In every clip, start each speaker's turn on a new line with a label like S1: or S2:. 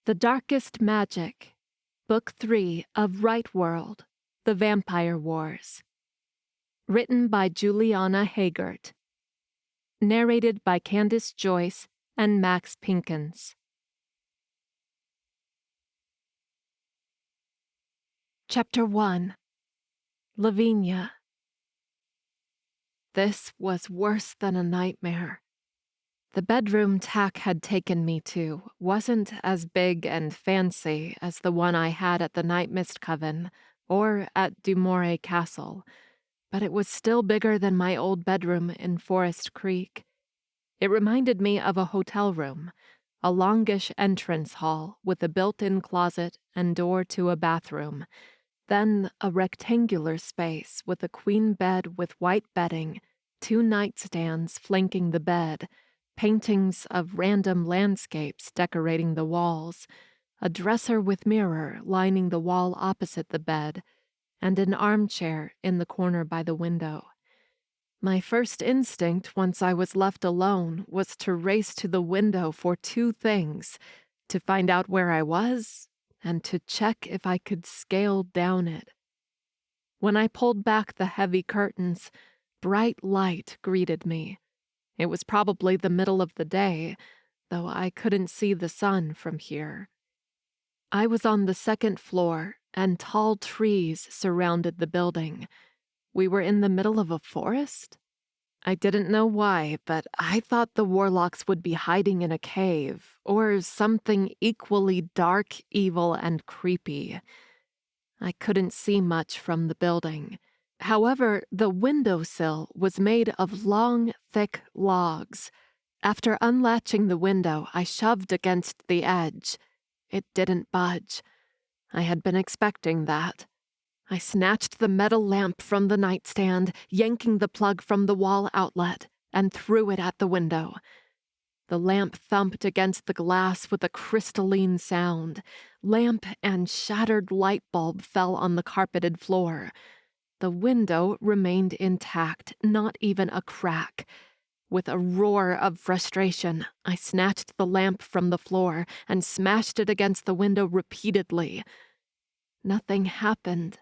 S1: The Darkest Magic, Book 3 of Rite World, The Vampire Wars. Written by Juliana Haygert. Narrated by Candace, Joice, and Maxx Pinkins. Chapter 1. Lavinia. This was worse than a nightmare. The bedroom Tack had taken me to wasn't as big and fancy as the one I had at the Night Mist Coven or at Dumore Castle, but it was still bigger than my old bedroom in Forest Creek. It reminded me of a hotel room, a longish entrance hall with a built-in closet and door to a bathroom, then a rectangular space with a queen bed with white bedding, 2 nightstands flanking the bed, paintings of random landscapes decorating the walls, a dresser with mirror lining the wall opposite the bed, and an armchair in the corner by the window. My first instinct once I was left alone was to race to the window for 2 things: to find out where I was and to check if I could scale down it. When I pulled back the heavy curtains, bright light greeted me. It was probably the middle of the day, though I couldn't see the sun from here. I was on the 2nd floor, and tall trees surrounded the building. We were in the middle of a forest? I didn't know why, but I thought the warlocks would be hiding in a cave, or something equally dark, evil, and creepy. I couldn't see much from the building. However, the windowsill was made of long, thick logs. After unlatching the window, I shoved against the edge. It didn't budge. I had been expecting that. I snatched the metal lamp from the nightstand, yanking the plug from the wall outlet, and threw it at the window. The lamp thumped against the glass with a crystalline sound. Lamp and shattered light bulb fell on the carpeted floor. The window remained intact, not even a crack. With a roar of frustration, I snatched the lamp from the floor and smashed it against the window repeatedly. Nothing happened.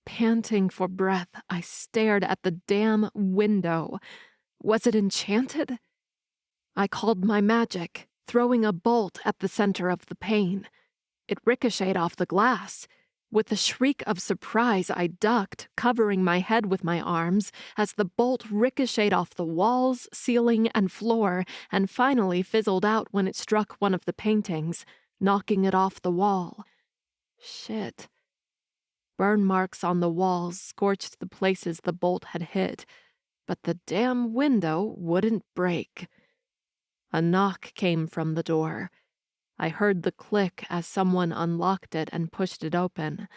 S1: Panting for breath, I stared at the damn window. Was it enchanted? I called my magic, throwing a bolt at the center of the pane. It ricocheted off the glass. With a shriek of surprise, I ducked, covering my head with my arms, as the bolt ricocheted off the walls, ceiling, and floor, and finally fizzled out when it struck one of the paintings, knocking it off the wall. Shit. Burn marks on the walls scorched the places the bolt had hit, but the damn window wouldn't break. A knock came from the door. I heard the click as someone unlocked it and pushed it open.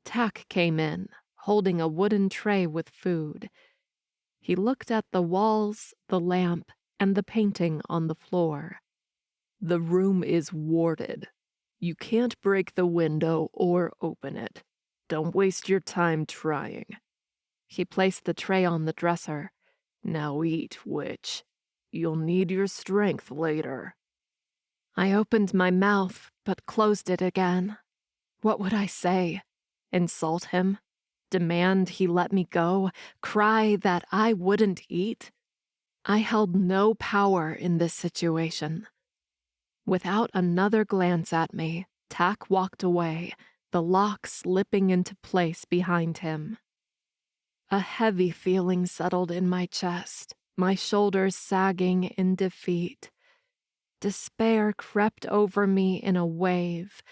S1: Tack came in, holding a wooden tray with food. He looked at the walls, the lamp, and the painting on the floor. "The room is warded. You can't break the window or open it. Don't waste your time trying." He placed the tray on the dresser. "Now eat, witch. You'll need your strength later." I opened my mouth, but closed it again. What would I say? Insult him? Demand he let me go? Cry that I wouldn't eat? I held no power in this situation. Without another glance at me, Tack walked away, the lock slipping into place behind him. A heavy feeling settled in my chest, my shoulders sagging in defeat. Despair crept over me in a wave,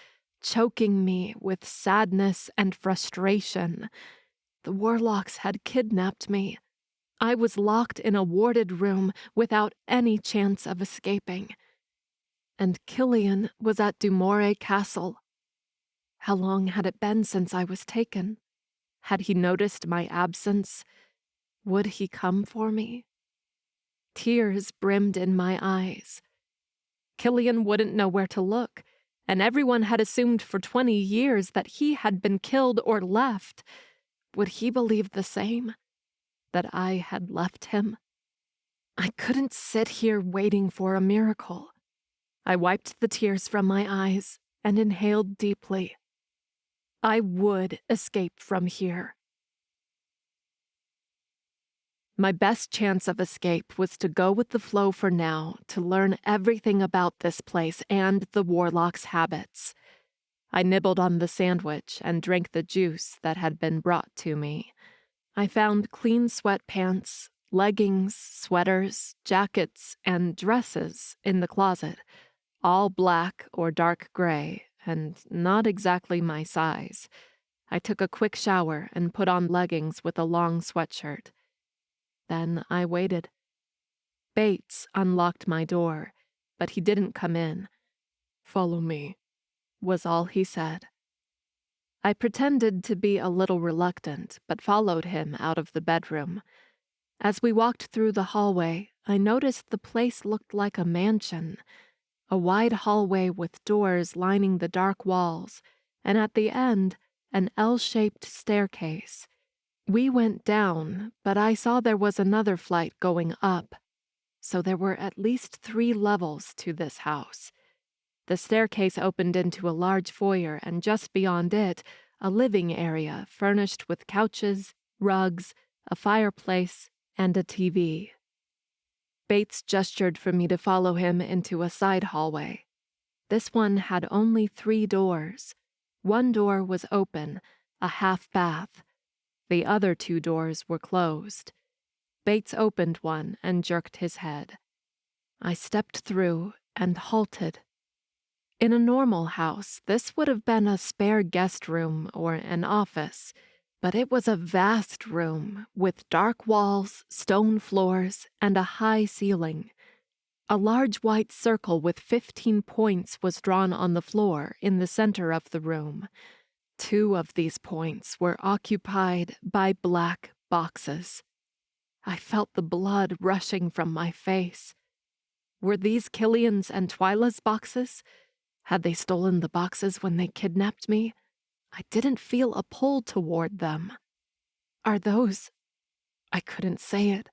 S1: choking me with sadness and frustration. The warlocks had kidnapped me. I was locked in a warded room without any chance of escaping. And Killian was at Dumore Castle. How long had it been since I was taken? Had he noticed my absence? Would he come for me? Tears brimmed in my eyes. Killian wouldn't know where to look, and everyone had assumed for 20 years that he had been killed or left. Would he believe the same? That I had left him? I couldn't sit here waiting for a miracle. I wiped the tears from my eyes and inhaled deeply. I would escape from here. My best chance of escape was to go with the flow for now, to learn everything about this place and the warlock's habits. I nibbled on the sandwich and drank the juice that had been brought to me. I found clean sweatpants, leggings, sweaters, jackets, and dresses in the closet, all black or dark gray, and not exactly my size. I took a quick shower and put on leggings with a long sweatshirt. Then I waited. Bates unlocked my door, but he didn't come in. "Follow me," was all he said. I pretended to be a little reluctant, but followed him out of the bedroom. As we walked through the hallway, I noticed the place looked like a mansion. A wide hallway with doors lining the dark walls, and at the end, an L-shaped staircase. We went down, but I saw there was another flight going up, so there were at least 3 levels to this house. The staircase opened into a large foyer, and just beyond it, a living area furnished with couches, rugs, a fireplace, and a TV. Bates gestured for me to follow him into a side hallway. This one had only 3 doors. One door was open, a half bath. The other 2 doors were closed. Bates opened one and jerked his head. I stepped through and halted. In a normal house, this would have been a spare guest room or an office, but it was a vast room with dark walls, stone floors, and a high ceiling. A large white circle with 15 points was drawn on the floor in the center of the room. 2 of these points were occupied by black boxes. I felt the blood rushing from my face. Were these Killian's and Twyla's boxes? Had they stolen the boxes when they kidnapped me? I didn't feel a pull toward them. Are those... I couldn't say it.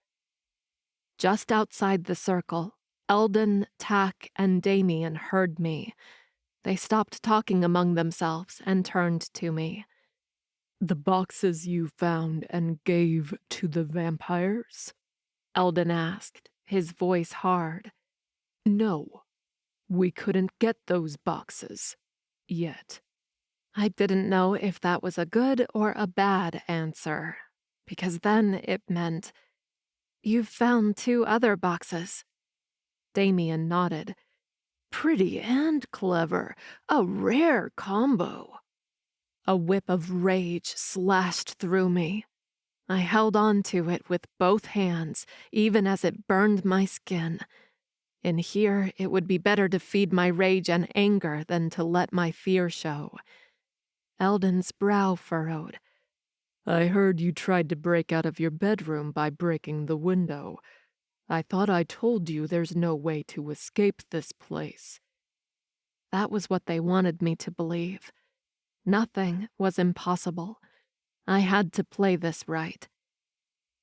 S1: Just outside the circle, Eldon, Tack, and Damien heard me. They stopped talking among themselves and turned to me. "The boxes you found and gave to the vampires?" Eldon asked, his voice hard. "No, we couldn't get those boxes. Yet." I didn't know if that was a good or a bad answer, because then it meant, "You've found 2 other boxes." Damien nodded. "Pretty and clever. A rare combo." A whip of rage slashed through me. I held on to it with both hands, even as it burned my skin. In here, it would be better to feed my rage and anger than to let my fear show. Eldon's brow furrowed. "I heard you tried to break out of your bedroom by breaking the window. I thought I told you there's no way to escape this place." That was what they wanted me to believe. Nothing was impossible. I had to play this right.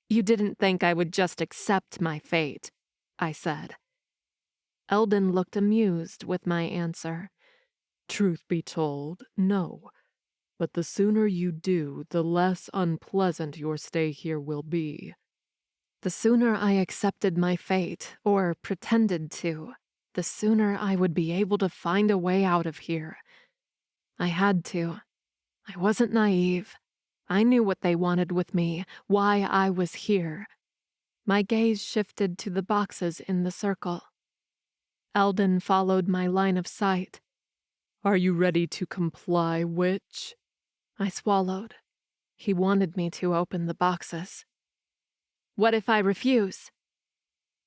S1: "You didn't think I would just accept my fate," I said. Eldon looked amused with my answer. "Truth be told, no. But the sooner you do, the less unpleasant your stay here will be." The sooner I accepted my fate, or pretended to, the sooner I would be able to find a way out of here. I had to. I wasn't naive. I knew what they wanted with me, why I was here. My gaze shifted to the boxes in the circle. Eldon followed my line of sight. "Are you ready to comply, witch?" I swallowed. He wanted me to open the boxes. "What if I refuse?"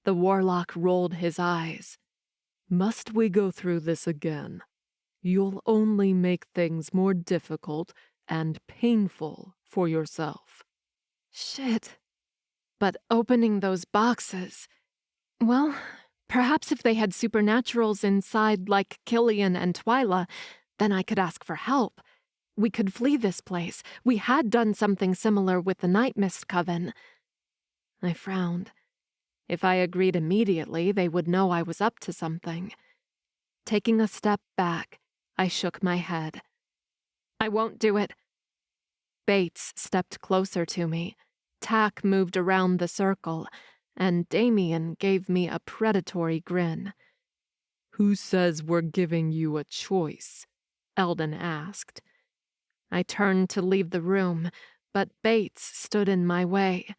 S1: The warlock rolled his eyes. "Must we go through this again? You'll only make things more difficult and painful for yourself." Shit. But opening those boxes... Well, perhaps if they had supernaturals inside like Killian and Twyla, then I could ask for help. We could flee this place. We had done something similar with the Night Mist Coven. I frowned. If I agreed immediately, they would know I was up to something. Taking a step back, I shook my head. I won't do it. Bates stepped closer to me. Tack moved around the circle, and Damien gave me a predatory grin. "Who says we're giving you a choice?" Eldon asked. I turned to leave the room, but Bates stood in my way.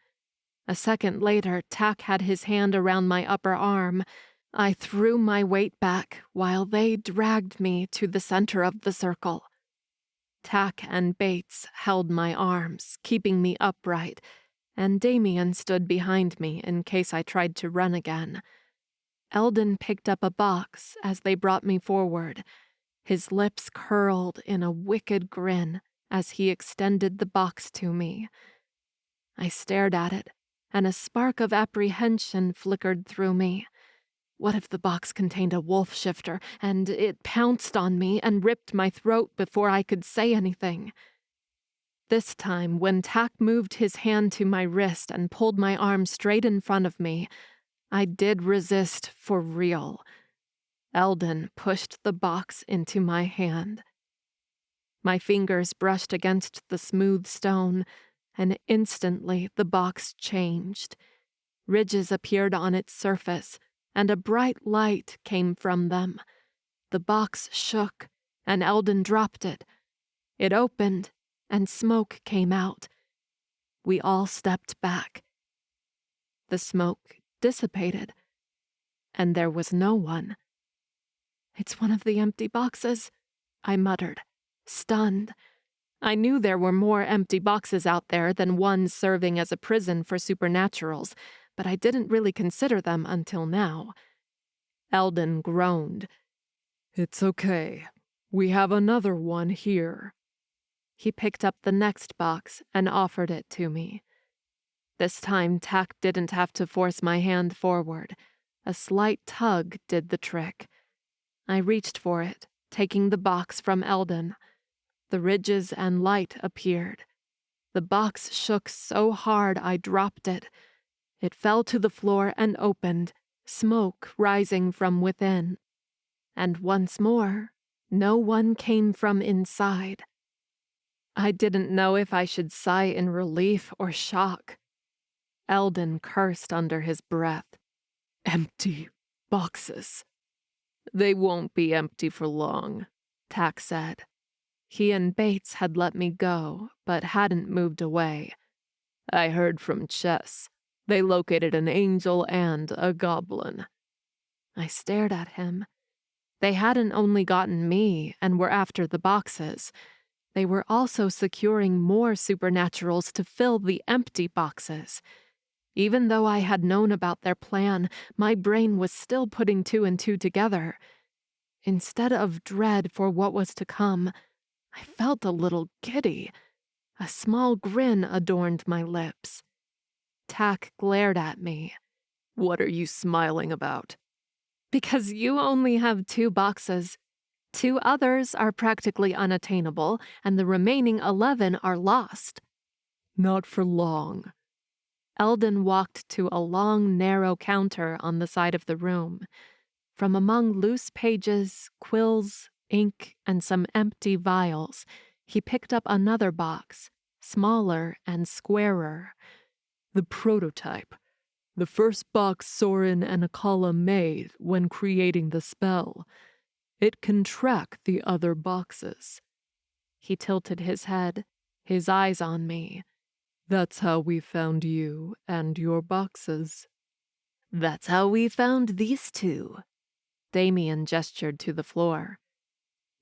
S1: A second later, Tack had his hand around my upper arm. I threw my weight back while they dragged me to the center of the circle. Tack and Bates held my arms, keeping me upright, and Damien stood behind me in case I tried to run again. Eldon picked up a box as they brought me forward. His lips curled in a wicked grin as he extended the box to me. I stared at it, and a spark of apprehension flickered through me. What if the box contained a wolf shifter, and it pounced on me and ripped my throat before I could say anything? This time, when Tack moved his hand to my wrist and pulled my arm straight in front of me, I did resist for real. Eldon pushed the box into my hand. My fingers brushed against the smooth stone, and instantly the box changed. Ridges appeared on its surface, and a bright light came from them. The box shook, and Eldon dropped it. It opened, and smoke came out. We all stepped back. The smoke dissipated, and there was no one. "It's one of the empty boxes," I muttered, stunned. I knew there were more empty boxes out there than one serving as a prison for supernaturals, but I didn't really consider them until now. Eldon groaned. "It's okay. We have another one here." He picked up the next box and offered it to me. This time, Tack didn't have to force my hand forward. A slight tug did the trick. I reached for it, taking the box from Eldon. The ridges and light appeared. The box shook so hard I dropped it. It fell to the floor and opened, smoke rising from within. And once more, no one came from inside. I didn't know if I should sigh in relief or shock. Eldon cursed under his breath. "Empty boxes." "They won't be empty for long," Tack said. He and Bates had let me go, but hadn't moved away. "I heard from Chess. They located an angel and a goblin." I stared at him. They hadn't only gotten me and were after the boxes. They were also securing more supernaturals to fill the empty boxes. Even though I had known about their plan, my brain was still putting two and two together. Instead of dread for what was to come, I felt a little giddy. A small grin adorned my lips. Tack glared at me. "What are you smiling about?" "Because you only have 2 boxes. 2 others are practically unattainable, and the remaining 11 are lost." "Not for long." Eldon walked to a long, narrow counter on the side of the room. From among loose pages, quills, ink, and some empty vials, he picked up another box, smaller and squarer. "The prototype. The first box Soren and Akala made when creating the spell. It can track the other boxes." He tilted his head, his eyes on me. "That's how we found you and your boxes." "That's how we found these 2. Damien gestured to the floor.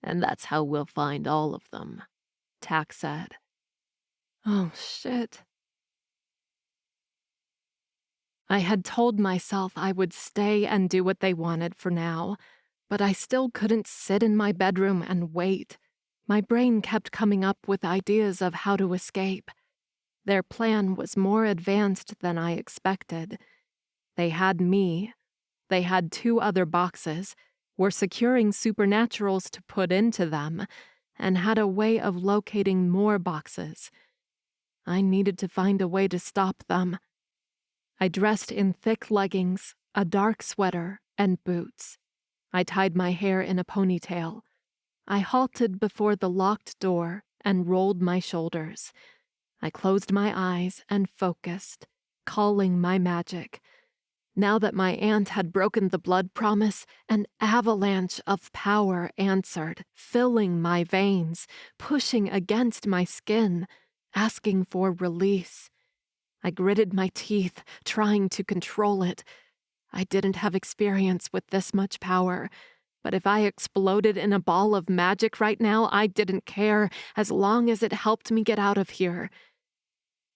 S1: "And that's how we'll find all of them," Tack said. Oh, shit. I had told myself I would stay and do what they wanted for now, but I still couldn't sit in my bedroom and wait. My brain kept coming up with ideas of how to escape. Their plan was more advanced than I expected. They had me. They had 2 other boxes, were securing supernaturals to put into them, and had a way of locating more boxes. I needed to find a way to stop them. I dressed in thick leggings, a dark sweater, and boots. I tied my hair in a ponytail. I halted before the locked door and rolled my shoulders. I closed my eyes and focused, calling my magic. Now that my aunt had broken the blood promise, an avalanche of power answered, filling my veins, pushing against my skin, asking for release. I gritted my teeth, trying to control it. I didn't have experience with this much power, but if I exploded in a ball of magic right now, I didn't care, as long as it helped me get out of here.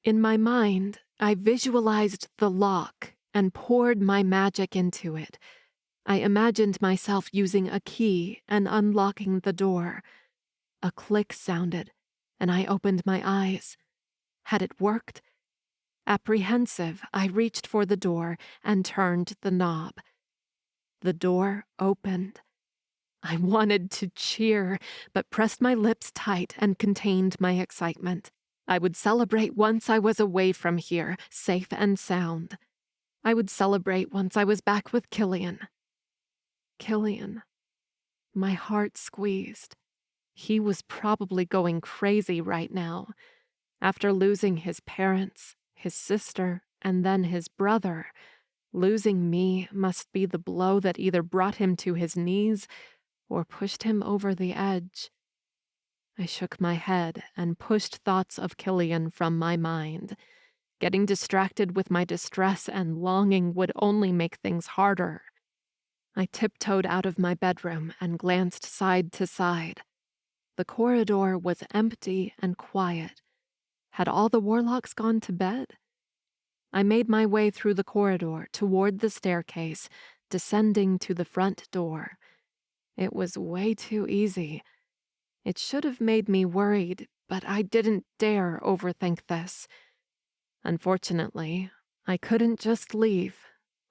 S1: In my mind, I visualized the lock and poured my magic into it. I imagined myself using a key and unlocking the door. A click sounded, and I opened my eyes. Had it worked? Apprehensive, I reached for the door and turned the knob. The door opened. I wanted to cheer, but pressed my lips tight and contained my excitement. I would celebrate once I was away from here, safe and sound. I would celebrate once I was back with Killian. Killian. My heart squeezed. He was probably going crazy right now. After losing his parents, his sister, and then his brother, losing me must be the blow that either brought him to his knees or pushed him over the edge. I shook my head and pushed thoughts of Killian from my mind. Getting distracted with my distress and longing would only make things harder. I tiptoed out of my bedroom and glanced side to side. The corridor was empty and quiet. Had all the warlocks gone to bed? I made my way through the corridor toward the staircase, descending to the front door. It was way too easy. It should have made me worried, but I didn't dare overthink this. Unfortunately, I couldn't just leave.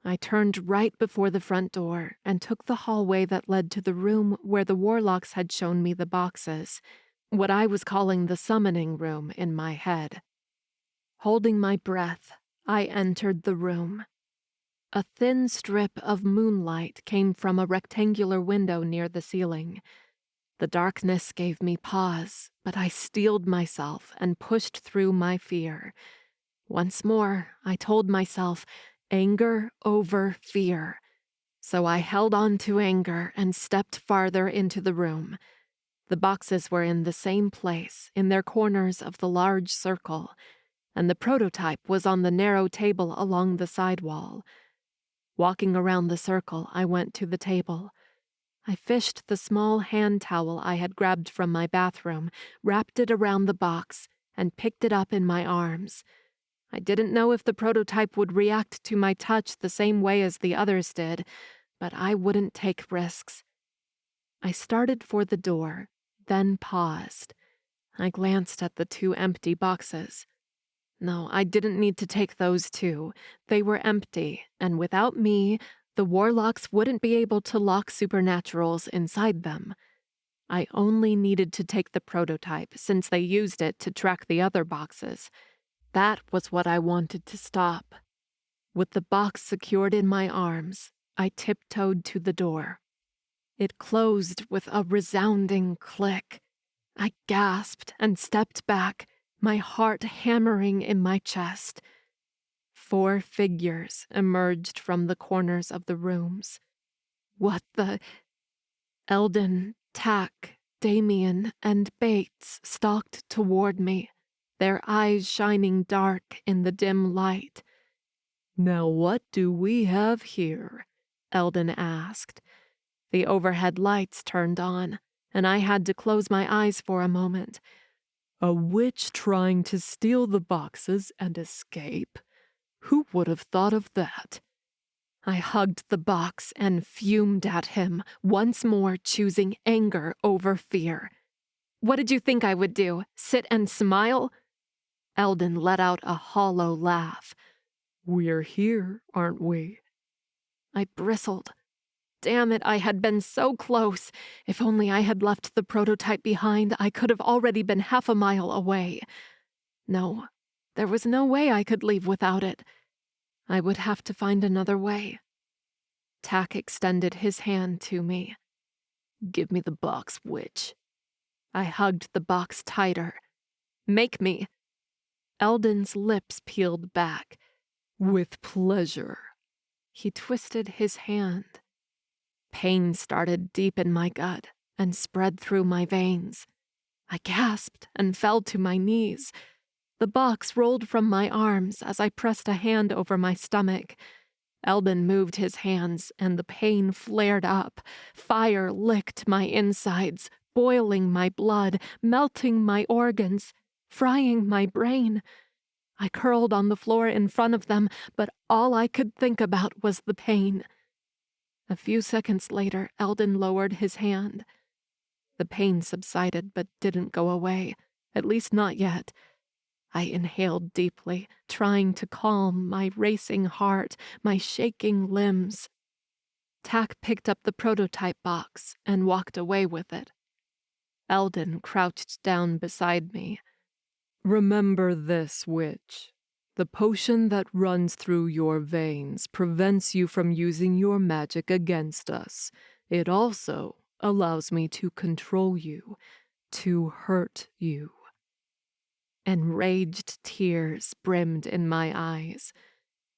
S1: I turned right before the front door and took the hallway that led to the room where the warlocks had shown me the boxes, what I was calling the summoning room in my head. Holding my breath, I entered the room. A thin strip of moonlight came from a rectangular window near the ceiling. The darkness gave me pause, but I steeled myself and pushed through my fear. Once more, I told myself, anger over fear. So I held on to anger and stepped farther into the room. The boxes were in the same place, in their corners of the large circle, and the prototype was on the narrow table along the side wall. Walking around the circle, I went to the table. I fished the small hand towel I had grabbed from my bathroom, wrapped it around the box, and picked it up in my arms. I didn't know if the prototype would react to my touch the same way as the others did, but I wouldn't take risks. I started for the door, then paused. I glanced at the 2 empty boxes. No, I didn't need to take those 2. They were empty, and without me, the warlocks wouldn't be able to lock supernaturals inside them. I only needed to take the prototype, since they used it to track the other boxes. That was what I wanted to stop. With the box secured in my arms, I tiptoed to the door. It closed with a resounding click. I gasped and stepped back, my heart hammering in my chest. 4 figures emerged from the corners of the rooms. What the... Eldon, Tack, Damien, and Bates stalked toward me, their eyes shining dark in the dim light. "Now what do we have here?" Eldon asked. The overhead lights turned on, and I had to close my eyes for a moment. "A witch trying to steal the boxes and escape? Who would have thought of that?" I hugged the box and fumed at him, once more choosing anger over fear. "What did you think I would do? Sit and smile?" Eldon let out a hollow laugh. "We're here, aren't we?" I bristled. Damn it, I had been so close. If only I had left the prototype behind, I could have already been half a mile away. No, there was no way I could leave without it. I would have to find another way. Tack extended his hand to me. "Give me the box, witch." I hugged the box tighter. "Make me." Eldon's lips peeled back. "With pleasure." He twisted his hand. Pain started deep in my gut and spread through my veins. I gasped and fell to my knees. The box rolled from my arms as I pressed a hand over my stomach. Eldon moved his hands, and the pain flared up. Fire licked my insides, boiling my blood, melting my organs, frying my brain. I curled on the floor in front of them, but all I could think about was the pain. A few seconds later, Eldon lowered his hand. The pain subsided but didn't go away, at least not yet. I inhaled deeply, trying to calm my racing heart, my shaking limbs. Tack picked up the prototype box and walked away with it. Eldon crouched down beside me. "Remember this, witch. The potion that runs through your veins prevents you from using your magic against us. It also allows me to control you, to hurt you." Enraged tears brimmed in my eyes.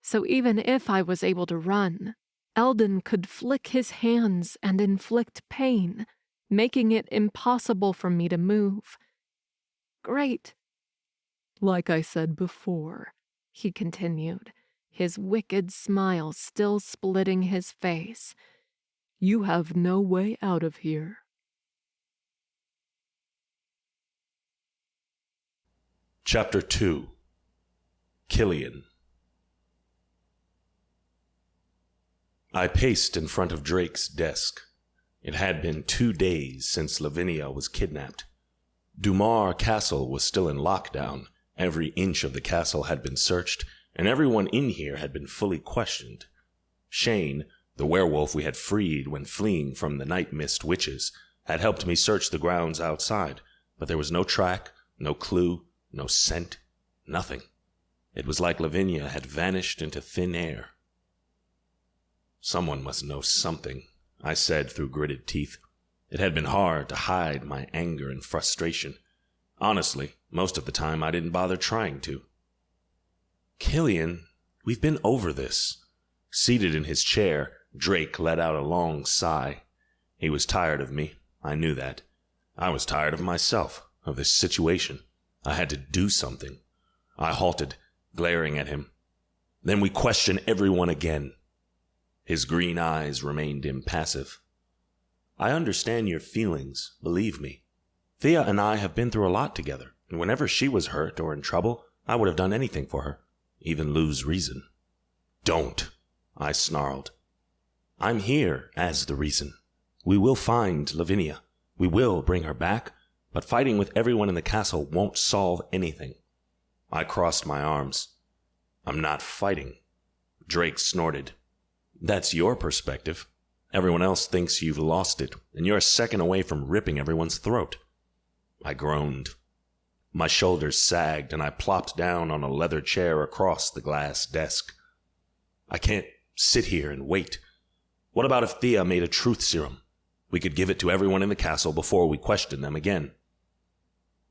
S1: So even if I was able to run, Eldon could flick his hands and inflict pain, making it impossible for me to move. Great. "Like I said before," he continued, his wicked smile still splitting his face, "you have no way out of here."
S2: Chapter 2. Killian. I paced in front of Drake's desk. It had been 2 days since Lavinia was kidnapped. Dumar Castle was still in lockdown. Every inch of the castle had been searched, and everyone in here had been fully questioned. Shane, the werewolf we had freed when fleeing from the night mist witches, had helped me search the grounds outside, but there was no track, no clue, no scent, nothing. It was like Lavinia had vanished into thin air. "Someone must know something," I said through gritted teeth. It had been hard to hide my anger and frustration. Honestly, most of the time I didn't bother trying to. "Killian, we've been over this." Seated in his chair, Drake let out a long sigh. He was tired of me. I knew that. I was tired of myself, of this situation. I had to do something. I halted, glaring at him. "Then we question everyone again." His green eyes remained impassive. "I understand your feelings, believe me. Thea and I have been through a lot together, and whenever she was hurt or in trouble, I would have done anything for her, even lose reason." "Don't," I snarled. "I'm here as the reason. We will find Lavinia. We will bring her back, but fighting with everyone in the castle won't solve anything." I crossed my arms. "I'm not fighting." Drake snorted. "That's your perspective. Everyone else thinks you've lost it, and you're a second away from ripping everyone's throat." I groaned. My shoulders sagged, and I plopped down on a leather chair across the glass desk. "I can't sit here and wait. What about if Thea made a truth serum? We could give it to everyone in the castle before we question them again."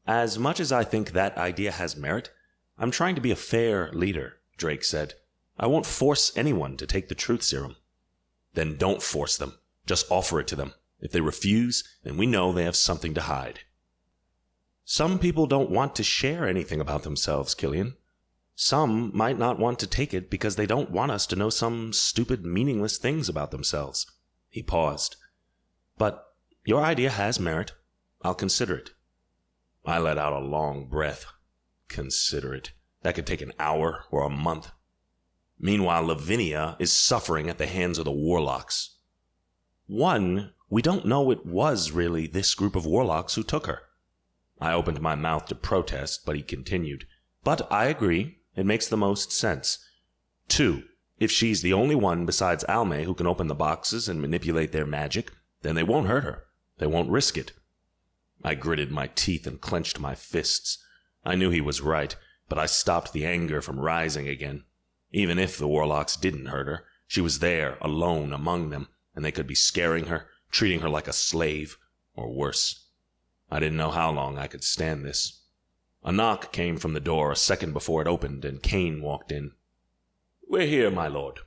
S2: "As much as I think that idea has merit, I'm trying to be a fair leader," Drake said. "I won't force anyone to take the truth serum." "Then don't force them. Just offer it to them. If they refuse, then we know they have something to hide." "Some people don't want to share anything about themselves, Killian. Some might not want to take it because they don't want us to know some stupid, meaningless things about themselves." He paused. "But your idea has merit. I'll consider it." I let out a long breath. Consider it. That could take an hour or a month. Meanwhile, Lavinia is suffering at the hands of the warlocks. "One, we don't know it was really this group of warlocks who took her." I opened my mouth to protest, but he continued. "But I agree. It makes the most sense. 2, if she's the only one besides Almay who can open the boxes and manipulate their magic, then they won't hurt her. They won't risk it." I gritted my teeth and clenched my fists. I knew he was right, but I stopped the anger from rising again. Even if the warlocks didn't hurt her, She was there, alone among them, and they could be scaring her, treating her like a slave, or worse. I didn't know how long I could stand this. A knock came from the door a second before it opened, and Kane walked in. "We're here, my lord."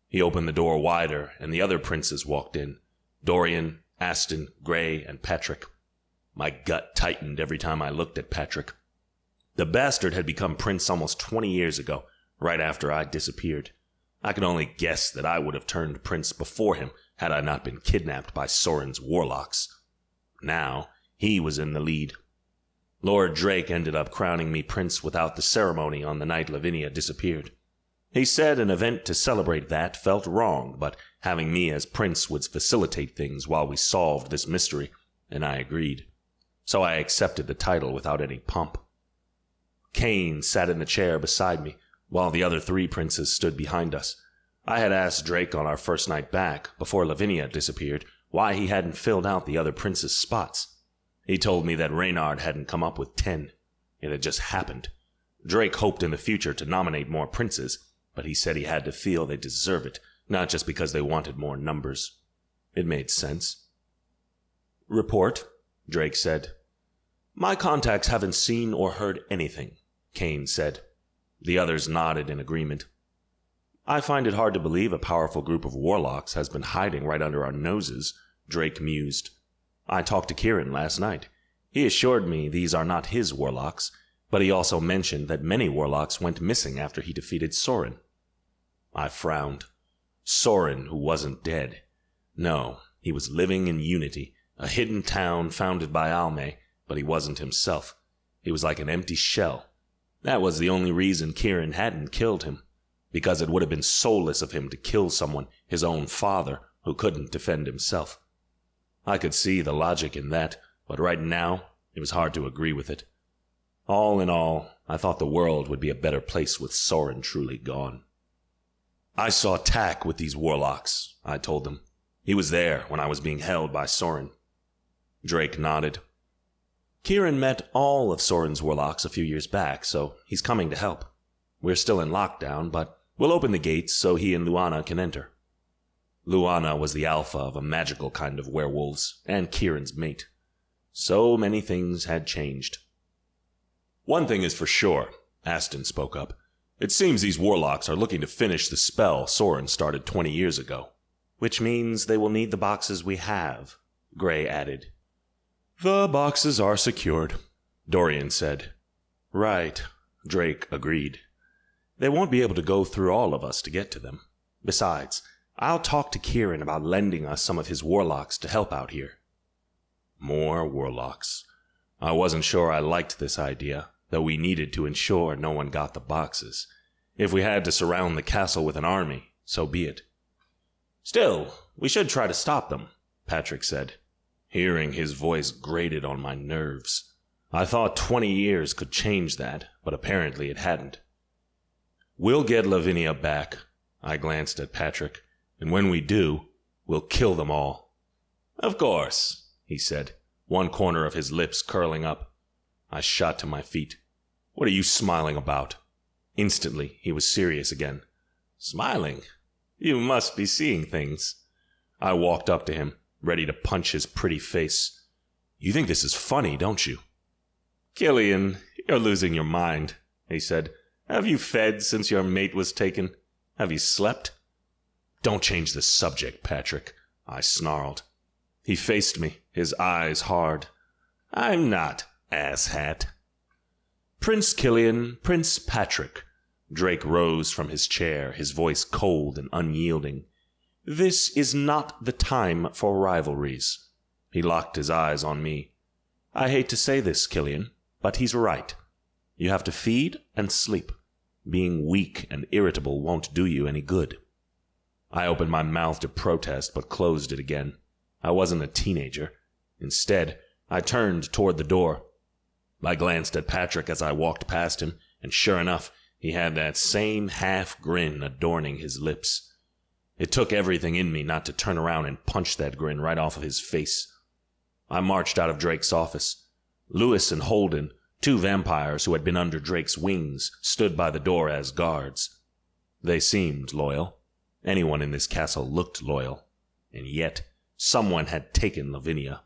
S2: He opened the door wider, and the other princes walked in. Dorian, Aston, Gray, and Patrick. My gut tightened every time I looked at Patrick. The bastard had become prince almost 20 years ago, right after I disappeared. I could only guess that I would have turned prince before him had I not been kidnapped by Soren's warlocks. Now, he was in the lead. Lord Drake ended up crowning me prince without the ceremony on the night Lavinia disappeared. He said an event to celebrate that felt wrong, but having me as prince would facilitate things while we solved this mystery, and I agreed. So I accepted the title without any pomp. Kane sat in the chair beside me, while the other 3 princes stood behind us. I had asked Drake on our first night back, before Lavinia disappeared, why he hadn't filled out the other princes' spots. He told me that Reynard hadn't come up with 10. It had just happened. Drake hoped in the future to nominate more princes, but he said he had to feel they deserve it, not just because they wanted more numbers. It made sense. "Report," Drake said. "My contacts haven't seen or heard anything," Kane said. The others nodded in agreement. "I find it hard to believe a powerful group of warlocks has been hiding right under our noses," Drake mused. "I talked to Kieran last night. He assured me these are not his warlocks, but he also mentioned that many warlocks went missing after he defeated Soren." I frowned. Soren, who wasn't dead. No, he was living in Unity, a hidden town founded by Almay, but he wasn't himself. He was like an empty shell. That was the only reason Kieran hadn't killed him, because it would have been soulless of him to kill someone, his own father, who couldn't defend himself. I could see the logic in that, but right now, it was hard to agree with it. All in all, I thought the world would be a better place with Soren truly gone. "I saw Tak with these warlocks," I told them. "He was there when I was being held by Soren." Drake nodded. "Kieran met all of Soren's warlocks a few years back, so he's coming to help. We're still in lockdown, but we'll open the gates so he and Luana can enter." Luana was the alpha of a magical kind of werewolves, and Kieran's mate. So many things had changed. "One thing is for sure," Aston spoke up. "It seems these warlocks are looking to finish the spell Soren started 20 years ago." "Which means they will need the boxes we have," Gray added. "The boxes are secured," Dorian said. "Right," Drake agreed. "They won't be able to go through all of us to get to them. Besides, I'll talk to Kieran about lending us some of his warlocks to help out here." More warlocks. I wasn't sure I liked this idea, though we needed to ensure no one got the boxes. If we had to surround the castle with an army, so be it. "Still, we should try to stop them," Patrick said. Hearing his voice grated on my nerves. I thought 20 years could change that, but apparently it hadn't. "We'll get Lavinia back," I glanced at Patrick, "and when we do, we'll kill them all." "Of course," he said, one corner of his lips curling up. I shot to my feet. "What are you smiling about?" Instantly, he was serious again. "Smiling? You must be seeing things." I walked up to him, ready to punch his pretty face. "You think this is funny, don't you?" "Killian, you're losing your mind," he said. "Have you fed since your mate was taken? Have you slept?" "Don't change the subject, Patrick," I snarled. He faced me, his eyes hard. "I'm not, asshat." "Prince Killian, Prince Patrick." Drake rose from his chair, his voice cold and unyielding. "This is not the time for rivalries." He locked his eyes on me. "I hate to say this, Killian, but he's right. You have to feed and sleep. Being weak and irritable won't do you any good." I opened my mouth to protest, but closed it again. I wasn't a teenager. Instead, I turned toward the door. I glanced at Patrick as I walked past him, and sure enough, he had that same half grin adorning his lips. It took everything in me not to turn around and punch that grin right off of his face. I marched out of Drake's office. Lewis and Holden, 2 vampires who had been under Drake's wings, stood by the door as guards. They seemed loyal. Anyone in this castle looked loyal, and yet someone had taken Lavinia.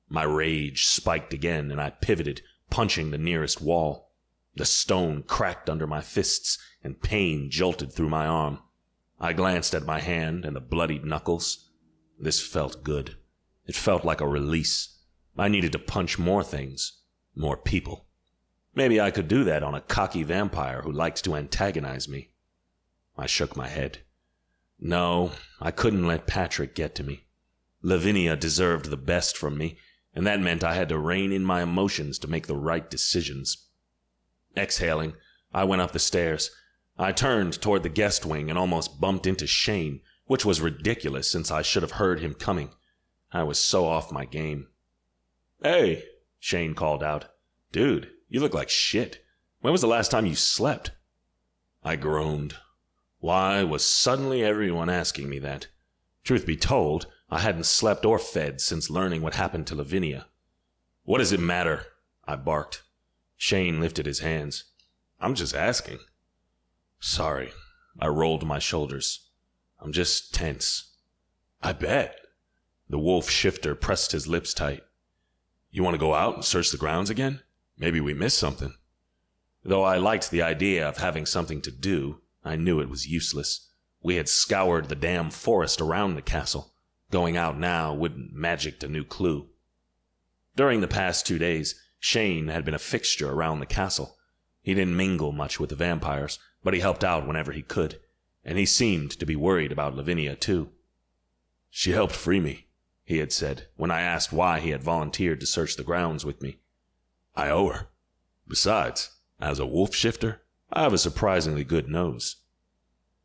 S2: My rage spiked again, and I pivoted, punching the nearest wall. The stone cracked under my fists, and pain jolted through my arm. I glanced at my hand and the bloodied knuckles. This felt good. It felt like a release. I needed to punch more things, more people. Maybe I could do that on a cocky vampire who liked to antagonize me. I shook my head. No, I couldn't let Patrick get to me. Lavinia deserved the best from me, and that meant I had to rein in my emotions to make the right decisions. Exhaling, I went up the stairs. I turned toward the guest wing and almost bumped into Shane, which was ridiculous since I should have heard him coming. I was so off my game. "Hey," Shane called out. "Dude, you look like shit. When was the last time you slept?" I groaned. Why was suddenly everyone asking me that? Truth be told, I hadn't slept or fed since learning what happened to Lavinia. "What does it matter?" I barked. Shane lifted his hands. "I'm just asking." "Sorry." I rolled my shoulders. "I'm just tense." "I bet." The wolf shifter pressed his lips tight. "You want to go out and search the grounds again? Maybe we missed something." Though I liked the idea of having something to do, I knew it was useless. We had scoured the damn forest around the castle. Going out now wouldn't magic a new clue. During the past 2 days, Shane had been a fixture around the castle. He didn't mingle much with the vampires, but he helped out whenever he could, and he seemed to be worried about Lavinia too. "She helped free me," he had said when I asked why he had volunteered to search the grounds with me. "I owe her. Besides, as a wolf shifter, I have a surprisingly good nose."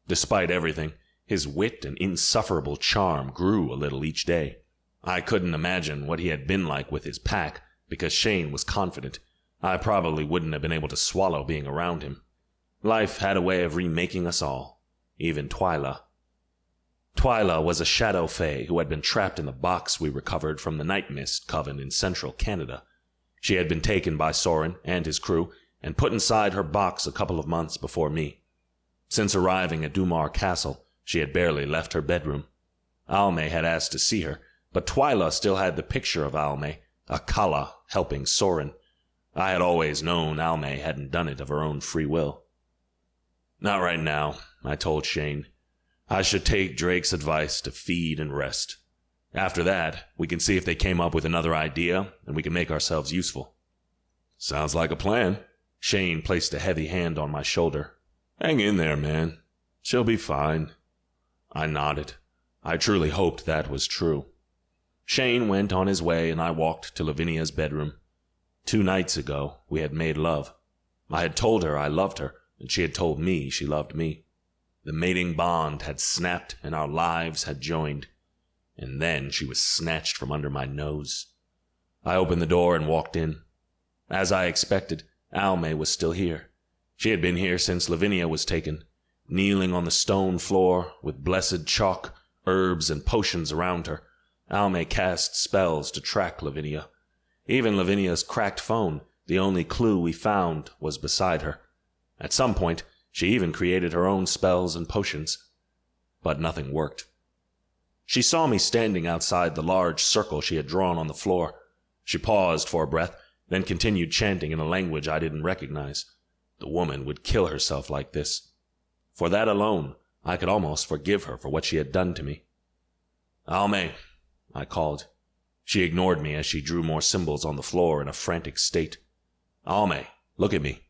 S2: Despite everything, his wit and insufferable charm grew a little each day. I couldn't imagine what he had been like with his pack, because Shane was confident. I probably wouldn't have been able to swallow being around him. Life had a way of remaking us all, even Twyla. Twyla was a shadow fae who had been trapped in the box we recovered from the Night Mist Coven in central Canada. She had been taken by Soren and his crew and put inside her box a couple of months before me. Since arriving at Dumar Castle, she had barely left her bedroom. Almay had asked to see her, but Twyla still had the picture of Almay, a Kala, helping Soren. I had always known Almay hadn't done it of her own free will. "Not right now," I told Shane. "I should take Drake's advice to feed and rest. After that, we can see if they came up with another idea, and we can make ourselves useful." "Sounds like a plan." Shane placed a heavy hand on my shoulder. "Hang in there, man. She'll be fine." I nodded. I truly hoped that was true. Shane went on his way, and I walked to Lavinia's bedroom. 2 nights ago, we had made love. I had told her I loved her, and she had told me she loved me. The mating bond had snapped, and our lives had joined. And then she was snatched from under my nose. I opened the door and walked in. As I expected, Almay was still here. She had been here since Lavinia was taken, kneeling on the stone floor with blessed chalk, herbs, and potions around her. Almay cast spells to track Lavinia. Even Lavinia's cracked phone, the only clue we found, was beside her. At some point, she even created her own spells and potions. But nothing worked. She saw me standing outside the large circle she had drawn on the floor. She paused for a breath, then continued chanting in a language I didn't recognize. The woman would kill herself like this. For that alone, I could almost forgive her for what she had done to me. "Almay," I called. She ignored me as she drew more symbols on the floor in a frantic state. "Almay, look at me."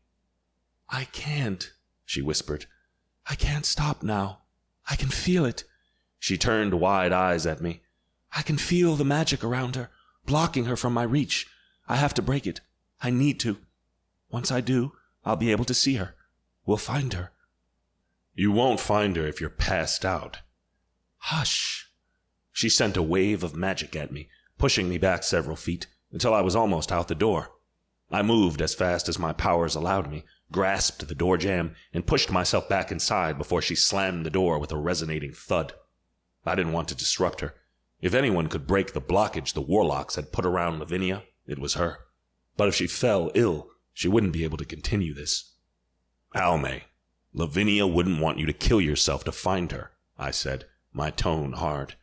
S2: "I can't," she whispered. "I can't stop now. I can feel it." She turned wide eyes at me. "I can feel the magic around her, blocking her from my reach. I have to break it. I need to. Once I do, I'll be able to see her. We'll find her." "You won't find her if you're passed out." "Hush." She sent a wave of magic at me, pushing me back several feet, until I was almost out the door. I moved as fast as my powers allowed me, grasped the door jamb, and pushed myself back inside before she slammed the door with a resonating thud. I didn't want to disrupt her. If anyone could break the blockage the warlocks had put around Lavinia, it was her. But if she fell ill, she wouldn't be able to continue this. "Almay, Lavinia wouldn't want you to kill yourself to find her," I said, my tone hard.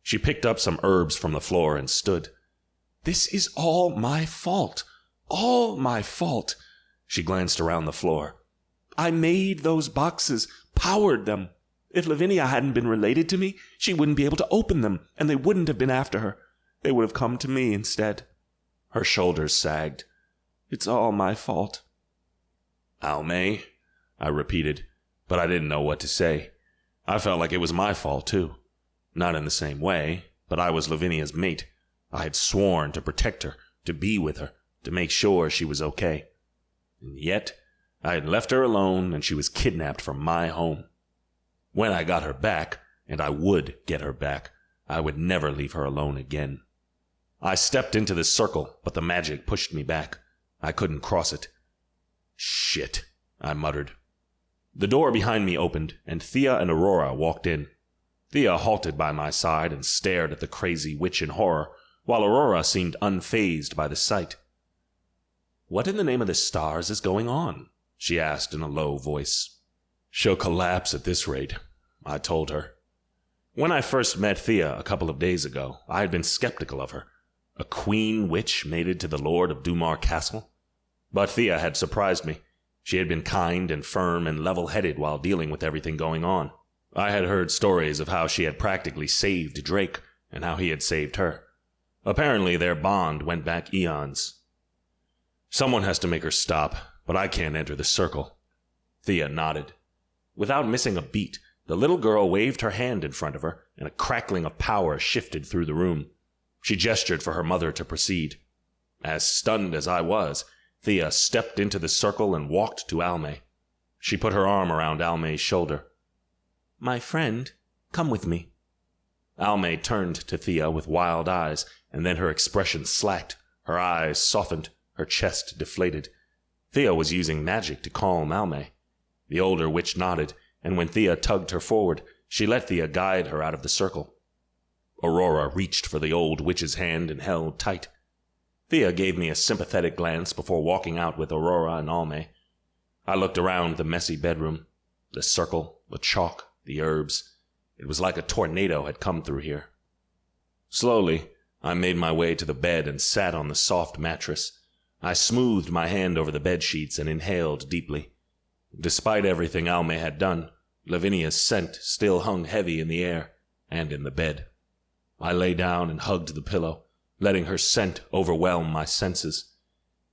S2: She picked up some herbs from the floor and stood. "This is all my fault. All my fault." She glanced around the floor. "I made those boxes, powered them. If Lavinia hadn't been related to me, she wouldn't be able to open them, and they wouldn't have been after her. They would have come to me instead." Her shoulders sagged. "It's all my fault." "Almay?" I repeated, but I didn't know what to say. I felt like it was my fault, too. Not in the same way, but I was Lavinia's mate. I had sworn to protect her, to be with her, to make sure she was okay. And yet, I had left her alone, and she was kidnapped from my home. When I got her back, and I would get her back, I would never leave her alone again. I stepped into the circle, but the magic pushed me back. I couldn't cross it. "Shit," I muttered. The door behind me opened, and Thea and Aurora walked in. Thea halted by my side and stared at the crazy witch in horror, while Aurora seemed unfazed by the sight. "What in the name of the stars is going on?" she asked in a low voice. "She'll collapse at this rate," I told her. When I first met Thea a couple of days ago, I had been skeptical of her. A queen witch mated to the Lord of Dumar Castle? But Thea had surprised me. She had been kind and firm and level-headed while dealing with everything going on. I had heard stories of how she had practically saved Drake, and how he had saved her. Apparently their bond went back eons. "Someone has to make her stop, but I can't enter the circle." Thea nodded. Without missing a beat, the little girl waved her hand in front of her, and a crackling of power shifted through the room. She gestured for her mother to proceed. As stunned as I was, Thea stepped into the circle and walked to Almay. She put her arm around Almay's shoulder. "My friend, come with me." Almay turned to Thea with wild eyes, and then her expression slacked, her eyes softened, her chest deflated. Thea was using magic to calm Almay. The older witch nodded, and when Thea tugged her forward, she let Thea guide her out of the circle. Aurora reached for the old witch's hand and held tight. Thea gave me a sympathetic glance before walking out with Aurora and Almay. I looked around the messy bedroom, the circle, the chalk, the herbs. It was like a tornado had come through here. Slowly, I made my way to the bed and sat on the soft mattress. I smoothed my hand over the bed sheets and inhaled deeply. Despite everything Almay had done, Lavinia's scent still hung heavy in the air and in the bed. I lay down and hugged the pillow, letting her scent overwhelm my senses.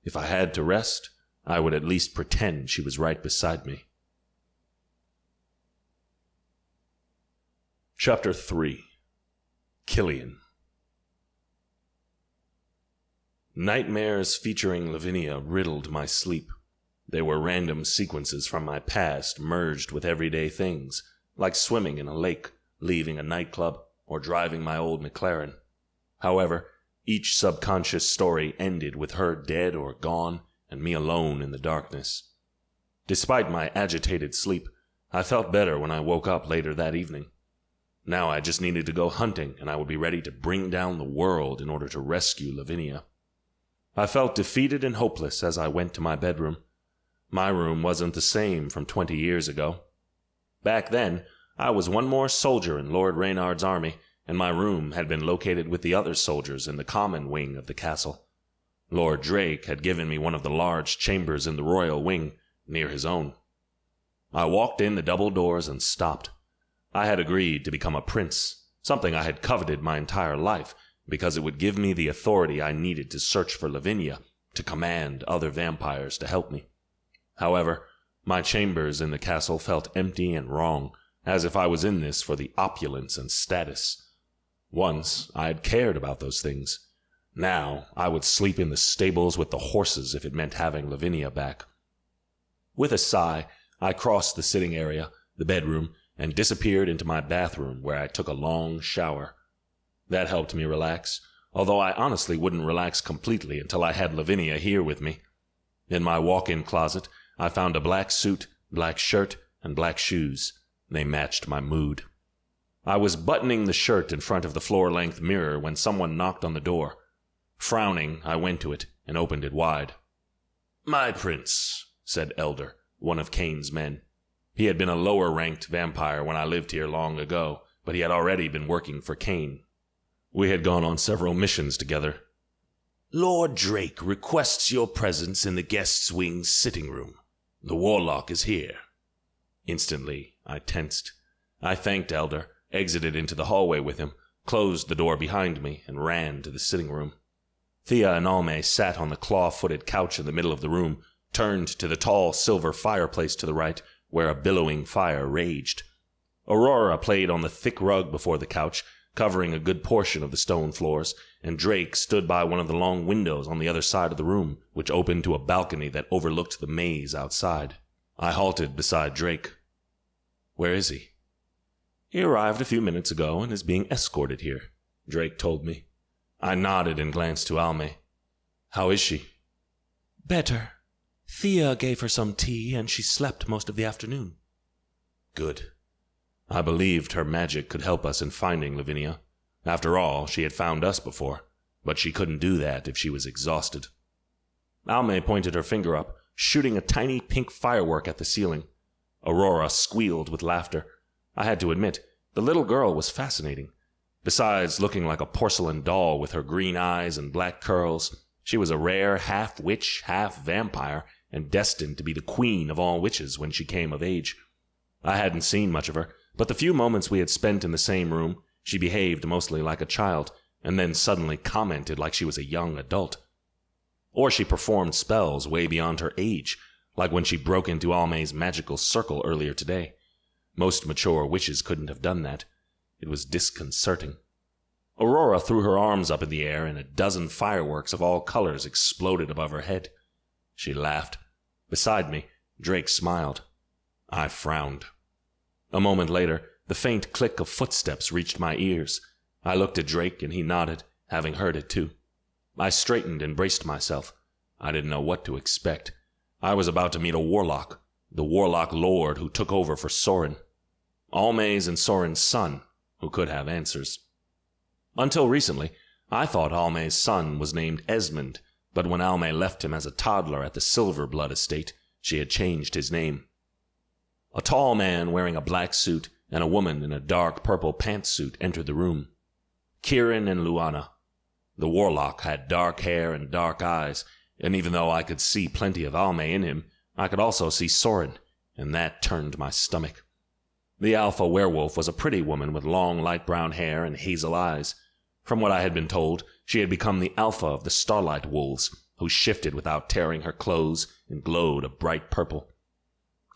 S2: If I had to rest, I would at least pretend she was right beside me. Chapter 3. Killian. Nightmares featuring Lavinia riddled my sleep. They were random sequences from my past merged with everyday things, like swimming in a lake, leaving a nightclub, or driving my old McLaren. However, each subconscious story ended with her dead or gone, and me alone in the darkness. Despite my agitated sleep, I felt better when I woke up later that evening. Now I just needed to go hunting, and I would be ready to bring down the world in order to rescue Lavinia. I felt defeated and hopeless as I went to my bedroom. My room wasn't the same from 20 years ago. Back then, I was one more soldier in Lord Reynard's army, and my room had been located with the other soldiers in the common wing of the castle. Lord Drake had given me one of the large chambers in the royal wing, near his own. I walked in the double doors and stopped. I had agreed to become a prince, something I had coveted my entire life, because it would give me the authority I needed to search for Lavinia, to command other vampires to help me. However, my chambers in the castle felt empty and wrong, as if I was in this for the opulence and status. Once, I had cared about those things. Now, I would sleep in the stables with the horses if it meant having Lavinia back. With a sigh, I crossed the sitting area, the bedroom, and disappeared into my bathroom where I took a long shower. That helped me relax, although I honestly wouldn't relax completely until I had Lavinia here with me. In my walk-in closet, I found a black suit, black shirt, and black shoes. They matched my mood. I was buttoning the shirt in front of the floor-length mirror when someone knocked on the door. Frowning, I went to it and opened it wide. "My prince," said Elder, one of Kane's men. He had been a lower-ranked vampire when I lived here long ago, but he had already been working for Kane. We had gone on several missions together. "Lord Drake requests your presence in the guest's wing's sitting room. The warlock is here." Instantly, I tensed. I thanked Elder, exited into the hallway with him, closed the door behind me, and ran to the sitting room. Thea and Almay sat on the claw-footed couch in the middle of the room, turned to the tall silver fireplace to the right, where a billowing fire raged. Aurora played on the thick rug before the couch, covering a good portion of the stone floors, and Drake stood by one of the long windows on the other side of the room, which opened to a balcony that overlooked the maze outside. I halted beside Drake. "Where is he?" "He arrived a few minutes ago and is being escorted here," Drake told me. I nodded and glanced to Almay. "How is she?" "Better. Thea gave her some tea and she slept most of the afternoon." "Good." I believed her magic could help us in finding Lavinia. After all, she had found us before, but she couldn't do that if she was exhausted. Almay pointed her finger up, shooting a tiny pink firework at the ceiling. Aurora squealed with laughter. I had to admit, the little girl was fascinating. Besides looking like a porcelain doll with her green eyes and black curls, she was a rare half-witch, half-vampire, and destined to be the queen of all witches when she came of age. I hadn't seen much of her, but the few moments we had spent in the same room, she behaved mostly like a child, and then suddenly commented like she was a young adult. Or she performed spells way beyond her age, like when she broke into Almay's magical circle earlier today. Most mature witches couldn't have done that. It was disconcerting. Aurora threw her arms up in the air, and a dozen fireworks of all colors exploded above her head. She laughed. Beside me, Drake smiled. I frowned. A moment later, the faint click of footsteps reached my ears. I looked at Drake, and he nodded, having heard it too. I straightened and braced myself. I didn't know what to expect. I was about to meet a warlock, the warlock lord who took over for Soren. Almay's and Soren's son, who could have answers. Until recently, I thought Almay's son was named Esmond, but when Almay left him as a toddler at the Silverblood estate, she had changed his name. A tall man wearing a black suit and a woman in a dark purple pantsuit entered the room. Kieran and Luana. The warlock had dark hair and dark eyes, and even though I could see plenty of Almay in him, I could also see Soren, and that turned my stomach. The alpha werewolf was a pretty woman with long light brown hair and hazel eyes. From what I had been told, she had become the alpha of the Starlight Wolves, who shifted without tearing her clothes and glowed a bright purple.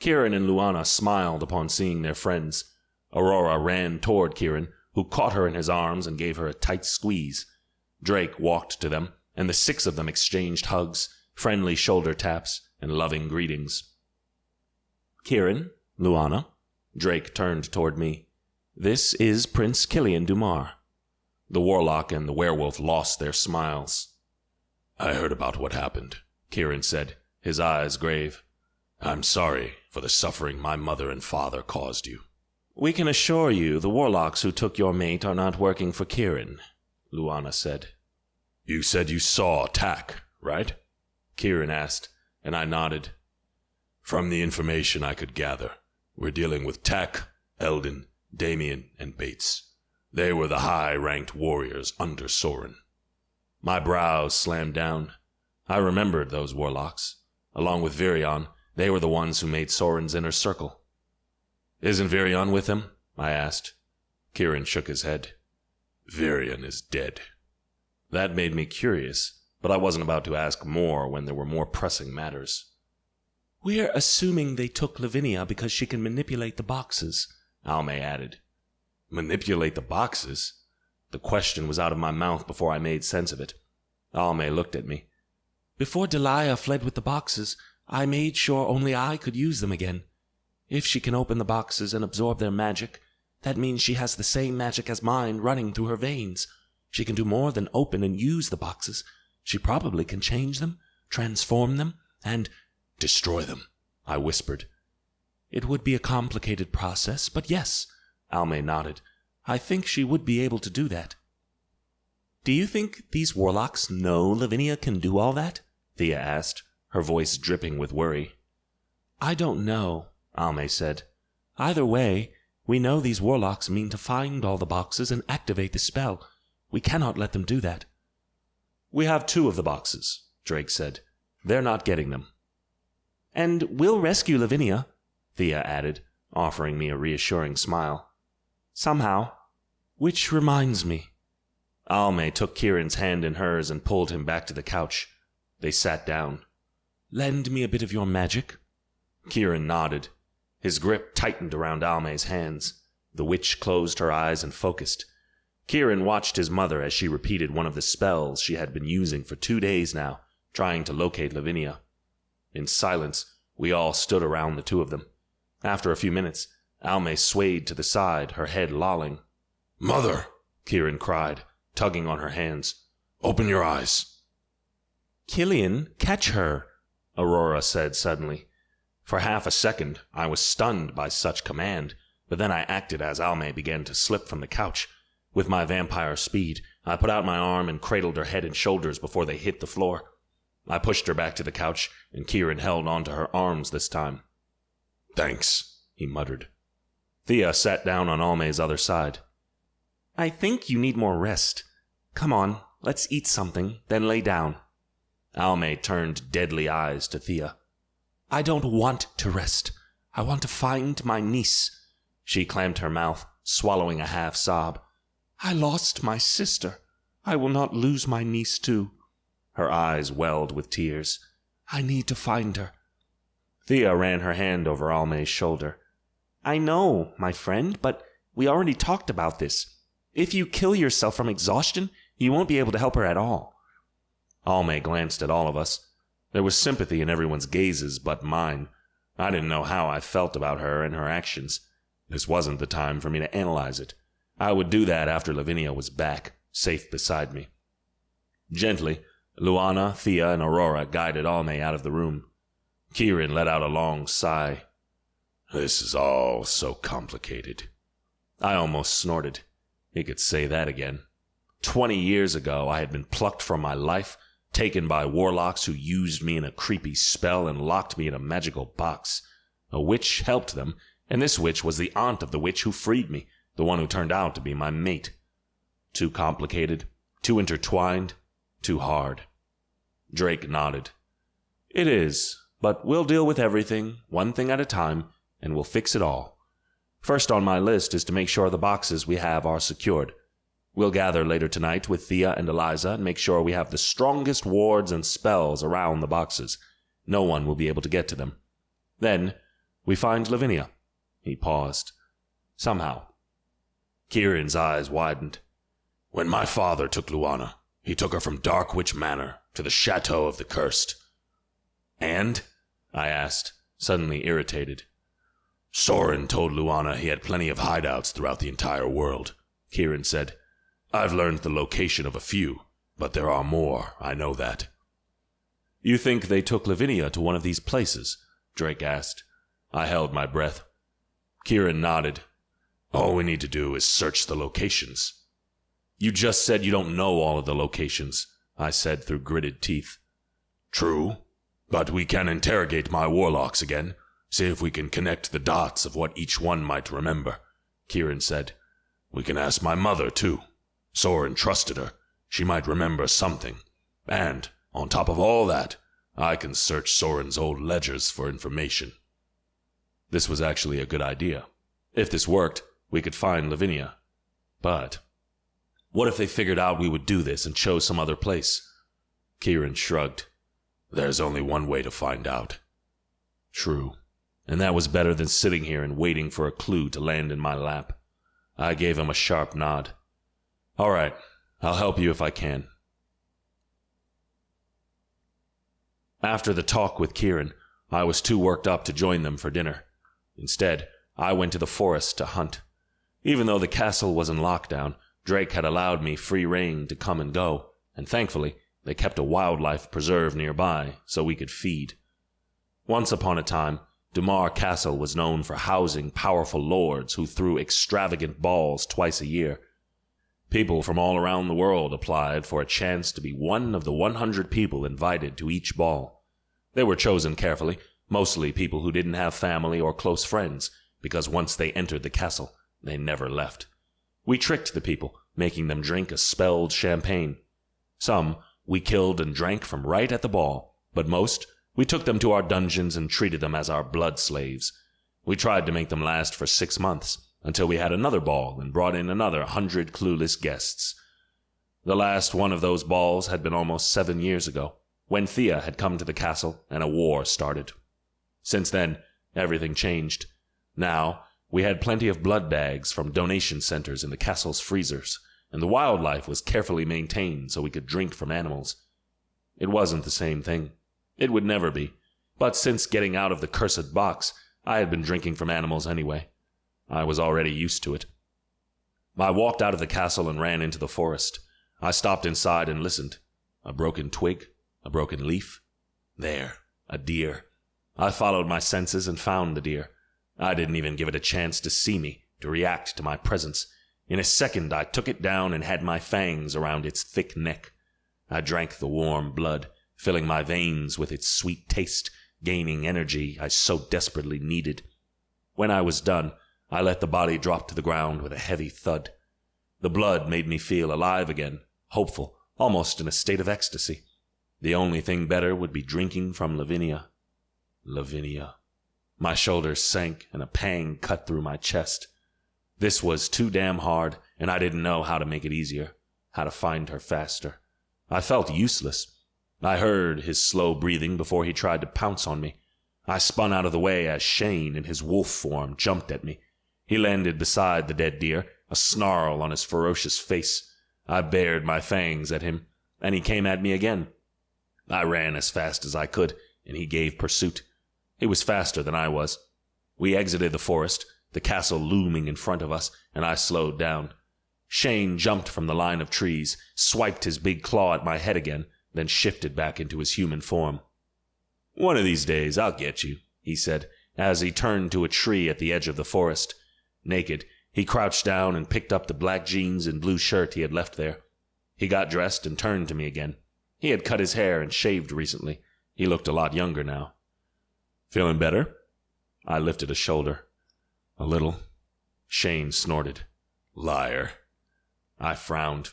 S2: Kieran and Luana smiled upon seeing their friends. Aurora ran toward Kieran, who caught her in his arms and gave her a tight squeeze. Drake walked to them, and the six of them exchanged hugs, friendly shoulder taps, and loving greetings. "Kieran, Luana," Drake turned toward me. "This is Prince Killian Dumar." The warlock and the werewolf lost their smiles. "I heard about what happened," Kieran said, his eyes grave. "I'm sorry for the suffering my mother and father caused you." "We can assure you the warlocks who took your mate are not working for Kieran," Luana said. "You said you saw Tak, right?" Kieran asked, and I nodded. "From the information I could gather, we're dealing with Tak, Eldon, Damien, and Bates. They were the high-ranked warriors under Soren." My brows slammed down. I remembered those warlocks. Along with Virion, they were the ones who made Soren's inner circle. "Isn't Virion with him?" I asked. Kieran shook his head. "Virion is dead." That made me curious, but I wasn't about to ask more when there were more pressing matters. "We're assuming they took Lavinia because she can manipulate the boxes," Almay added. Manipulate the boxes? The question was out of my mouth before I made sense of it. Almay looked at me. "Before Delia fled with the boxes, I made sure only I could use them again. If she can open the boxes and absorb their magic, that means she has the same magic as mine running through her veins. She can do more than open and use the boxes. She probably can change them, transform them, and destroy them," I whispered. "It would be a complicated process, but yes," Almay nodded. "I think she would be able to do that." "Do you think these warlocks know Lavinia can do all that?" Thea asked, her voice dripping with worry. "I don't know," Almay said.
S3: Either way, we know these warlocks mean to find all the boxes and activate the spell. We cannot let them do that.
S2: We have 2 of the boxes, Drake said. They're not getting them.
S3: And we'll rescue Lavinia,
S2: Thea added, offering me a reassuring smile.
S3: somehow. Which reminds me.
S2: Almay took Kieran's hand in hers and pulled him back to the couch. They sat down.
S3: Lend me a bit of your magic.
S2: Kieran nodded. His grip tightened around Almay's hands. The witch closed her eyes and focused. Kieran watched his mother as she repeated one of the spells she had been using for 2 days now, trying to locate Lavinia. In silence, we all stood around the 2 of them. After a few minutes, Almay swayed to the side, her head lolling.
S4: "Mother!"
S2: Kieran cried, tugging on her hands. "Open your eyes."
S3: Killian, catch her,
S2: Aurora said suddenly. For half a second, I was stunned by such command, but then I acted as Almay began to slip from the couch. With my vampire speed, I put out my arm and cradled her head and shoulders before they hit the floor. I pushed her back to the couch, and Kieran held onto her arms this time.
S4: "Thanks,"
S2: he muttered. Thea sat down on Almay's other side.
S3: I think you need more rest. Come on, let's eat something, then lay down.
S2: Almay turned deadly eyes to Thea.
S3: I don't want to rest. I want to find my niece.
S2: She clamped her mouth, swallowing a half sob.
S3: I lost my sister. I will not lose my niece too.
S2: Her eyes welled with tears.
S3: I need to find her.
S2: Thea ran her hand over Almay's shoulder.
S3: I know, my friend, but we already talked about this. If you kill yourself from exhaustion, you won't be able to help her at all.
S2: Almay glanced at all of us. There was sympathy in everyone's gazes but mine. I didn't know how I felt about her and her actions. This wasn't the time for me to analyze it. I would do that after Lavinia was back, safe beside me. Gently, Luana, Thea, and Aurora guided Almay out of the room. Kieran let out a long sigh.
S4: "This is all so complicated."
S2: I almost snorted. He could say that again. 20 years ago, I had been plucked from my life, taken by warlocks who used me in a creepy spell and locked me in a magical box. A witch helped them, and this witch was the aunt of the witch who freed me, the one who turned out to be my mate. Too complicated, too intertwined, too hard. Drake nodded. It is, but we'll deal with everything, one thing at a time, and we'll fix it all. First on my list is to make sure the boxes we have are secured. We'll gather later tonight with Thea and Eliza and make sure we have the strongest wards and spells around the boxes. No one will be able to get to them. Then, we find Lavinia. He paused. Somehow. Kieran's eyes widened.
S4: "When my father took Luana, he took her from Dark Witch Manor to the Chateau of the Cursed."
S2: And? I asked, suddenly irritated.
S4: "Soren told Luana he had plenty of hideouts throughout the entire world," Kieran said. "I've learned the location of a few, but there are more, I know that."
S2: You think they took Lavinia to one of these places? Drake asked. I held my breath. Kieran nodded.
S4: "All we need to do is search the locations."
S2: You just said you don't know all of the locations, I said through gritted teeth.
S4: "True, but we can interrogate my warlocks again, see if we can connect the dots of what each one might remember," Kieran said. "We can ask my mother, too. Soren trusted her. She might remember something. And, on top of all that, I can search Soren's old ledgers for information."
S2: This was actually a good idea. If this worked, we could find Lavinia. But what if they figured out we would do this and chose some other place? Kieran shrugged.
S4: "There's only one way to find out."
S2: True. And that was better than sitting here and waiting for a clue to land in my lap. I gave him a sharp nod. All right, I'll help you if I can. After the talk with Kieran, I was too worked up to join them for dinner. Instead, I went to the forest to hunt. Even though the castle was in lockdown, Drake had allowed me free rein to come and go, and thankfully, they kept a wildlife preserve nearby so we could feed. Once upon a time, Dumar Castle was known for housing powerful lords who threw extravagant balls twice a year. People from all around the world applied for a chance to be one of the 100 people invited to each ball. They were chosen carefully, mostly people who didn't have family or close friends, because once they entered the castle, they never left. We tricked the people, making them drink a spelled champagne. Some we killed and drank from right at the ball, but most we took them to our dungeons and treated them as our blood slaves. We tried to make them last for 6 months, until we had another ball and brought in another 100 clueless guests. The last one of those balls had been almost 7 years ago, when Thea had come to the castle and a war started. Since then, everything changed. Now, we had plenty of blood bags from donation centers in the castle's freezers, and the wildlife was carefully maintained so we could drink from animals. It wasn't the same thing. It would never be. But since getting out of the cursed box, I had been drinking from animals anyway. I was already used to it. I walked out of the castle and ran into the forest. I stopped inside and listened. A broken twig, a broken leaf. There, a deer. I followed my senses and found the deer. I didn't even give it a chance to see me, to react to my presence. In a second, I took it down and had my fangs around its thick neck. I drank the warm blood, filling my veins with its sweet taste, gaining energy I so desperately needed. When I was done, I let the body drop to the ground with a heavy thud. The blood made me feel alive again, hopeful, almost in a state of ecstasy. The only thing better would be drinking from Lavinia. Lavinia. My shoulders sank and a pang cut through my chest. This was too damn hard, and I didn't know how to make it easier, how to find her faster. I felt useless. I heard his slow breathing before he tried to pounce on me. I spun out of the way as Shane, in his wolf form, jumped at me. He landed beside the dead deer, a snarl on his ferocious face. I bared my fangs at him, and he came at me again. I ran as fast as I could, and he gave pursuit. He was faster than I was. We exited the forest, the castle looming in front of us, and I slowed down. Shane jumped from the line of trees, swiped his big claw at my head again, then shifted back into his human form. "One of these days I'll get you," he said, as he turned to a tree at the edge of the forest. Naked, he crouched down and picked up the black jeans and blue shirt he had left there. He got dressed and turned to me again. He had cut his hair and shaved recently. He looked a lot younger now. "Feeling better?" I lifted a shoulder. "A little." Shane snorted. "Liar." I frowned.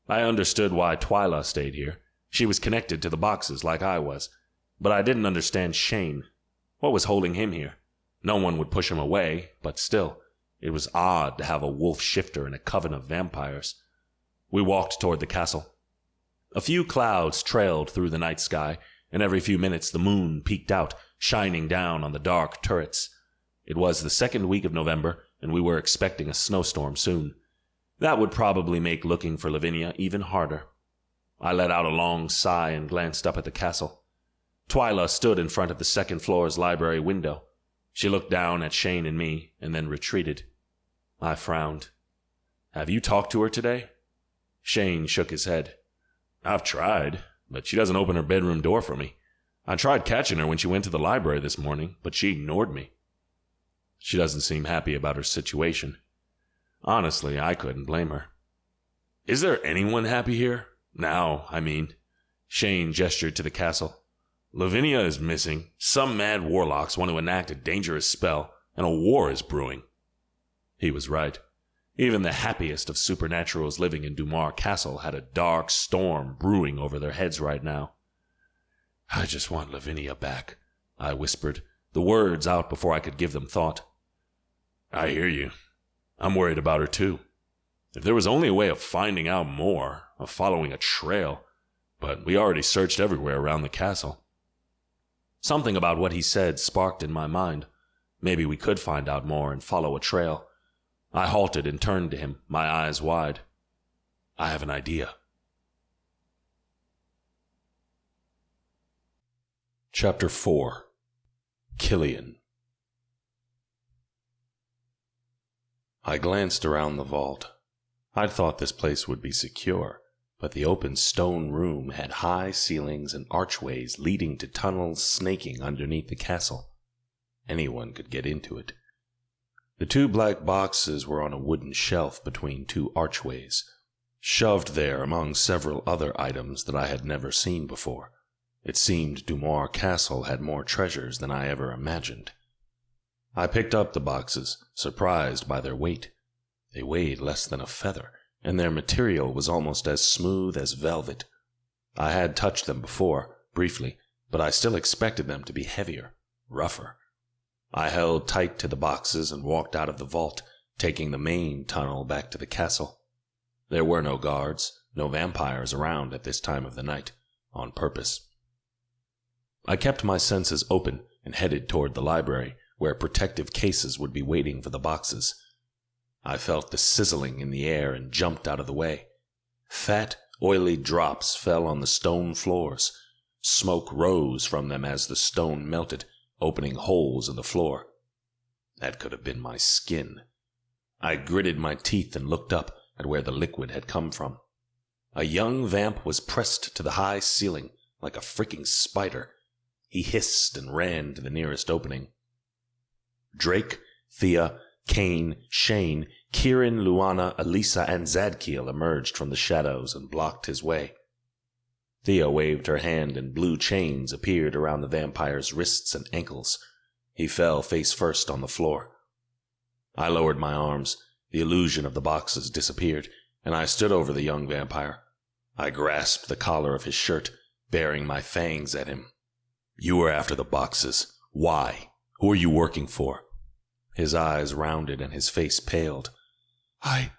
S2: I understood why Twyla stayed here. She was connected to the boxes like I was. But I didn't understand Shane. What was holding him here? No one would push him away, but still, it was odd to have a wolf shifter in a coven of vampires. We walked toward the castle. A few clouds trailed through the night sky, and every few minutes the moon peeked out, shining down on the dark turrets. It was the second week of November, and we were expecting a snowstorm soon. That would probably make looking for Lavinia even harder. I let out a long sigh and glanced up at the castle. Twyla stood in front of the second floor's library window. She looked down at Shane and me, and then retreated. I frowned. "Have you talked to her today?" Shane shook his head. "I've tried, but she doesn't open her bedroom door for me. I tried catching her when she went to the library this morning, but she ignored me." "She doesn't seem happy about her situation." Honestly, I couldn't blame her. "Is there anyone happy here? Now, I mean." Shane gestured to the castle. "Lavinia is missing. Some mad warlocks want to enact a dangerous spell, and a war is brewing." He was right. Even the happiest of supernaturals living in Dumar Castle had a dark storm brewing over their heads right now. "I just want Lavinia back," I whispered, the words out before I could give them thought. "I hear you. I'm worried about her too. If there was only a way of finding out more, of following a trail, but we already searched everywhere around the castle." Something about what he said sparked in my mind. Maybe we could find out more and follow a trail. I halted and turned to him, my eyes wide. "I have an idea." Chapter 4. Killian. I glanced around the vault. I'd thought this place would be secure, but the open stone room had high ceilings and archways leading to tunnels snaking underneath the castle. Anyone could get into it. The 2 black boxes were on a wooden shelf between 2 archways, shoved there among several other items that I had never seen before. It seemed Dumar Castle had more treasures than I ever imagined. I picked up the boxes, surprised by their weight. They weighed less than a feather, and their material was almost as smooth as velvet. I had touched them before, briefly, but I still expected them to be heavier, rougher. I held tight to the boxes and walked out of the vault, taking the main tunnel back to the castle. There were no guards, no vampires around at this time of the night, on purpose. I kept my senses open and headed toward the library, where protective cases would be waiting for the boxes. I felt the sizzling in the air and jumped out of the way. Fat, oily drops fell on the stone floors. Smoke rose from them as the stone melted, opening holes in the floor. That could have been my skin. I gritted my teeth and looked up at where the liquid had come from. A young vamp was pressed to the high ceiling like a freaking spider. He hissed and ran to the nearest opening. Drake, Thea, Kane, Shane, Kieran, Luana, Elisa, and Zadkiel emerged from the shadows and blocked his way. Thea waved her hand and blue chains appeared around the vampire's wrists and ankles. He fell face first on the floor. I lowered my arms. The illusion of the boxes disappeared, and I stood over the young vampire. I grasped the collar of his shirt, baring my fangs at him. "You were after the boxes. Why? Who are you working for?" His eyes rounded and his face paled. I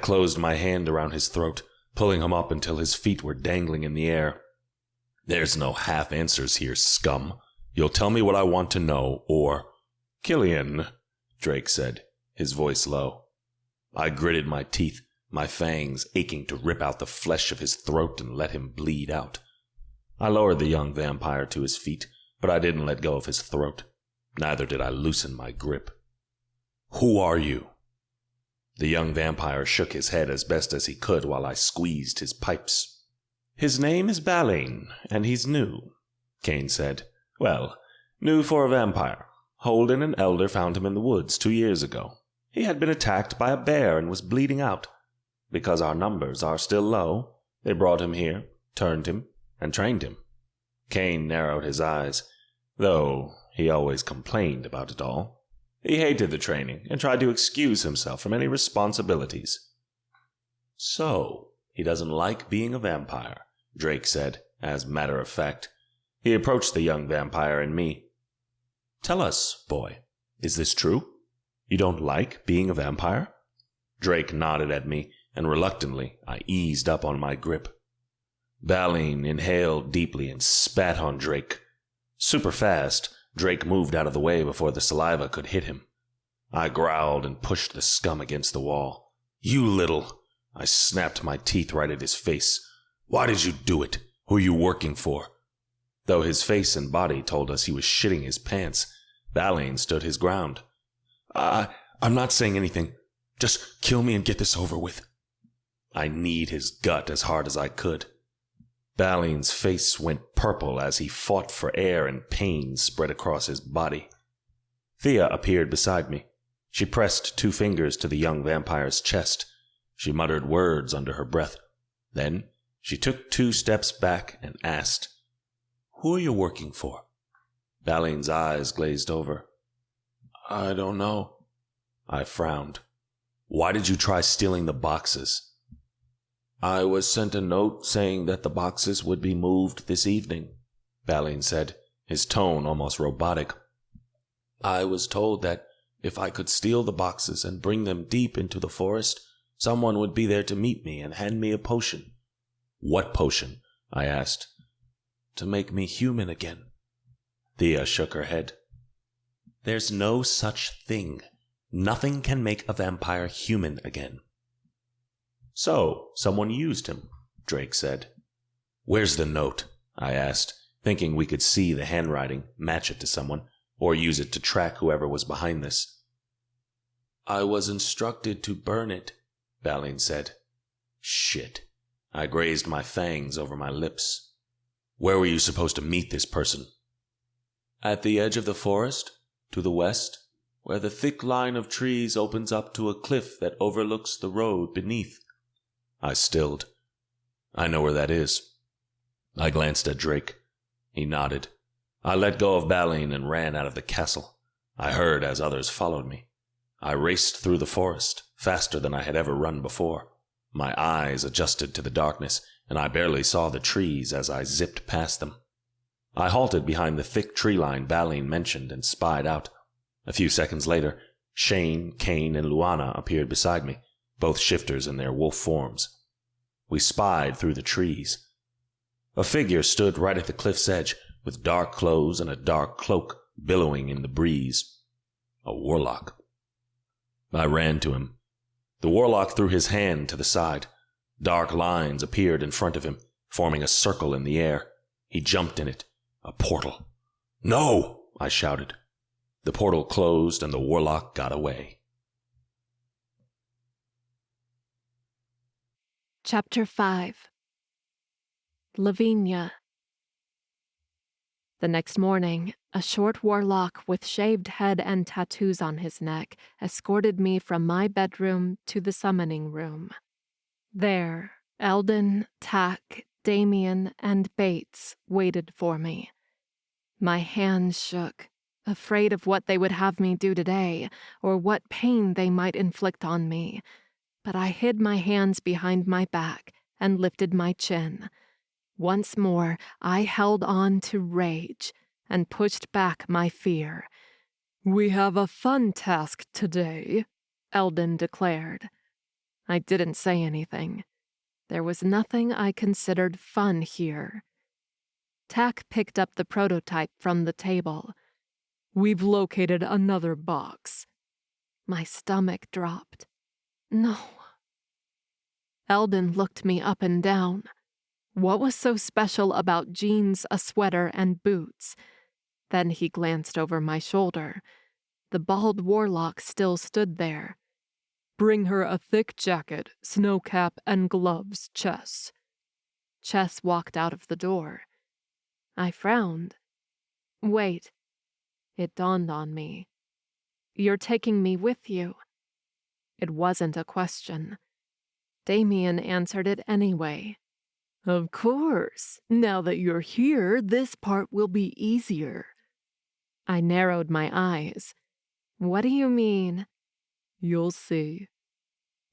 S2: closed my hand around his throat, pulling him up until his feet were dangling in the air. "There's no half answers here, scum. You'll tell me what I want to know, or—" "Killian," Drake said, his voice low. I gritted my teeth, my fangs aching to rip out the flesh of his throat and let him bleed out. I lowered the young vampire to his feet, but I didn't let go of his throat. Neither did I loosen my grip. "Who are you?" The young vampire shook his head as best as he could while I squeezed his pipes. "His name is Balin, and he's new," Kane said. "Well, new for a vampire. Holden and Elder found him in the woods 2 years ago. He had been attacked by a bear and was bleeding out. Because our numbers are still low, they brought him here, turned him, and trained him." Kane narrowed his eyes, though he always complained about it all. He hated the training and tried to excuse himself from any responsibilities. "So, he doesn't like being a vampire," Drake said, as matter of fact. He approached the young vampire and me. "Tell us, boy, is this true? You don't like being a vampire?" Drake nodded at me, and reluctantly I eased up on my grip. Balin inhaled deeply and spat on Drake. Super fast, Drake moved out of the way before the saliva could hit him. I growled and pushed the scum against the wall. "You little—" I snapped my teeth right at his face. "Why did you do it? Who are you working for?" Though his face and body told us he was shitting his pants, Balin stood his ground. I'm not saying anything. Just kill me and get this over with." I kneed his gut as hard as I could. Balin's face went purple as he fought for air and pain spread across his body. Thea appeared beside me. She pressed 2 fingers to the young vampire's chest. She muttered words under her breath. Then she took 2 steps back and asked, "Who are you working for?" Balin's eyes glazed over. "I don't know." I frowned. "Why did you try stealing the boxes?" "I was sent a note saying that the boxes would be moved this evening," Balin said, his tone almost robotic. "I was told that if I could steal the boxes and bring them deep into the forest, someone would be there to meet me and hand me a potion." "What potion?" I asked. "To make me human again." Thea shook her head. "There's no such thing. Nothing can make a vampire human again." "So, someone used him," Drake said. "Where's the note?" I asked, thinking we could see the handwriting, match it to someone, or use it to track whoever was behind this. "I was instructed to burn it," Balin said. Shit. I grazed my fangs over my lips. "Where were you supposed to meet this person?" "At the edge of the forest, to the west, where the thick line of trees opens up to a cliff that overlooks the road beneath." I stilled. "I know where that is." I glanced at Drake. He nodded. I let go of Baleen and ran out of the castle. I heard as others followed me. I raced through the forest, faster than I had ever run before. My eyes adjusted to the darkness, and I barely saw the trees as I zipped past them. I halted behind the thick tree line Baleen mentioned and spied out. A few seconds later, Shane, Kane, and Luana appeared beside me, both shifters in their wolf forms. We spied through the trees. A figure stood right at the cliff's edge, with dark clothes and a dark cloak billowing in the breeze. A warlock. I ran to him. The warlock threw his hand to the side. Dark lines appeared in front of him, forming a circle in the air. He jumped in it. A portal. "No!" I shouted. The portal closed and the warlock got away.
S1: Chapter 5. Lavinia. The next morning, a short warlock with shaved head and tattoos on his neck escorted me from my bedroom to the summoning room. There, Eldon, Tack, Damien, and Bates waited for me. My hands shook, afraid of what they would have me do today, or what pain they might inflict on me, but I hid my hands behind my back and lifted my chin. Once more, I held on to rage and pushed back my fear. "We have a fun task today," Eldon declared. I didn't say anything. There was nothing I considered fun here. Tack picked up the prototype from the table. "We've located another box." My stomach dropped. No. Eldon looked me up and down. What was so special about jeans, a sweater, and boots? Then he glanced over my shoulder. The bald warlock still stood there. "Bring her a thick jacket, snow cap, and gloves, Chess." Chess walked out of the door. I frowned. Wait. It dawned on me. "You're taking me with you." It wasn't a question. Damien answered it anyway. "Of course. Now that you're here, this part will be easier." I narrowed my eyes. "What do you mean?" "You'll see."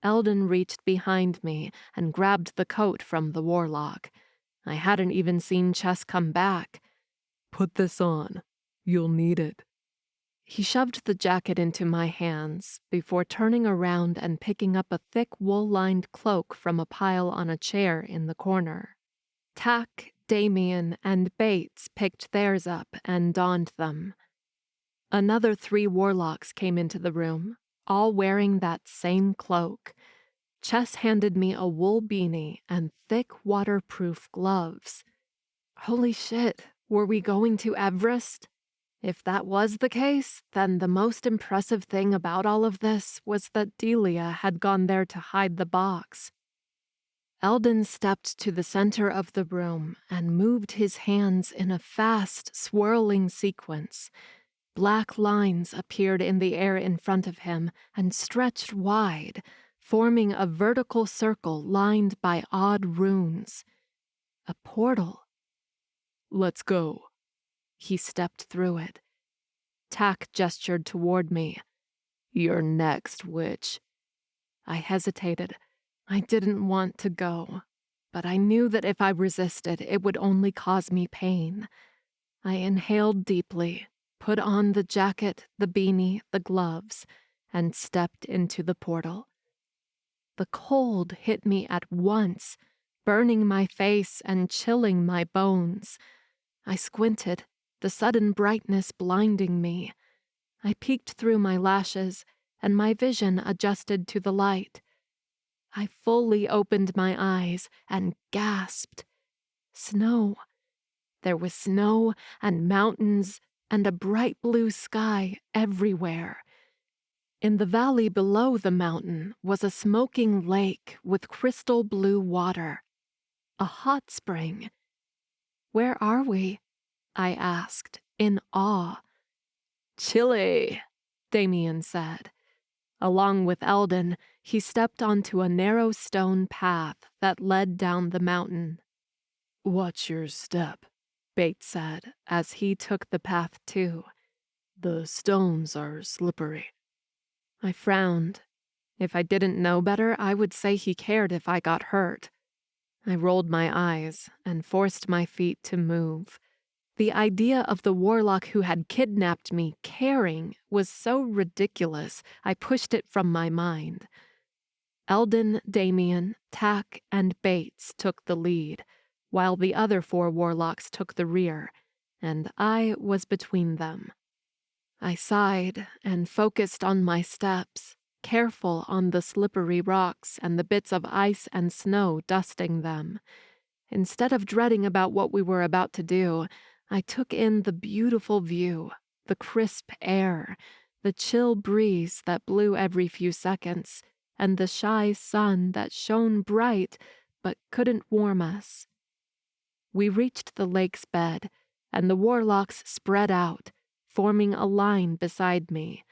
S1: Eldon reached behind me and grabbed the coat from the warlock. I hadn't even seen Chess come back. "Put this on. You'll need it." He shoved the jacket into my hands before turning around and picking up a thick wool-lined cloak from a pile on a chair in the corner. Tack, Damien, and Bates picked theirs up and donned them. Another 3 warlocks came into the room, all wearing that same cloak. Chess handed me a wool beanie and thick waterproof gloves. Holy shit, were we going to Everest? If that was the case, then the most impressive thing about all of this was that Delia had gone there to hide the box. Eldon stepped to the center of the room and moved his hands in a fast, swirling sequence. Black lines appeared in the air in front of him and stretched wide, forming a vertical circle lined by odd runes. A portal. "Let's go." He stepped through it. Tack gestured toward me. "You're next, witch." I hesitated. I didn't want to go, but I knew that if I resisted, it would only cause me pain. I inhaled deeply, put on the jacket, the beanie, the gloves, and stepped into the portal. The cold hit me at once, burning my face and chilling my bones. I squinted, the sudden brightness blinding me. I peeked through my lashes, and my vision adjusted to the light. I fully opened my eyes and gasped. Snow. There was snow and mountains and a bright blue sky everywhere. In the valley below the mountain was a smoking lake with crystal blue water. A hot spring. "Where are we?" I asked, in awe. "Chile," Damien said. Along with Eldon, he stepped onto a narrow stone path that led down the mountain. "Watch your step," Bates said as he took the path too.
S5: The stones are slippery.
S1: I frowned. If I didn't know better, I would say he cared if I got hurt. I rolled my eyes and forced my feet to move. The idea of the warlock who had kidnapped me caring was so ridiculous, I pushed it from my mind. Eldon, Damien, Tack, and Bates took the lead, while the other 4 warlocks took the rear, and I was between them. I sighed and focused on my steps, careful on the slippery rocks and the bits of ice and snow dusting them. Instead of dreading about what we were about to do, I took in the beautiful view, the crisp air, the chill breeze that blew every few seconds, and the shy sun that shone bright but couldn't warm us. We reached the lake's bed, and the warlocks spread out, forming a line beside me.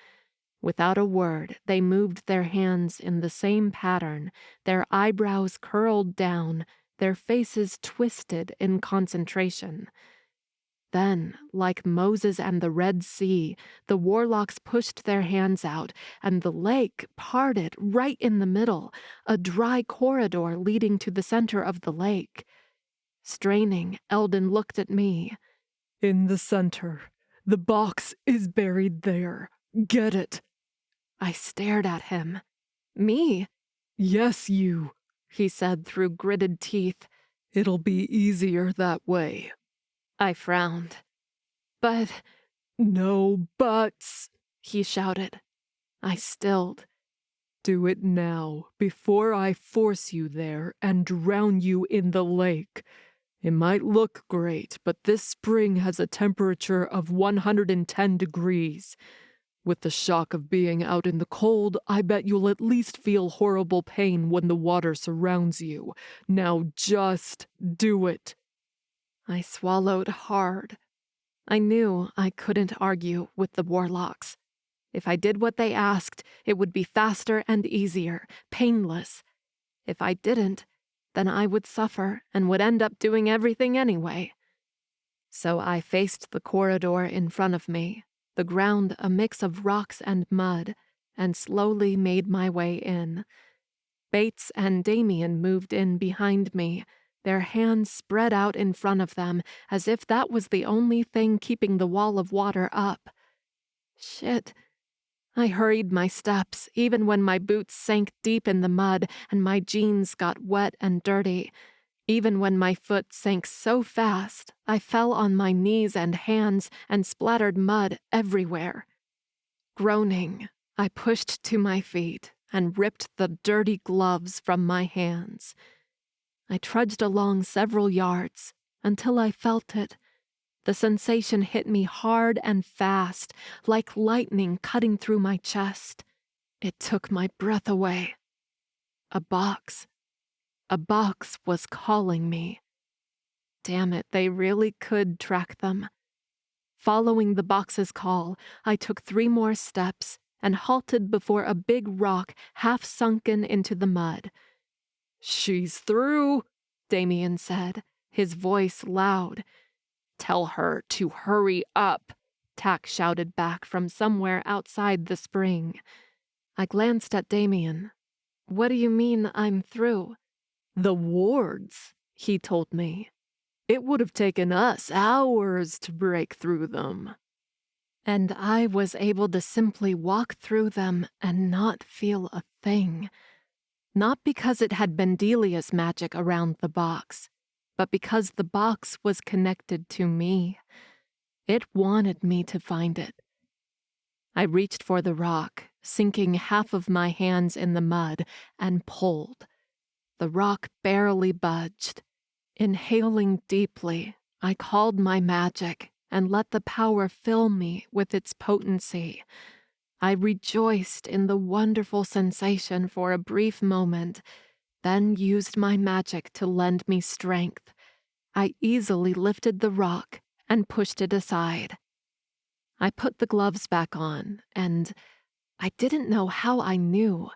S1: Without a word, they moved their hands in the same pattern, their eyebrows curled down, their faces twisted in concentration. Then, like Moses and the Red Sea, the warlocks pushed their hands out, and the lake parted right in the middle, a dry corridor leading to the center of the lake. Straining, Eldon looked at me.
S5: In the center. The box is buried there. Get it.
S1: I stared at him. Me?
S5: Yes, you,
S1: he said through gritted teeth.
S5: It'll be easier that way.
S1: I frowned. But...
S5: No buts,
S1: he shouted. I stilled.
S5: Do it now, before I force you there and drown you in the lake. It might look great, but this spring has a temperature of 110 degrees. With the shock of being out in the cold, I bet you'll at least feel horrible pain when the water surrounds you. Now just do it.
S1: I swallowed hard. I knew I couldn't argue with the warlocks. If I did what they asked, it would be faster and easier, painless. If I didn't, then I would suffer and would end up doing everything anyway. So I faced the corridor in front of me, the ground a mix of rocks and mud, and slowly made my way in. Bates and Damien moved in behind me, their hands spread out in front of them as if that was the only thing keeping the wall of water up. Shit. I hurried my steps, even when my boots sank deep in the mud and my jeans got wet and dirty. Even when my foot sank so fast, I fell on my knees and hands and splattered mud everywhere. Groaning, I pushed to my feet and ripped the dirty gloves from my hands. I trudged along several yards until I felt it. The sensation hit me hard and fast, like lightning cutting through my chest. It took my breath away. A box. A box was calling me. Damn it, they really could track them. Following the box's call, I took 3 more steps and halted before a big rock half sunken into the mud.
S5: She's through,
S1: Damien said, his voice loud. Tell her to hurry up, Tack shouted back from somewhere outside the spring. I glanced at Damien. What do you mean I'm through?
S5: The wards, he told me. It would have taken us hours to break through them.
S1: And I was able to simply walk through them and not feel a thing. Not because it had been Delia's magic around the box, but because the box was connected to me. It wanted me to find it. I reached for the rock, sinking half of my hands in the mud, and pulled. The rock barely budged. Inhaling deeply, I called my magic and let the power fill me with its potency. I rejoiced in the wonderful sensation for a brief moment, then used my magic to lend me strength. I easily lifted the rock and pushed it aside. I put the gloves back on, and I didn't know how I knew,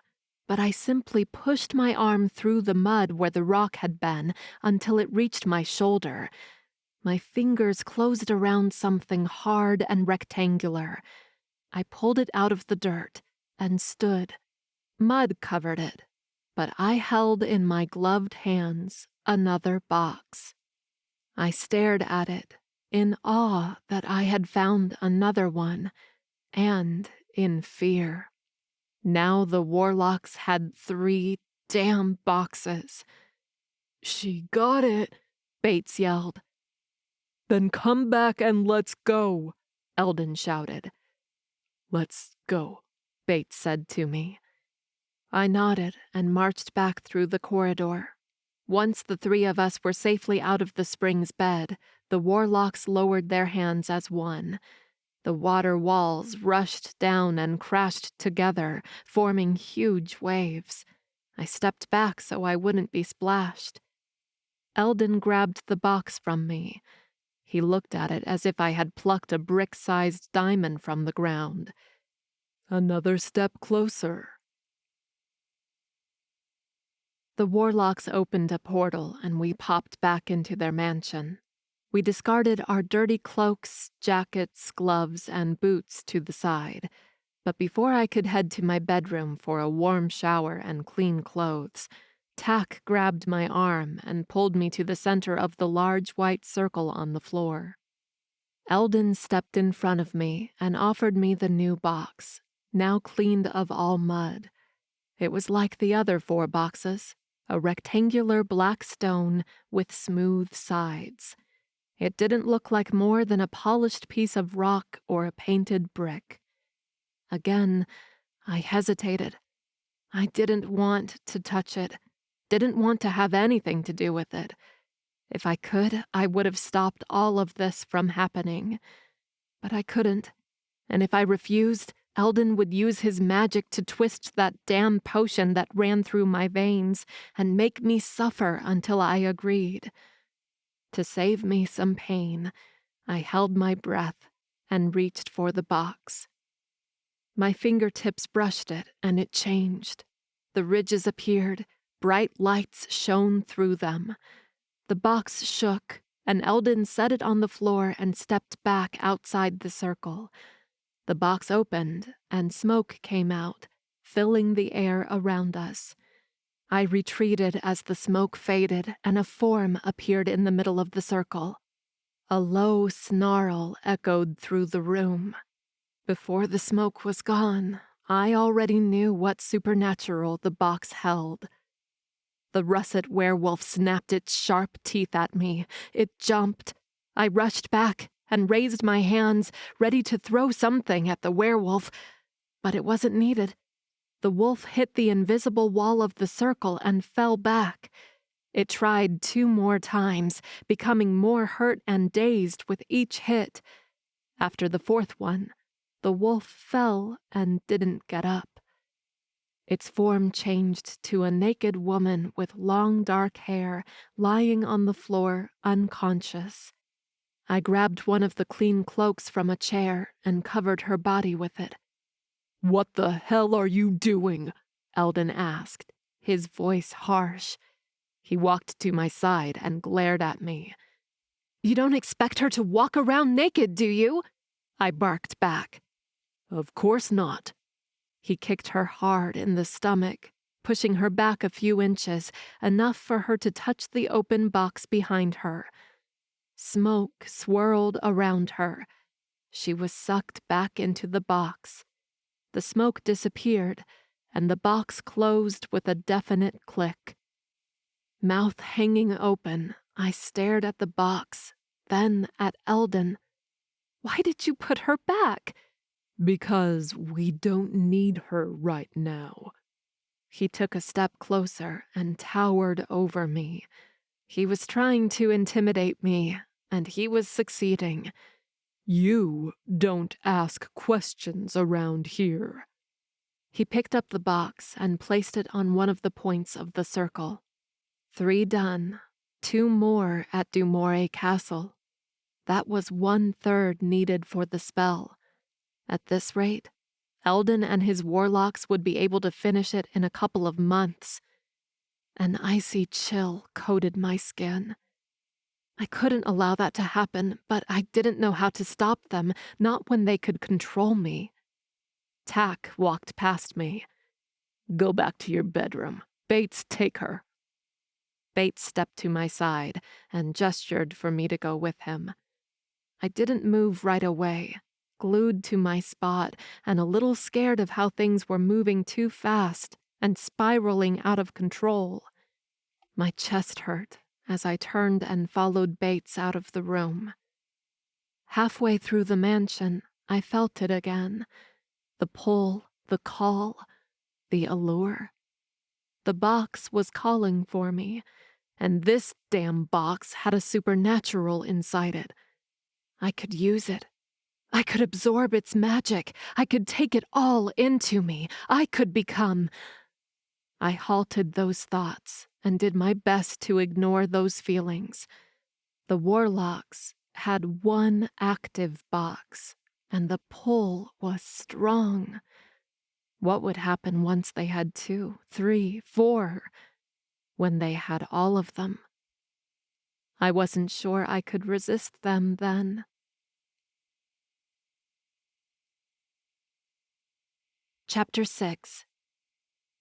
S1: but I simply pushed my arm through the mud where the rock had been until it reached my shoulder. My fingers closed around something hard and rectangular. I pulled it out of the dirt and stood. Mud covered it, but I held in my gloved hands another box. I stared at it, in awe that I had found another one, and in fear. Now the warlocks had 3 damn boxes.
S5: "She got it,"
S1: Bates yelled.
S5: "Then come back and let's go,"
S1: Eldon shouted.
S5: "Let's go,"
S1: Bates said to me. I nodded and marched back through the corridor. Once the 3 of us were safely out of the spring's bed, the warlocks lowered their hands as one. The water walls rushed down and crashed together, forming huge waves. I stepped back so I wouldn't be splashed. Eldon grabbed the box from me. He looked at it as if I had plucked a brick-sized diamond from the ground.
S5: "Another step closer."
S1: The warlocks opened a portal and we popped back into their mansion. We discarded our dirty cloaks, jackets, gloves, and boots to the side. But before I could head to my bedroom for a warm shower and clean clothes, Tack grabbed my arm and pulled me to the center of the large white circle on the floor. Eldon stepped in front of me and offered me the new box, now cleaned of all mud. It was like the other 4 boxes, a rectangular black stone with smooth sides. It didn't look like more than a polished piece of rock or a painted brick. Again, I hesitated. I didn't want to touch it, didn't want to have anything to do with it. If I could, I would have stopped all of this from happening. But I couldn't, and if I refused, Eldon would use his magic to twist that damn potion that ran through my veins and make me suffer until I agreed. To save me some pain, I held my breath and reached for the box. My fingertips brushed it, and it changed. The ridges appeared, bright lights shone through them. The box shook, and Eldon set it on the floor and stepped back outside the circle. The box opened, and smoke came out, filling the air around us. I retreated as the smoke faded, and a form appeared in the middle of the circle. A low snarl echoed through the room. Before the smoke was gone, I already knew what supernatural the box held. The russet werewolf snapped its sharp teeth at me. It jumped. I rushed back and raised my hands, ready to throw something at the werewolf, but it wasn't needed. The wolf hit the invisible wall of the circle and fell back. It tried 2 more times, becoming more hurt and dazed with each hit. After the 4th one, the wolf fell and didn't get up. Its form changed to a naked woman with long dark hair lying on the floor unconscious. I grabbed one of the clean cloaks from a chair and covered her body with it.
S5: "What the hell are you doing?"
S1: Eldon asked, his voice harsh. He walked to my side and glared at me. "You don't expect her to walk around naked, do you?" I barked back.
S5: "Of course not."
S1: He kicked her hard in the stomach, pushing her back a few inches, enough for her to touch the open box behind her. Smoke swirled around her. She was sucked back into the box. The smoke disappeared, and the box closed with a definite click. Mouth hanging open, I stared at the box, then at Eldon. "Why did you put her back?"
S5: "Because we don't need her right now."
S1: He took a step closer and towered over me. He was trying to intimidate me, and he was succeeding.
S5: "You don't ask questions around here."
S1: He picked up the box and placed it on one of the points of the circle. 3 done, 2 more at Dumore Castle. That was 1/3 needed for the spell. At this rate, Eldon and his warlocks would be able to finish it in a couple of months. An icy chill coated my skin. I couldn't allow that to happen, but I didn't know how to stop them, not when they could control me. Tack walked past me.
S5: Go back to your bedroom. Bates, take her.
S1: Bates stepped to my side and gestured for me to go with him. I didn't move right away, glued to my spot and a little scared of how things were moving too fast and spiraling out of control. My chest hurt as I turned and followed Bates out of the room. Halfway through the mansion, I felt it again. The pull, the call, the allure. The box was calling for me, and this damn box had a supernatural inside it. I could use it. I could absorb its magic. I could take it all into me. I could become... I halted those thoughts and did my best to ignore those feelings. The warlocks had one active box, and the pull was strong. What would happen once they had 2, 3, 4, when they had all of them? I wasn't sure I could resist them then. Chapter 6.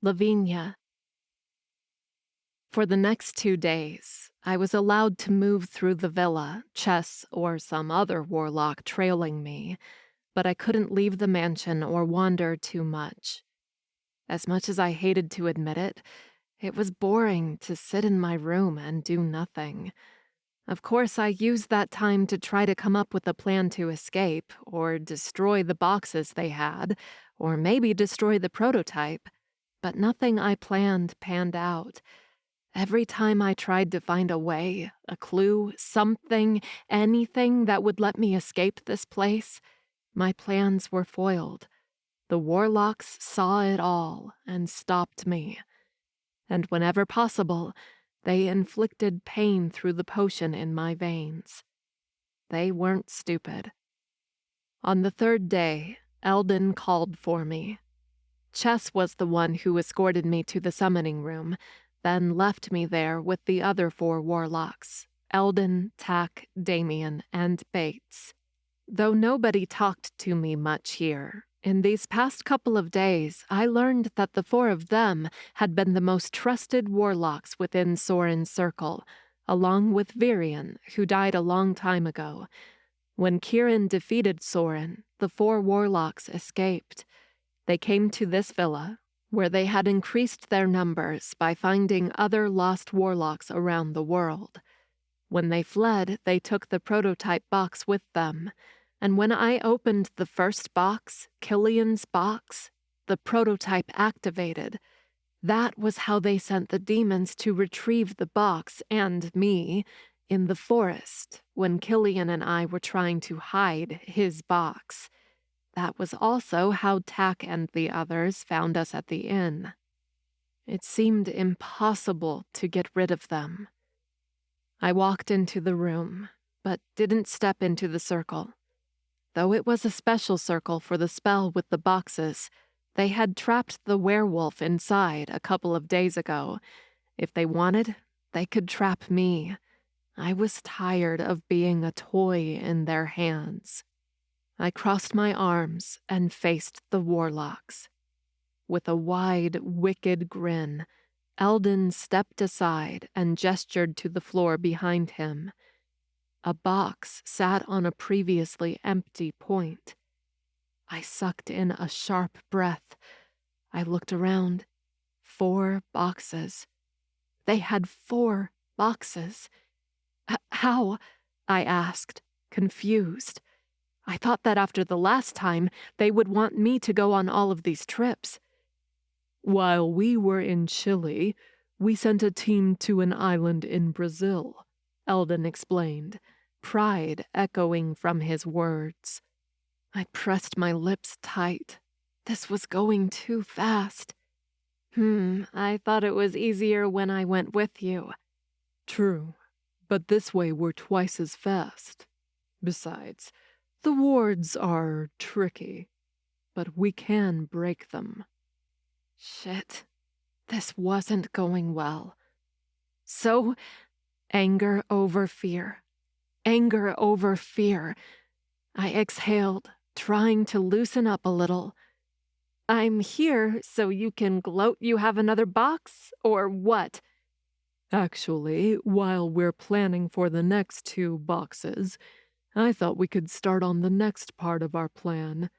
S1: Lavinia. For the next 2 days, I was allowed to move through the villa, Chess or some other warlock trailing me, but I couldn't leave the mansion or wander too much. As much as I hated to admit it, it was boring to sit in my room and do nothing. Of course, I used that time to try to come up with a plan to escape, or destroy the boxes they had, or maybe destroy the prototype, but nothing I planned panned out. Every time I tried to find a way, a clue, something, anything that would let me escape this place, my plans were foiled. The warlocks saw it all and stopped me. And whenever possible, they inflicted pain through the potion in my veins. They weren't stupid. On the 3rd day, Eldon called for me. Chess was the one who escorted me to the summoning room, then left me there with the other 4 warlocks, Eldon, Tack, Damien, and Bates. Though nobody talked to me much here, in these past couple of days, I learned that the 4 of them had been the most trusted warlocks within Soren's circle, along with Virion, who died a long time ago. When Kieran defeated Soren, the 4 warlocks escaped. They came to this villa, where they had increased their numbers by finding other lost warlocks around the world. When they fled, they took the prototype box with them, and when I opened the first box, Killian's box, the prototype activated. That was how they sent the demons to retrieve the box and me in the forest when Killian and I were trying to hide his box. That was also how Tack and the others found us at the inn. It seemed impossible to get rid of them. I walked into the room, but didn't step into the circle. Though it was a special circle for the spell with the boxes, they had trapped the werewolf inside a couple of days ago. If they wanted, they could trap me. I was tired of being a toy in their hands. I crossed my arms and faced the warlocks. With a wide, wicked grin, Eldon stepped aside and gestured to the floor behind him. A box sat on a previously empty point. I sucked in a sharp breath. I looked around. 4 boxes. They had 4 boxes. How? I asked, confused. I thought that after the last time, they would want me to go on all of these trips.
S5: While we were in Chile, we sent a team to an island in Brazil, Eldon explained, pride echoing from his words.
S1: I pressed my lips tight. This was going too fast. I thought it was easier when I went with you.
S5: True, but this way we're twice as fast. Besides, the wards are tricky, but we can break them.
S1: Shit, this wasn't going well. So, anger over fear, anger over fear. I exhaled, trying to loosen up a little. I'm here so you can gloat you have another box, or what?
S5: Actually, while we're planning for the next 2 boxes, I thought we could start on the next part of our plan.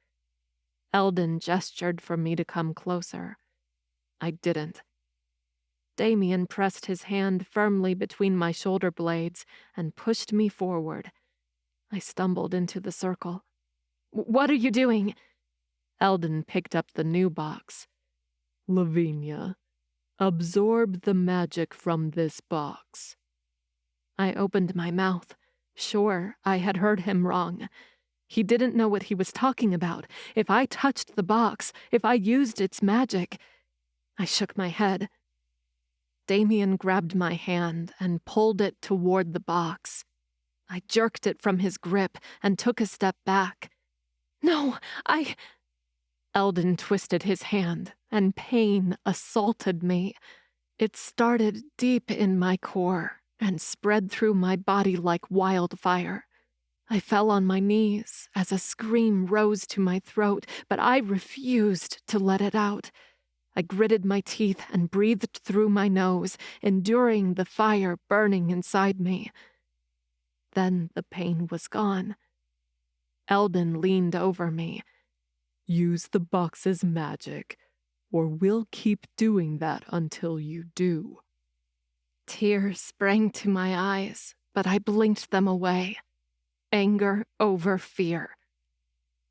S1: Eldon gestured for me to come closer. I didn't. Damien pressed his hand firmly between my shoulder blades and pushed me forward. I stumbled into the circle. What are you doing? Eldon picked up the new box.
S5: Lavinia, absorb the magic from this box.
S1: I opened my mouth. Sure, I had heard him wrong. He didn't know what he was talking about. If I touched the box, if I used its magic. I shook my head. Damien grabbed my hand and pulled it toward the box. I jerked it from his grip and took a step back. No, Eldon twisted his hand, and pain assaulted me. It started deep in my core and spread through my body like wildfire. I fell on my knees as a scream rose to my throat, but I refused to let it out. I gritted my teeth and breathed through my nose, enduring the fire burning inside me. Then the pain was gone. Eldon leaned over me.
S5: Use the box's magic, or we'll keep doing that until you do.
S1: Tears sprang to my eyes, but I blinked them away. Anger over fear.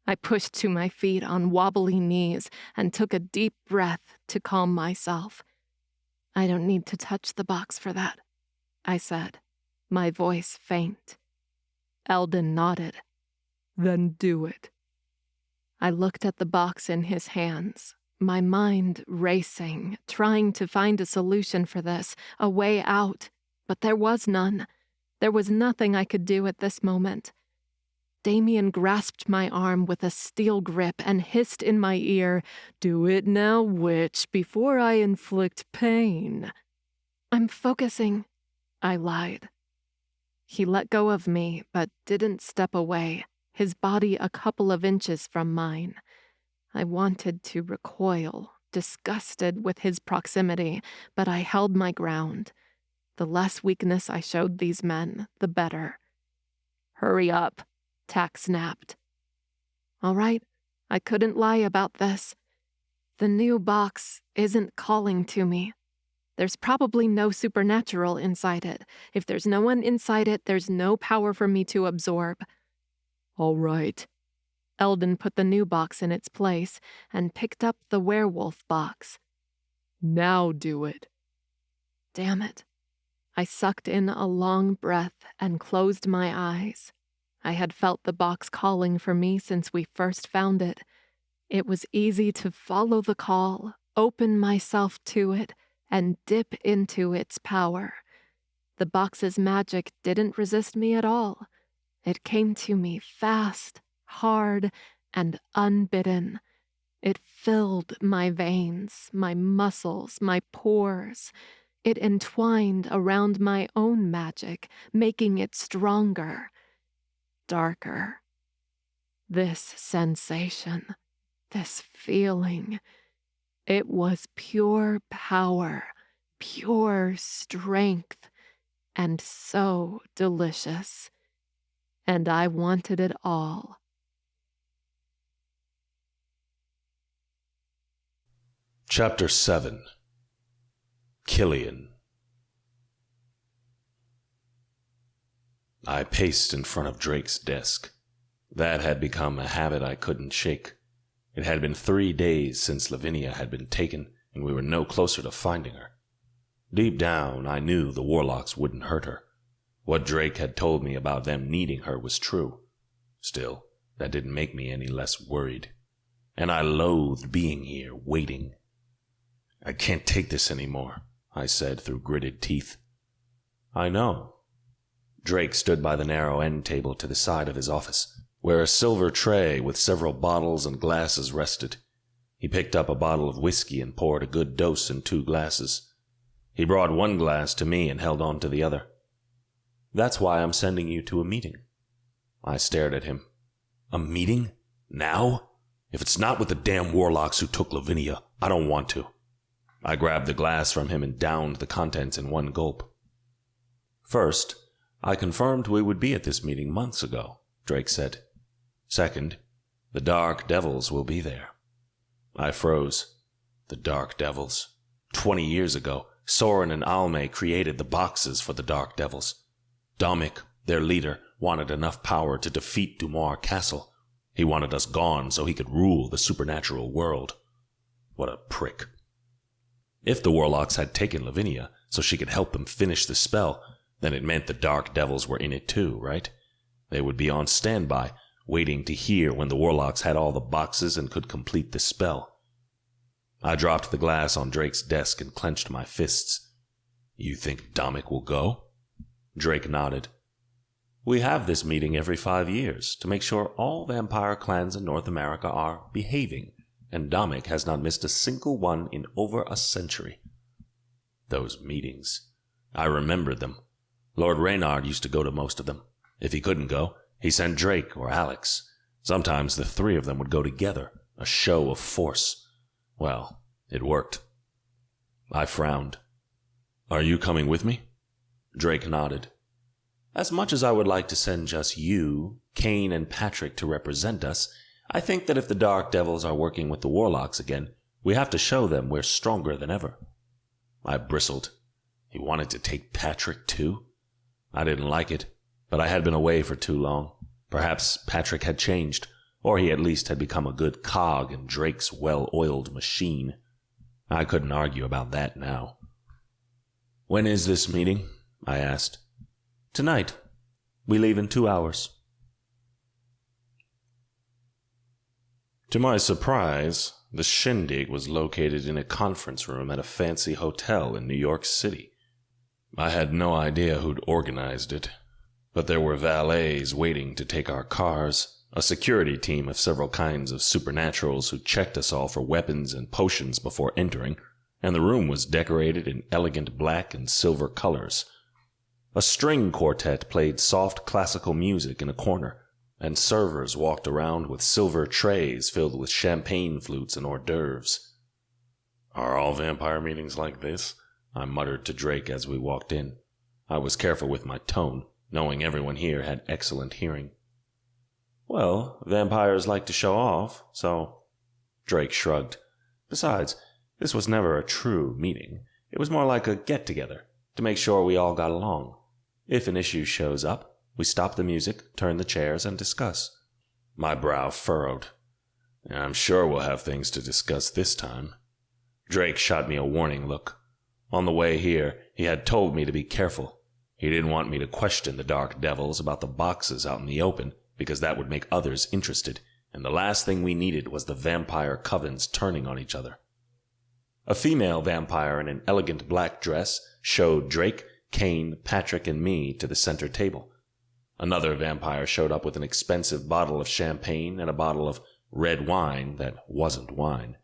S1: I pushed to my feet on wobbly knees and took a deep breath to calm myself. I don't need to touch the box for that, I said, my voice faint. Eldon nodded.
S5: Then do it.
S1: I looked at the box in his hands, my mind racing, trying to find a solution for this, a way out, but there was none. There was nothing I could do at this moment. Damien grasped my arm with a steel grip and hissed in my ear,
S5: "Do it now, witch, before I inflict pain."
S1: "I'm focusing," I lied. He let go of me, but didn't step away, his body a couple of inches from mine. I wanted to recoil, disgusted with his proximity, but I held my ground. The less weakness I showed these men, the better. "Hurry up," Tack snapped. All right, I couldn't lie about this. The new box isn't calling to me. There's probably no supernatural inside it. If there's no one inside it, there's no power for me to absorb.
S5: All right.
S1: Eldon put the new box in its place and picked up the werewolf box.
S5: Now do it.
S1: Damn it. I sucked in a long breath and closed my eyes. I had felt the box calling for me since we first found it. It was easy to follow the call, open myself to it, and dip into its power. The box's magic didn't resist me at all. It came to me fast, hard, and unbidden. It filled my veins, my muscles, my pores. It entwined around my own magic, making it stronger, darker. This sensation, this feeling, it was pure power, pure strength, and so delicious. And I wanted it all.
S2: Chapter 7. Killian. I paced in front of Drake's desk. That had become a habit I couldn't shake. It had been 3 days since Lavinia had been taken, and we were no closer to finding her. Deep down, I knew the warlocks wouldn't hurt her. What Drake had told me about them needing her was true. Still, that didn't make me any less worried. And I loathed being here, waiting. "I can't take this anymore," I said through gritted teeth. "I know." Drake stood by the narrow end table to the side of his office, where a silver tray with several bottles and glasses rested. He picked up a bottle of whiskey and poured a good dose in 2 glasses. He brought one glass to me and held on to the other. That's why I'm sending you to a meeting. I stared at him.
S4: A meeting? Now? If it's not with the damn warlocks who took Lavinia, I don't want to.
S2: I grabbed the glass from him and downed the contents in one gulp. First, I confirmed we would be at this meeting months ago, Drake said. Second, the Dark Devils will be there. I froze. The Dark Devils. 20 years ago, Soren and Almay created the boxes for the Dark Devils. Domic, their leader, wanted enough power to defeat Dumoir Castle. He wanted us gone so he could rule the supernatural world. What a prick. If the warlocks had taken Lavinia so she could help them finish the spell, then it meant the Dark Devils were in it too, right? They would be on standby, waiting to hear when the warlocks had all the boxes and could complete the spell. I dropped the glass on Drake's desk and clenched my fists. You think Domic will go? Drake nodded. We have this meeting every 5 years to make sure all vampire clans in North America are behaving, and Domic has not missed a single one in over a century. Those meetings. I remembered them. Lord Reynard used to go to most of them. If he couldn't go, he sent Drake or Alex. Sometimes the three of them would go together, a show of force. Well, it worked. I frowned. Are you coming with me? Drake nodded. As much as I would like to send just you, Kane, and Patrick to represent us, I think that if the Dark Devils are working with the Warlocks again, we have to show them we're stronger than ever. I bristled. He wanted to take Patrick too? I didn't like it, but I had been away for too long. Perhaps Patrick had changed, or he at least had become a good cog in Drake's well-oiled machine. I couldn't argue about that now. When is this meeting? I asked. Tonight. We leave in 2 hours. To my surprise, the shindig was located in a conference room at a fancy hotel in New York City. I had no idea who'd organized it, but there were valets waiting to take our cars, a security team of several kinds of supernaturals who checked us all for weapons and potions before entering, and the room was decorated in elegant black and silver colors. A string quartet played soft classical music in a corner, and servers walked around with silver trays filled with champagne flutes and hors d'oeuvres. Are all vampire meetings like this? I muttered to Drake as we walked in. I was careful with my tone, knowing everyone here had excellent hearing. Well, vampires like to show off, so... Drake shrugged. Besides, this was never a true meeting. It was more like a get-together, to make sure we all got along. If an issue shows up, we stop the music, turn the chairs, and discuss. My brow furrowed. I'm sure we'll have things to discuss this time. Drake shot me a warning look. On the way here, he had told me to be careful. He didn't want me to question the Dark Devils about the boxes out in the open, because that would make others interested, and the last thing we needed was the vampire covens turning on each other. A female vampire in an elegant black dress showed Drake, Kane, Patrick, and me to the center table. Another vampire showed up with an expensive bottle of champagne and a bottle of red wine that wasn't wine.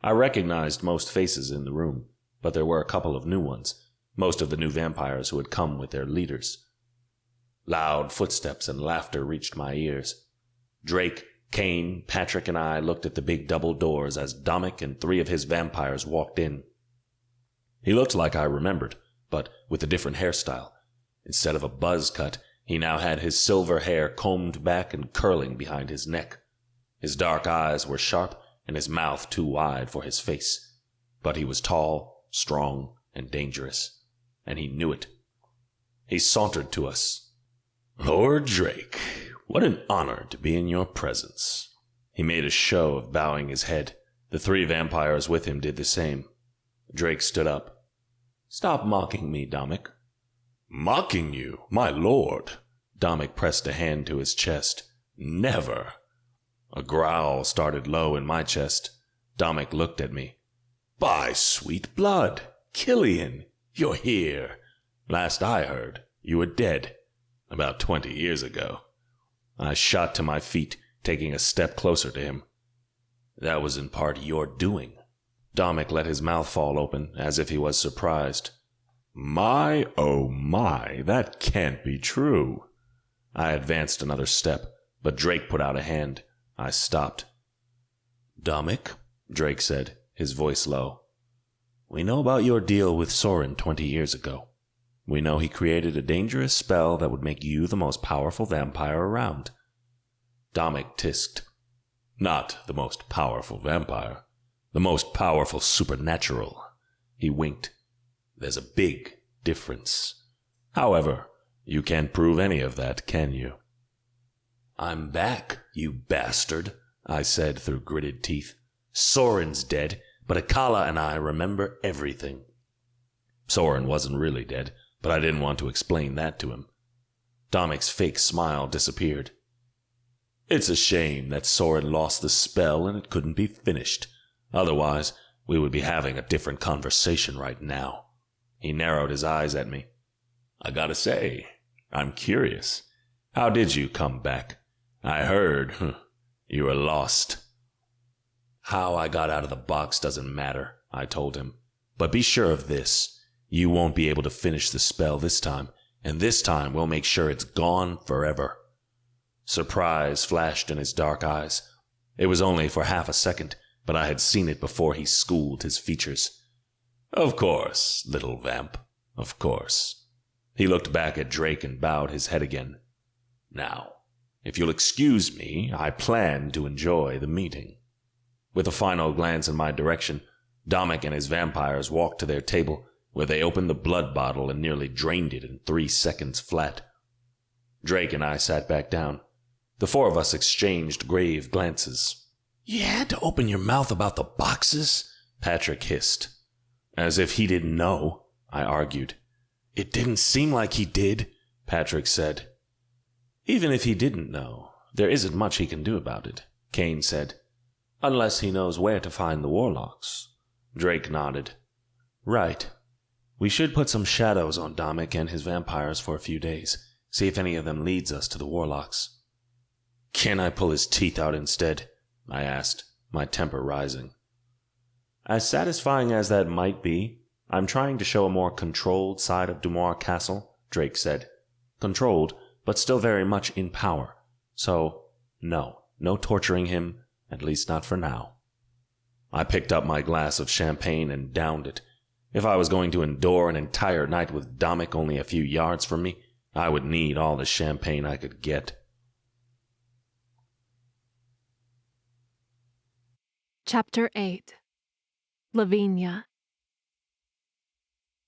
S2: I recognized most faces in the room, but there were a couple of new ones, most of the new vampires who had come with their leaders. Loud footsteps and laughter reached my ears. Drake, Kane, Patrick, and I looked at the big double doors as Domic and 3 of his vampires walked in. He looked like I remembered, but with a different hairstyle. Instead of a buzz cut, he now had his silver hair combed back and curling behind his neck. His dark eyes were sharp and his mouth too wide for his face. But he was tall, strong, and dangerous, and he knew it. He sauntered to us. Lord Drake, what an honor to be in your presence. He made a show of bowing his head. The 3 vampires with him did the same. Drake stood up. Stop mocking me, Domic. Mocking you, my lord? Domic pressed a hand to his chest. Never. A growl started low in my chest. Domic looked at me. By sweet blood, Killian, you're here. Last I heard, you were dead. About 20 years ago. I shot to my feet, taking a step closer to him. That was in part your doing. Domic let his mouth fall open, as if he was surprised. My, oh my, that can't be true. I advanced another step, but Drake put out a hand. I stopped. Domic, Drake said, his voice low. We know about your deal with Soren 20 years ago. We know he created a dangerous spell that would make you the most powerful vampire around. Domic tisked. Not the most powerful vampire. The most powerful supernatural. He winked. There's a big difference. However, you can't prove any of that, can you? I'm back, you bastard, I said through gritted teeth. Soren's dead, but Akala and I remember everything. Soren wasn't really dead, but I didn't want to explain that to him. Domic's fake smile disappeared. It's a shame that Soren lost the spell and it couldn't be finished. Otherwise, we would be having a different conversation right now. He narrowed his eyes at me. I gotta say, I'm curious. How did you come back? I heard you were lost. How I got out of the box doesn't matter, I told him. But be sure of this. You won't be able to finish the spell this time, and this time we'll make sure it's gone forever. Surprise flashed in his dark eyes. It was only for half a second, but I had seen it before he schooled his features. Of course, little vamp. Of course. He looked back at Drake and bowed his head again. Now, if you'll excuse me, I plan to enjoy the meeting. With a final glance in my direction, Domic and his vampires walked to their table, where they opened the blood bottle and nearly drained it in 3 seconds flat. Drake and I sat back down. The 4 of us exchanged grave glances. You had to open your mouth about the boxes? Patrick hissed. As if he didn't know, I argued. It didn't seem like he did, Patrick said. Even if he didn't know, there isn't much he can do about it, Kane said. Unless he knows where to find the warlocks. Drake nodded. Right. We should put some shadows on Domic and his vampires for a few days. See if any of them leads us to the warlocks. Can I pull his teeth out instead? I asked, my temper rising. As satisfying as that might be, I'm trying to show a more controlled side of Dumoir Castle, Drake said. Controlled, but still very much in power. So, no torturing him, at least not for now. I picked up my glass of champagne and downed it. If I was going to endure an entire night with Domic only a few yards from me, I would need all the champagne I could get.
S1: Chapter 8. Lavinia.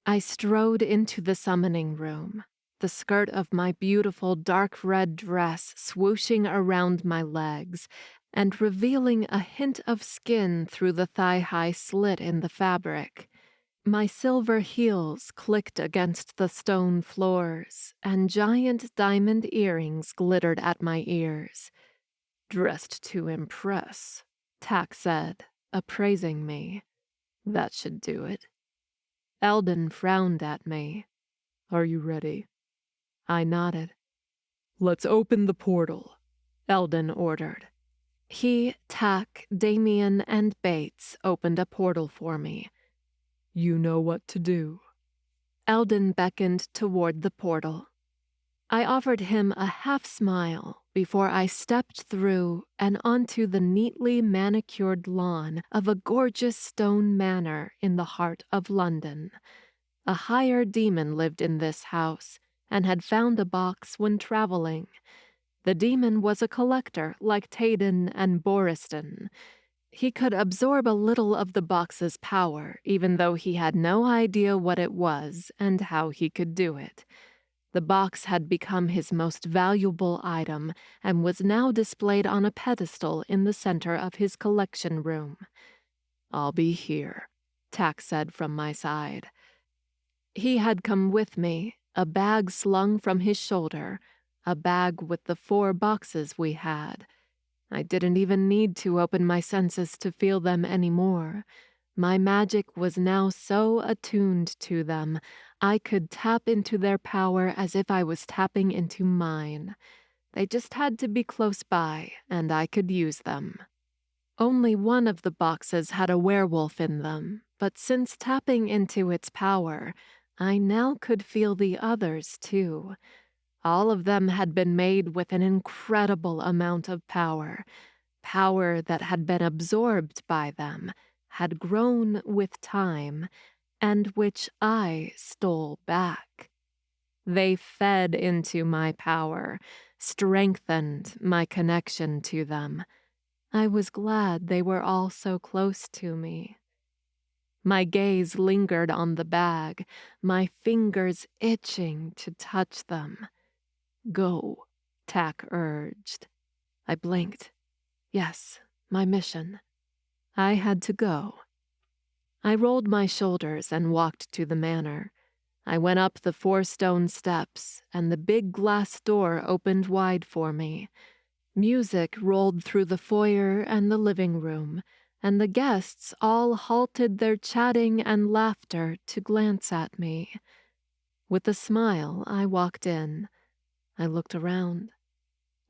S1: I strode into the summoning room, the skirt of my beautiful dark red dress swooshing around my legs and revealing a hint of skin through the thigh-high slit in the fabric. My silver heels clicked against the stone floors, and giant diamond earrings glittered at my ears. Dressed to impress, Tack said, appraising me. That should do it. Eldon frowned at me.
S5: Are you ready?
S1: I nodded.
S5: Let's open the portal,
S1: Eldon ordered. He, Tack, Damien, and Bates opened a portal for me.
S5: You know what to do.
S1: Eldon beckoned toward the portal. I offered him a half-smile before I stepped through and onto the neatly manicured lawn of a gorgeous stone manor in the heart of London. A higher demon lived in this house and had found a box when traveling. The demon was a collector like Taden and Boredom. He could absorb a little of the box's power, even though he had no idea what it was and how he could do it. The box had become his most valuable item and was now displayed on a pedestal in the center of his collection room. I'll be here, Tack said from my side. He had come with me, a bag slung from his shoulder, a bag with the 4 boxes we had. I didn't even need to open my senses to feel them anymore. My magic was now so attuned to them, I could tap into their power as if I was tapping into mine. They just had to be close by, and I could use them. Only one of the boxes had a werewolf in them, but since tapping into its power, I now could feel the others, too. All of them had been made with an incredible amount of power, power that had been absorbed by them, had grown with time, and which I stole back. They fed into my power, strengthened my connection to them. I was glad they were all so close to me. My gaze lingered on the bag, my fingers itching to touch them. Go, Tack urged. I blinked. Yes, my mission. I had to go. I rolled my shoulders and walked to the manor. I went up the 4 stone steps, and the big glass door opened wide for me. Music rolled through the foyer and the living room, and the guests all halted their chatting and laughter to glance at me. With a smile, I walked in. I looked around.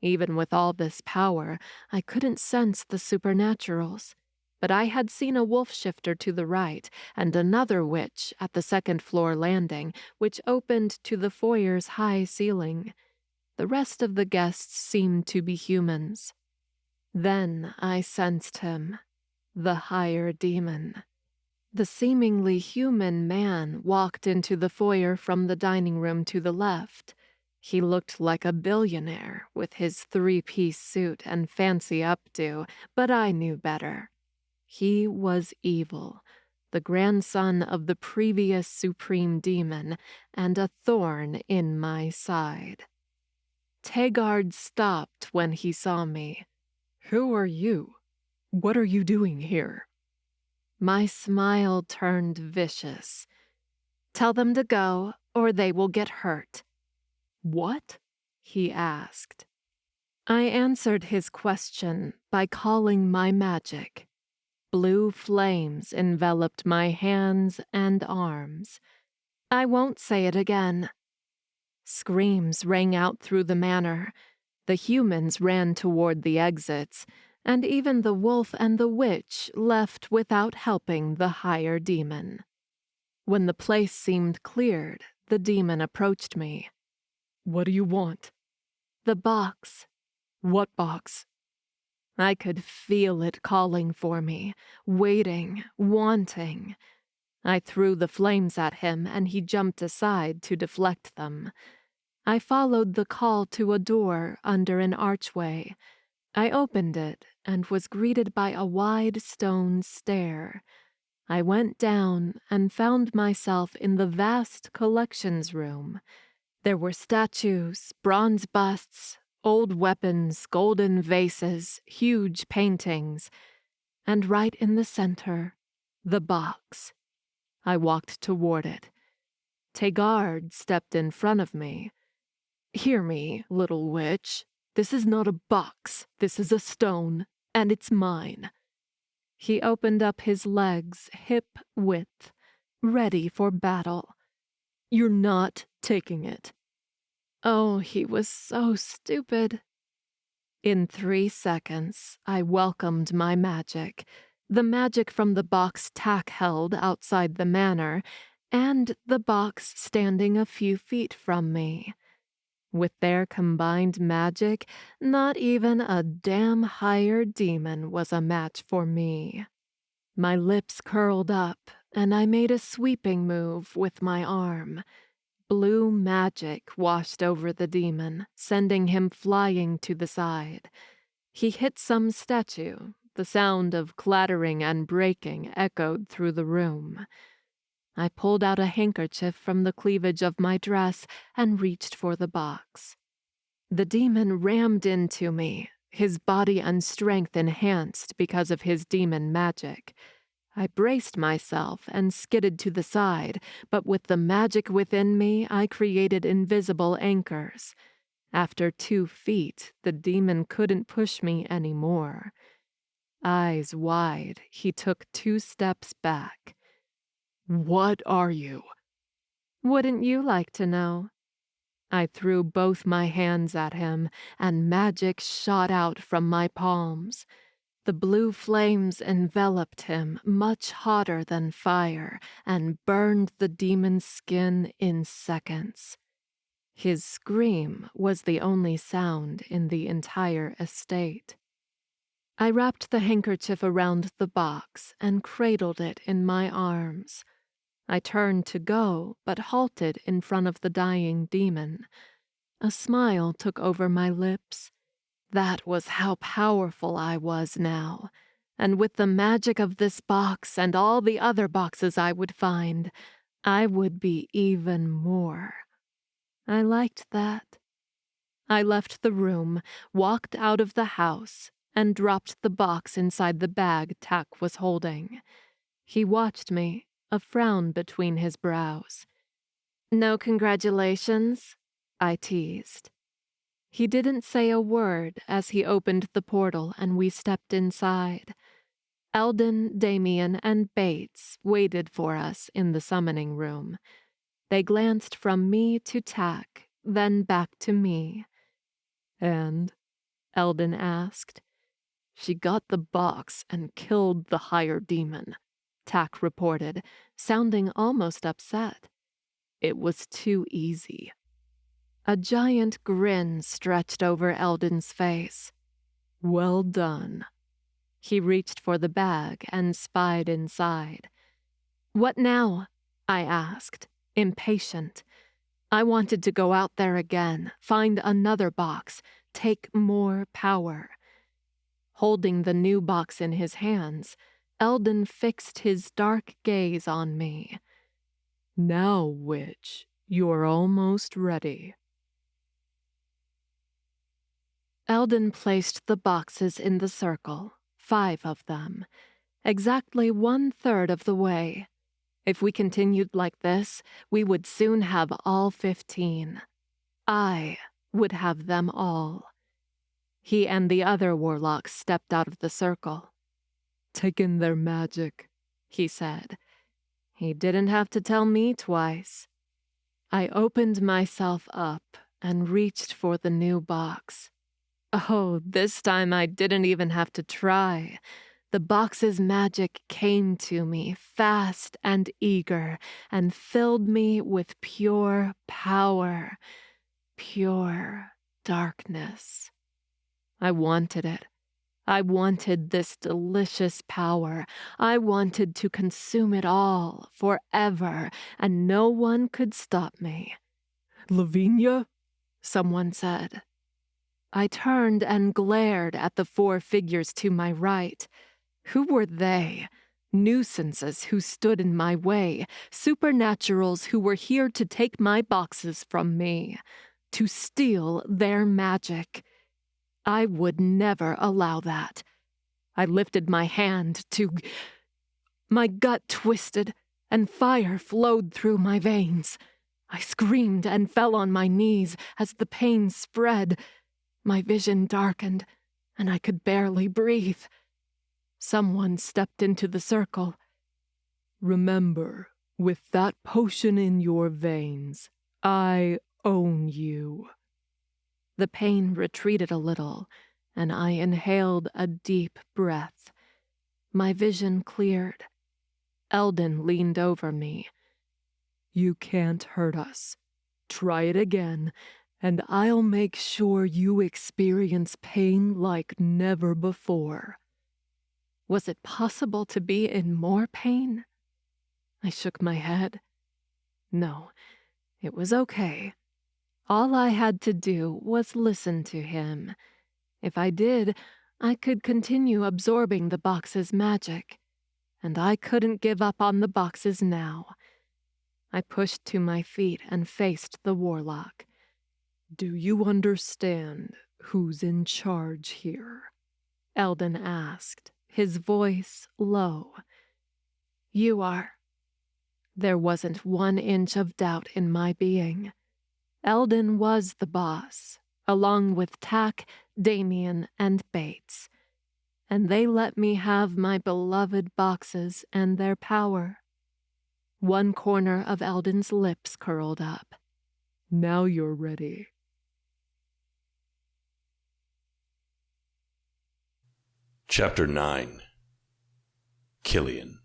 S1: Even with all this power, I couldn't sense the supernaturals. But I had seen a wolf shifter to the right and another witch at the 2nd floor landing, which opened to the foyer's high ceiling. The rest of the guests seemed to be humans. Then I sensed him, the higher demon. The seemingly human man walked into the foyer from the dining room to the left. He looked like a billionaire with his 3-piece suit and fancy updo, but I knew better. He was evil, the grandson of the previous supreme demon, and a thorn in my side. Tegard stopped when he saw me.
S5: Who are you? What are you doing here?
S1: My smile turned vicious. Tell them to go, or they will get hurt.
S5: What?
S1: He asked. I answered his question by calling my magic. Blue flames enveloped my hands and arms. I won't say it again. Screams rang out through the manor. The humans ran toward the exits, and even the wolf and the witch left without helping the higher demon. When the place seemed cleared, the demon approached me.
S5: What do you want?
S1: The box.
S5: What box?
S1: I could feel it calling for me, waiting, wanting. I threw the flames at him, and he jumped aside to deflect them. I followed the call to a door under an archway. I opened it and was greeted by a wide stone stair. I went down and found myself in the vast collections room. There were statues, bronze busts, old weapons, golden vases, huge paintings, and right in the center, the box. I walked toward it. Tegard stepped in front of me.
S5: Hear me, little witch. This is not a box. This is a stone, and it's mine.
S1: He opened up his legs hip width, ready for battle.
S5: You're not taking it.
S1: Oh, he was so stupid. In 3 seconds, I welcomed my magic, the magic from the box Tack held outside the manor, and the box standing a few feet from me. With their combined magic, not even a damn higher demon was a match for me. My lips curled up, and I made a sweeping move with my arm. Blue magic washed over the demon, sending him flying to the side. He hit some statue. The sound of clattering and breaking echoed through the room. I pulled out a handkerchief from the cleavage of my dress and reached for the box. The demon rammed into me, his body and strength enhanced because of his demon magic. I braced myself and skidded to the side, but with the magic within me, I created invisible anchors. After 2 feet, the demon couldn't push me anymore. Eyes wide, he took 2 steps back.
S5: What are you?
S1: Wouldn't you like to know? I threw both my hands at him, and magic shot out from my palms. The blue flames enveloped him, much hotter than fire, and burned the demon's skin in seconds. His scream was the only sound in the entire estate. I wrapped the handkerchief around the box and cradled it in my arms. I turned to go, but halted in front of the dying demon. A smile took over my lips. That was how powerful I was now, and with the magic of this box and all the other boxes I would find, I would be even more. I liked that. I left the room, walked out of the house, and dropped the box inside the bag Tack was holding. He watched me, a frown between his brows. "No congratulations?" I teased. He didn't say a word as he opened the portal and we stepped inside. Eldon, Damien, and Bates waited for us in the summoning room. They glanced from me to Tack, then back to me.
S5: "And?"
S1: Eldon asked.
S5: "She got the box and killed the higher demon,"
S1: Tack reported, sounding almost upset.
S5: "It was too easy."
S1: A giant grin stretched over Eldon's face.
S5: "Well done."
S1: He reached for the bag and spied inside. "What now?" I asked, impatient. I wanted to go out there again, find another box, take more power. Holding the new box in his hands, Eldon fixed his dark gaze on me.
S5: "Now, witch, you're almost ready."
S1: Eldon placed the boxes in the circle, 5 of them, exactly 1/3 of the way. If we continued like this, we would soon have all 15. I would have them all. He and the other warlocks stepped out of the circle.
S5: "Taken their magic,"
S1: he said. He didn't have to tell me twice. I opened myself up and reached for the new box. Oh, this time I didn't even have to try. The box's magic came to me, fast and eager, and filled me with pure power, pure darkness. I wanted it. I wanted this delicious power. I wanted to consume it all, forever, and no one could stop me.
S5: "Lavinia?"
S1: Someone said. I turned and glared at the 4 figures to my right. Who were they? Nuisances who stood in my way, supernaturals who were here to take my boxes from me, to steal their magic. I would never allow that. I lifted my hand to... My gut twisted, and fire flowed through my veins. I screamed and fell on my knees as the pain spread. My vision darkened, and I could barely breathe. Someone stepped into the circle.
S5: "Remember, with that potion in your veins, I own you."
S1: The pain retreated a little, and I inhaled a deep breath. My vision cleared. Eldon leaned over me.
S5: "You can't hurt us. Try it again, and I'll make sure you experience pain like never before."
S1: Was it possible to be in more pain? I shook my head. No, it was okay. All I had to do was listen to him. If I did, I could continue absorbing the box's magic. And I couldn't give up on the boxes now. I pushed to my feet and faced the warlock.
S5: "Do you understand who's in charge here?"
S1: Eldon asked, his voice low. "You are." There wasn't 1 inch of doubt in my being. Eldon was the boss, along with Tack, Damien, and Bates. And they let me have my beloved boxes and their power. One corner of Eldon's lips curled up.
S5: "Now you're ready."
S2: Chapter 9. Killian.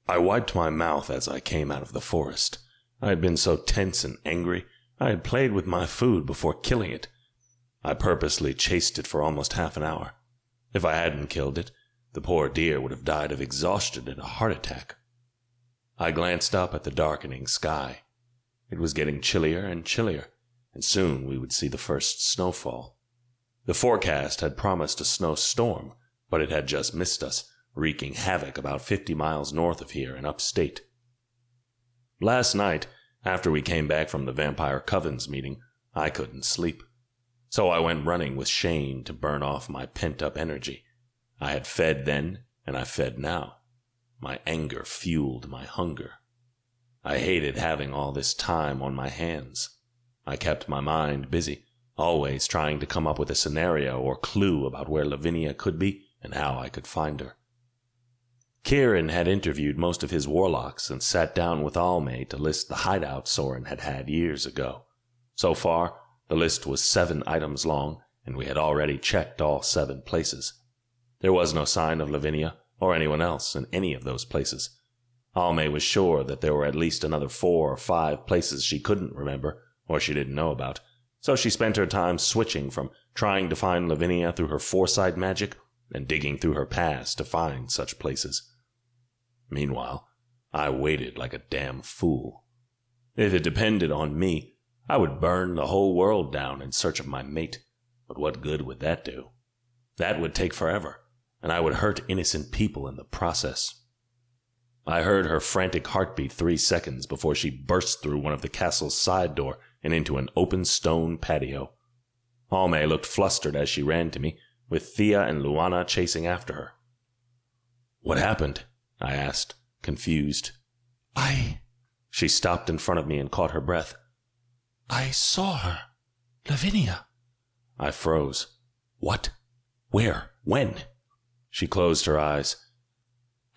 S2: I wiped my mouth as I came out of the forest. I had been so tense and angry, I had played with my food before killing it. I purposely chased it for almost half an hour. If I hadn't killed it, the poor deer would have died of exhaustion and a heart attack. I glanced up at the darkening sky. It was getting chillier and chillier, and soon we would see the first snowfall. The forecast had promised a snowstorm, but it had just missed us, wreaking havoc about 50 miles north of here in upstate. Last night, after we came back from the Vampire Coven's meeting, I couldn't sleep. So I went running with Shane to burn off my pent-up energy. I had fed then, and I fed now. My anger fueled my hunger. I hated having all this time on my hands. I kept my mind busy, always trying to come up with a scenario or clue about where Lavinia could be and how I could find her. Kieran had interviewed most of his warlocks and sat down with Almay to list the hideout Soren had had years ago. So far, the list was 7 items long, and we had already checked all 7 places. There was no sign of Lavinia or anyone else in any of those places. Almay was sure that there were at least another 4 or 5 places she couldn't remember or she didn't know about, so she spent her time switching from trying to find Lavinia through her foresight magic and digging through her past to find such places. Meanwhile, I waited like a damn fool. If it depended on me, I would burn the whole world down in search of my mate, but what good would that do? That would take forever, and I would hurt innocent people in the process. I heard her frantic heartbeat 3 seconds before she burst through one of the castle's side door and into an open stone patio. Almay looked flustered as she ran to me, with Thea and Luana chasing after her. "What happened?" I asked, confused. She stopped in front of me and caught her breath.
S3: I saw her. Lavinia.
S2: I froze. What? Where? When? She closed her eyes.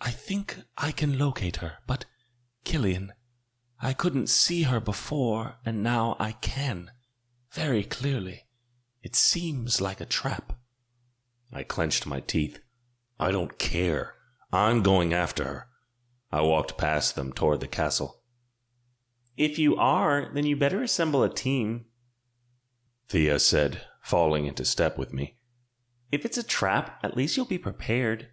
S3: I think I can locate her, but, Killian, I couldn't see her before, and now I can. Very clearly. It seems like a trap.
S2: I clenched my teeth. I don't care. I'm going after her. I walked past them toward the castle.
S3: If you are, then you better assemble a team,
S2: Thea said, falling into step with me.
S3: If it's a trap, at least you'll be prepared.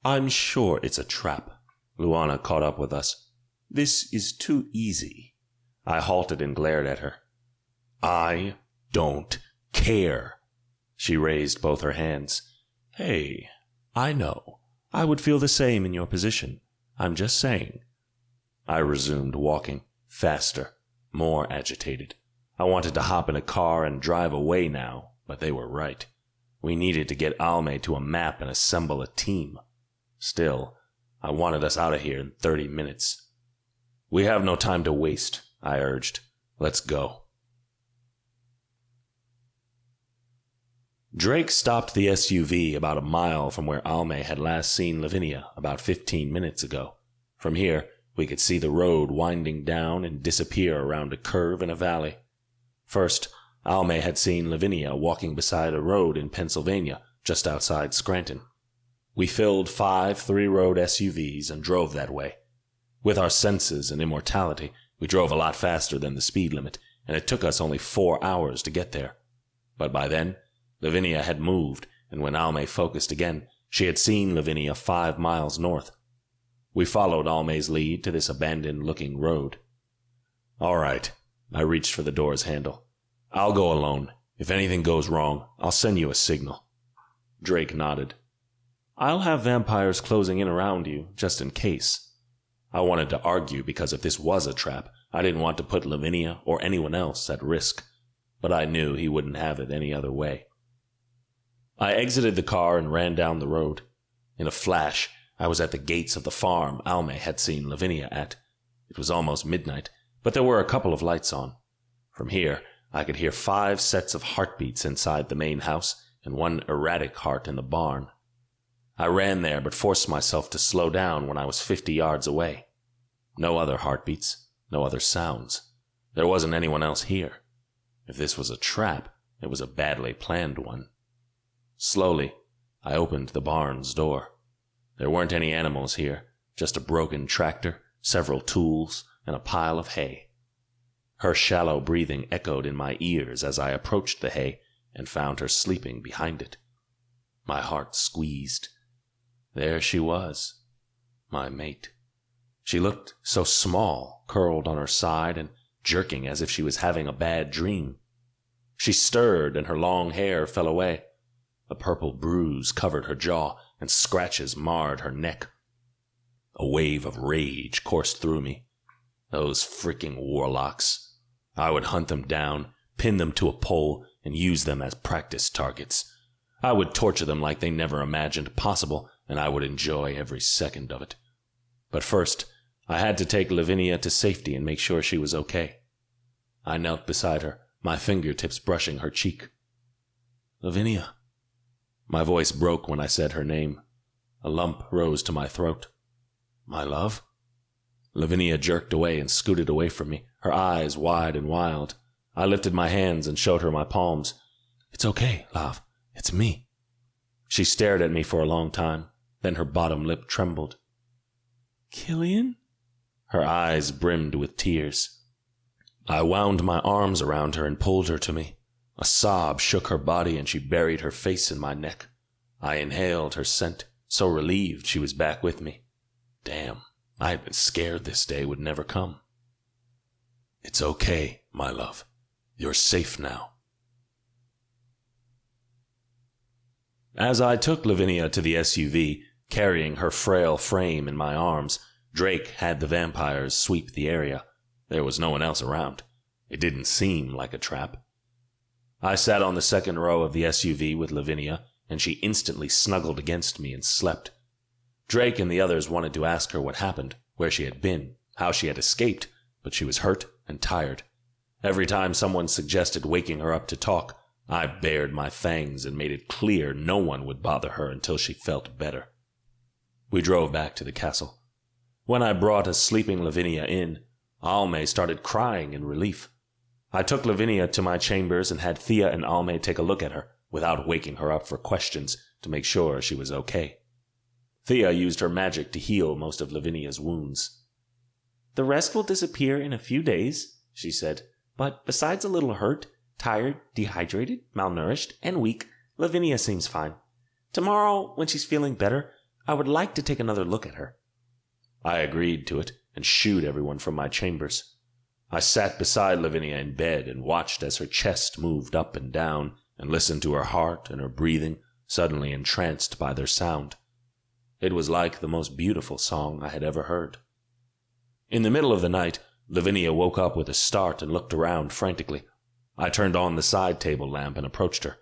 S2: I'm sure it's a trap. Luana caught up with us. This is too easy. I halted and glared at her. I don't care. She raised both her hands. Hey, I know. I would feel the same in your position. I'm just saying. I resumed walking, faster, more agitated. I wanted to hop in a car and drive away now, but they were right. We needed to get Almay to a map and assemble a team. Still, I wanted us out of here in 30 minutes. We have no time to waste, I urged. Let's go. Drake stopped the SUV about a mile from where Almay had last seen Lavinia about 15 minutes ago. From here, we could see the road winding down and disappear around a curve in a valley. First, Almay had seen Lavinia walking beside a road in Pennsylvania, just outside Scranton. We filled 5 3-road SUVs and drove that way. With our senses and immortality, we drove a lot faster than the speed limit, and it took us only 4 hours to get there. But by then, Lavinia had moved, and when Almay focused again, she had seen Lavinia 5 miles north. We followed Almay's lead to this abandoned-looking road. All right. I reached for the door's handle. I'll go alone. If anything goes wrong, I'll send you a signal. Drake nodded. I'll have vampires closing in around you, just in case. I wanted to argue because if this was a trap, I didn't want to put Lavinia or anyone else at risk. But I knew he wouldn't have it any other way. I exited the car and ran down the road. In a flash, I was at the gates of the farm Almay had seen Lavinia at. It was almost midnight, but there were a couple of lights on. From here, I could hear 5 sets of heartbeats inside the main house and 1 erratic heart in the barn. I ran there but forced myself to slow down when I was 50 yards away. No other heartbeats, no other sounds. There wasn't anyone else here. If this was a trap,
S3: It was a badly planned one. Slowly, I opened the barn's door. There weren't any animals here, just a broken tractor, several tools, and a pile of hay. Her shallow breathing echoed in my ears as I approached the hay and found her sleeping behind it. My heart squeezed. There she was, my mate. She looked so small, curled on her side and jerking as if she was having a bad dream. She stirred and her long hair fell away. A purple bruise covered her jaw and scratches marred her neck. A wave of rage coursed through me. Those freaking warlocks. I would hunt them down, pin them to a pole, and use them as practice targets. I would torture them like they never imagined possible, and I would enjoy every second of it. But first, I had to take Lavinia to safety and make sure she was okay. I knelt beside her, my fingertips brushing her cheek. Lavinia. My voice broke when I said her name. A lump rose to my throat. My love? Lavinia jerked away and scooted away from me, her eyes wide and wild. I lifted my hands and showed her my palms. It's okay, love. It's me. She stared at me for a long time. Then her bottom lip trembled. Killian? Her eyes brimmed with tears. I wound my arms around her and pulled her to me. A sob shook her body and she buried her face in my neck. I inhaled her scent, so relieved she was back with me. Damn, I had been scared this day would never come. It's okay, my love. You're safe now. As I took Lavinia to the SUV, carrying her frail frame in my arms, Drake had the vampires sweep the area. There was no one else around. It didn't seem like a trap. I sat on the second row of the SUV with Lavinia, and she instantly snuggled against me and slept. Drake and the others wanted to ask her what happened, where she had been, how she had escaped, but she was hurt and tired. Every time someone suggested waking her up to talk, I bared my fangs and made it clear no one would bother her until she felt better. We drove back to the castle. When I brought a sleeping Lavinia in, Almay started crying in relief. I took Lavinia to my chambers and had Thea and Almay take a look at her, without waking her up for questions, to make sure she was okay. Thea used her magic to heal most of Lavinia's wounds. The rest will disappear in a few days, she said, but besides a little hurt, tired, dehydrated, malnourished, and weak, Lavinia seems fine. Tomorrow, when she's feeling better, I would like to take another look at her. I agreed to it and shooed everyone from my chambers. I sat beside Lavinia in bed and watched as her chest moved up and down and listened to her heart and her breathing, suddenly entranced by their sound. It was like the most beautiful song I had ever heard. In the middle of the night, Lavinia woke up with a start and looked around frantically. I turned on the side table lamp and approached her.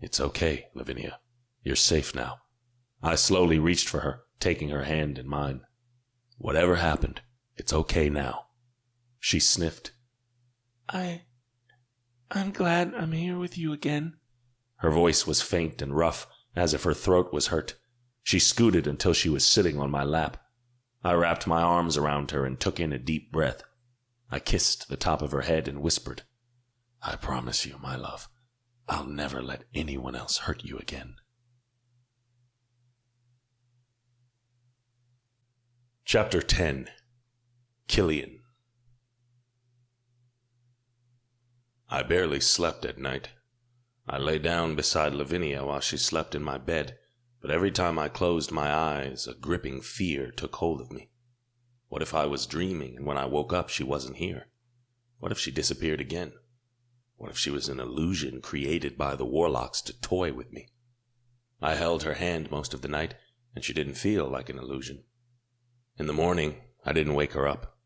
S3: It's okay, Lavinia. You're safe now. I slowly reached for her, taking her hand in mine. Whatever happened, it's okay now. She sniffed. I'm glad I'm here with you again. Her voice was faint and rough, as if her throat was hurt. She scooted until she was sitting on my lap. I wrapped my arms around her and took in a deep breath. I kissed the top of her head and whispered, I promise you, my love, I'll never let anyone else hurt you again. Chapter 10. Killian. I barely slept at night. I lay down beside Lavinia while she slept in my bed, but every time I closed my eyes, a gripping fear took hold of me. What if I was dreaming and when I woke up she wasn't here? What if she disappeared again? What if she was an illusion created by the warlocks to toy with me? I held her hand most of the night, and she didn't feel like an illusion. In the morning, I didn't wake her up.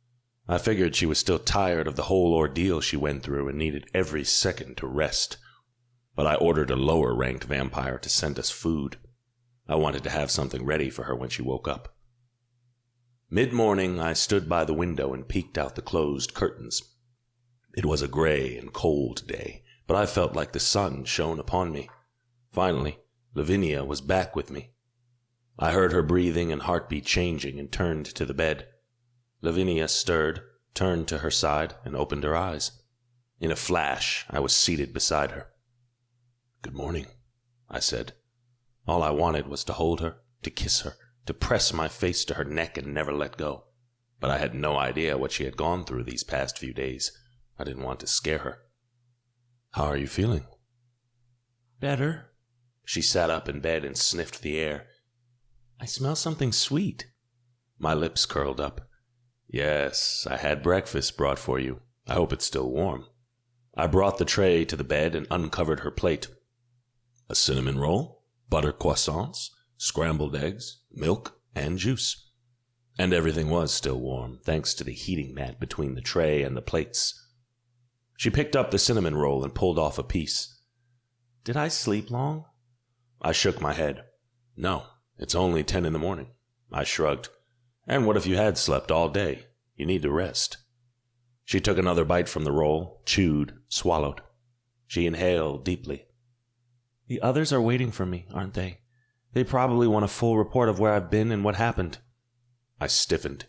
S3: I figured she was still tired of the whole ordeal she went through and needed every second to rest. But I ordered a lower-ranked vampire to send us food. I wanted to have something ready for her when she woke up. Mid-morning, I stood by the window and peeked out the closed curtains. It was a gray and cold day, but I felt like the sun shone upon me. Finally, Lavinia was back with me. I heard her breathing and heartbeat changing and turned to the bed. Lavinia stirred, turned to her side, and opened her eyes. In a flash, I was seated beside her.
S2: Good morning, I said. All I wanted was to hold her, to kiss her, to press my face to her neck and never let go. But I had no idea what she had gone through these past few days. I didn't want to scare her. How are you feeling? Better. She sat up in bed and sniffed the air. I smell something sweet. My lips curled up. Yes, I had breakfast brought for you. I hope it's still warm. I brought the tray to the bed and uncovered her plate. A cinnamon roll, butter croissants, scrambled eggs, milk, and juice. And everything was still warm, thanks to the heating mat between the tray and the plates. She picked up the cinnamon roll and pulled off a piece. Did I sleep long? I shook my head. No, it's only 10 in the morning. I shrugged. And what if you had slept all day? You need to rest. She took another bite from the roll, chewed, swallowed. She inhaled deeply. The others are waiting for me, aren't they? They probably want a full report of where I've been and what happened. I stiffened.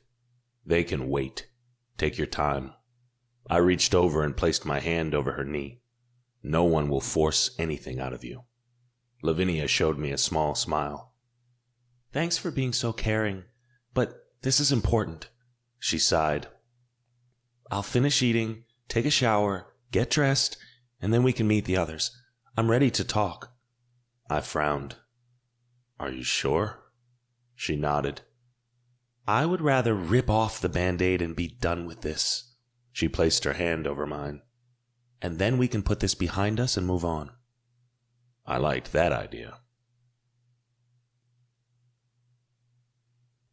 S2: They can wait. Take your time. I reached over and placed my hand over her knee. No one will force anything out of you. Lavinia showed me a small smile. Thanks for being so caring, but this is important, she sighed. I'll finish eating, take a shower, get dressed, and then we can meet the others. I'm ready to talk. I frowned. Are you sure? She nodded. I would rather rip off the Band-Aid and be done with this. She placed her hand over mine. And then we can put this behind us and move on. I liked that idea.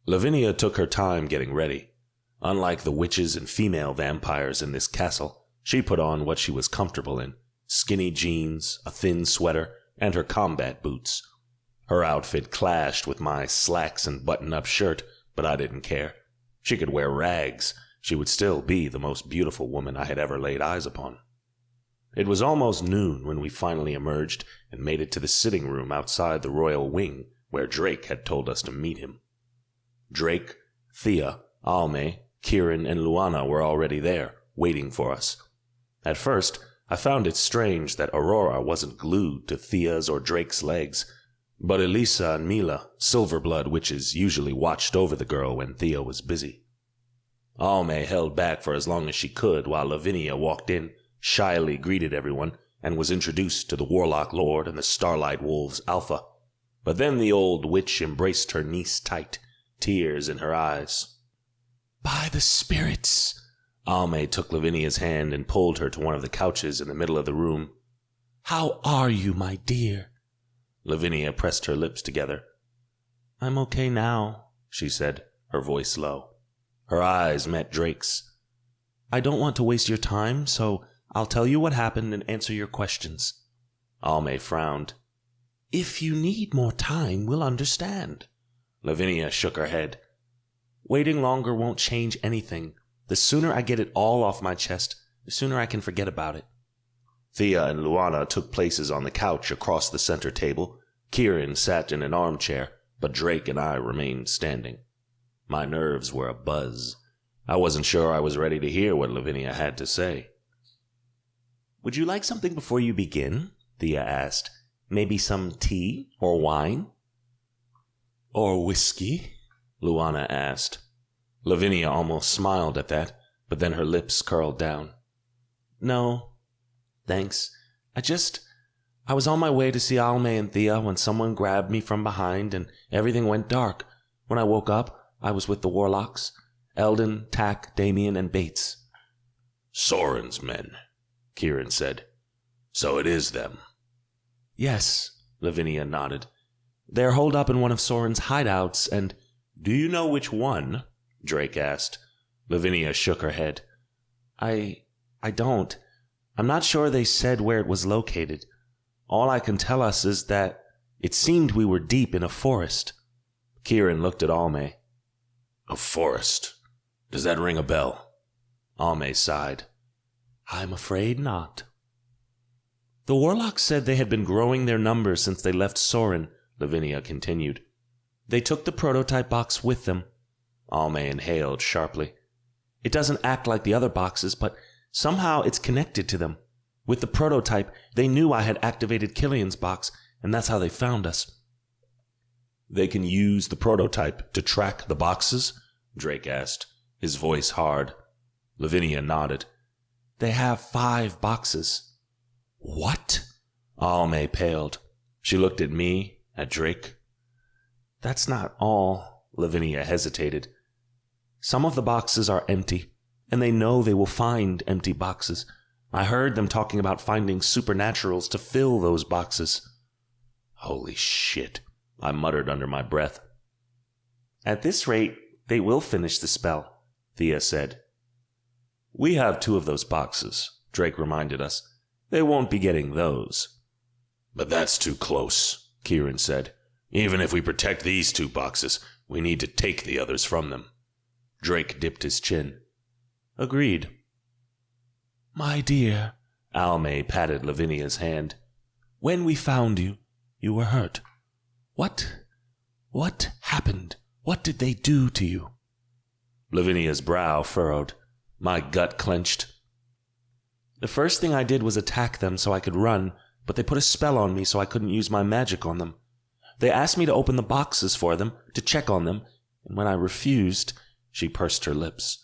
S2: Lavinia took her time getting ready. Unlike the witches and female vampires in this castle, she put on what she was comfortable in, skinny jeans, a thin sweater, and her combat boots. Her outfit clashed with my slacks and button-up shirt, but I didn't care. She could wear rags. She would still be the most beautiful woman I had ever laid eyes upon. It was almost noon when we finally emerged and made it to the sitting room outside the royal wing where Drake had told us to meet him. Drake, Thea, Almay, Kieran, and Luana were already there, waiting for us. At first, I found it strange that Aurora wasn't glued to Thea's or Drake's legs, but Elisa and Mila, Silverblood witches, usually watched over the girl when Thea was busy. Almay held back for as long as she could while Lavinia walked in, shyly greeted everyone, and was introduced to the Warlock Lord and the Starlight Wolves Alpha. But then the old witch embraced her niece tight, tears in her eyes. By the spirits! Almay took Lavinia's hand and pulled her to one of the couches in the middle of the room. How are you, my dear? Lavinia pressed her lips together. I'm okay now, she said, her voice low. Her eyes met Drake's. I don't want to waste your time, so I'll tell you what happened and answer your questions. Almay frowned. If you need more time, we'll understand. Lavinia shook her head. Waiting longer won't change anything. The sooner I get it all off my chest, the sooner I can forget about it. Thea and Luana took places on the couch across the center table. Kieran sat in an armchair, but Drake and I remained standing. My nerves were abuzz. I wasn't sure I was ready to hear what Lavinia had to say. Would you like something before you begin? Thea asked. Maybe some tea or wine? Or whiskey? Luana asked. Lavinia almost smiled at that, but then her lips curled down. No, thanks. I was on my way to see Almay and Thea when someone grabbed me from behind and everything went dark. When I woke up, I was with the warlocks. Eldon, Tack, Damien, and Bates. Soren's men, Kieran said. So it is them. Yes, Lavinia nodded. They're holed up in one of Soren's hideouts, and... Do you know which one? Drake asked. Lavinia shook her head. I don't. I'm not sure they said where it was located. All I can tell us is that it seemed we were deep in a forest. Kieran looked at Almay. A forest? Does that ring a bell? Almay sighed. I'm afraid not. The warlocks said they had been growing their numbers since they left Soren, Lavinia continued. They took the prototype box with them. Almay inhaled sharply. It doesn't act like the other boxes, but somehow it's connected to them.
S3: With the prototype, they knew I had activated Killian's box, and that's how they found us.
S2: They can use the prototype to track the boxes? Drake asked, his voice hard. Lavinia nodded.
S3: They have 5 boxes.
S2: What? Almay paled. She looked at me, at Drake.
S3: That's not all, Lavinia hesitated. Some of the boxes are empty, and they know they will find empty boxes. I heard them talking about finding supernaturals to fill those boxes.
S2: Holy shit, I muttered under my breath.
S3: At this rate, they will finish the spell, Thea said.
S2: We have 2 of those boxes, Drake reminded us. They won't be getting those. But that's too close, Kieran said. Even if we protect these 2 boxes, we need to take the others from them. Drake dipped his chin.
S3: Agreed.
S5: My dear,
S3: Almay patted Lavinia's hand.
S5: When we found you, you were hurt. What happened? What did they do to you?
S3: Lavinia's brow furrowed. My gut clenched. The first thing I did was attack them so I could run, but they put a spell on me so I couldn't use my magic on them. They asked me to open the boxes for them, to check on them, and when I refused, she pursed her lips.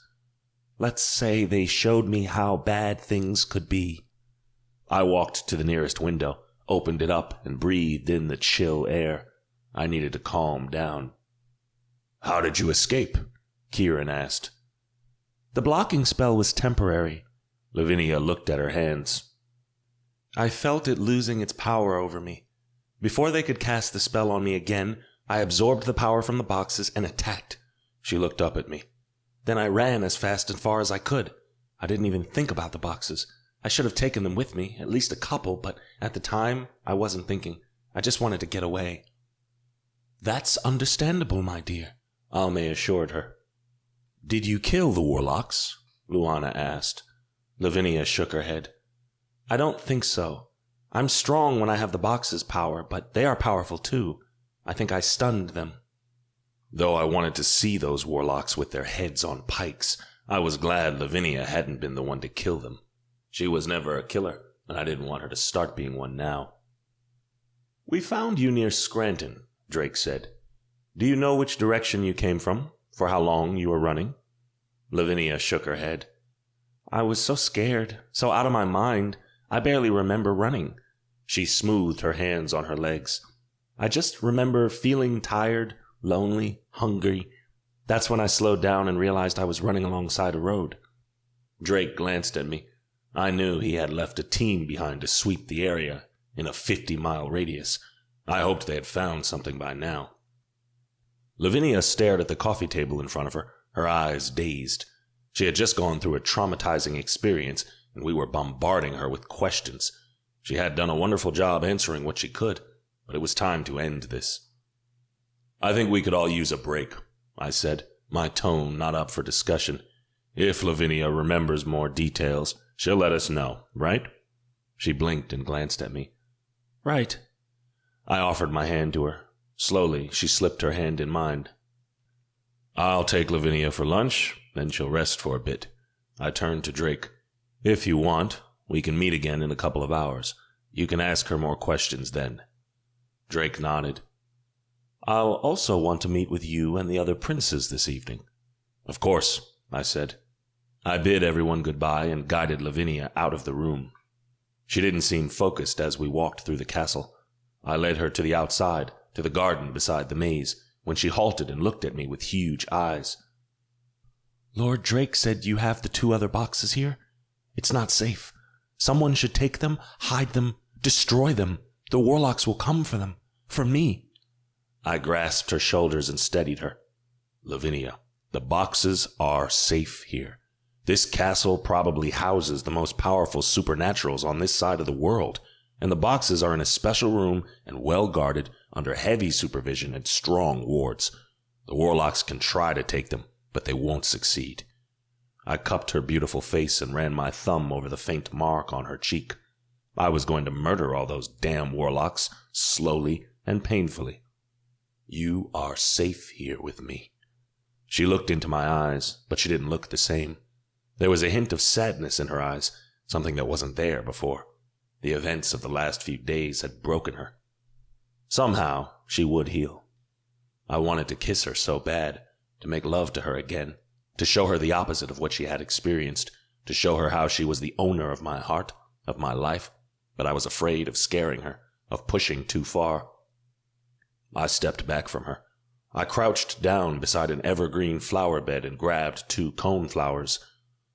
S3: Let's say they showed me how bad things could be. I walked to the nearest window, opened it up, and breathed in the chill air. I needed to calm down.
S2: How did you escape? Kieran asked.
S3: The blocking spell was temporary.
S2: Lavinia looked at her hands.
S3: I felt it losing its power over me. Before they could cast the spell on me again, I absorbed the power from the boxes and attacked. She looked up at me. Then I ran as fast and far as I could. I didn't even think about the boxes. I should have taken them with me, at least a couple, but at the time, I wasn't thinking. I just wanted to get away.
S5: That's understandable, my dear,
S3: Almay assured her.
S2: Did you kill the warlocks?
S3: Luana asked. Lavinia shook her head. I don't think so. I'm strong when I have the box's power, but they are powerful too. I think I stunned them.
S2: Though I wanted to see those warlocks with their heads on pikes, I was glad Lavinia hadn't been the one to kill them. She was never a killer, and I didn't want her to start being one now.
S3: We found you near Scranton, Drake said. Do you know which direction you came from? For how long you were running? Lavinia shook her head. I was so scared, so out of my mind, I barely remember running. She smoothed her hands on her legs. I just remember feeling tired, lonely, hungry. That's when I slowed down and realized I was running alongside a road. Drake glanced at me. I knew he had left a team behind to sweep the area in a 50-mile radius. I hoped they had found something by now. Lavinia stared at the coffee table in front of her, her eyes dazed. She had just gone through a traumatizing experience, and we were bombarding her with questions. She had done a wonderful job answering what she could, but it was time to end this.
S2: I think we could all use a break, I said, my tone not up for discussion. If Lavinia remembers more details, she'll let us know, right? She blinked and glanced at me.
S3: Right. I offered my hand to her. Slowly, she slipped her hand in mine.
S2: I'll take Lavinia for lunch, then she'll rest for a bit. I turned to Drake. If you want, we can meet again in a couple of hours. You can ask her more questions then. Drake nodded.
S3: I'll also want to meet with you and the other princes this evening.
S2: Of course, I said. I bid everyone goodbye and guided Lavinia out of the room. She didn't seem focused as we walked through the castle. I led her to the outside, to the garden beside the maze, when she halted and looked at me with huge eyes.
S5: Lord Drake said you have the 2 other boxes here? It's not safe. Someone should take them, hide them, destroy them. The warlocks will come for them. For me.
S3: I grasped her shoulders and steadied her.
S2: Lavinia, the boxes are safe here. This castle probably houses the most powerful supernaturals on this side of the world, and the boxes are in a special room and well guarded under heavy supervision and strong wards. The warlocks can try to take them, but they won't succeed. I cupped her beautiful face and ran my thumb over the faint mark on her cheek. I was going to murder all those damn warlocks, slowly and painfully. You are safe here with me. She looked into my eyes, but she didn't look the same. There was a hint of sadness in her eyes, something that wasn't there before. The events of the last few days had broken her. Somehow, she would heal. I wanted to kiss her so bad, to make love to her again, to show her the opposite of what she had experienced, to show her how she was the owner of my heart, of my life, but I was afraid of scaring her, of pushing too far. I stepped back from her. I crouched down beside an evergreen flower bed and grabbed 2 cone flowers.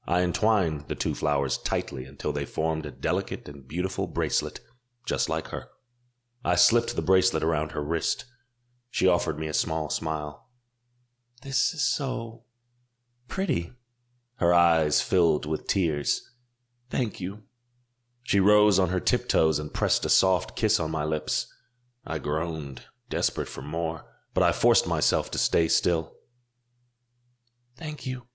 S2: I entwined the 2 flowers tightly until they formed a delicate and beautiful bracelet, just like her. I slipped the bracelet around her wrist. She offered me a small smile.
S3: "This is so pretty."
S2: Her eyes filled with tears.
S3: "Thank you."
S2: She rose on her tiptoes and pressed a soft kiss on my lips. I groaned, desperate for more, but I forced myself to stay still.
S3: "Thank you."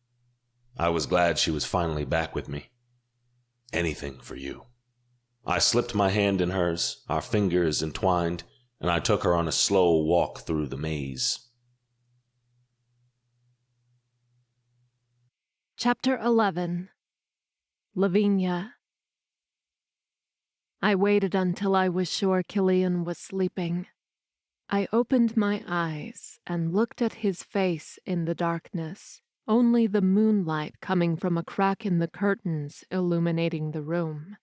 S2: I was glad she was finally back with me. "Anything for you." I slipped my hand in hers, our fingers entwined, and I took her on a slow walk through the maze.
S1: Chapter 11. Lavinia. I waited until I was sure Killian was sleeping. I opened my eyes and looked at his face in the darkness, only the moonlight coming from a crack in the curtains illuminating the room.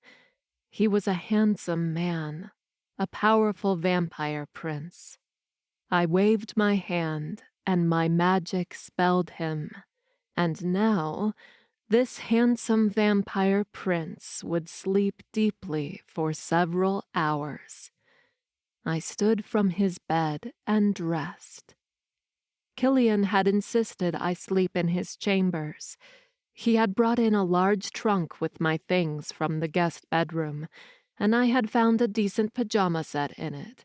S1: He was a handsome man, a powerful vampire prince. I waved my hand, and my magic spelled him. And now, this handsome vampire prince would sleep deeply for several hours. I stood from his bed and dressed. Killian had insisted I sleep in his chambers. He had brought in a large trunk with my things from the guest bedroom, and I had found a decent pajama set in it.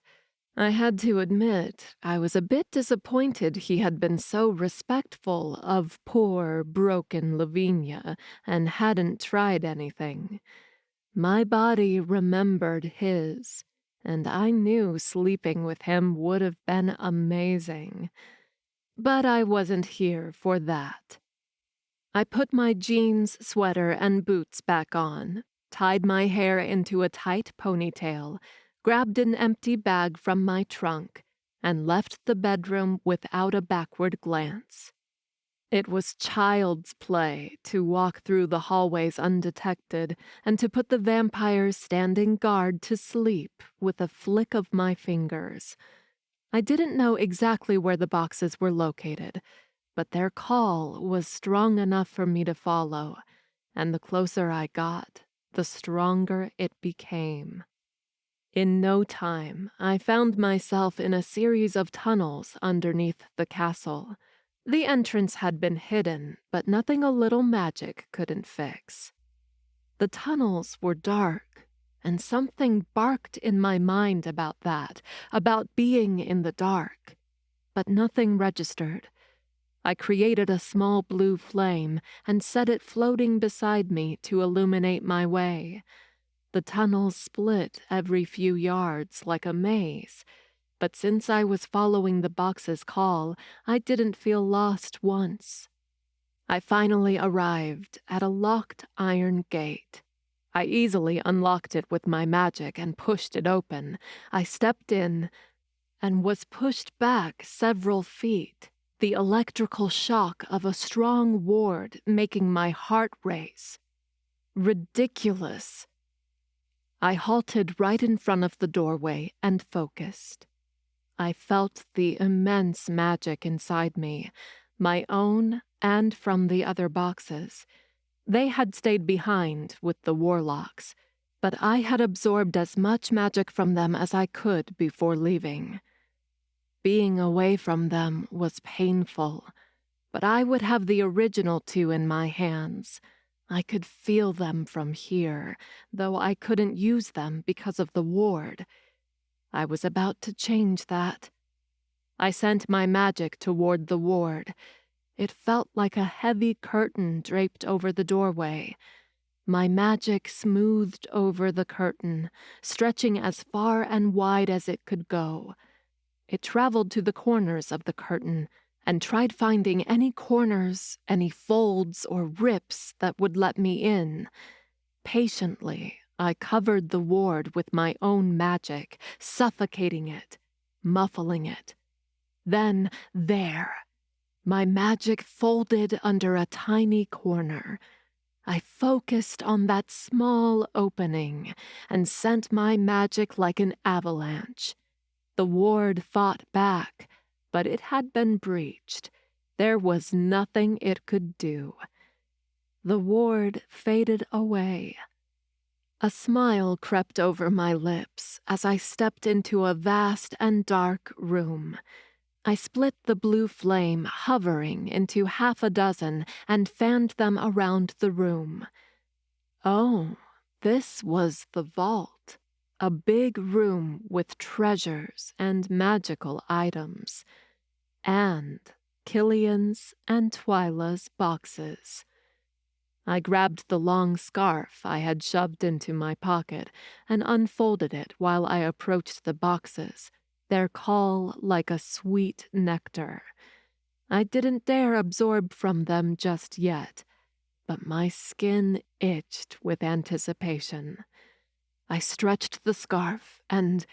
S1: I had to admit, I was a bit disappointed he had been so respectful of poor, broken Lavinia and hadn't tried anything. My body remembered his, and I knew sleeping with him would have been amazing. But I wasn't here for that. I put my jeans, sweater, and boots back on, tied my hair into a tight ponytail, grabbed an empty bag from my trunk, and left the bedroom without a backward glance. It was child's play to walk through the hallways undetected and to put the vampires standing guard to sleep with a flick of my fingers. I didn't know exactly where the boxes were located, but their call was strong enough for me to follow, and the closer I got, the stronger it became. In no time, I found myself in a series of tunnels underneath the castle. The entrance had been hidden, but nothing a little magic couldn't fix. The tunnels were dark, and something barked in my mind about that, about being in the dark. But nothing registered. I created a small blue flame and set it floating beside me to illuminate my way. The tunnels split every few yards like a maze, but since I was following the box's call, I didn't feel lost once. I finally arrived at a locked iron gate. I easily unlocked it with my magic and pushed it open. I stepped in and was pushed back several feet, the electrical shock of a strong ward making my heart race. Ridiculous. I halted right in front of the doorway and focused. I felt the immense magic inside me, my own and from the other boxes. They had stayed behind with the warlocks, but I had absorbed as much magic from them as I could before leaving. Being away from them was painful, but I would have the original 2 in my hands. I could feel them from here, though I couldn't use them because of the ward. I was about to change that. I sent my magic toward the ward. It felt like a heavy curtain draped over the doorway. My magic smoothed over the curtain, stretching as far and wide as it could go. It traveled to the corners of the curtain and tried finding any corners, any folds or rips that would let me in. Patiently, I covered the ward with my own magic, suffocating it, muffling it. Then, there, my magic folded under a tiny corner. I focused on that small opening and sent my magic like an avalanche. The ward fought back, but it had been breached. There was nothing it could do. The ward faded away. A smile crept over my lips as I stepped into a vast and dark room. I split the blue flame, hovering, into half a dozen and fanned them around the room. Oh, this was the vault. A big room with treasures and magical items. And Killian's and Twyla's boxes. I grabbed the long scarf I had shoved into my pocket and unfolded it while I approached the boxes, their call like a sweet nectar. I didn't dare absorb from them just yet, but my skin itched with anticipation. I stretched the scarf and,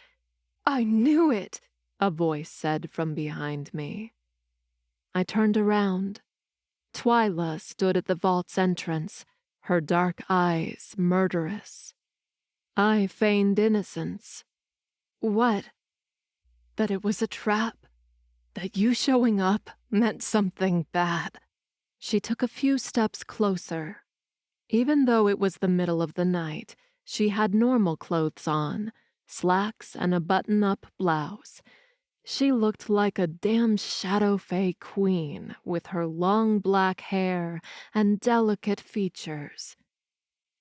S1: "I knew it," a voice said from behind me. I turned around. Twyla stood at the vault's entrance, her dark eyes murderous. I feigned innocence. What? That it was a trap? That you showing up meant something bad? She took a few steps closer. Even though it was the middle of the night, she had normal clothes on, slacks and a button-up blouse. She looked like a damn shadow fae queen with her long black hair and delicate features.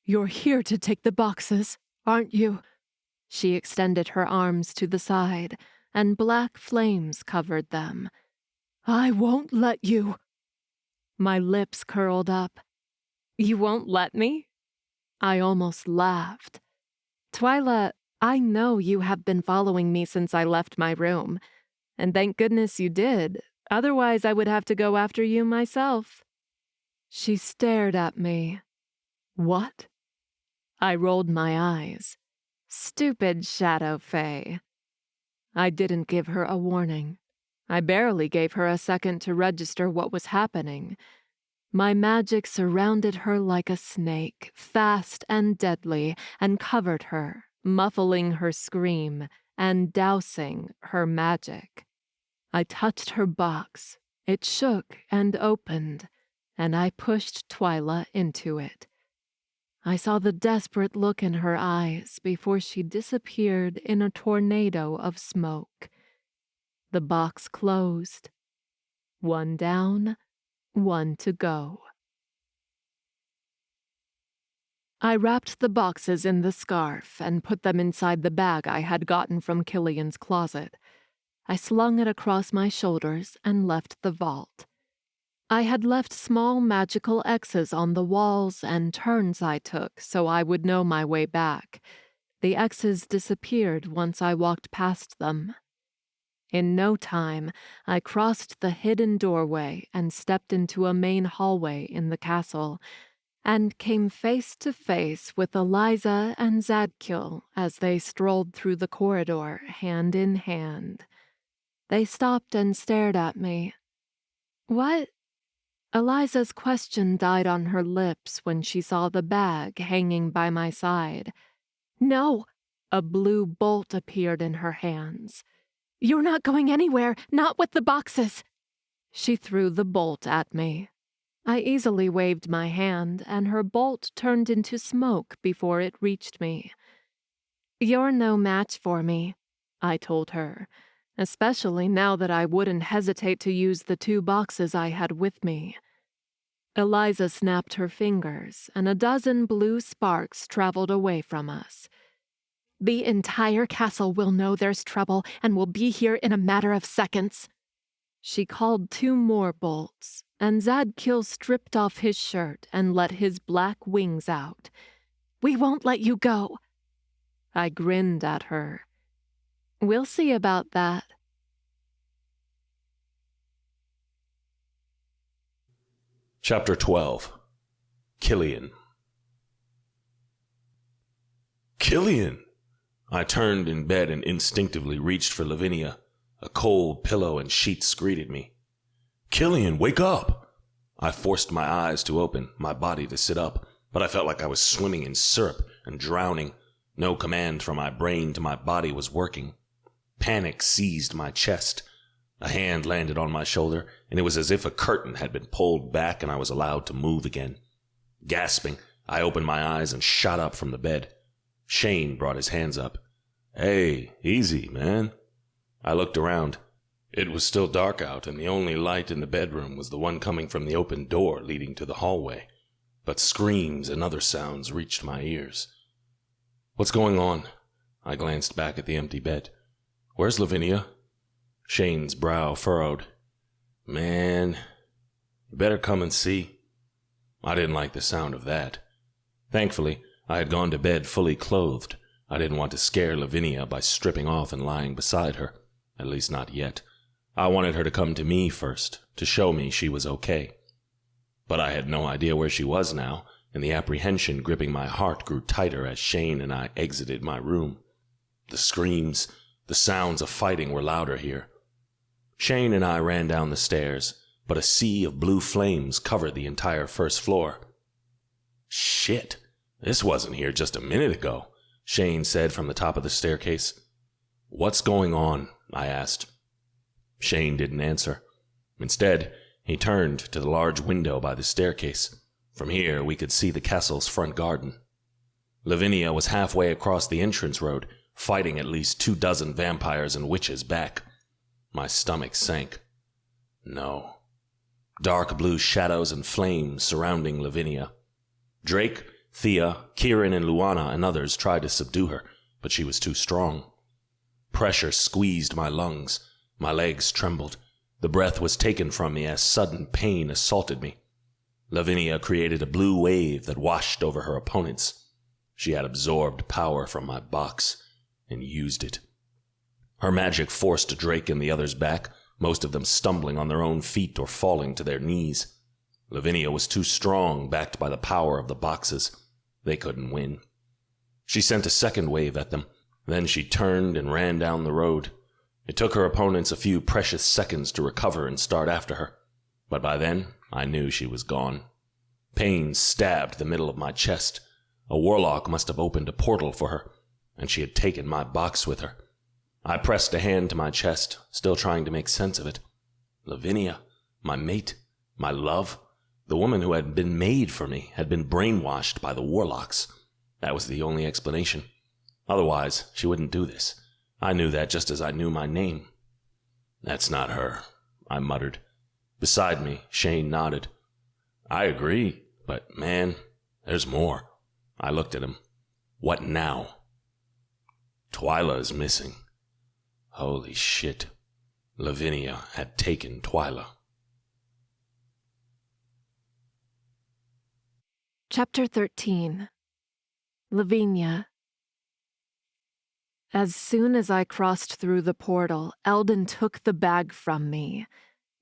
S1: "You're here to take the boxes, aren't you?" She extended her arms to the side, and black flames covered them. "I won't let you." My lips curled up. "You won't let me?" I almost laughed. "Twyla, I know you have been following me since I left my room. And thank goodness you did. Otherwise, I would have to go after you myself." She stared at me. "What?" I rolled my eyes. "Stupid shadow fae." I didn't give her a warning. I barely gave her a second to register what was happening. My magic surrounded her like a snake, fast and deadly, and covered her, muffling her scream and dousing her magic. I touched her box. It shook and opened, and I pushed Twyla into it. I saw the desperate look in her eyes before she disappeared in a tornado of smoke. The box closed. One down, one to go. I wrapped the boxes in the scarf and put them inside the bag I had gotten from Killian's closet. I slung it across my shoulders and left the vault. I had left small magical X's on the walls and turns I took so I would know my way back. The X's disappeared once I walked past them. In no time, I crossed the hidden doorway and stepped into a main hallway in the castle, and came face to face with Eliza and Zadkiel as they strolled through the corridor, hand in hand. They stopped and stared at me. "What?" Eliza's question died on her lips when she saw the bag hanging by my side. "No!" A blue bolt appeared in her hands. "You're not going anywhere, not with the boxes!" She threw the bolt at me. I easily waved my hand, and her bolt turned into smoke before it reached me. "You're no match for me," I told her, especially now that I wouldn't hesitate to use the 2 boxes I had with me. Eliza snapped her fingers, and a dozen blue sparks traveled away from us. "The entire castle will know there's trouble and will be here in a matter of seconds." She called 2 more bolts, and Zadkiel stripped off his shirt and let his black wings out. "We won't let you go." I grinned at her. "We'll see about that."
S2: Chapter 12. Killian. Killian! I turned in bed and instinctively reached for Lavinia. A cold pillow and sheets greeted me. Killian, wake up! I forced my eyes to open, my body to sit up, but I felt like I was swimming in syrup and drowning. No command from my brain to my body was working. Panic seized my chest. A hand landed on my shoulder, and it was as if a curtain had been pulled back and I was allowed to move again. Gasping, I opened my eyes and shot up from the bed. Shane brought his hands up. Hey, easy, man. I looked around. It was still dark out, and the only light in the bedroom was the one coming from the open door leading to the hallway. But screams and other sounds reached my ears. What's going on? I glanced back at the empty bed. Where's Lavinia? Shane's brow furrowed. Man, you better come and see. I didn't like the sound of that. Thankfully, I had gone to bed fully clothed. I didn't want to scare Lavinia by stripping off and lying beside her. At least not yet. I wanted her to come to me first, to show me she was okay. But I had no idea where she was now, and the apprehension gripping my heart grew tighter as Shane and I exited my room. The screams, the sounds of fighting were louder here. Shane and I ran down the stairs, but a sea of blue flames covered the entire first floor. Shit, this wasn't here just a minute ago, Shane said from the top of the staircase. What's going on? I asked. Shane didn't answer. Instead, he turned to the large window by the staircase. From here, we could see the castle's front garden. Lavinia was halfway across the entrance road, fighting at least 24 vampires and witches back. My stomach sank. No. Dark blue shadows and flames surrounding Lavinia. Drake, Thea, Kieran, and Luana and others tried to subdue her, but she was too strong. Pressure squeezed my lungs. My legs trembled. The breath was taken from me as sudden pain assaulted me. Lavinia created a blue wave that washed over her opponents. She had absorbed power from my box and used it. Her magic forced Drake and the others back, most of them stumbling on their own feet or falling to their knees. Lavinia was too strong, backed by the power of the boxes. They couldn't win. She sent a second wave at them. Then she turned and ran down the road. It took her opponents a few precious seconds to recover and start after her. But by then, I knew she was gone. Pain stabbed the middle of my chest. A warlock must have opened a portal for her, and she had taken my box with her. I pressed a hand to my chest, still trying to make sense of it. Lavinia, my mate, my love, the woman who had been made for me, had been brainwashed by the warlocks. That was the only explanation. Otherwise, she wouldn't do this. I knew that just as I knew my name. That's not her, I muttered. Beside me, Shane nodded. I agree, but man, there's more. I looked at him. What now? Twyla is missing. Holy shit. Lavinia had taken Twyla.
S1: Chapter 13. Lavinia. As soon as I crossed through the portal, Eldon took the bag from me.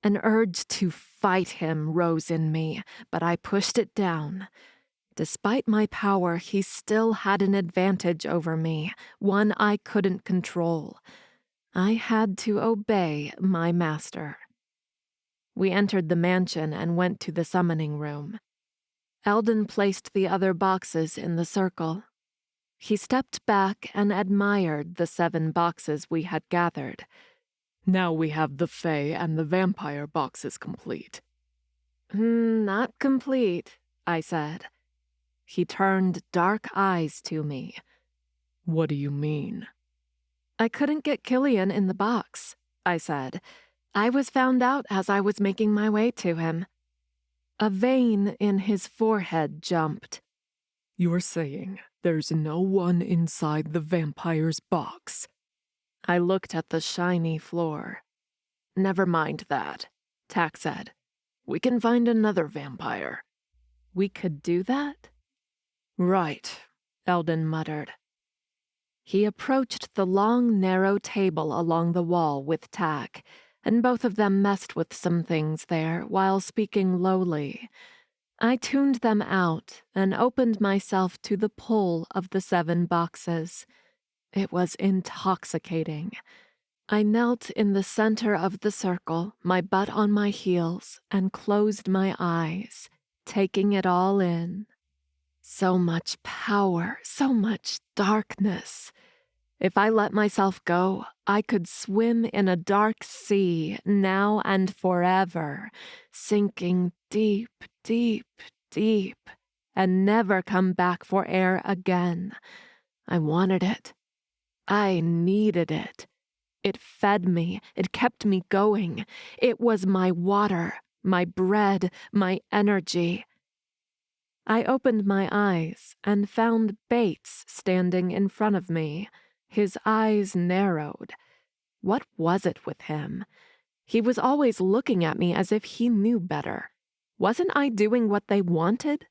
S1: An urge to fight him rose in me, but I pushed it down. Despite my power, he still had an advantage over me, one I couldn't control. I had to obey my master. We entered the mansion and went to the summoning room. Eldon placed the other boxes in the circle. He stepped back and admired the 7 boxes we had gathered.
S5: Now we have the Fae and the vampire boxes complete.
S1: Not complete, I said. He turned dark eyes to me.
S5: What do you mean?
S1: I couldn't get Killian in the box, I said. I was found out as I was making my way to him. A vein in his forehead jumped.
S5: You're saying there's no one inside the vampire's box?
S1: I looked at the shiny floor. Never mind that, Tack said. We can find another vampire. We could do that? Right, Eldon muttered. He approached the long, narrow table along the wall with Tack, and both of them messed with some things there while speaking lowly. I tuned them out and opened myself to the pull of the 7 boxes. It was intoxicating. I knelt in the center of the circle, my butt on my heels, and closed my eyes, taking it all in. So much power, so much darkness. If I let myself go, I could swim in a dark sea now and forever, sinking deep, deep, deep, and never come back for air again. I wanted it. I needed it. It fed me. It kept me going. It was my water, my bread, my energy. I opened my eyes and found Bates standing in front of me. His eyes narrowed. What was it with him? He was always looking at me as if he knew better. Wasn't I doing what they wanted?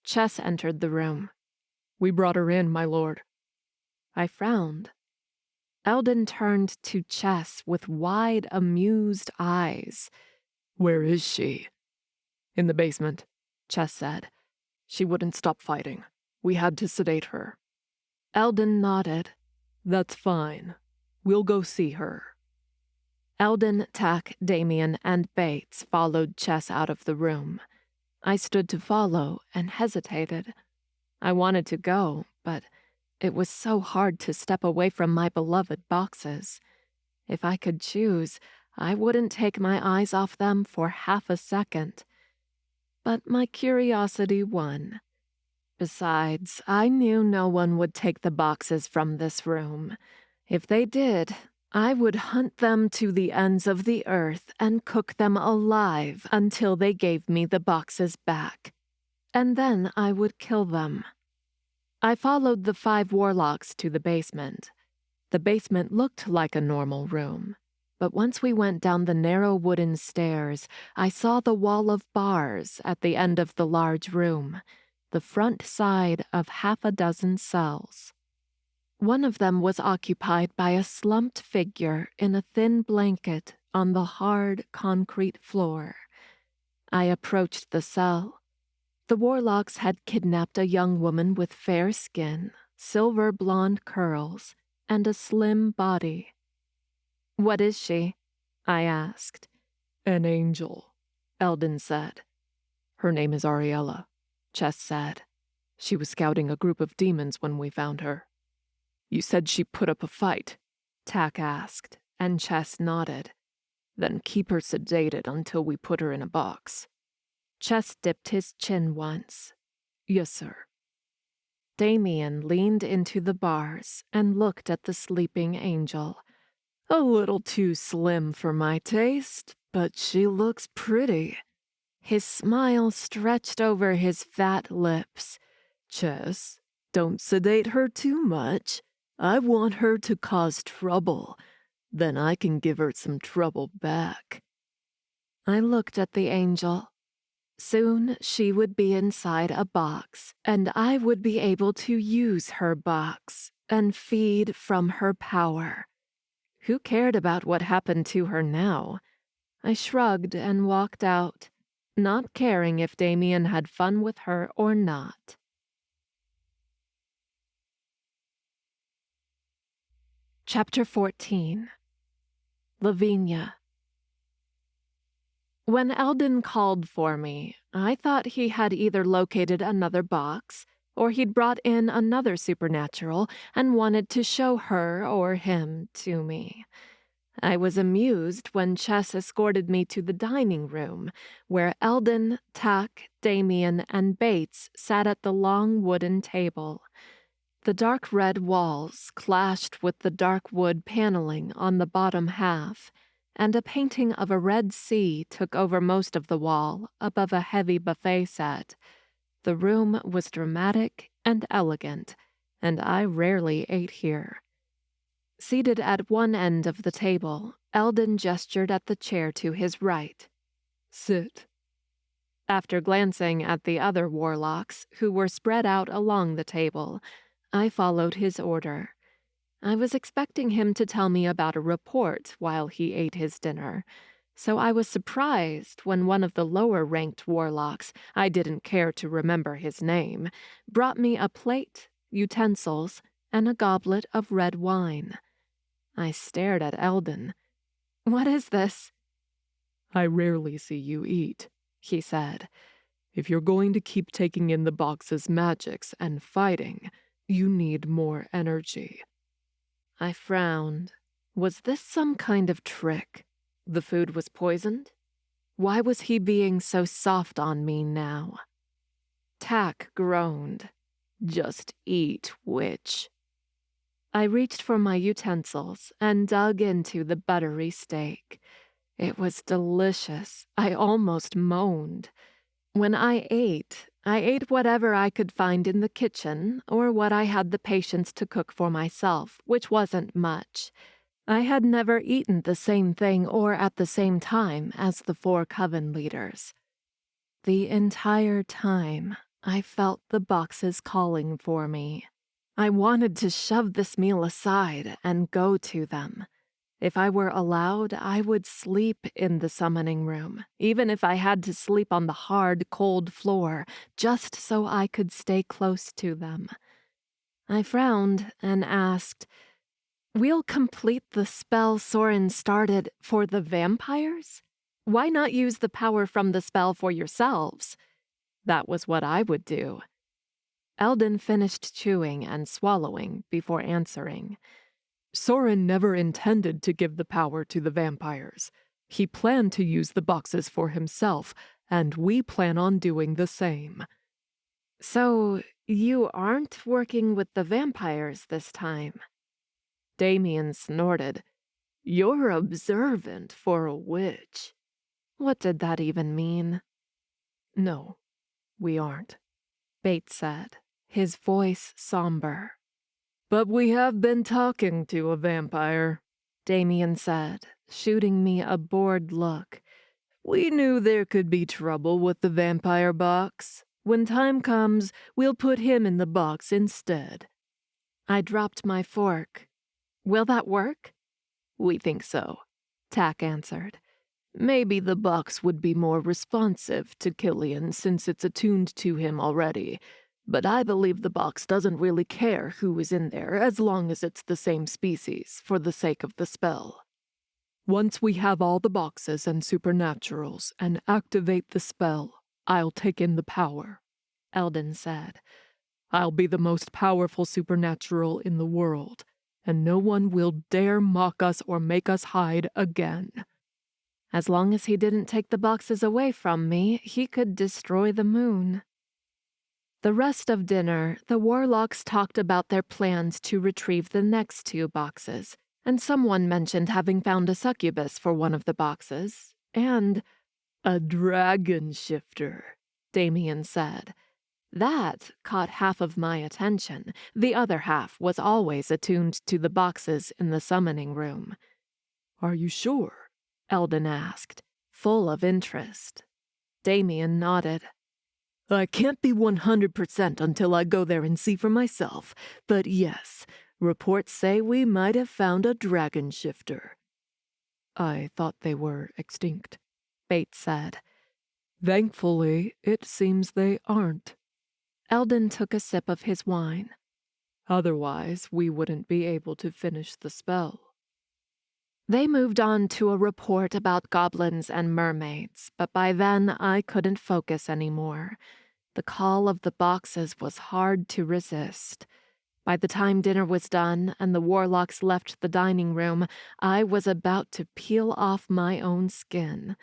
S1: Chess entered the room.
S5: "We brought her in, my lord."
S1: I frowned. Eldon turned to Chess with wide, amused eyes.
S5: "Where is she?"
S1: "In the basement," Chess said.
S5: "She wouldn't stop fighting. We had to sedate her."
S1: Eldon nodded.
S5: "That's fine. We'll go see her."
S1: Eldon, Tack, Damien, and Bates followed Chess out of the room. I stood to follow and hesitated. I wanted to go, but it was so hard to step away from my beloved boxes. If I could choose, I wouldn't take my eyes off them for half a second. But my curiosity won. Besides, I knew no one would take the boxes from this room. If they did, I would hunt them to the ends of the earth and cook them alive until they gave me the boxes back. And then I would kill them. I followed the 5 warlocks to the basement. The basement looked like a normal room. But once we went down the narrow wooden stairs, I saw the wall of bars at the end of the large room, the front side of half a dozen cells. One of them was occupied by a slumped figure in a thin blanket on the hard concrete floor. I approached the cell. The warlocks had kidnapped a young woman with fair skin, silver blonde curls, and a slim body. "What is she?" I asked.
S5: "An angel,"
S1: Eldon said.
S5: "Her name is Ariella," Chess said. "She was scouting a group of demons when we found her." "You said she put up a fight?"
S1: Tack asked, and Chess nodded.
S5: "Then keep her sedated until we put her in a box."
S1: Chess dipped his chin once.
S5: "Yes, sir."
S1: Damien leaned into the bars and looked at the sleeping angel.
S5: "A little too slim for my taste, but she looks pretty."
S1: His smile stretched over his fat lips.
S5: "Chess, don't sedate her too much. I want her to cause trouble. Then I can give her some trouble back."
S1: I looked at the angel. Soon she would be inside a box, and I would be able to use her box and feed from her power. Who cared about what happened to her now? I shrugged and walked out, not caring if Damien had fun with her or not. Chapter 14. Lavinia. When Eldon called for me, I thought he had either located another box or he'd brought in another supernatural and wanted to show her or him to me. I was amused when Chess escorted me to the dining room, where Eldon, Tack, Damien, and Bates sat at the long wooden table. The dark red walls clashed with the dark wood paneling on the bottom half, and a painting of a red sea took over most of the wall above a heavy buffet set. The room was dramatic and elegant, and I rarely ate here. Seated at one end of the table, Eldon gestured at the chair to his right.
S5: "Sit."
S1: After glancing at the other warlocks, who were spread out along the table, I followed his order. I was expecting him to tell me about a report while he ate his dinner, So I was surprised when one of the lower-ranked warlocks, I didn't care to remember his name, brought me a plate, utensils, and a goblet of red wine. I stared at Eldon. "What is this?"
S5: I rarely see you eat, he said. If you're going to keep taking in the box's magics and fighting, you need more energy.
S1: I frowned. Was this some kind of trick? The food was poisoned? Why was he being so soft on me now? Tack groaned. "Just eat, witch." I reached for my utensils and dug into the buttery steak. It was delicious. I almost moaned. When I ate whatever I could find in the kitchen or what I had the patience to cook for myself, which wasn't much. I had never eaten the same thing or at the same time as the 4 coven leaders. The entire time, I felt the boxes calling for me. I wanted to shove this meal aside and go to them. If I were allowed, I would sleep in the summoning room, even if I had to sleep on the hard, cold floor, just so I could stay close to them. I frowned and asked, "We'll complete the spell Soren started for the vampires? Why not use the power from the spell for yourselves?" That was what I would do. Eldon finished chewing and swallowing before answering.
S5: Soren never intended to give the power to the vampires. He planned to use the boxes for himself, and we plan on doing the same.
S1: So, you aren't working with the vampires this time? Damien snorted. "You're observant for a witch." What did that even mean?
S5: No, we aren't,
S1: Bates said, his voice somber.
S5: "But we have been talking to a vampire,"
S1: Damien said, shooting me a bored look.
S5: "We knew there could be trouble with the vampire box. When time comes, we'll put him in the box instead."
S1: I dropped my fork. "Will that work?"
S5: "We think so,"
S1: Tack answered.
S5: "Maybe the box would be more responsive to Killian since it's attuned to him already. But I believe the box doesn't really care who is in there as long as it's the same species for the sake of the spell." "Once we have all the boxes and supernaturals and activate the spell, I'll take in the power," Eldon said. "I'll be the most powerful supernatural in the world, and no one will dare mock us or make us hide again."
S1: As long as he didn't take the boxes away from me, he could destroy the moon. The rest of dinner, the warlocks talked about their plans to retrieve the next 2 boxes, and someone mentioned having found a succubus for one of the boxes, and
S5: "A dragon shifter,"
S1: Damien said. That caught half of my attention. The other half was always attuned to the boxes in the summoning room.
S5: "Are you sure?"
S1: Eldon asked, full of interest. Damien nodded.
S5: "I can't be 100% until I go there and see for myself, but yes, reports say we might have found a dragon shifter." "I thought they were extinct,"
S1: Bates said.
S5: "Thankfully, it seems they aren't."
S1: Eldon took a sip of his wine.
S5: "Otherwise, we wouldn't be able to finish the spell."
S1: They moved on to a report about goblins and mermaids, but by then I couldn't focus anymore. The call of the boxes was hard to resist. By the time dinner was done and the warlocks left the dining room, I was about to peel off my own skin.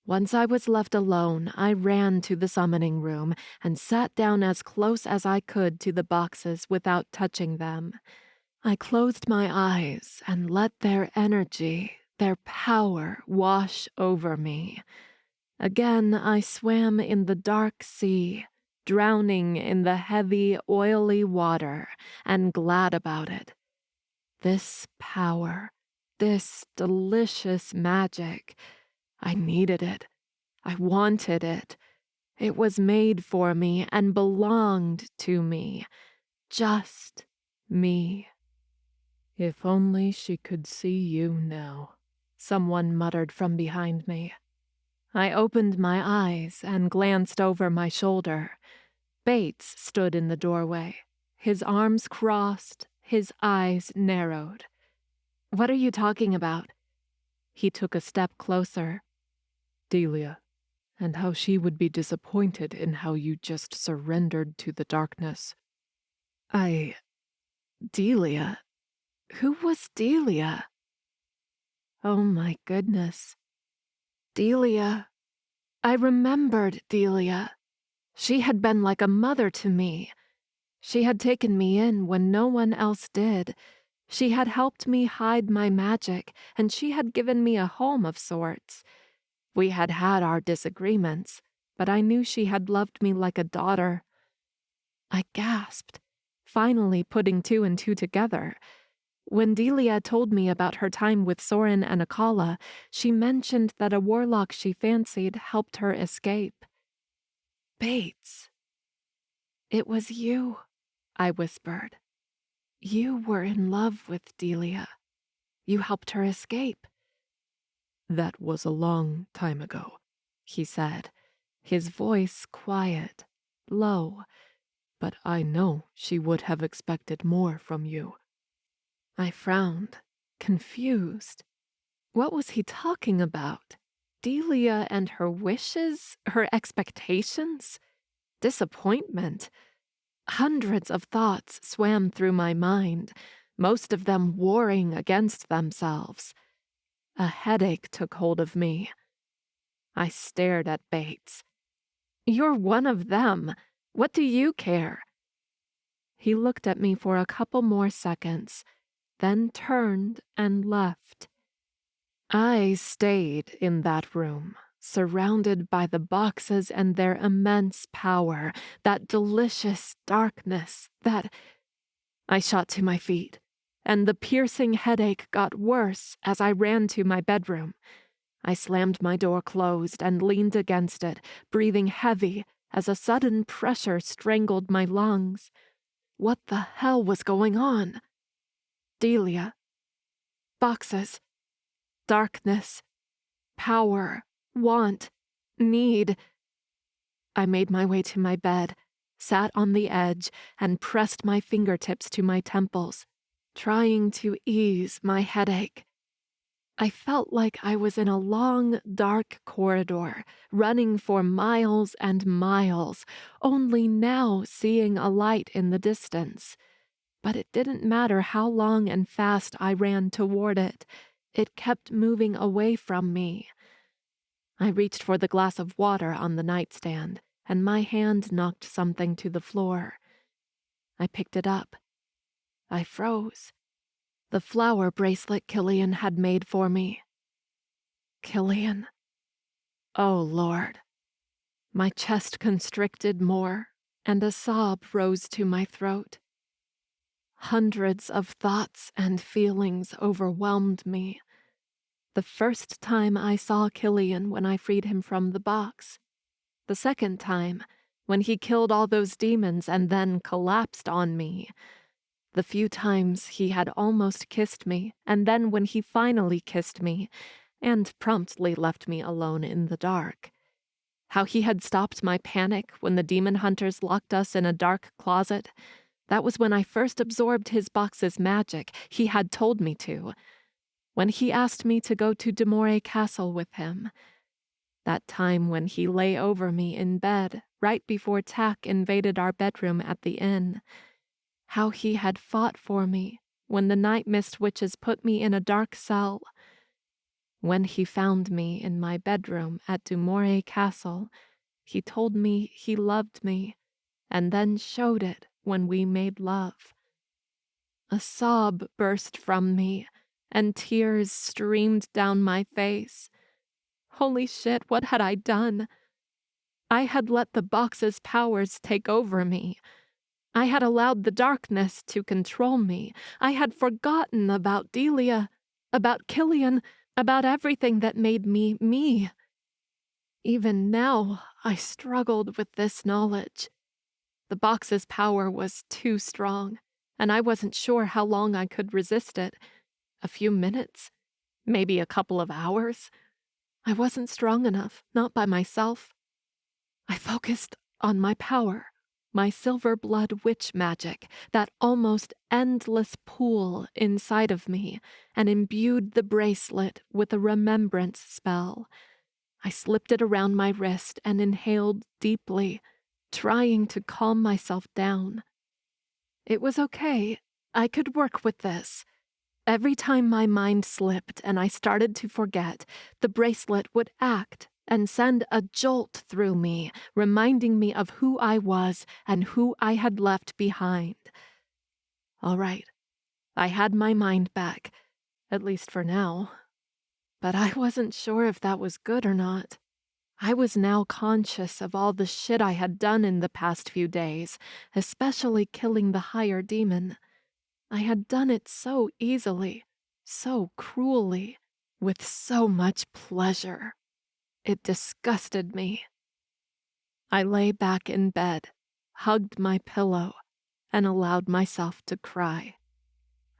S1: Once I was left alone, I ran to the summoning room and sat down as close as I could to the boxes without touching them. I closed my eyes and let their energy, their power, wash over me. Again, I swam in the dark sea, drowning in the heavy, oily water, and glad about it. This power, this delicious magic, I needed it. I wanted it. It was made for me and belonged to me. Just me.
S5: "If only she could see you now,"
S1: someone muttered from behind me. I opened my eyes and glanced over my shoulder. Bates stood in the doorway, his arms crossed, his eyes narrowed. "What are you talking about?" He took a step closer.
S5: "Delia, and how she would be disappointed in how you just surrendered to the darkness."
S1: Delia? Who was Delia? Oh my goodness. Delia. I remembered Delia. She had been like a mother to me. She had taken me in when no one else did. She had helped me hide my magic, and she had given me a home of sorts. We had had our disagreements, but I knew she had loved me like a daughter. I gasped, finally putting two and two together. When Delia told me about her time with Soren and Akala, she mentioned that a warlock she fancied helped her escape. Bates. "It was you," I whispered. "You were in love with Delia. You helped her escape."
S5: "That was a long time ago,"
S1: he said, his voice quiet, low.
S5: "But I know she would have expected more from you."
S1: I frowned, confused. What was he talking about? Delia and her wishes? Her expectations? Disappointment? Hundreds of thoughts swam through my mind, most of them warring against themselves. A headache took hold of me. I stared at Bates. "You're one of them. What do you care?" He looked at me for a couple more seconds, then turned and left. I stayed in that room, surrounded by the boxes and their immense power, that delicious darkness, I shot to my feet, and the piercing headache got worse as I ran to my bedroom. I slammed my door closed and leaned against it, breathing heavy as a sudden pressure strangled my lungs. What the hell was going on? Delia. Boxes. Darkness. Power. Want. Need. I made my way to my bed, sat on the edge, and pressed my fingertips to my temples, trying to ease my headache. I felt like I was in a long, dark corridor, running for miles and miles, only now seeing a light in the distance. But it didn't matter how long and fast I ran toward it. It kept moving away from me. I reached for the glass of water on the nightstand, and my hand knocked something to the floor. I picked it up. I froze. The flower bracelet Killian had made for me. Killian. Oh, Lord. My chest constricted more, and a sob rose to my throat. Hundreds of thoughts and feelings overwhelmed me. The first time I saw Killian when I freed him from the box. The second time, when he killed all those demons and then collapsed on me. The few times he had almost kissed me, and then when he finally kissed me, and promptly left me alone in the dark. How he had stopped my panic when the demon hunters locked us in a dark closet. That was when I first absorbed his box's magic. He had told me to. When he asked me to go to Demore Castle with him. That time when he lay over me in bed right before Tack invaded our bedroom at the inn. How he had fought for me when the night mist witches put me in a dark cell. When he found me in my bedroom at Demore Castle, he told me he loved me, and then showed it when we made love. A sob burst from me, and tears streamed down my face. Holy shit, what had I done? I had let the box's powers take over me. I had allowed the darkness to control me. I had forgotten about Delia, about Killian, about everything that made me me. Even now, I struggled with this knowledge. The box's power was too strong, and I wasn't sure how long I could resist it. A few minutes? Maybe a couple of hours? I wasn't strong enough, not by myself. I focused on my power, my silver blood witch magic, that almost endless pool inside of me, and imbued the bracelet with a remembrance spell. I slipped it around my wrist and inhaled deeply, trying to calm myself down. It was okay. I could work with this. Every time my mind slipped and I started to forget, the bracelet would act and send a jolt through me, reminding me of who I was and who I had left behind. All right, I had my mind back, at least for now. But I wasn't sure if that was good or not. I was now conscious of all the shit I had done in the past few days, especially killing the higher demon. I had done it so easily, so cruelly, with so much pleasure. It disgusted me. I lay back in bed, hugged my pillow, and allowed myself to cry.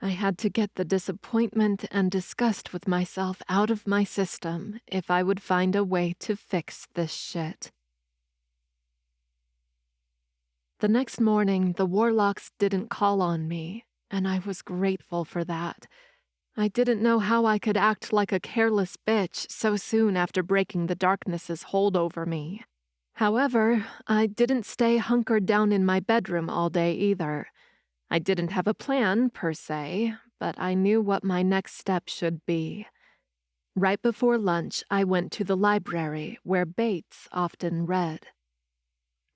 S1: I had to get the disappointment and disgust with myself out of my system if I would find a way to fix this shit. The next morning, the warlocks didn't call on me, and I was grateful for that. I didn't know how I could act like a careless bitch so soon after breaking the darkness's hold over me. However, I didn't stay hunkered down in my bedroom all day either. I didn't have a plan, per se, but I knew what my next step should be. Right before lunch, I went to the library where Bates often read.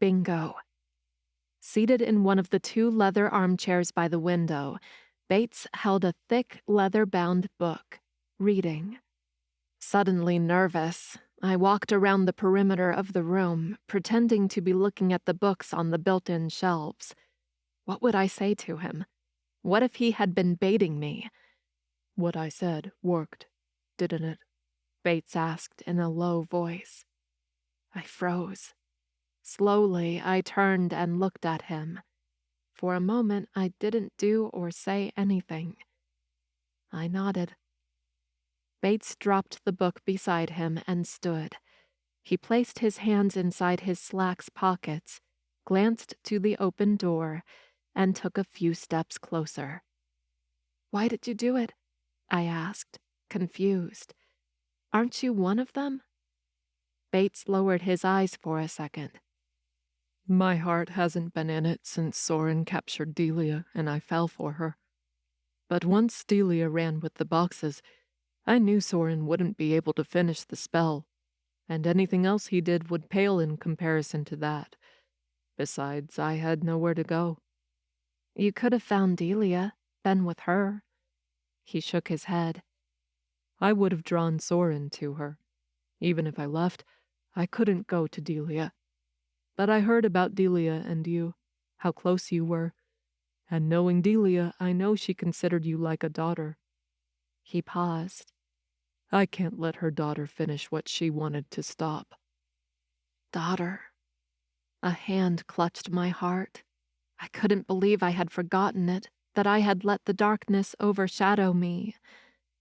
S1: Bingo. Seated in one of the 2 leather armchairs by the window, Bates held a thick, leather-bound book, reading. Suddenly nervous, I walked around the perimeter of the room, pretending to be looking at the books on the built-in shelves. What would I say to him? What if he had been baiting me?
S5: What I said worked, didn't it?
S1: Bates asked in a low voice. I froze. Slowly, I turned and looked at him. For a moment, I didn't do or say anything. I nodded. Bates dropped the book beside him and stood. He placed his hands inside his slacks pockets, glanced to the open door, and took a few steps closer. Why did you do it? I asked, confused. Aren't you one of them? Bates lowered his eyes for a second.
S5: My heart hasn't been in it since Soren captured Delia and I fell for her. But once Delia ran with the boxes, I knew Soren wouldn't be able to finish the spell, and anything else he did would pale in comparison to that. Besides, I had nowhere to go.
S1: You could have found Delia, been with her. He shook his head.
S5: I would have drawn Soren to her. Even if I left, I couldn't go to Delia. But I heard about Delia and you, how close you were. And knowing Delia, I know she considered you like a daughter.
S1: He paused.
S5: I can't let her daughter finish what she wanted to stop.
S1: Daughter. A hand clutched my heart. I couldn't believe I had forgotten it, that I had let the darkness overshadow me.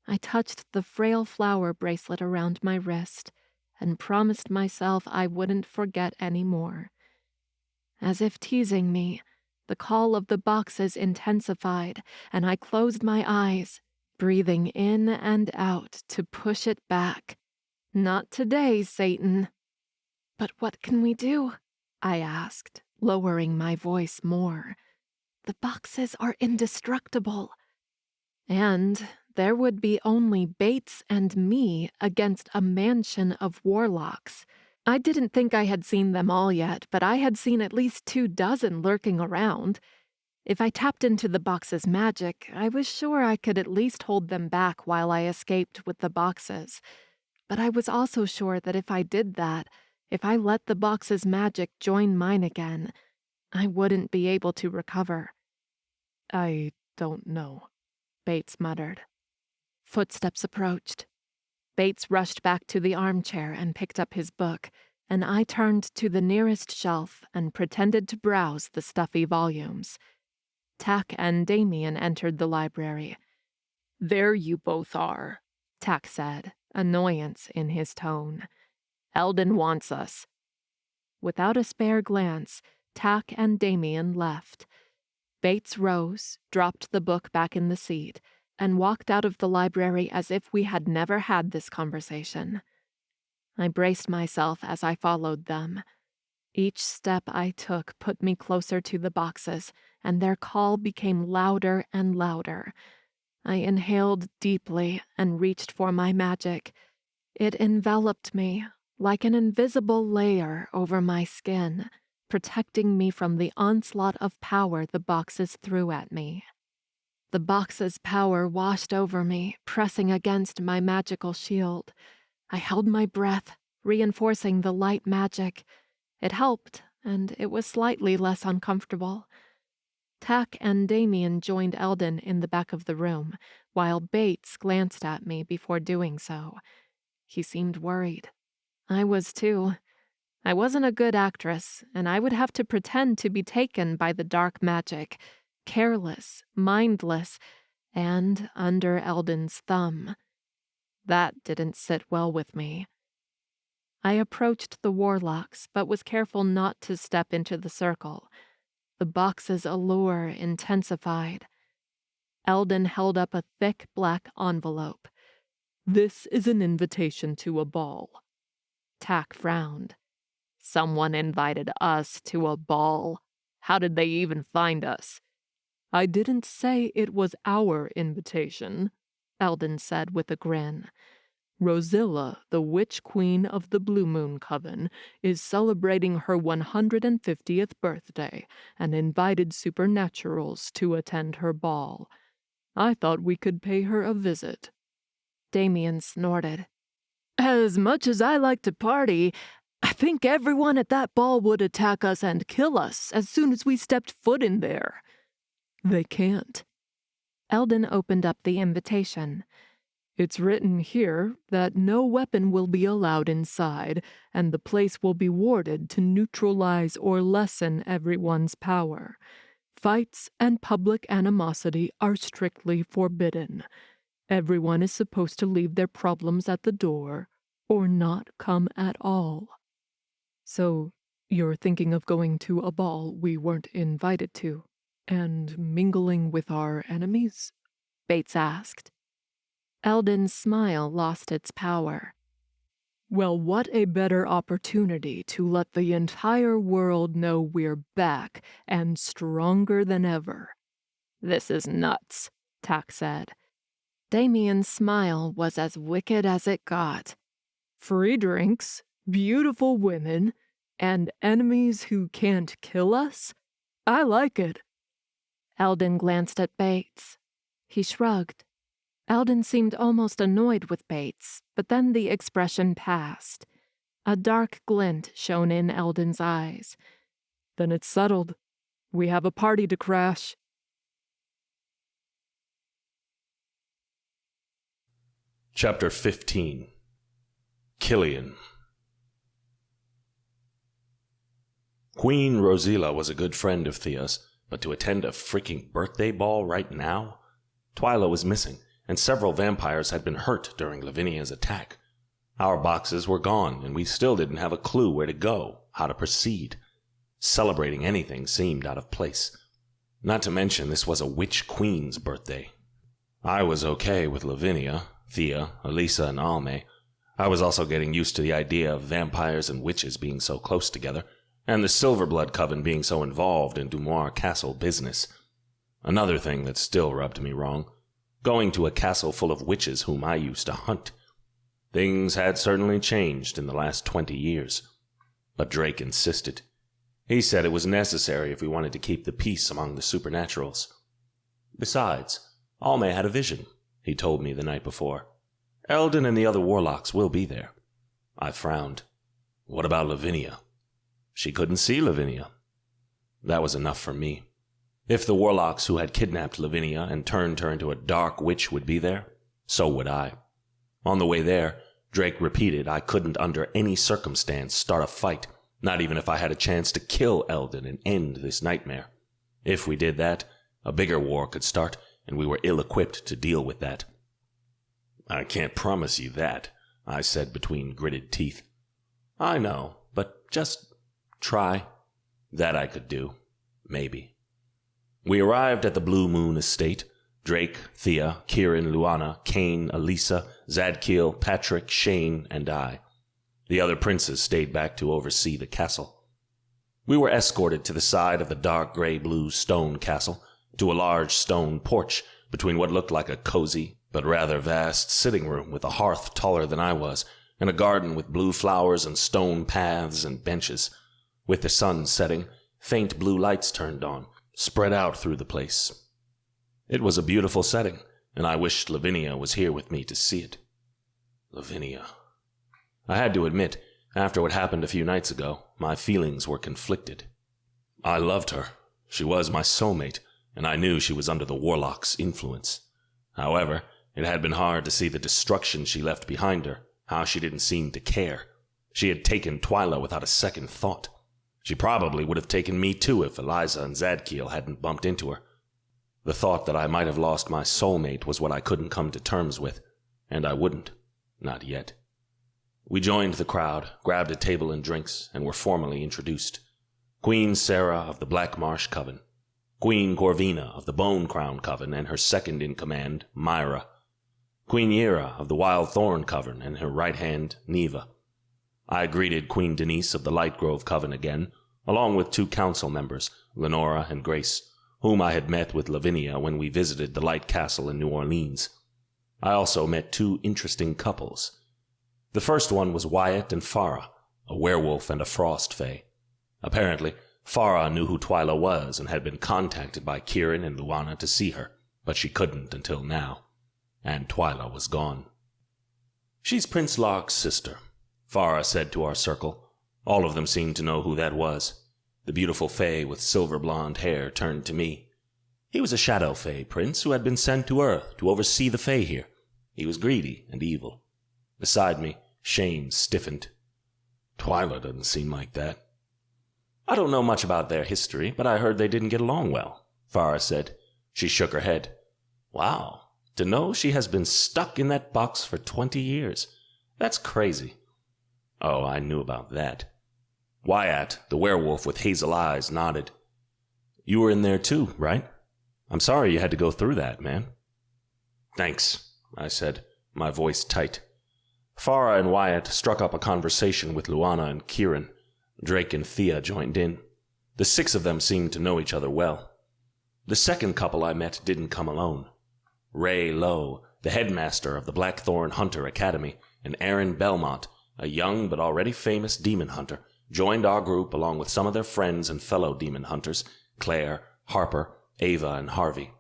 S1: I touched the frail flower bracelet around my wrist and promised myself I wouldn't forget any more. As if teasing me, the call of the boxes intensified, and I closed my eyes, breathing in and out to push it back. Not today, Satan. But what can we do? I asked, lowering my voice more. The boxes are indestructible. And there would be only Bates and me against a mansion of warlocks. I didn't think I had seen them all yet, but I had seen at least 24 lurking around. If I tapped into the box's magic, I was sure I could at least hold them back while I escaped with the boxes. But I was also sure that if I did that, if I let the box's magic join mine again, I wouldn't be able to recover.
S5: I don't know,
S1: Bates muttered. Footsteps approached. Bates rushed back to the armchair and picked up his book, and I turned to the nearest shelf and pretended to browse the stuffy volumes. Tack and Damien entered the library.
S5: There you both are,
S1: Tack said, annoyance in his tone. "Eldon wants us." Without a spare glance, Tack and Damien left. Bates rose, dropped the book back in the seat, and walked out of the library as if we had never had this conversation. I braced myself as I followed them. Each step I took put me closer to the boxes, and their call became louder and louder. I inhaled deeply and reached for my magic. It enveloped me, like an invisible layer over my skin, protecting me from the onslaught of power the boxes threw at me. The box's power washed over me, pressing against my magical shield. I held my breath, reinforcing the light magic. It helped, and it was slightly less uncomfortable. Tack and Damien joined Eldon in the back of the room, while Bates glanced at me before doing so. He seemed worried. I was too. I wasn't a good actress, and I would have to pretend to be taken by the dark magic, careless, mindless, and under Eldon's thumb. That didn't sit well with me. I approached the warlocks, but was careful not to step into the circle. The box's allure intensified. Eldon held up a thick black envelope.
S5: "This is an invitation to a ball."
S1: Tack frowned. "Someone invited us to a ball. How did they even find us?"
S5: "I didn't say it was our invitation," Eldon said with a grin. "Rosilla, the Witch Queen of the Blue Moon Coven, is celebrating her 150th birthday and invited supernaturals to attend her ball. I thought we could pay her a visit."
S1: Damien snorted.
S5: "As much as I like to party, I think everyone at that ball would attack us and kill us as soon as we stepped foot in there." "They can't."
S1: Eldon opened up the invitation.
S5: "It's written here that no weapon will be allowed inside, and the place will be warded to neutralize or lessen everyone's power. Fights and public animosity are strictly forbidden. Everyone is supposed to leave their problems at the door, or not come at all." "So, you're thinking of going to a ball we weren't invited to, and mingling with our enemies?"
S1: Bates asked. Eldon's smile lost its power.
S5: "Well, what a better opportunity to let the entire world know we're back and stronger than ever."
S1: "This is nuts," Tack said. Damien's smile was as wicked as it got.
S5: "Free drinks, beautiful women, and enemies who can't kill us? I like it."
S1: Eldon glanced at Bates. He shrugged. Eldon seemed almost annoyed with Bates, but then the expression passed. A dark glint shone in Eldon's eyes.
S5: "Then it's settled. We have a party to crash."
S2: Chapter 15. Killian. Queen Rosilla was a good friend of Thea's, but to attend a freaking birthday ball right now? Twyla was missing, and several vampires had been hurt during Lavinia's attack. Our boxes were gone, and we still didn't have a clue where to go, how to proceed. Celebrating anything seemed out of place. Not to mention this was a witch queen's birthday. I was okay with Lavinia, Thea, Elisa, and Almay. I was also getting used to the idea of vampires and witches being so close together, and the Silverblood Coven being so involved in Dumoir Castle business. Another thing that still rubbed me wrong: going to a castle full of witches whom I used to hunt. Things had certainly changed in the last 20 years. But Drake insisted. He said it was necessary if we wanted to keep the peace among the supernaturals. Besides, Almay had a vision, he told me the night before. Eldon and the other warlocks will be there. I frowned. What about Lavinia? She couldn't see Lavinia. That was enough for me. If the warlocks who had kidnapped Lavinia and turned her into a dark witch would be there, so would I. On the way there, Drake repeated I couldn't under any circumstance start a fight, not even if I had a chance to kill Eldon and end this nightmare. If we did that, a bigger war could start, and we were ill-equipped to deal with that. I can't promise you that, I said between gritted teeth. I know, but just try. That I could do. Maybe. We arrived at the Blue Moon Estate. Drake, Thea, Kieran, Luana, Kane, Elisa, Zadkiel, Patrick, Shane, and I. The other princes stayed back to oversee the castle. We were escorted to the side of the dark gray-blue stone castle, to a large stone porch between what looked like a cozy but rather vast sitting room with a hearth taller than I was, and a garden with blue flowers and stone paths and benches. With the sun setting, faint blue lights turned on, spread out through the place. It was a beautiful setting, and I wished Lavinia was here with me to see it. Lavinia. I had to admit, after what happened a few nights ago, my feelings were conflicted. I loved her. She was my soulmate, and I knew she was under the warlock's influence. However, it had been hard to see the destruction she left behind her, how she didn't seem to care. She had taken Twyla without a second thought. She probably would have taken me too if Eliza and Zadkiel hadn't bumped into her. The thought that I might have lost my soulmate was what I couldn't come to terms with, and I wouldn't. Not yet. We joined the crowd, grabbed a table and drinks, and were formally introduced. Queen Sarah of the Black Marsh Coven, Queen Corvina of the Bone Crown Coven and her second-in-command, Myra, Queen Yera of the Wild Thorn Coven and her right hand, Neva. I greeted Queen Denise of the Light Grove Coven again, along with 2 council members, Lenora and Grace, whom I had met with Lavinia when we visited the Light Castle in New Orleans. I also met 2 interesting couples. The first one was Wyatt and Farah, a werewolf and a frost fae. Apparently, Farah knew who Twyla was and had been contacted by Kieran and Luana to see her, but she couldn't until now. And Twyla was gone. "She's Prince Lark's sister," Farah said to our circle. All of them seemed to know who that was. The beautiful fae with silver blonde hair turned to me. "He was a shadow fae prince who had been sent to Earth to oversee the fae here. He was greedy and evil." Beside me, Shane stiffened. "Twyla doesn't seem like that." "I don't know much about their history, but I heard they didn't get along well," Farah said. She shook her head. "Wow, to know she has been stuck in that box for 20 years. That's crazy." "Oh, I knew about that." Wyatt, the werewolf with hazel eyes, nodded. "You were in there too, right? I'm sorry you had to go through that, man." "Thanks," I said, my voice tight. Farah and Wyatt struck up a conversation with Luana and Kieran. Drake and Thea joined in. The 6 of them seemed to know each other well. The second couple I met didn't come alone. Ray Lowe, the headmaster of the Blackthorn Hunter Academy, and Aaron Belmont, a young but already famous demon hunter, joined our group along with some of their friends and fellow demon hunters, Claire, Harper, Ava, and Harvey.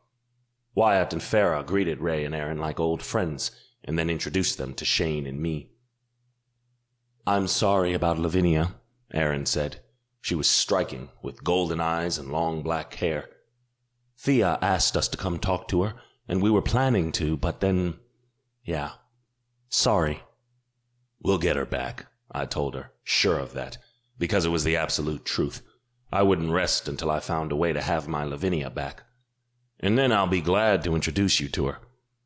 S2: Wyatt and Farah greeted Ray and Aaron like old friends, and then introduced them to Shane and me. "I'm sorry about Lavinia," Aaron said. She was striking, with golden eyes and long black hair. "Thea asked us to come talk to her, and we were planning to, but then... yeah. Sorry." "We'll get her back," I told her, sure of that, because it was the absolute truth. I wouldn't rest until I found a way to have my Lavinia back. "And then I'll be glad to introduce you to her."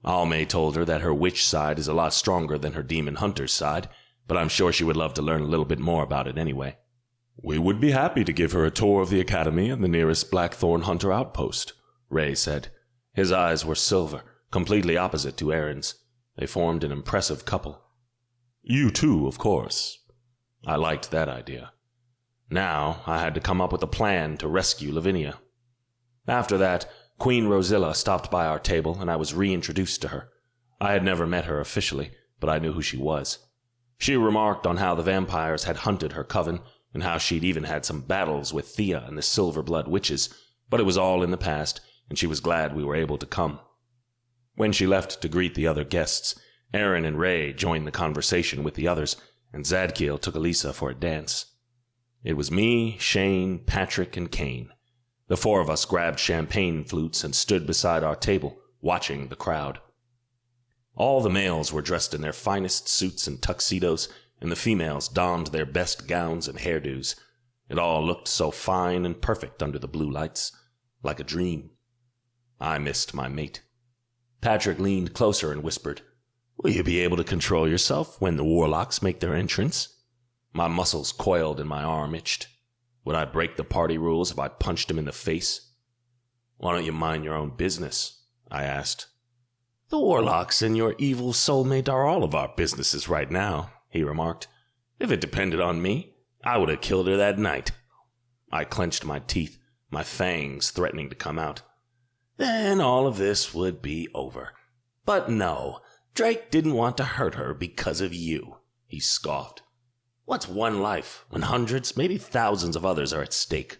S2: Almay told her that her witch side is a lot stronger than her demon hunter's side, but I'm sure she would love to learn a little bit more about it anyway. "We would be happy to give her a tour of the academy and the nearest Blackthorn Hunter outpost," Ray said. His eyes were silver, completely opposite to Aaron's. They formed an impressive couple. "You too, of course." I liked that idea. Now I had to come up with a plan to rescue Lavinia. After that, Queen Rosilla stopped by our table, and I was reintroduced to her. I had never met her officially, but I knew who she was. She remarked on how the vampires had hunted her coven, and how she'd even had some battles with Thea and the Silverblood witches, but it was all in the past, and she was glad we were able to come. When she left to greet the other guests, Aaron and Ray joined the conversation with the others, and Zadkiel took Elisa for a dance. It was me, Shane, Patrick, and Kane. The 4 of us grabbed champagne flutes and stood beside our table, watching the crowd. All the males were dressed in their finest suits and tuxedos, and the females donned their best gowns and hairdos. It all looked so fine and perfect under the blue lights, like a dream. I missed my mate. Patrick leaned closer and whispered, Will you be able to control yourself when the warlocks make their entrance? My muscles coiled and my arm itched. Would I break the party rules if I punched him in the face? Why don't you mind your own business? I asked. The warlocks and your evil soulmate are all of our businesses right now, he remarked. If it depended on me, I would have killed her that night. I clenched my teeth, my fangs threatening to come out. Then all of this would be over. But no, Drake didn't want to hurt her because of you, he scoffed. What's one life when hundreds, maybe thousands of others are at stake?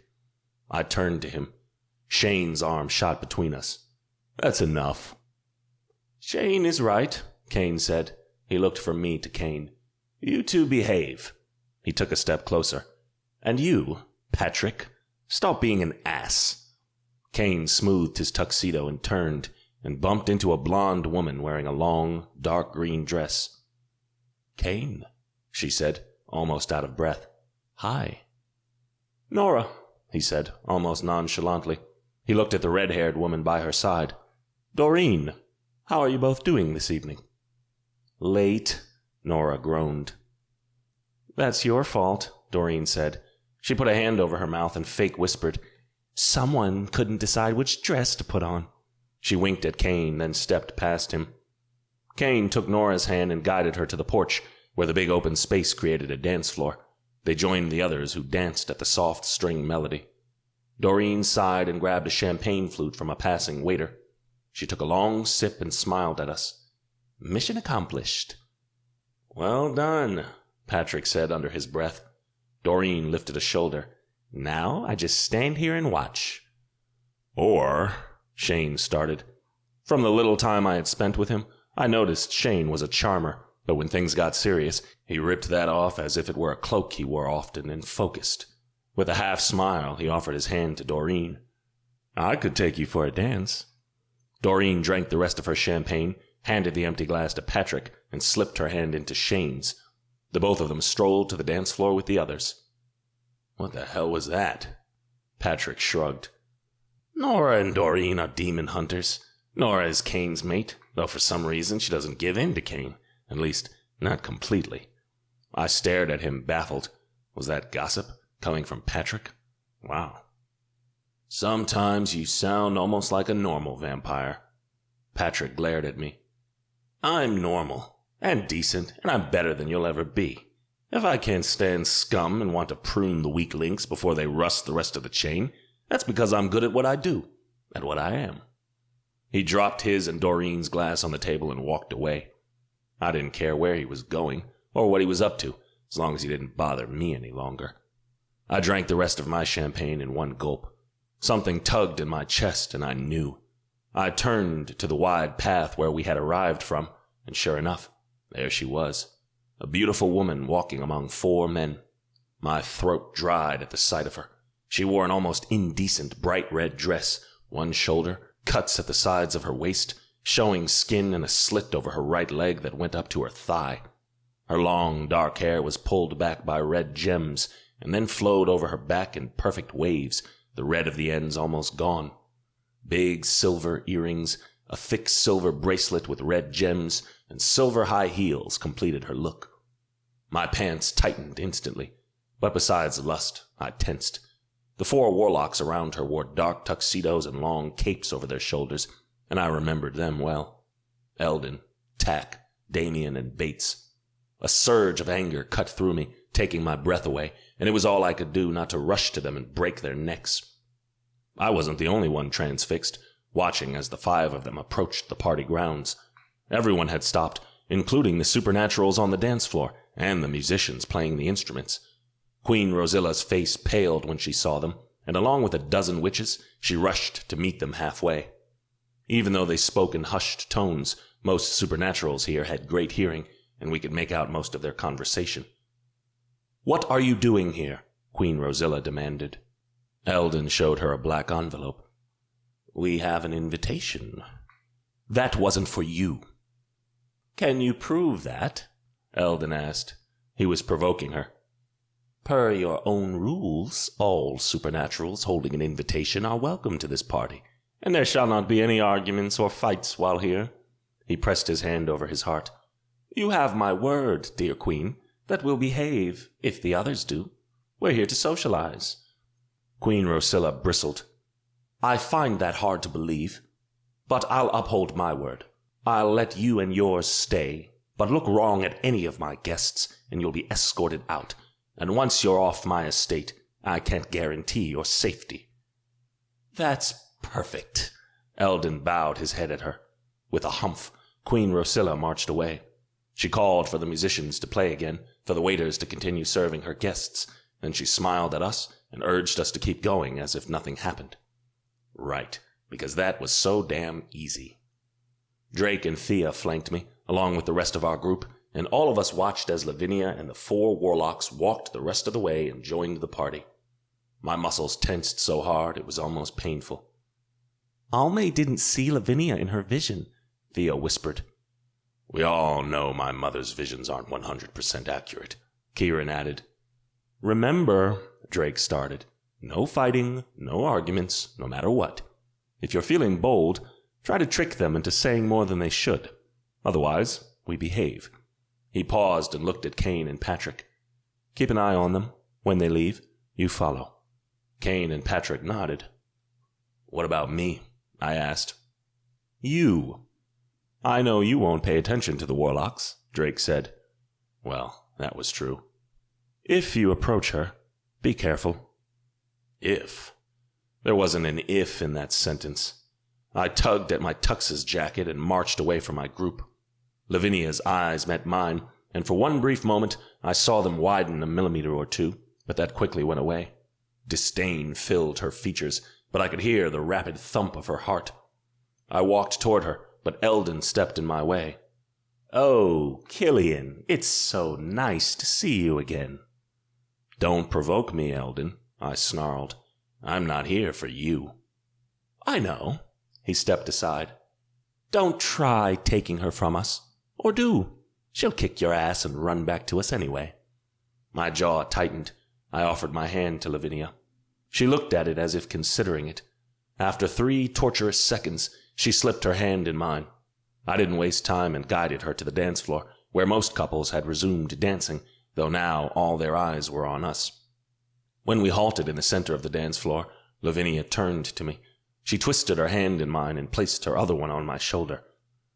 S2: I turned to him. Shane's arm shot between us. That's enough. Shane is right, Kane said. He looked from me to Kane. You two behave. He took a step closer. And you, Patrick, stop being an ass. Kane smoothed his tuxedo and turned and bumped into a blonde woman wearing a long, dark green dress. Kane, she said, almost out of breath. Hi. Nora, he said, almost nonchalantly. He looked at the red-haired woman by her side. Doreen, how are you both doing this evening? Late, Nora groaned. That's your fault, Doreen said. She put a hand over her mouth and fake whispered, Someone couldn't decide which dress to put on. She winked at Kane, then stepped past him. Kane took Nora's hand and guided her to the porch, where the big open space created a dance floor. They joined the others, who danced at the soft string melody. Doreen sighed and grabbed a champagne flute from a passing waiter. She took a long sip and smiled at us. Mission accomplished. Well done, Patrick said under his breath. Doreen lifted a shoulder. Now I just stand here and watch. Or, Shane started. From the little time I had spent with him, I noticed Shane was a charmer, but when things got serious, he ripped that off as if it were a cloak he wore often and focused. With a half smile, he offered his hand to Doreen. I could take you for a dance. Doreen drank the rest of her champagne, handed the empty glass to Patrick, and slipped her hand into Shane's. The both of them strolled to the dance floor with the others. What the hell was that? Patrick shrugged. Nora and Doreen are demon hunters. Nora is Kane's mate, though for some reason she doesn't give in to Kane. At least, not completely. I stared at him, baffled. Was that gossip coming from Patrick? Wow. Sometimes you sound almost like a normal vampire. Patrick glared at me. I'm normal, and decent, and I'm better than you'll ever be. If I can't stand scum and want to prune the weak links before they rust the rest of the chain, that's because I'm good at what I do, at what I am. He dropped his and Doreen's glass on the table and walked away. I didn't care where he was going, or what he was up to, as long as he didn't bother me any longer. I drank the rest of my champagne in one gulp. Something tugged in my chest, and I knew. I turned to the wide path where we had arrived from, and sure enough, there she was. A beautiful woman walking among 4 men. My throat dried at the sight of her. She wore an almost indecent bright red dress, one shoulder, cuts at the sides of her waist, showing skin and a slit over her right leg that went up to her thigh. Her long, dark hair was pulled back by red gems, and then flowed over her back in perfect waves, the red of the ends almost gone. Big silver earrings, a thick silver bracelet with red gems, and silver high heels completed her look. My pants tightened instantly, but besides lust, I tensed. The 4 warlocks around her wore dark tuxedos and long capes over their shoulders, and I remembered them well. Eldon, Tack, Damien, and Bates. A surge of anger cut through me, taking my breath away, and it was all I could do not to rush to them and break their necks. I wasn't the only one transfixed, watching as the 5 of them approached the party grounds. Everyone had stopped, including the supernaturals on the dance floor, and the musicians playing the instruments. Queen Rosilla's face paled when she saw them, and along with a dozen witches, she rushed to meet them halfway. Even though they spoke in hushed tones, most supernaturals here had great hearing, and we could make out most of their conversation. "What are you doing here?" Queen Rosilla demanded. Eldon showed her a black envelope. "We have an invitation." "That wasn't for you." "Can you prove that?" Eldon asked. He was provoking her. "Per your own rules, all supernaturals holding an invitation are welcome to this party, and there shall not be any arguments or fights while here." He pressed his hand over his heart.
S3: You have my word, dear Queen, that we'll behave if the others do. We're here to socialize.
S2: Queen Rosilla bristled.
S3: I find that hard to believe, but I'll uphold my word. I'll let you and yours stay, but look wrong at any of my guests, and you'll be escorted out. And once you're off my estate, I can't guarantee your safety.
S2: That's perfect. Eldon bowed his head at her. With a humph, Queen Rosilla marched away. She called for the musicians to play again, for the waiters to continue serving her guests. Then she smiled at us and urged us to keep going as if nothing happened. Right, because that was so damn easy. Drake and Thea flanked me, along with the rest of our group, and all of us watched as Lavinia and the 4 warlocks walked the rest of the way and joined the party. My muscles tensed so hard it was almost painful.
S3: Almay didn't see Lavinia in her vision, Thea whispered.
S2: We all know my mother's visions aren't 100% accurate, Kieran added.
S3: Remember, Drake started, no fighting, no arguments, no matter what. If you're feeling bold, try to trick them into saying more than they should. Otherwise, we behave. He paused and looked at Kane and Patrick. Keep an eye on them. When they leave, you follow.
S2: Kane and Patrick nodded. What about me? I asked.
S3: You. I know you won't pay attention to the warlocks, Drake said.
S2: Well, that was true.
S3: If you approach her, be careful.
S2: If? There wasn't an if in that sentence. I tugged at my tux's jacket and marched away from my group. Lavinia's eyes met mine, and for one brief moment I saw them widen a millimeter or two, but that quickly went away. Disdain filled her features, but I could hear the rapid thump of her heart. I walked toward her, but Eldon stepped in my way.
S3: Oh, Killian, it's so nice to see you again.
S2: Don't provoke me, Eldon, I snarled. I'm not here for you.
S3: I know. He stepped aside. Don't try taking her from us. Or do. She'll kick your ass and run back to us anyway.
S2: My jaw tightened. I offered my hand to Lavinia. She looked at it as if considering it. After 3 torturous seconds, she slipped her hand in mine. I didn't waste time and guided her to the dance floor, where most couples had resumed dancing, though now all their eyes were on us. When we halted in the center of the dance floor, Lavinia turned to me. She twisted her hand in mine and placed her other one on my shoulder.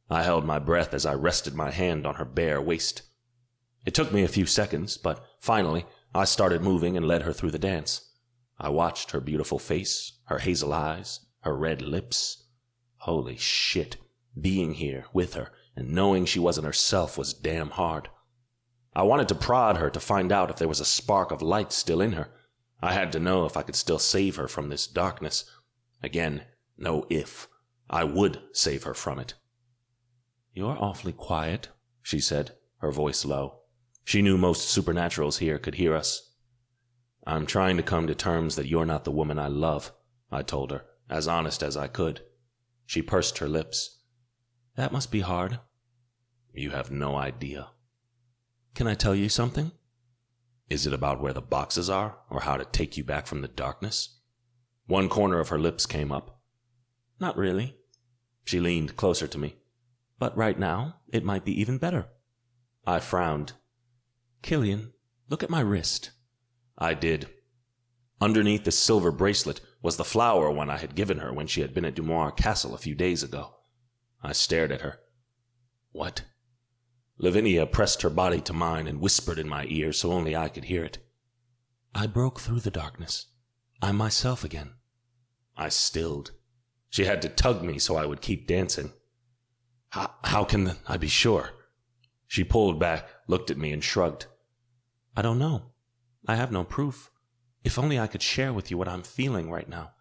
S2: I held my breath as I rested my hand on her bare waist. It took me a few seconds, but finally I started moving and led her through the dance. I watched her beautiful face, her hazel eyes, her red lips. Holy shit, being here with her and knowing she wasn't herself was damn hard. I wanted to prod her to find out if there was a spark of light still in her. I had to know if I could still save her from this darkness. Again, no if. I would save her from it.
S3: You're awfully quiet, she said, her voice low.
S2: She knew most supernaturals here could hear us. I'm trying to come to terms that you're not the woman I love, I told her, as honest as I could. She pursed her lips.
S3: That must be hard.
S2: You have no idea.
S3: Can I tell you something?
S2: Is it about where the boxes are, or how to take you back from the darkness? One corner of her lips came up.
S3: Not really.
S2: She leaned closer to me.
S3: But right now, it might be even better.
S2: I frowned.
S3: Killian, look at my wrist.
S2: I did. Underneath the silver bracelet was the flower one I had given her when she had been at Dumoir Castle a few days ago. I stared at her. What? Lavinia pressed her body to mine and whispered in my ear so only I could hear it.
S3: I broke through the darkness. I'm myself again.
S2: I stilled. She had to tug me so I would keep dancing. How can I be sure? She pulled back, looked at me, and shrugged.
S3: I don't know. I have no proof. If only I could share with you what I'm feeling right now.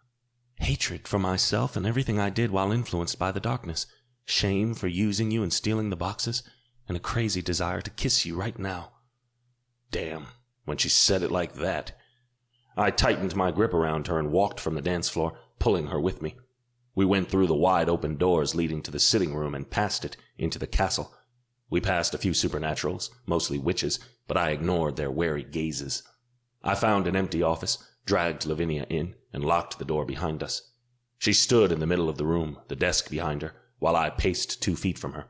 S3: Hatred for myself and everything I did while influenced by the darkness. Shame for using you and stealing the boxes. And a crazy desire to kiss you right now.
S2: Damn, when she said it like that. I tightened my grip around her and walked from the dance floor, pulling her with me. We went through the wide-open doors leading to the sitting room and past it into the castle. We passed a few supernaturals, mostly witches, but I ignored their wary gazes. I found an empty office, dragged Lavinia in, and locked the door behind us. She stood in the middle of the room, the desk behind her, while I paced 2 feet from her.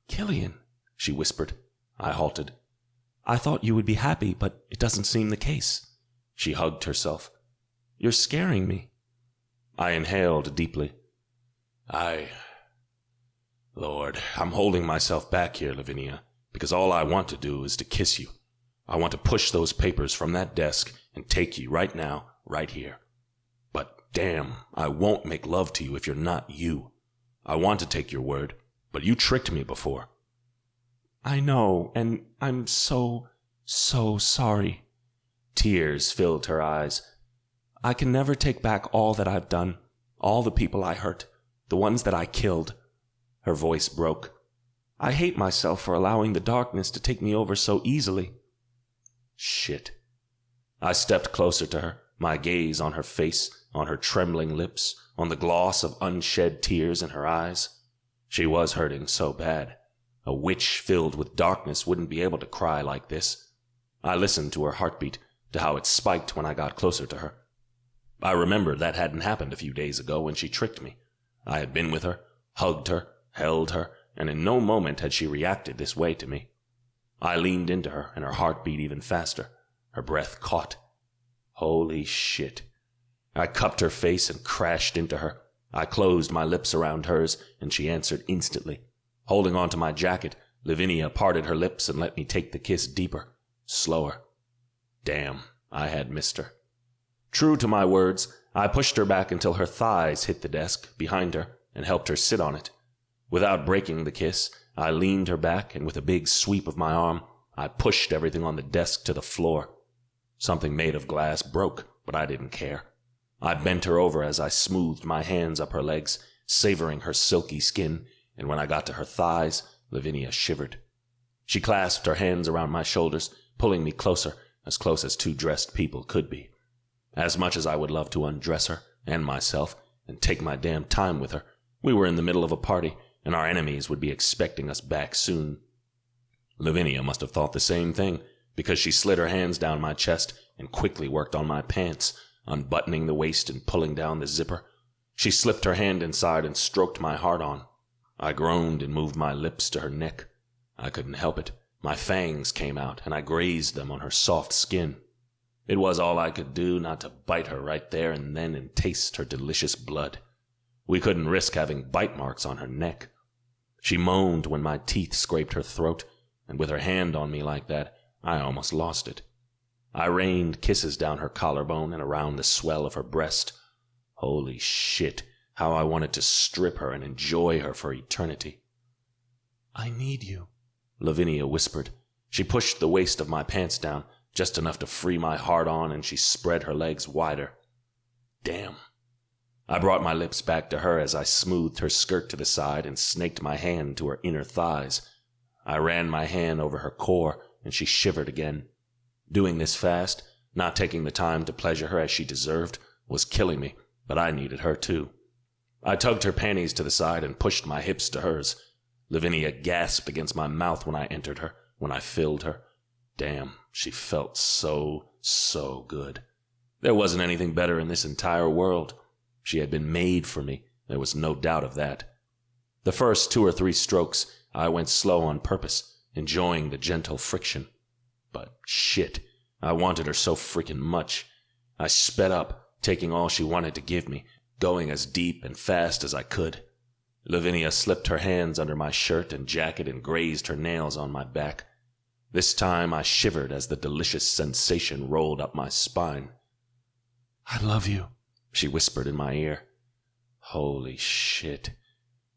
S3: Killian, she whispered. I halted. I thought you would be happy, but it doesn't seem the case. She hugged herself. You're scaring me. I inhaled deeply. Lord, I'm holding myself back here, Lavinia, because all I want to do is to kiss you. I want to push those papers from that desk and take you right now, right here. But damn, I won't make love to you if you're not you. I want to take your word, but you tricked me before. I know, and I'm so sorry. Tears filled her eyes. I can never take back all that I've done, all the people I hurt, the ones that I killed. Her voice broke. I hate myself for allowing the darkness to take me over so easily. Shit. I stepped closer to her, my gaze on her face, on her trembling lips, on the gloss of unshed tears in her eyes. She was hurting so bad. A witch filled with darkness wouldn't be able to cry like this. I listened to her heartbeat, to how it spiked when I got closer to her. I remembered that hadn't happened a few days ago when she tricked me. I had been with her, hugged her, held her, and in no moment had she reacted this way to me. I leaned into her, and her heart beat even faster. Her breath caught. Holy shit. I cupped her face and crashed into her. I closed my lips around hers, and she answered instantly. Holding onto my jacket, Lavinia parted her lips and let me take the kiss deeper, slower. Damn, I had missed her. True to my words, I pushed her back until her thighs hit the desk behind her and helped her sit on it. Without breaking the kiss, I leaned her back, and with a big sweep of my arm, I pushed everything on the desk to the floor. Something made of glass broke, but I didn't care. I bent her over as I smoothed my hands up her legs, savoring her silky skin, and when I got to her thighs, Lavinia shivered. She clasped her hands around my shoulders, pulling me closer, as close as two dressed people could be. As much as I would love to undress her, and myself, and take my damn time with her, we were in the middle of a party, and our enemies would be expecting us back soon. Lavinia must have thought the same thing, because she slid her hands down my chest and quickly worked on my pants, unbuttoning the waist and pulling down the zipper. She slipped her hand inside and stroked my heart on. I groaned and moved my lips to her neck. I couldn't help it. My fangs came out, and I grazed them on her soft skin. It was all I could do not to bite her right there and then and taste her delicious blood. We couldn't risk having bite marks on her neck. She moaned when my teeth scraped her throat, and with her hand on me like that, I almost lost it. I rained kisses down her collarbone and around the swell of her breast. Holy shit, how I wanted to strip her and enjoy her for eternity. I need you, Lavinia whispered. She pushed the waist of my pants down, just enough to free my heart on, and she spread her legs wider. Damn. I brought my lips back to her as I smoothed her skirt to the side and snaked my hand to her inner thighs. I ran my hand over her core, and she shivered again. Doing this fast, not taking the time to pleasure her as she deserved, was killing me, but I needed her too. I tugged her panties to the side and pushed my hips to hers. Lavinia gasped against my mouth when I entered her, when I filled her. Damn, she felt so good. There wasn't anything better in this entire world. She had been made for me, there was no doubt of that. The first 2 or 3 strokes, I went slow on purpose, enjoying the gentle friction. But shit, I wanted her so freaking much. I sped up, taking all she wanted to give me, going as deep and fast as I could. Lavinia slipped her hands under my shirt and jacket and grazed her nails on my back. This time I shivered as the delicious sensation rolled up my spine. I love you, she whispered in my ear. Holy shit.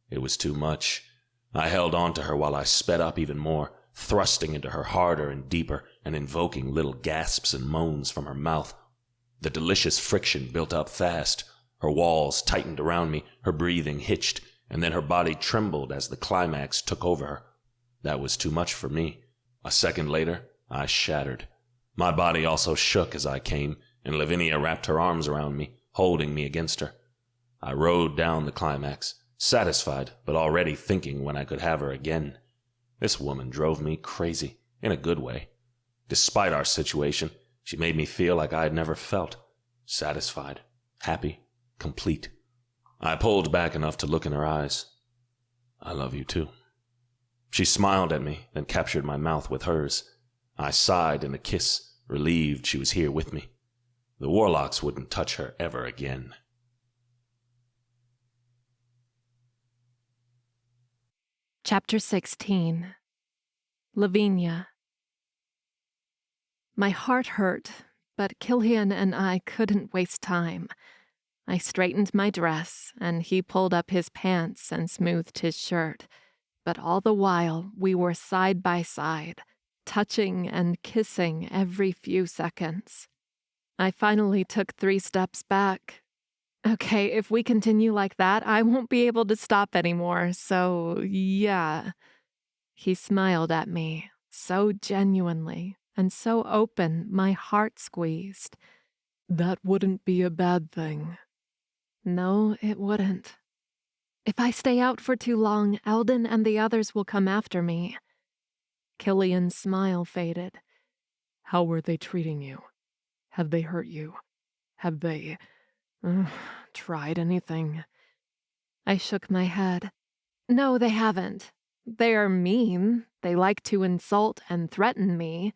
S3: It was too much. I held on to her while I sped up even more, thrusting into her harder and deeper and invoking little gasps and moans from her mouth. The delicious friction built up fast. Her walls tightened around me, her breathing hitched, and then her body trembled as the climax took over her. That was too much for me. A second later, I shattered. My body also shook as I came, and Lavinia wrapped her arms around me, holding me against her. I rode down the climax, satisfied, but already thinking when I could have her again. This woman drove me crazy, in a good way. Despite our situation, she made me feel like I had never felt. Satisfied, happy, complete. I pulled back enough to look in her eyes. I love you too.
S2: She smiled at me, then captured my mouth with hers. I sighed in a kiss, relieved she was here with me. The warlocks wouldn't touch her ever again.
S1: Chapter 16. Lavinia. My heart hurt, but Killian and I couldn't waste time. I straightened my dress, and he pulled up his pants and smoothed his shirt. But all the while, we were side by side, touching and kissing every few seconds. I finally took 3 steps back. Okay, if we continue like that, I won't be able to stop anymore, so yeah. He smiled at me, so genuinely, and so open, my heart squeezed.
S5: That wouldn't be a bad thing.
S1: No, it wouldn't. If I stay out for too long, Eldon and the others will come after me. Killian's smile faded.
S5: How were they treating you? Have they hurt you? Have they tried anything?
S1: I shook my head. No, they haven't. They're mean. They like to insult and threaten me,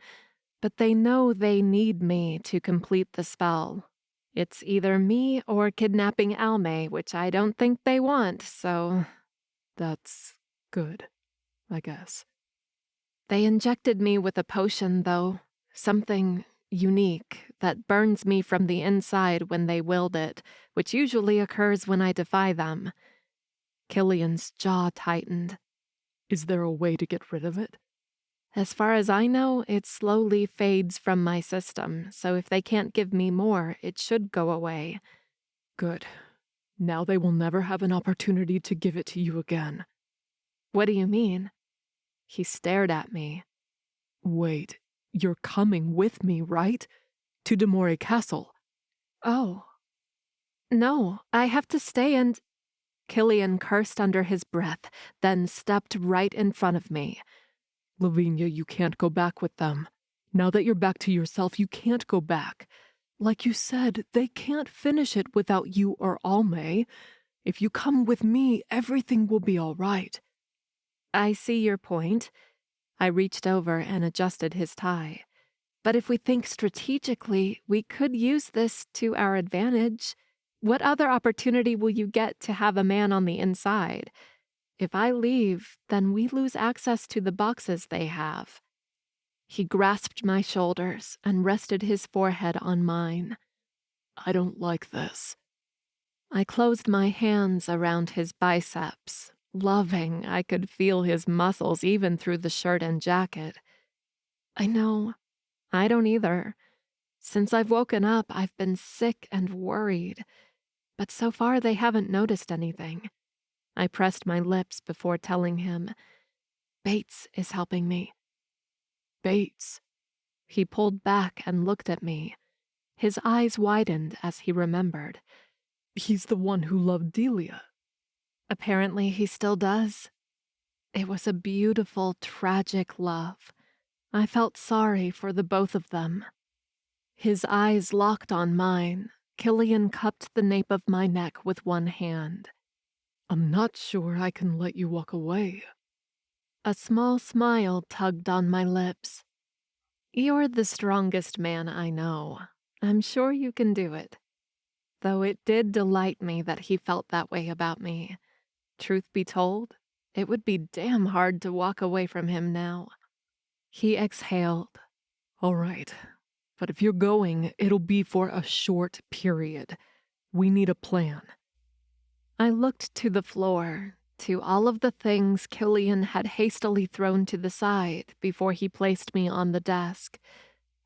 S1: but they know they need me to complete the spell. It's either me or kidnapping Almay, which I don't think they want, so...
S5: That's good, I guess.
S1: They injected me with a potion, though. Something unique that burns me from the inside when they willed it, which usually occurs when I defy them. Killian's jaw tightened.
S5: Is there a way to get rid of it?
S1: As far as I know, it slowly fades from my system, so if they can't give me more, it should go away.
S5: Good. Now they will never have an opportunity to give it to you again.
S1: What do you mean? He stared at me.
S5: Wait, you're coming with me, right? To Demore Castle.
S1: Oh. No, I have to stay and... Killian cursed under his breath, then stepped right in front of me.
S5: Lavinia, you can't go back with them. Now that you're back to yourself, you can't go back. Like you said, they can't finish it without you or Almay. If you come with me, everything will be all right.
S1: I see your point. I reached over and adjusted his tie. But if we think strategically, we could use this to our advantage. What other opportunity will you get to have a man on the inside? If I leave, then we lose access to the boxes they have. He grasped my shoulders and rested his forehead on mine.
S5: I don't like this.
S1: I closed my hands around his biceps, loving I could feel his muscles even through the shirt and jacket. I know, I don't either. Since I've woken up, I've been sick and worried. But so far they haven't noticed anything. I pressed my lips before telling him, Bates is helping me.
S5: Bates.
S1: He pulled back and looked at me. His eyes widened as he remembered.
S5: He's the one who loved Delia.
S1: Apparently he still does. It was a beautiful, tragic love. I felt sorry for the both of them. His eyes locked on mine. Killian cupped the nape of my neck with one hand.
S5: I'm not sure I can let you walk away.
S1: A small smile tugged on my lips. You're the strongest man I know. I'm sure you can do it. Though it did delight me that he felt that way about me. Truth be told, it would be damn hard to walk away from him now. He exhaled.
S5: All right, but if you're going, it'll be for a short period. We need a plan.
S1: I looked to the floor, to all of the things Killian had hastily thrown to the side before he placed me on the desk.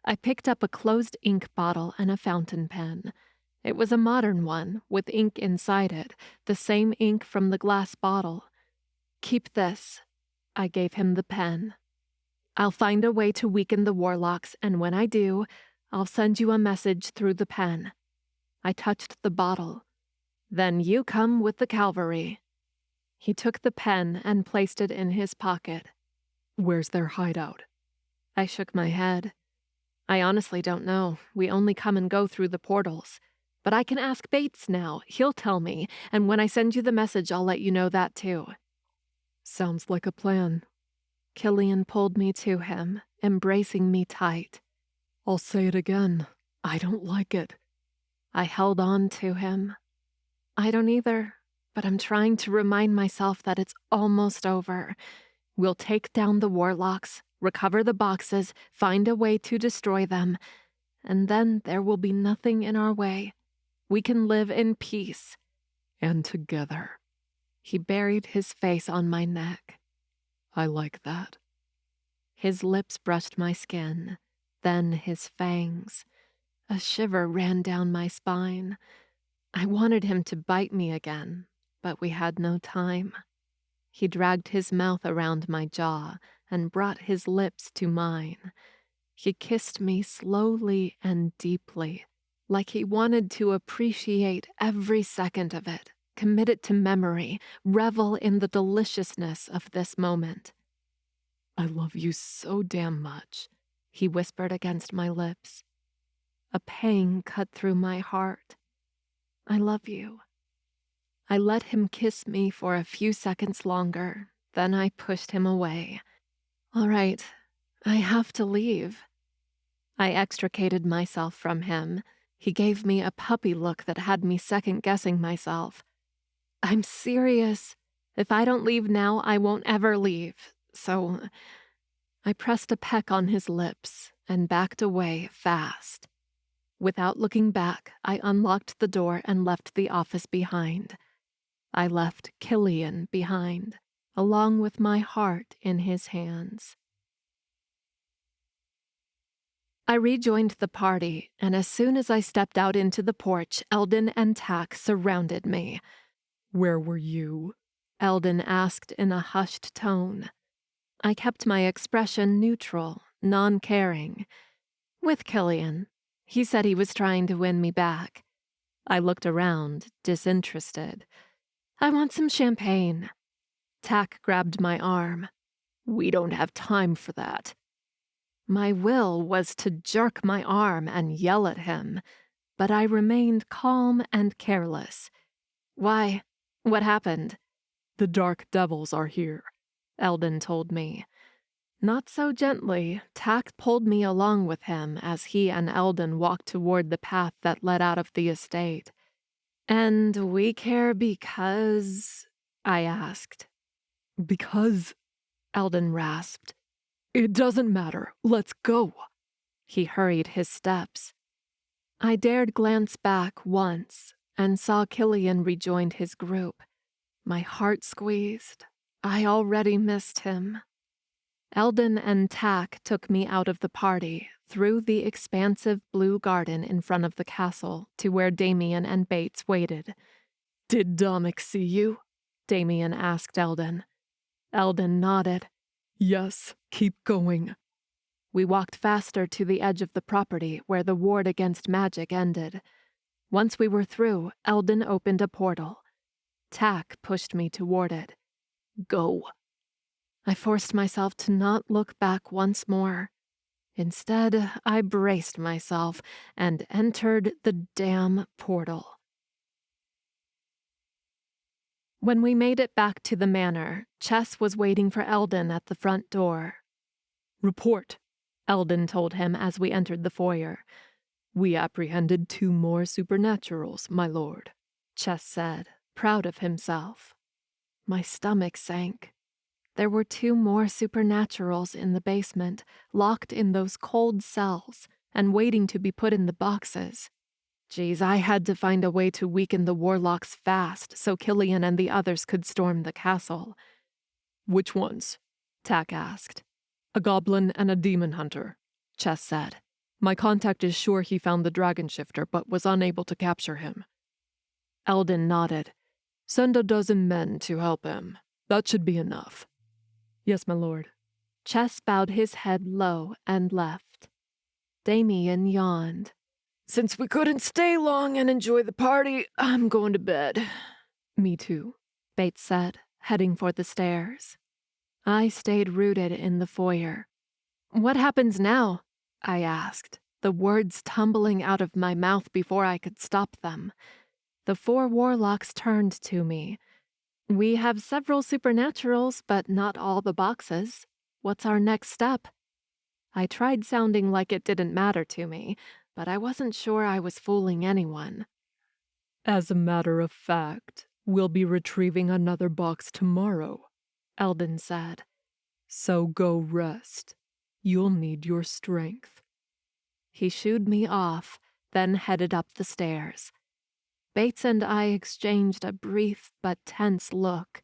S1: I picked up a closed ink bottle and a fountain pen. It was a modern one, with ink inside it, the same ink from the glass bottle. Keep this. I gave him the pen. I'll find a way to weaken the warlocks, and when I do, I'll send you a message through the pen. I touched the bottle. Then you come with the cavalry. He took the pen and placed it in his pocket.
S5: Where's their hideout?
S1: I shook my head. I honestly don't know. We only come and go through the portals. But I can ask Bates now. He'll tell me, and when I send you the message, I'll let you know that too.
S5: Sounds like a plan.
S1: Killian pulled me to him, embracing me tight.
S5: I'll say it again. I don't like it.
S1: I held on to him. I don't either, but I'm trying to remind myself that it's almost over. We'll take down the warlocks, recover the boxes, find a way to destroy them, and then there will be nothing in our way. We can live in peace.
S5: And together.
S1: He buried his face on my neck.
S5: I like that.
S1: His lips brushed my skin, then his fangs. A shiver ran down my spine. I wanted him to bite me again, but we had no time. He dragged his mouth around my jaw and brought his lips to mine. He kissed me slowly and deeply, like he wanted to appreciate every second of it, commit it to memory, revel in the deliciousness of this moment.
S5: I love you so damn much,
S1: he whispered against my lips. A pang cut through my heart. I love you. I let him kiss me for a few seconds longer, then I pushed him away. All right, I have to leave. I extricated myself from him. He gave me a puppy look that had me second-guessing myself. I'm serious. If I don't leave now, I won't ever leave. So I pressed a peck on his lips and backed away fast. Without looking back, I unlocked the door and left the office behind. I left Killian behind, along with my heart in his hands. I rejoined the party, and as soon as I stepped out into the porch, Eldon and Tack surrounded me.
S5: Where were you?
S1: Eldon asked in a hushed tone. I kept my expression neutral, non-caring. With Killian. He said he was trying to win me back. I looked around, disinterested. I want some champagne. Tack grabbed my arm.
S5: We don't have time for that.
S1: My will was to jerk my arm and yell at him, but I remained calm and careless. Why? What happened?
S5: The dark devils are here,
S1: Eldon told me. Not so gently, Tack pulled me along with him as he and Eldon walked toward the path that led out of the estate. And we care because... I asked.
S5: Because...
S1: Eldon rasped.
S5: It doesn't matter. Let's go.
S1: He hurried his steps. I dared glance back once and saw Killian rejoined his group. My heart squeezed. I already missed him. Eldon and Tack took me out of the party, through the expansive blue garden in front of the castle to where Damien and Bates waited.
S5: Did Domic see you?
S1: Damien asked Eldon. Eldon nodded.
S5: Yes, keep going.
S1: We walked faster to the edge of the property where the ward against magic ended. Once we were through, Eldon opened a portal. Tack pushed me toward it.
S5: Go.
S1: I forced myself to not look back once more. Instead, I braced myself and entered the damn portal. When we made it back to the manor, Chess was waiting for Eldon at the front door.
S5: Report,
S1: Eldon told him as we entered the foyer.
S5: We apprehended 2 more supernaturals, my lord,
S1: Chess said, proud of himself. My stomach sank. There were 2 more supernaturals in the basement, locked in those cold cells, and waiting to be put in the boxes. Geez, I had to find a way to weaken the warlocks fast so Killian and the others could storm the castle.
S5: Which ones?
S1: Tack asked.
S5: A goblin and a demon hunter,
S1: Chess said.
S5: My contact is sure he found the dragon shifter, but was unable to capture him.
S1: Eldon nodded.
S5: Send a dozen men to help him. That should be enough.
S1: Yes, my lord. Chess bowed his head low and left. Damien yawned.
S5: Since we couldn't stay long and enjoy the party, I'm going to bed.
S1: Me too, Bates said, heading for the stairs. I stayed rooted in the foyer. What happens now? I asked, the words tumbling out of my mouth before I could stop them. The 4 warlocks turned to me. We have several supernaturals, but not all the boxes. What's our next step? I tried sounding like it didn't matter to me, but I wasn't sure I was fooling anyone.
S5: As a matter of fact, we'll be retrieving another box tomorrow,
S1: Eldon said.
S5: so go rest. You'll need your strength.
S1: He shooed me off, then headed up the stairs. Bates and I exchanged a brief but tense look.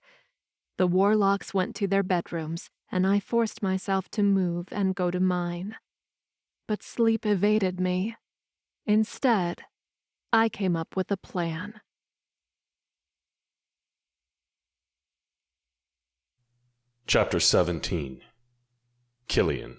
S1: The warlocks went to their bedrooms, and I forced myself to move and go to mine. But sleep evaded me. Instead, I came up with a plan.
S2: Chapter 17. Killian.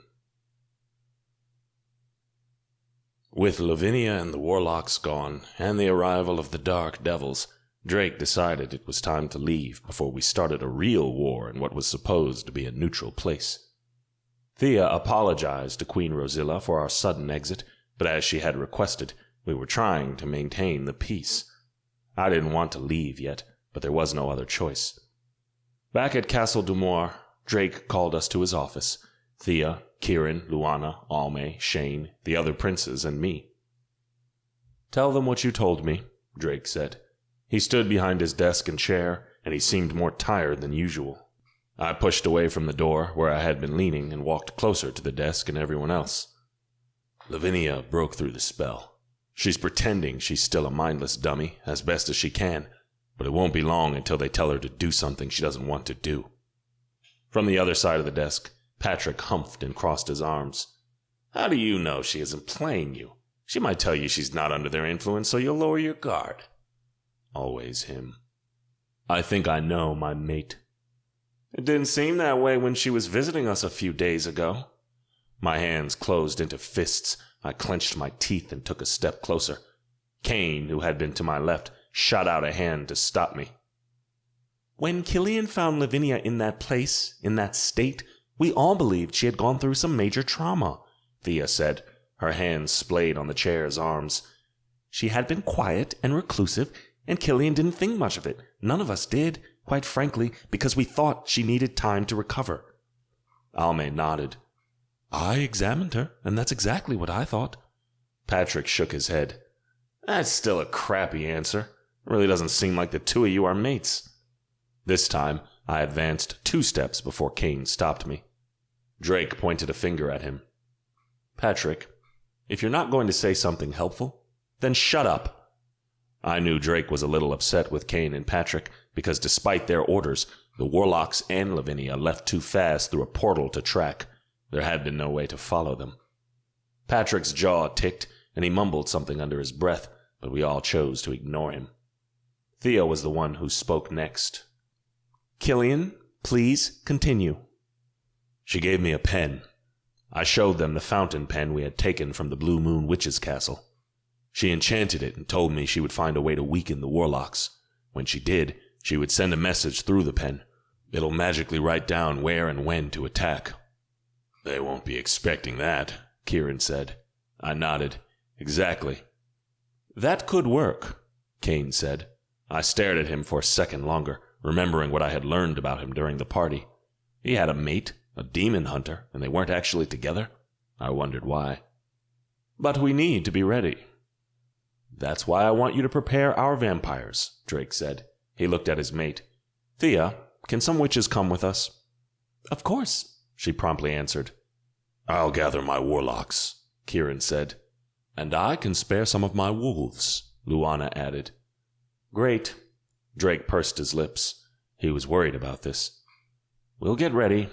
S2: With Lavinia and the warlocks gone, and the arrival of the dark devils, Drake decided it was time to leave before we started a real war in what was supposed to be a neutral place. Thea apologized to Queen Rosilla for our sudden exit, but as she had requested, we were trying to maintain the peace. I didn't want to leave yet, but there was no other choice. Back at Castle Dumore, Drake called us to his office. Thea, Kieran, Luana, Almay, Shane, the other princes, and me. "Tell them what you told me," Drake said. He stood behind his desk and chair, and he seemed more tired than usual. I pushed away from the door where I had been leaning and walked closer to the desk and everyone else. Lavinia broke through the spell. She's pretending she's still a mindless dummy, as best as she can, but it won't be long until they tell her to do something she doesn't want to do. From the other side of the desk, Patrick humphed and crossed his arms. "How do you know she isn't playing you? She might tell you she's not under their influence, so you'll lower your guard." Always him. "I think I know my mate." "It didn't seem that way when she was visiting us a few days ago." My hands closed into fists. I clenched my teeth and took a step closer. Kane, who had been to my left, shot out a hand to stop me. "When Killian found Lavinia in that place, in that state, we all believed she had gone through some major trauma," Thea said, her hands splayed on the chair's arms. "She had been quiet and reclusive, and Killian didn't think much of it. None of us did, quite frankly, because we thought she needed time to recover." Almay nodded. "I examined her, and that's exactly what I thought." Patrick shook his head. "That's still a crappy answer. It really doesn't seem like the two of you are mates." This time, I advanced 2 steps before Kane stopped me. Drake pointed a finger at him. "Patrick, if you're not going to say something helpful, then shut up." I knew Drake was a little upset with Kane and Patrick, because despite their orders, the warlocks and Lavinia left too fast through a portal to track. There had been no way to follow them. Patrick's jaw ticked, and he mumbled something under his breath, but we all chose to ignore him. Thea was the one who spoke next. "Killian, please continue." She gave me a pen. I showed them the fountain pen we had taken from the Blue Moon Witch's castle. She enchanted it and told me she would find a way to weaken the warlocks. When she did, she would send a message through the pen. It'll magically write down where and when to attack. "They won't be expecting that," Kieran said. I nodded. "Exactly." "That could work," Kane said. I stared at him for a second longer, remembering what I had learned about him during the party. He had a mate, a demon hunter, and they weren't actually together. I wondered why. "But we need to be ready." "That's why I want you to prepare our vampires," Drake said. He looked at his mate. "Thea, can some witches come with us?" "Of course," she promptly answered. "I'll gather my warlocks," Kieran said. "And I can spare some of my wolves," Luana added. "Great." Drake pursed his lips. He was worried about this. "We'll get ready."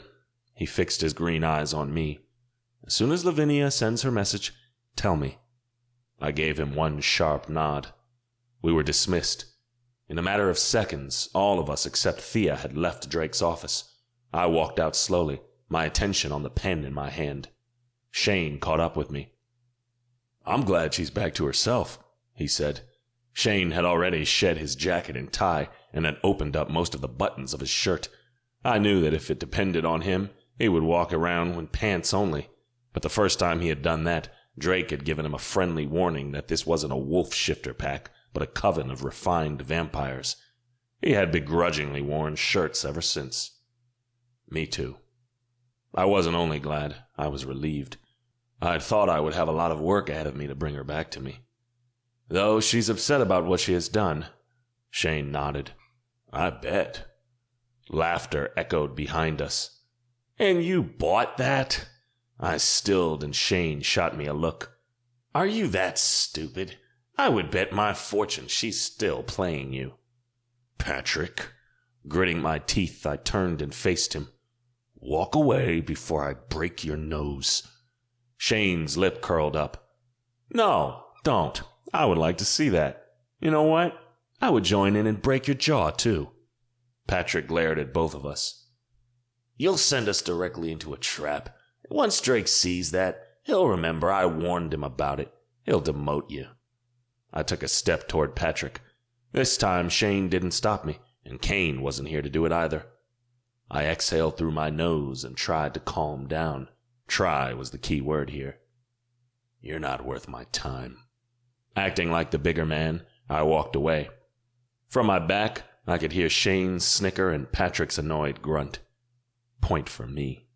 S2: He fixed his green eyes on me. "As soon as Lavinia sends her message, tell me." I gave him one sharp nod. We were dismissed. In a matter of seconds, all of us except Thea had left Drake's office. I walked out slowly, my attention on the pen in my hand. Shane caught up with me. "I'm glad she's back to herself," he said. Shane had already shed his jacket and tie and had opened up most of the buttons of his shirt. I knew that if it depended on him, he would walk around in pants only. But the first time he had done that, Drake had given him a friendly warning that this wasn't a wolf shifter pack, but a coven of refined vampires. He had begrudgingly worn shirts ever since. Me too. I wasn't only glad, I was relieved. I'd thought I would have a lot of work ahead of me to bring her back to me. Though she's upset about what she has done. Shane nodded. I bet. Laughter echoed behind us. And you bought that? I stilled and Shane shot me a look. Are you that stupid? I would bet my fortune she's still playing you. Patrick. Gritting my teeth, I turned and faced him. Walk away before I break your nose. Shane's lip curled up. No, don't. I would like to see that. You know what? I would join in and break your jaw, too. Patrick glared at both of us. You'll send us directly into a trap. Once Drake sees that, he'll remember I warned him about it. He'll demote you. I took a step toward Patrick. This time, Shane didn't stop me, and Kane wasn't here to do it either. I exhaled through my nose and tried to calm down. Try was the key word here. You're not worth my time. Acting like the bigger man, I walked away. From my back, I could hear Shane's snicker and Patrick's annoyed grunt. Point for me.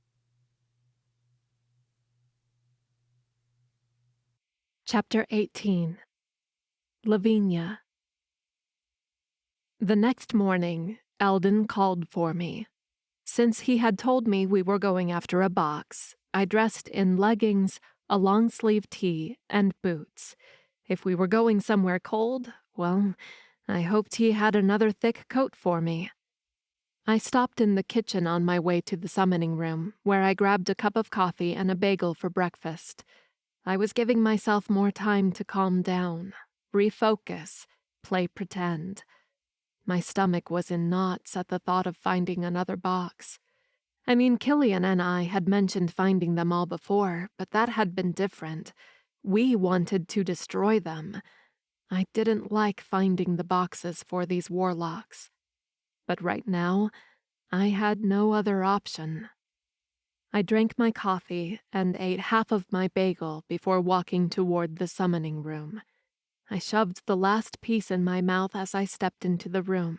S1: Chapter 18. Lavinia. The next morning, Eldon called for me. Since he had told me we were going after a box, I dressed in leggings, a long-sleeve tee, and boots. If we were going somewhere cold, well, I hoped he had another thick coat for me. I stopped in the kitchen on my way to the summoning room, where I grabbed a cup of coffee and a bagel for breakfast. I was giving myself more time to calm down, refocus, play pretend. My stomach was in knots at the thought of finding another box. I mean, Killian and I had mentioned finding them all before, but that had been different. We wanted to destroy them. I didn't like finding the boxes for these warlocks. But right now, I had no other option. I drank my coffee and ate half of my bagel before walking toward the summoning room. I shoved the last piece in my mouth as I stepped into the room.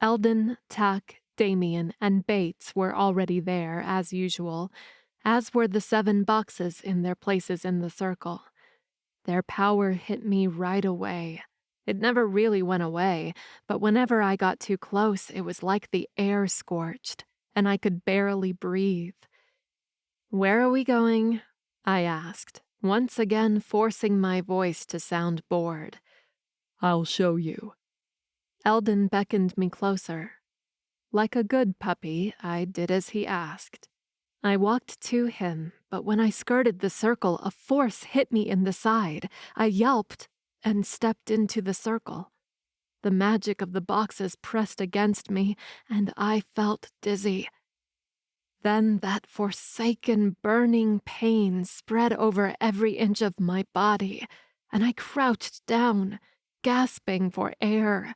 S1: Eldon, Tack, Damien, and Bates were already there, as usual, as were the 7 boxes in their places in the circle. Their power hit me right away. It never really went away, but whenever I got too close, it was like the air scorched, and I could barely breathe. "Where are we going?" I asked, once again forcing my voice to sound bored.
S5: I'll show you.
S1: Eldon beckoned me closer. Like a good puppy, I did as he asked. I walked to him, but when I skirted the circle, a force hit me in the side. I yelped and stepped into the circle. The magic of the boxes pressed against me, and I felt dizzy. Then that forsaken, burning pain spread over every inch of my body, and I crouched down, gasping for air.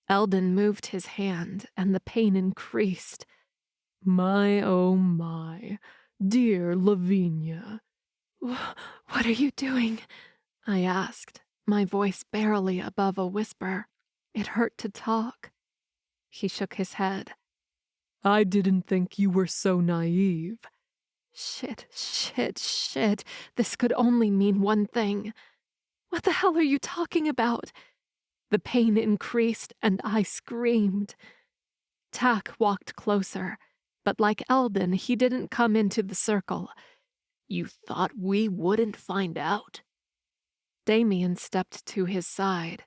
S1: Eldon moved his hand, and the pain increased.
S5: My, oh my, dear Lavinia.
S1: "What are you doing?" I asked, my voice barely above a whisper. It hurt to talk. He shook his head.
S5: I didn't think you were so naive.
S1: Shit. This could only mean one thing. What the hell are you talking about? The pain increased, and I screamed. Tack walked closer, but like Eldon, he didn't come into the circle. "You thought we wouldn't find out?" Damien stepped to his side.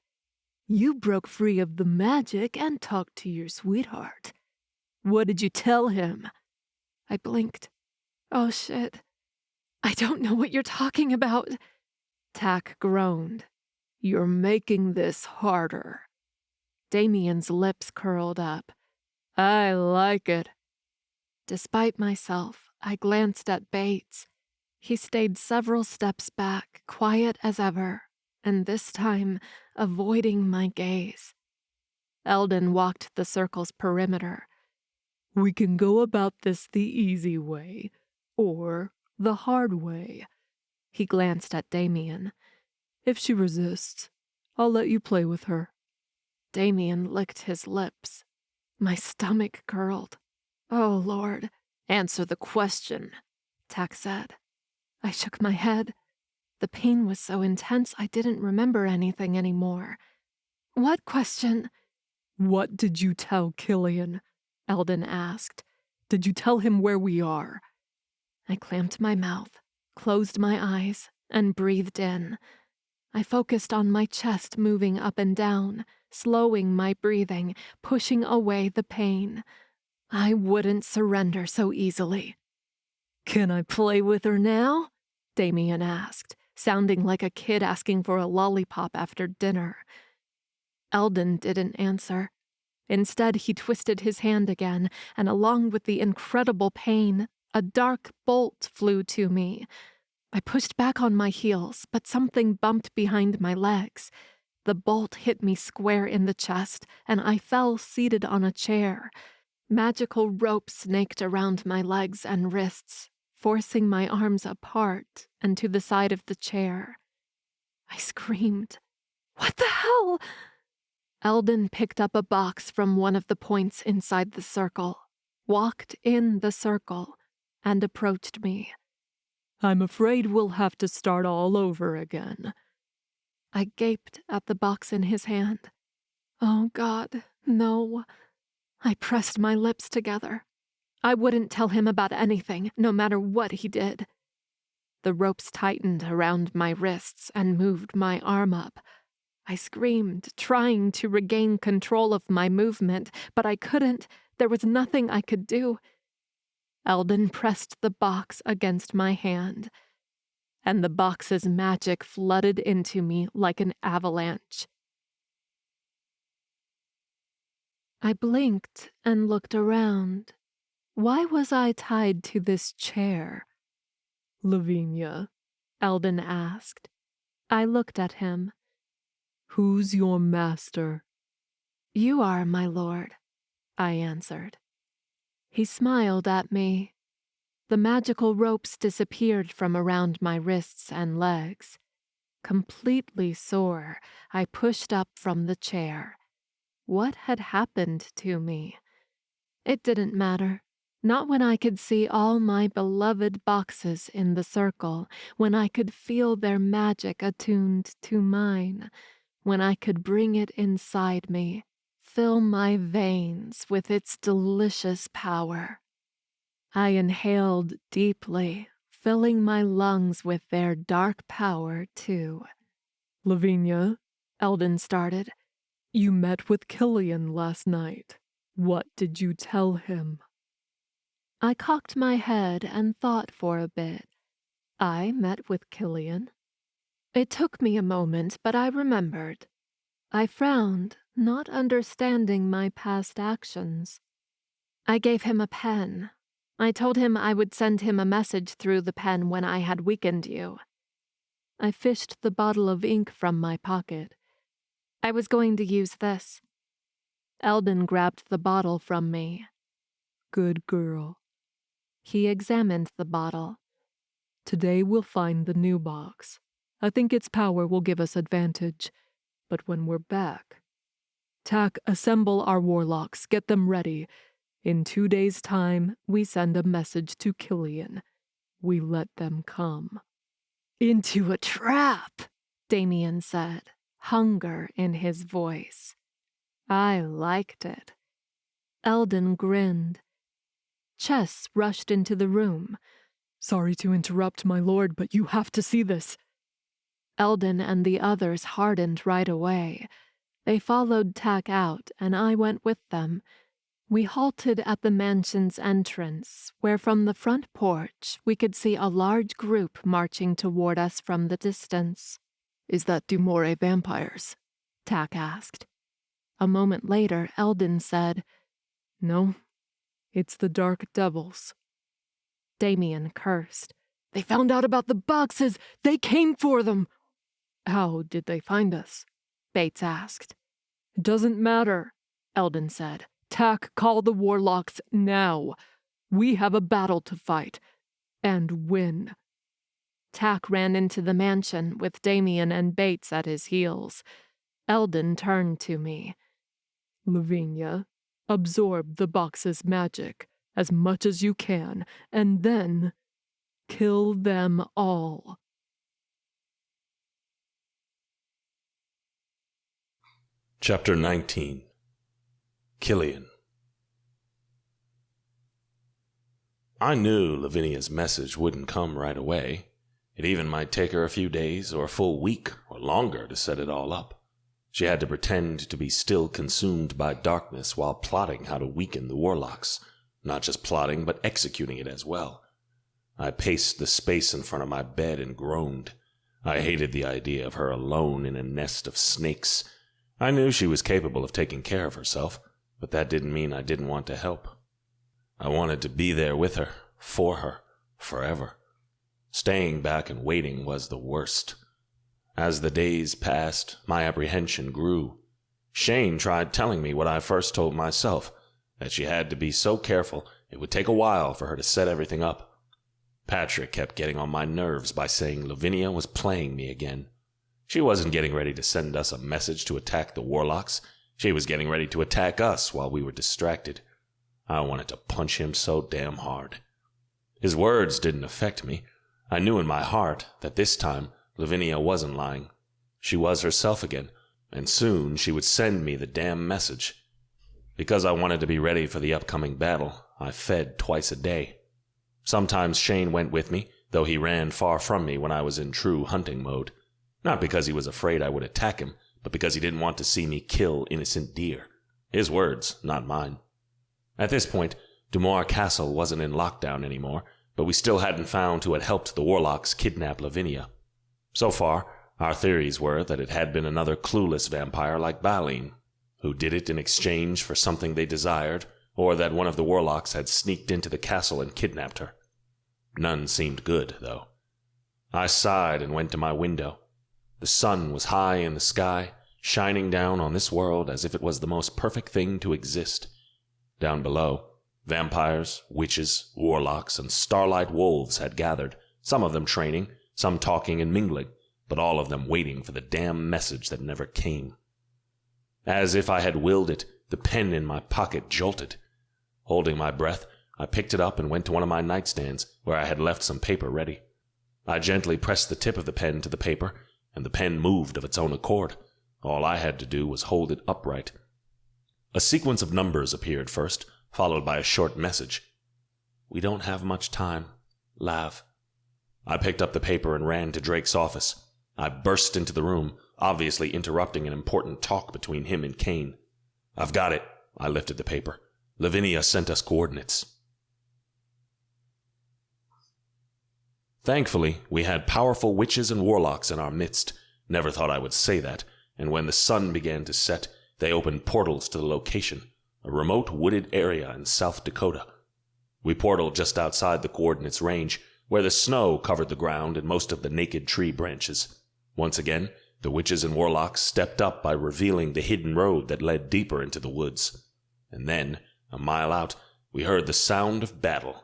S5: You broke free of the magic and talked to your sweetheart. What did you tell him?
S1: I blinked. "Oh, shit. I don't know what you're talking about." Tack groaned.
S5: You're making this harder.
S1: Damien's lips curled up.
S5: I like it.
S1: Despite myself, I glanced at Bates. He stayed several steps back, quiet as ever, and this time avoiding my gaze. Eldon walked the circle's perimeter.
S5: We can go about this the easy way, or the hard way.
S1: He glanced at Damien.
S5: If she resists, I'll let you play with her.
S1: Damien licked his lips. My stomach curled. Oh, Lord. Answer the question, Tack said.
S5: I shook my head. The pain was so intense I didn't remember anything anymore. What question? What did you tell Killian? Eldon asked. Did you tell him where we are? I clamped my mouth, closed my eyes, and breathed in. I focused on my chest moving up and down, slowing my breathing, pushing away the pain. I wouldn't surrender so easily. Can I play with her now? Damien asked, sounding like a kid asking for a lollipop after dinner. Eldon didn't answer. Instead, he twisted his hand again, and along with the incredible pain, a dark bolt flew to me. I pushed back on my heels, but something bumped behind my legs. The bolt hit me square in the chest, and I fell seated on a chair. Magical rope snaked around my legs and wrists, forcing my arms apart and to the side of the chair. I screamed. What the hell? Eldon picked up a box from one of the points inside the circle, walked in the circle, and approached me. I'm afraid we'll have to start all over again. I gaped at the box in his hand. Oh, God, no. I pressed my lips together. I wouldn't tell him about anything, no matter what he did. The ropes tightened around my wrists and moved my arm up. I screamed, trying to regain control of my movement, but I couldn't. There was nothing I could do. Eldon pressed the box against my hand, and the box's magic flooded into me like an avalanche. I blinked and looked around. Why was I tied to this chair? Lavinia, Eldon asked. I looked at him. Who's your master? You are, my lord, I answered. He smiled at me. The magical ropes disappeared from around my wrists and legs. Completely sore, I pushed up from the chair. What had happened to me? It didn't matter. Not when I could see all my beloved boxes in the circle, when I could feel their magic attuned to mine, when I could bring it inside me, fill my veins with its delicious power. I inhaled deeply, filling my lungs with their dark power, too. Lavinia, Eldon started, you met with Killian last night. What did you tell him? I cocked my head and thought for a bit. I met with Killian. It took me a moment, but I remembered. I frowned, not understanding my past actions. I gave him a pen. I told him I would send him a message through the pen when I had weakened you. I fished the bottle of ink from my pocket. I was going to use this. Eldon grabbed the bottle from me. Good girl. He examined the bottle. Today we'll find the new box. I think its power will give us advantage. But when we're back... Tack, assemble our warlocks, get them ready. In 2 days' time, we send a message to Killian. We let them come. Into a trap, Damien said, hunger in his voice. I liked it. Eldon grinned. Chess rushed into the room. Sorry to interrupt, my lord, but you have to see this. Eldon and the others hardened right away. They followed Tack out, and I went with them. We halted at the mansion's entrance, where from the front porch we could see a large group marching toward us from the distance. Is that Dumore vampires? Tack asked. A moment later, Eldon said, No, it's the Dark Devils. Damien cursed. They found out about the boxes! They came for them! How did they find us? Bates asked. It doesn't matter, Eldon said. Tack, call the warlocks now. We have a battle to fight. And win. Tack ran into the mansion with Damien and Bates at his heels. Eldon turned to me. Lavinia, absorb the box's magic. as much as you can, and then kill them all.
S2: Chapter 19. Killian. I knew Lavinia's message wouldn't come right away. It even might take her a few days or a full week or longer to set it all up. She had to pretend to be still consumed by darkness while plotting how to weaken the warlocks. Not just plotting, but executing it as well. I paced the space in front of my bed and groaned. I hated the idea of her alone in a nest of snakes. I knew she was capable of taking care of herself, but that didn't mean I didn't want to help. I wanted to be there with her, for her, forever. Staying back and waiting was the worst. As the days passed, my apprehension grew. Shane tried telling me what I first told myself, that she had to be so careful it would take a while for her to set everything up. Patrick kept getting on my nerves by saying Lavinia was playing me again. She wasn't getting ready to send us a message to attack the warlocks. She was getting ready to attack us while we were distracted. I wanted to punch him so damn hard. His words didn't affect me. I knew in my heart that this time Lavinia wasn't lying. She was herself again, and soon she would send me the damn message. Because I wanted to be ready for the upcoming battle, I fed twice a day. Sometimes Shane went with me, though he ran far from me when I was in true hunting mode. Not because he was afraid I would attack him, but because he didn't want to see me kill innocent deer. His words, not mine. At this point, Dumoir Castle wasn't in lockdown anymore, but we still hadn't found who had helped the warlocks kidnap Lavinia. So far, our theories were that it had been another clueless vampire like Baleen, who did it in exchange for something they desired, or that one of the warlocks had sneaked into the castle and kidnapped her. None seemed good, though. I sighed and went to my window. The sun was high in the sky, shining down on this world as if it was the most perfect thing to exist. Down below, vampires, witches, warlocks, and starlight wolves had gathered, some of them training, some talking and mingling, but all of them waiting for the damn message that never came. As if I had willed it, the pen in my pocket jolted. Holding my breath, I picked it up and went to one of my nightstands, where I had left some paper ready. I gently pressed the tip of the pen to the paper, and the pen moved of its own accord. All I had to do was hold it upright. A sequence of numbers appeared first, followed by a short message. "We don't have much time. Lav." I picked up the paper and ran to Drake's office. I burst into the room, obviously interrupting an important talk between him and Kane. "I've got it." I lifted the paper. "Lavinia sent us coordinates." Thankfully, we had powerful witches and warlocks in our midst. Never thought I would say that, and when the sun began to set, they opened portals to the location, a remote wooded area in South Dakota. We portaled just outside the coordinates range, where the snow covered the ground and most of the naked tree branches. Once again, the witches and warlocks stepped up by revealing the hidden road that led deeper into the woods. And then, a mile out, we heard the sound of battle.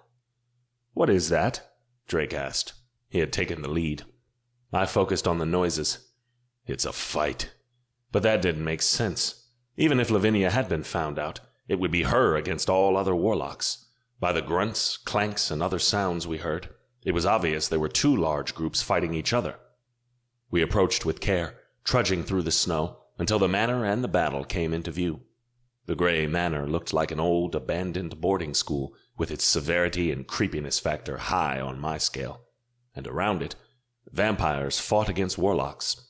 S2: "What is that?" Drake asked. He had taken the lead. I focused on the noises. "It's a fight." But that didn't make sense. Even if Lavinia had been found out, it would be her against all other warlocks. By the grunts, clanks, and other sounds we heard, it was obvious there were two large groups fighting each other. We approached with care, trudging through the snow, until the manor and the battle came into view. The gray manor looked like an old, abandoned boarding school, with its severity and creepiness factor high on my scale. And around it, vampires fought against warlocks.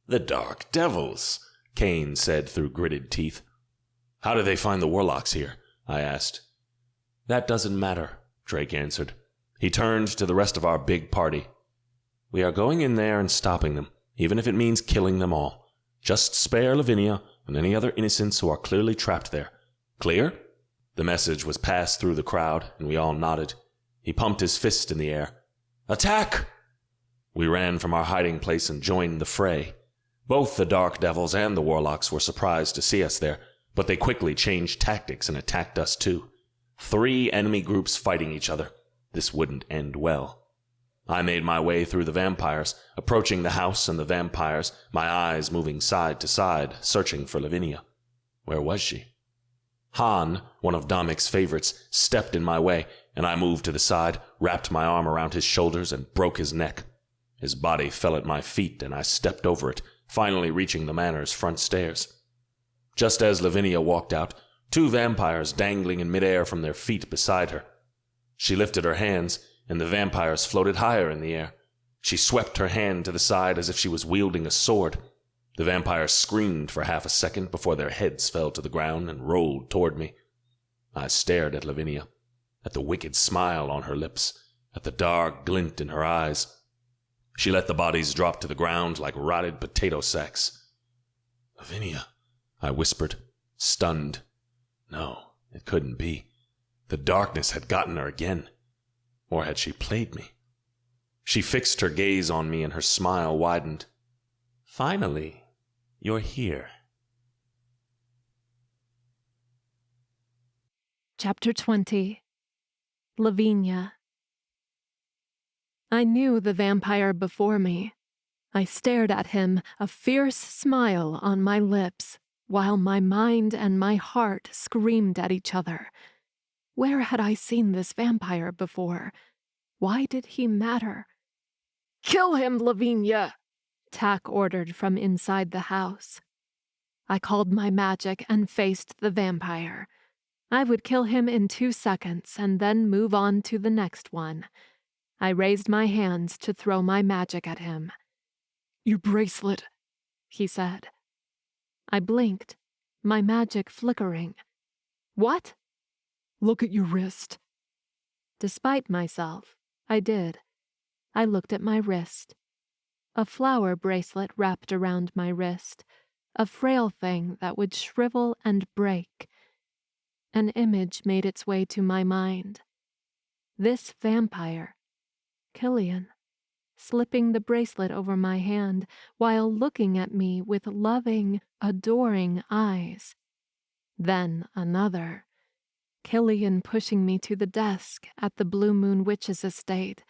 S2: "The Dark Devils," Kane said through gritted teeth. "How did they find the warlocks here?" I asked. "That doesn't matter," Drake answered. He turned to the rest of our big party. "We are going in there and stopping them, even if it means killing them all. Just spare Lavinia and any other innocents who are clearly trapped there. Clear?" The message was passed through the crowd, and we all nodded. He pumped his fist in the air. "Attack!" We ran from our hiding place and joined the fray. Both the Dark Devils and the Warlocks were surprised to see us there, but they quickly changed tactics and attacked us too. 3 enemy groups fighting each other. This wouldn't end well. I made my way through the vampires, approaching the house and the vampires, my eyes moving side to side, searching for Lavinia. Where was she? Han, one of Domic's favorites, stepped in my way, and I moved to the side, wrapped my arm around his shoulders, and broke his neck. His body fell at my feet, and I stepped over it, finally reaching the manor's front stairs. Just as Lavinia walked out, 2 vampires dangling in midair from their feet beside her. She lifted her hands, and the vampires floated higher in the air. She swept her hand to the side as if she was wielding a sword. The vampires screamed for half a second before their heads fell to the ground and rolled toward me. I stared at Lavinia, at the wicked smile on her lips, at the dark glint in her eyes. She let the bodies drop to the ground like rotted potato sacks. "Lavinia," I whispered, stunned. No, it couldn't be. The darkness had gotten her again. Or had she played me? She fixed her gaze on me and her smile widened. "Finally, you're here."
S1: Chapter 20. Lavinia. I knew the vampire before me. I stared at him, a fierce smile on my lips, while my mind and my heart screamed at each other. Where had I seen this vampire before? Why did he matter? "Kill him, Lavinia!" Tack ordered from inside the house. I called my magic and faced the vampire. I would kill him in 2 seconds and then move on to the next one. I raised my hands to throw my magic at him.
S5: "Your bracelet,"
S1: he said. I blinked, my magic flickering. "What?"
S5: "Look at your wrist."
S1: Despite myself, I did. I looked at my wrist. A flower bracelet wrapped around my wrist, a frail thing that would shrivel and break. An image made its way to my mind. This vampire, Killian, slipping the bracelet over my hand while looking at me with loving, adoring eyes. Then another, Killian pushing me to the desk at the Blue Moon Witch's estate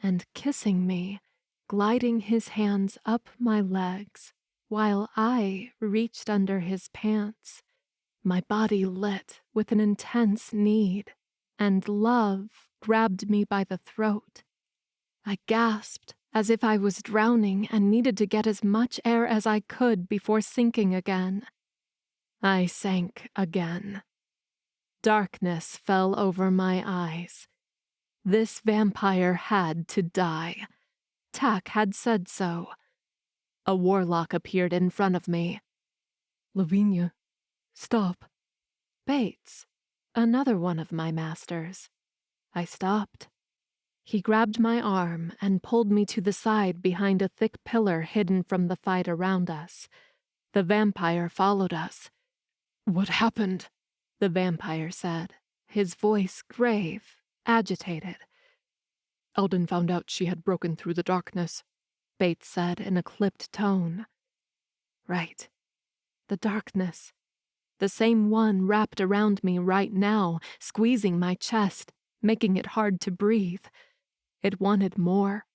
S1: and kissing me, gliding his hands up my legs while I reached under his pants. My body lit with an intense need, and love grabbed me by the throat. I gasped as if I was drowning and needed to get as much air as I could before sinking again. I sank again. Darkness fell over my eyes. This vampire had to die. Tack had said so. A warlock appeared in front of me.
S5: "Lavinia, stop."
S1: Bates, another one of my masters. I stopped. He grabbed my arm and pulled me to the side behind a thick pillar hidden from the fight around us. The vampire followed us.
S5: "What happened?"
S1: The vampire said, his voice grave, agitated.
S5: "Eldon found out she had broken through the darkness,"
S1: Bates said in a clipped tone. Right. The darkness. The same one wrapped around me right now, squeezing my chest, making it hard to breathe. It wanted more.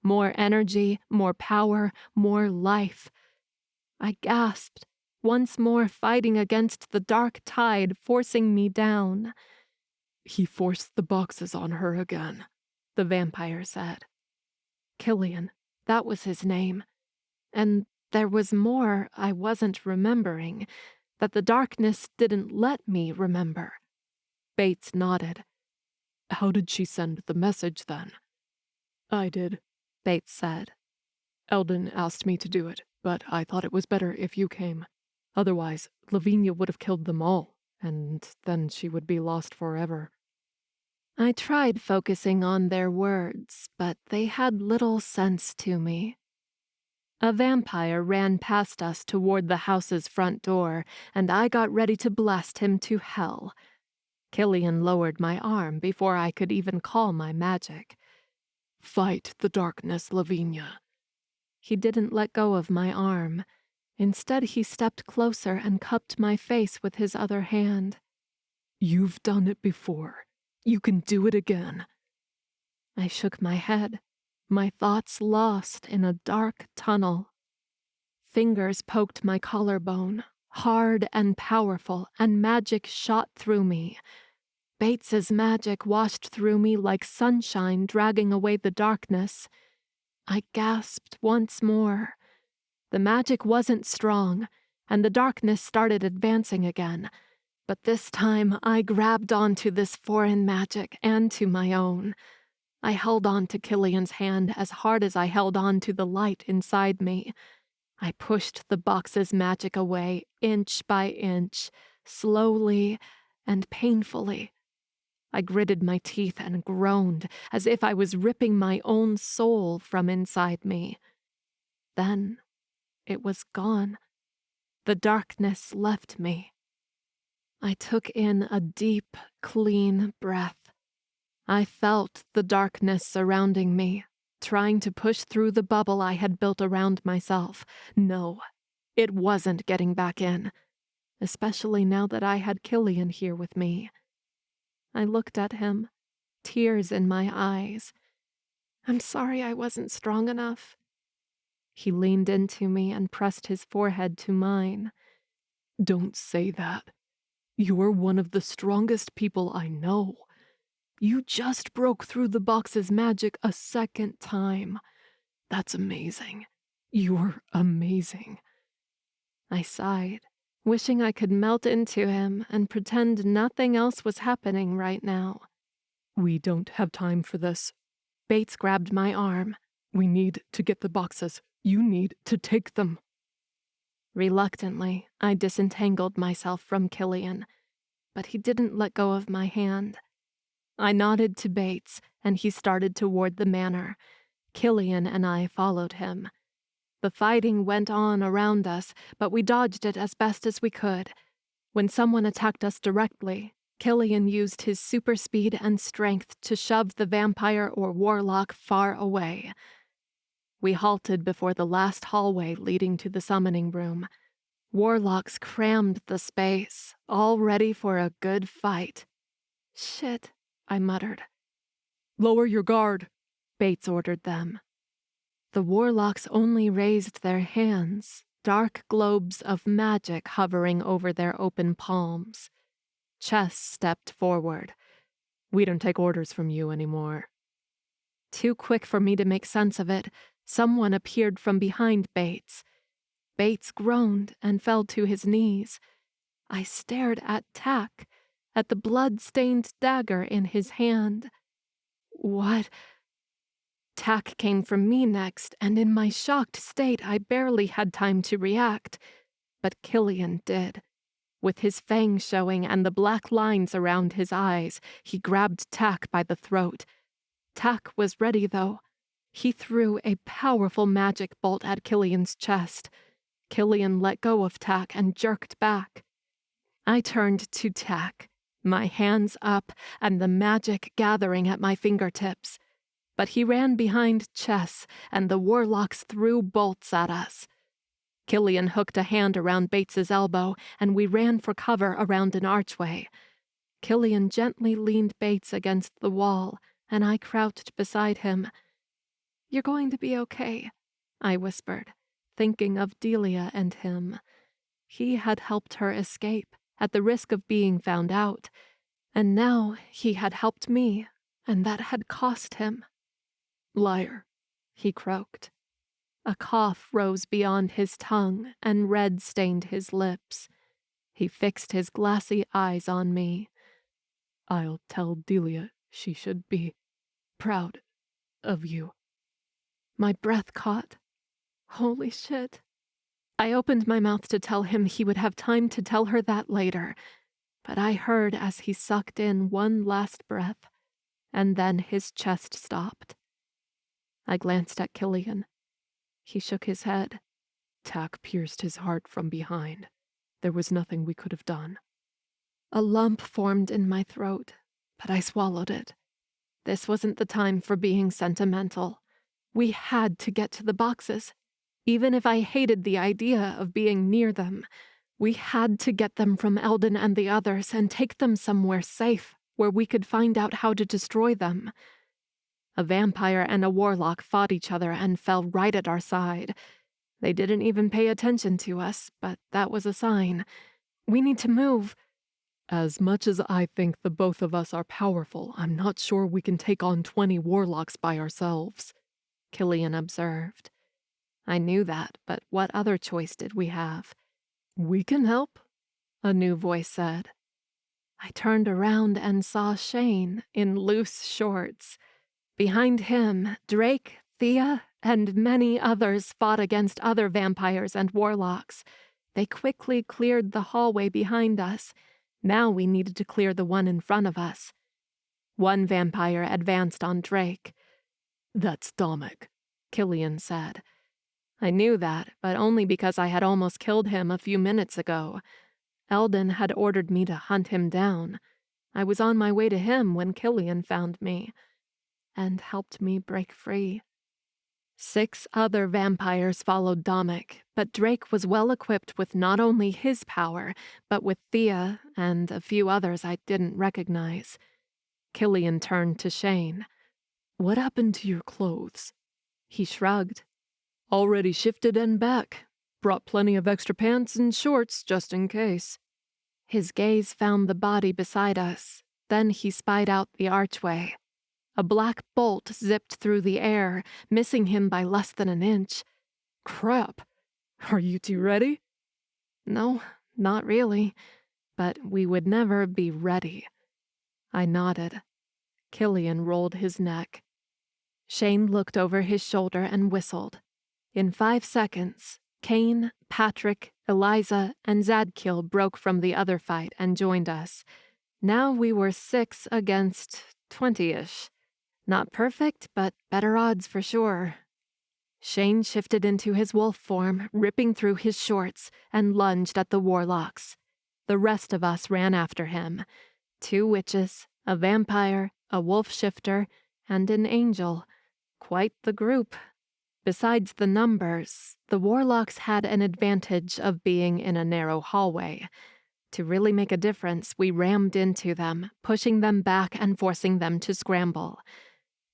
S1: More energy, more power, more life. I gasped, once more fighting against the dark tide forcing me down.
S5: "He forced the boxes on her again,"
S1: the vampire said. Killian, that was his name. And there was more I wasn't remembering, that the darkness didn't let me remember. Bates nodded.
S5: "How did she send the message then?"
S1: "I did," Bates said.
S5: "Eldon asked me to do it, but I thought it was better if you came. Otherwise, Lavinia would have killed them all, and then she would be lost forever."
S1: I tried focusing on their words, but they had little sense to me. A vampire ran past us toward the house's front door, and I got ready to blast him to hell. Killian lowered my arm before I could even call my magic.
S5: "Fight the darkness, Lavinia."
S1: He didn't let go of my arm. Instead, he stepped closer and cupped my face with his other hand.
S5: "You've done it before. You can do it again."
S1: I shook my head, my thoughts lost in a dark tunnel. Fingers poked my collarbone, hard and powerful, and magic shot through me. Bates's magic washed through me like sunshine dragging away the darkness. I gasped once more. The magic wasn't strong, and the darkness started advancing again. But this time I grabbed onto this foreign magic and to my own. I held on to Killian's hand as hard as I held on to the light inside me. I pushed the box's magic away inch by inch, slowly and painfully. I gritted my teeth and groaned as if I was ripping my own soul from inside me. Then it was gone. The darkness left me. I took in a deep, clean breath. I felt the darkness surrounding me, trying to push through the bubble I had built around myself. No, it wasn't getting back in, especially now that I had Killian here with me. I looked at him, tears in my eyes. I'm sorry I wasn't strong enough. He leaned into me and pressed his forehead to mine.
S5: Don't say that. You're one of the strongest people I know. You just broke through the box's magic a second time. That's amazing. You're amazing.
S1: I sighed, wishing I could melt into him and pretend nothing else was happening right now.
S5: We don't have time for this.
S1: Bates grabbed my arm.
S5: We need to get the boxes. You need to take them.
S1: Reluctantly, I disentangled myself from Killian, but he didn't let go of my hand. I nodded to Bates, and he started toward the manor. Killian and I followed him. The fighting went on around us, but we dodged it as best as we could. When someone attacked us directly, Killian used his super speed and strength to shove the vampire or warlock far away. We halted before the last hallway leading to the summoning room. Warlocks crammed the space, all ready for a good fight. Shit, I muttered.
S5: Lower your guard,
S1: Bates ordered them. The warlocks only raised their hands, dark globes of magic hovering over their open palms. Chess stepped forward.
S5: We don't take orders from you anymore.
S1: Too quick for me to make sense of it, someone appeared from behind Bates. Bates groaned and fell to his knees. I stared at Tack, at the blood-stained dagger in his hand. What? Tack came from me next, and in my shocked state I barely had time to react. But Killian did. With his fangs showing and the black lines around his eyes, he grabbed Tack by the throat. Tack was ready, though. He threw a powerful magic bolt at Killian's chest. Killian let go of Tack and jerked back. I turned to Tack, my hands up and the magic gathering at my fingertips. But he ran behind Chess, and the warlocks threw bolts at us. Killian hooked a hand around Bates's elbow, and we ran for cover around an archway. Killian gently leaned Bates against the wall, and I crouched beside him. You're going to be okay, I whispered, thinking of Delia and him. He had helped her escape, at the risk of being found out, and now he had helped me, and that had cost him.
S5: Liar,
S1: he croaked. A cough rose beyond his tongue, and red stained his lips. He fixed his glassy eyes on me.
S5: I'll tell Delia she should be proud of you.
S1: My breath caught. Holy shit. I opened my mouth to tell him he would have time to tell her that later, but I heard as he sucked in one last breath, and then his chest stopped. I glanced at Killian. He shook his head.
S5: Tack pierced his heart from behind. There was nothing we could have done.
S1: A lump formed in my throat, but I swallowed it. This wasn't the time for being sentimental. We had to get to the boxes. Even if I hated the idea of being near them, we had to get them from Eldon and the others and take them somewhere safe, where we could find out how to destroy them. A vampire and a warlock fought each other and fell right at our side. They didn't even pay attention to us, but that was a sign. We need to move.
S5: As much as I think the both of us are powerful, I'm not sure we can take on 20 warlocks by ourselves,
S1: Killian observed. I knew that, but what other choice did we have?
S5: We can help,
S1: a new voice said. I turned around and saw Shane in loose shorts. Behind him, Drake, Thea, and many others fought against other vampires and warlocks. They quickly cleared the hallway behind us. Now we needed to clear the one in front of us. One vampire advanced on Drake.
S5: That's Domic,
S1: Killian said. I knew that, but only because I had almost killed him a few minutes ago. Eldon had ordered me to hunt him down. I was on my way to him when Killian found me and helped me break free. 6 other vampires followed Domic, but Drake was well equipped with not only his power, but with Thea and a few others I didn't recognize. Killian turned to Shane.
S5: What happened to your clothes?
S1: He shrugged.
S5: Already shifted and back. Brought plenty of extra pants and shorts just in case.
S1: His gaze found the body beside us. Then he spied out the archway. A black bolt zipped through the air, missing him by less than an inch.
S5: Crap. Are you two ready?
S1: No, not really. But we would never be ready. I nodded. Killian rolled his neck. Shane looked over his shoulder and whistled. In 5 seconds, Kane, Patrick, Eliza, and Zadkiel broke from the other fight and joined us. Now we were 6 against 20-ish. Not perfect, but better odds for sure. Shane shifted into his wolf form, ripping through his shorts, and lunged at the warlocks. The rest of us ran after him. 2 witches, a vampire, a wolf shifter, and an angel. Quite the group. Besides the numbers, the warlocks had an advantage of being in a narrow hallway. To really make a difference, we rammed into them, pushing them back and forcing them to scramble.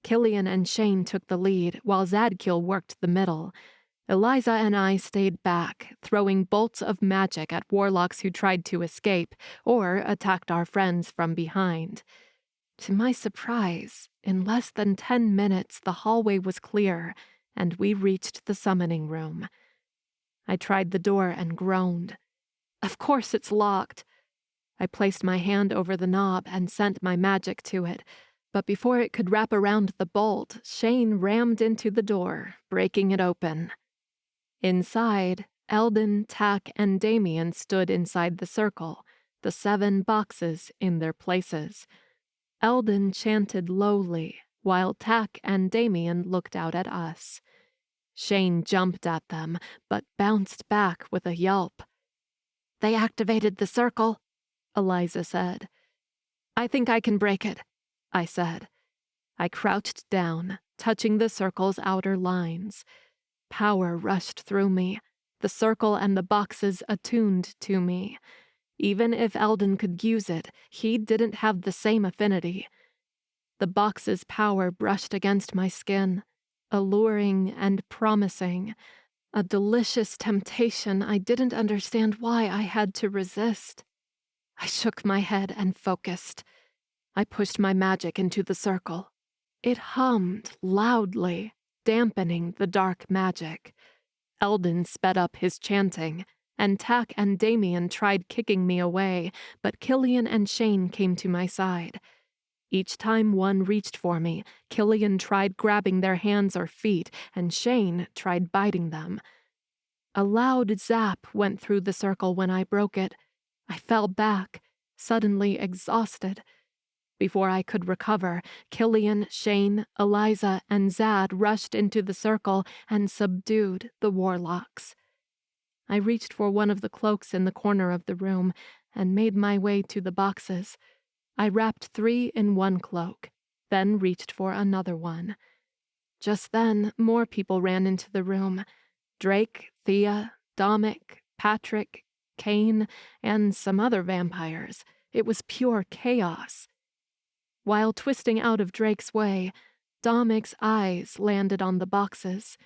S1: Killian and Shane took the lead, while Zadkiel worked the middle. Eliza and I stayed back, throwing bolts of magic at warlocks who tried to escape or attacked our friends from behind. To my surprise, in less than 10 minutes the hallway was clear, and we reached the summoning room. I tried the door and groaned. Of course it's locked. I placed my hand over the knob and sent my magic to it, but before it could wrap around the bolt, Shane rammed into the door, breaking it open. Inside, Eldon, Tack, and Damien stood inside the circle, the 7 boxes in their places. Eldon chanted lowly, while Tack and Damien looked out at us. Shane jumped at them, but bounced back with a yelp. They activated the circle, Eliza said. I think I can break it, I said. I crouched down, touching the circle's outer lines. Power rushed through me, the circle and the boxes attuned to me. Even if Eldon could use it, he didn't have the same affinity. The box's power brushed against my skin, alluring and promising, a delicious temptation I didn't understand why I had to resist. I shook my head and focused. I pushed my magic into the circle. It hummed loudly, dampening the dark magic. Eldon sped up his chanting, and Tack and Damien tried kicking me away, but Killian and Shane came to my side. Each time one reached for me, Killian tried grabbing their hands or feet, and Shane tried biting them. A loud zap went through the circle when I broke it. I fell back, suddenly exhausted. Before I could recover, Killian, Shane, Eliza, and Zad rushed into the circle and subdued the warlocks. I reached for one of the cloaks in the corner of the room and made my way to the boxes. I wrapped 3 in one cloak, then reached for another one. Just then, more people ran into the room. Drake, Thea, Domic, Patrick, Kane, and some other vampires. It was pure chaos. While twisting out of Drake's way, Domic's eyes landed on the boxes.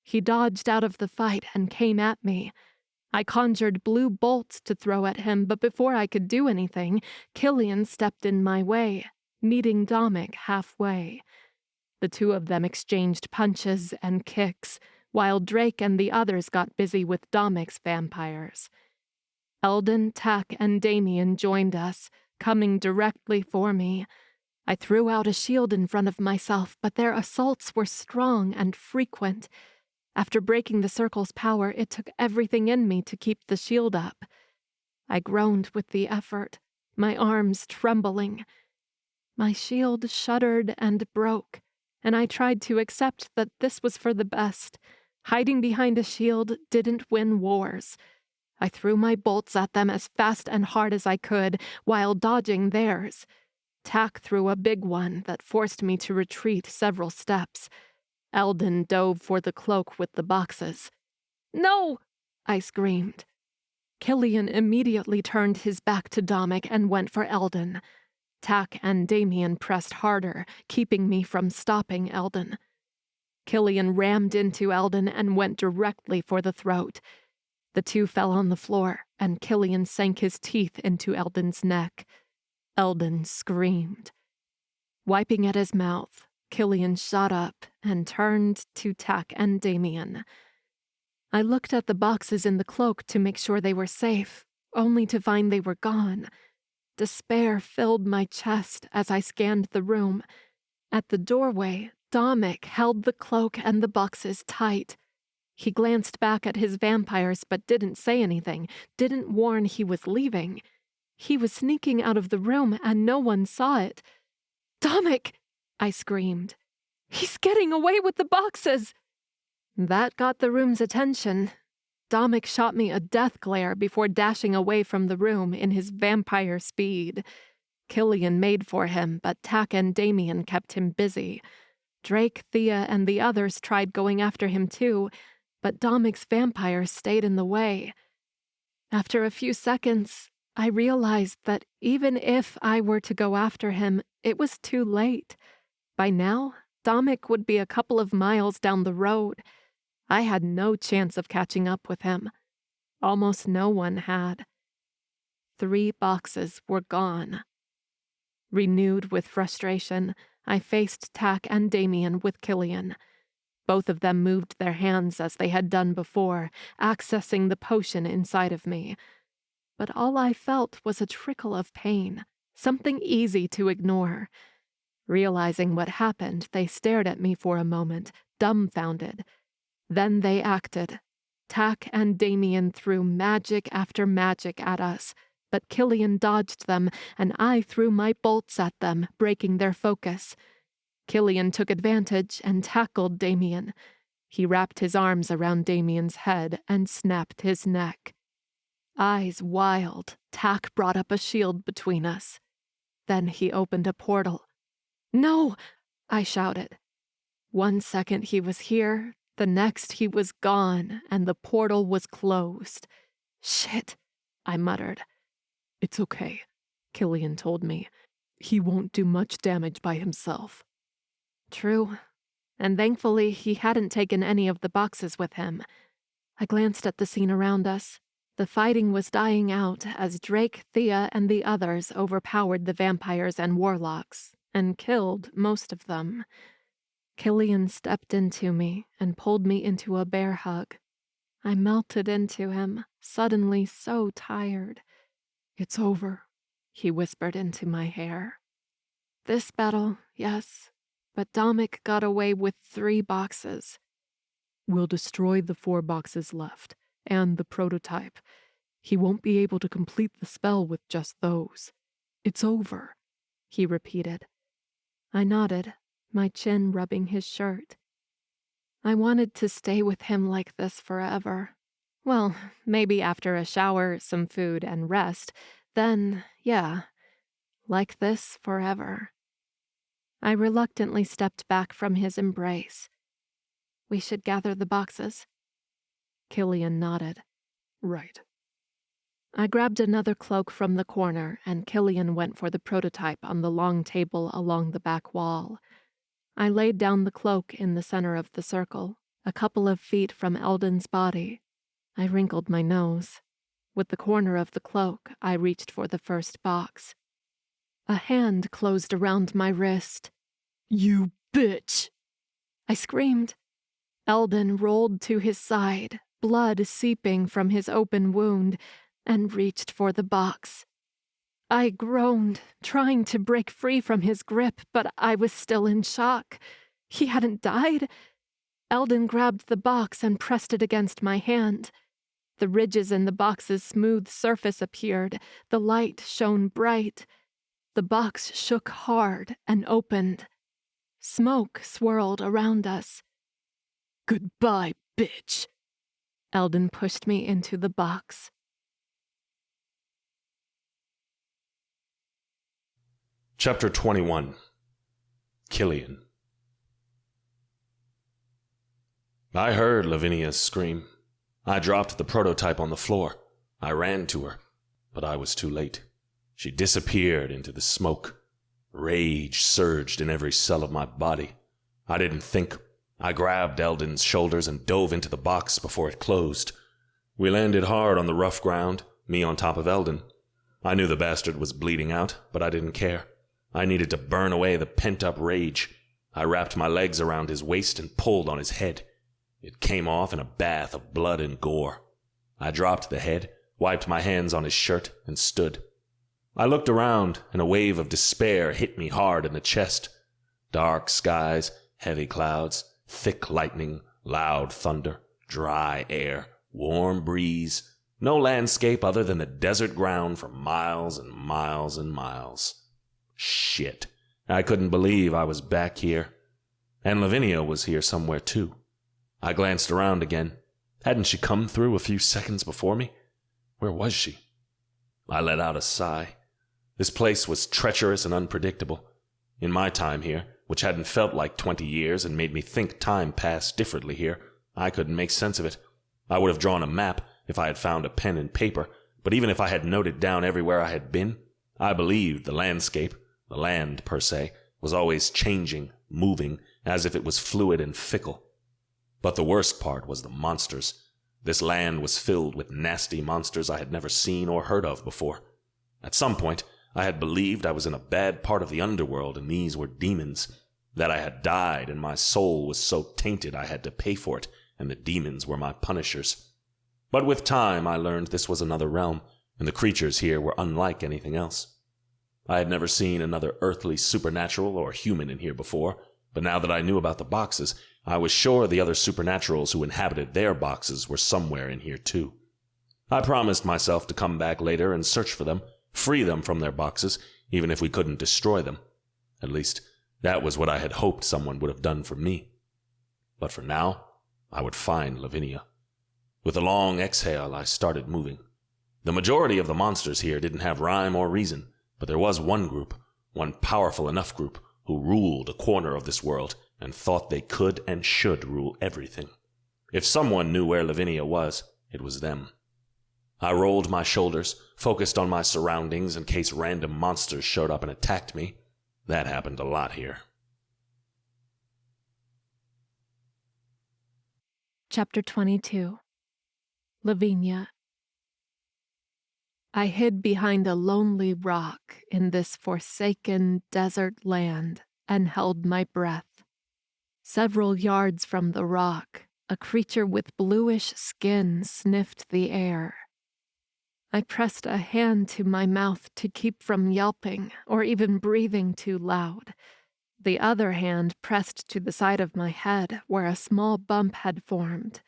S1: He dodged out of the fight and came at me. I conjured blue bolts to throw at him, but before I could do anything, Killian stepped in my way, meeting Domic halfway. The two of them exchanged punches and kicks, while Drake and the others got busy with Domic's vampires. Eldon, Tack, and Damien joined us, coming directly for me. I threw out a shield in front of myself, but their assaults were strong and frequent. After breaking the circle's power, it took everything in me to keep the shield up. I groaned with the effort, my arms trembling. My shield shuddered and broke, and I tried to accept that this was for the best. Hiding behind a shield didn't win wars. I threw my bolts at them as fast and hard as I could, while dodging theirs. Tack threw a big one that forced me to retreat several steps. Eldon dove for the cloak with the boxes. "No!" I screamed. Killian immediately turned his back to Domic and went for Eldon. Tack and Damien pressed harder, keeping me from stopping Eldon. Killian rammed into Eldon and went directly for the throat. The two fell on the floor, and Killian sank his teeth into Eldon's neck. Eldon screamed. Wiping at his mouth, Killian shot up and turned to Tack and Damien. I looked at the boxes in the cloak to make sure they were safe, only to find they were gone. Despair filled my chest as I scanned the room. At the doorway, Domic held the cloak and the boxes tight. He glanced back at his vampires but didn't say anything, didn't warn he was leaving. He was sneaking out of the room and no one saw it. "Domic!" I screamed. "He's getting away with the boxes!" That got the room's attention. Domic shot me a death glare before dashing away from the room in his vampire speed. Killian made for him, but Tack and Damien kept him busy. Drake, Thea, and the others tried going after him too, but Domic's vampires stayed in the way. After a few seconds, I realized that even if I were to go after him, it was too late. By now, Domic would be a couple of miles down the road. I had no chance of catching up with him. Almost no one had. 3 boxes were gone. Renewed with frustration, I faced Tack and Damien with Killian. Both of them moved their hands as they had done before, accessing the potion inside of me. But all I felt was a trickle of pain, something easy to ignore. Realizing what happened, they stared at me for a moment, dumbfounded. Then they acted. Tack and Damien threw magic after magic at us, but Killian dodged them, and I threw my bolts at them, breaking their focus. Killian took advantage and tackled Damien. He wrapped his arms around Damien's head and snapped his neck. Eyes wild, Tack brought up a shield between us. Then he opened a portal. "No!" I shouted. 1 second he was here, the next he was gone, and the portal was closed. "Shit," I muttered.
S5: "It's okay," Killian told me. "He won't do much damage by himself."
S1: True, and thankfully he hadn't taken any of the boxes with him. I glanced at the scene around us. The fighting was dying out as Drake, Thea, and the others overpowered the vampires and warlocks, and killed most of them. Killian stepped into me and pulled me into a bear hug. I melted into him, suddenly so tired.
S5: "It's over,"
S1: he whispered into my hair. This battle, yes, but Domic got away with 3 boxes.
S5: "We'll destroy the 4 boxes left, and the prototype. He won't be able to complete the spell with just those. It's over,"
S1: he repeated. I nodded, my chin rubbing his shirt. I wanted to stay with him like this forever. Well, maybe after a shower, some food, and rest, then, yeah, like this forever. I reluctantly stepped back from his embrace. "We should gather the boxes." Killian nodded.
S5: "Right."
S1: I grabbed another cloak from the corner, and Killian went for the prototype on the long table along the back wall. I laid down the cloak in the center of the circle, A couple of feet from Eldon's body, I wrinkled my nose. With the corner of the cloak, I reached for the first box. A hand closed around my wrist.
S5: You bitch!
S1: I screamed. Eldon rolled to his side, blood seeping from his open wound, and reached for the box. I groaned, trying to break free from his grip, but I was still in shock. He hadn't died. Eldon grabbed the box and pressed it against my hand. The ridges in the box's smooth surface appeared. The light shone bright. The box shook hard and opened. Smoke swirled around us.
S5: Goodbye, bitch.
S1: Eldon pushed me into the box.
S2: Chapter 21. Killian. I heard Lavinia's scream. I dropped the prototype on the floor. I ran to her, but I was too late. She disappeared into the smoke. Rage surged in every cell of my body. I didn't think. I grabbed Eldon's shoulders and dove into the box before it closed. We landed hard on the rough ground, me on top of Eldon. I knew the bastard was bleeding out, but I didn't care. I needed to burn away the pent-up rage. I wrapped my legs around his waist and pulled on his head. It came off in a bath of blood and gore. I dropped the head, wiped my hands on his shirt, and stood. I looked around, and a wave of despair hit me hard in the chest. Dark skies, heavy clouds, thick lightning, loud thunder, dry air, warm breeze. No landscape other than the desert ground for miles and miles and miles. Shit. I couldn't believe I was back here. And Lavinia was here somewhere too. I glanced around again. Hadn't she come through a few seconds before me? Where was she? I let out a sigh. This place was treacherous and unpredictable. In my time here, which hadn't felt like 20 years and made me think time passed differently here, I couldn't make sense of it. I would have drawn a map if I had found a pen and paper, but even if I had noted down everywhere I had been, I believed the landscape, the land per se, was always changing, moving, as if it was fluid and fickle. But the worst part was the monsters. This land was filled with nasty monsters I had never seen or heard of before. At some point, I had believed I was in a bad part of the underworld and these were demons, that I had died and my soul was so tainted I had to pay for it, and the demons were my punishers. But with time I learned this was another realm, and the creatures here were unlike anything else. I had never seen another earthly supernatural or human in here before, but now that I knew about the boxes, I was sure the other supernaturals who inhabited their boxes were somewhere in here too. I promised myself to come back later and search for them, free them from their boxes, even if we couldn't destroy them. At least, that was what I had hoped someone would have done for me. But for now, I would find Lavinia. With a long exhale, I started moving. The majority of the monsters here didn't have rhyme or reason, but there was one group, one powerful enough group, who ruled a corner of this world and thought they could and should rule everything. If someone knew where Lavinia was, it was them. I rolled my shoulders, focused on my surroundings in case random monsters showed up and attacked me. That happened a lot here.
S1: Chapter 22. Lavinia. I hid behind a lonely rock in this forsaken desert land and held my breath. Several yards from the rock, a creature with bluish skin sniffed the air. I pressed a hand to my mouth to keep from yelping or even breathing too loud. The other hand pressed to the side of my head where a small bump had formed.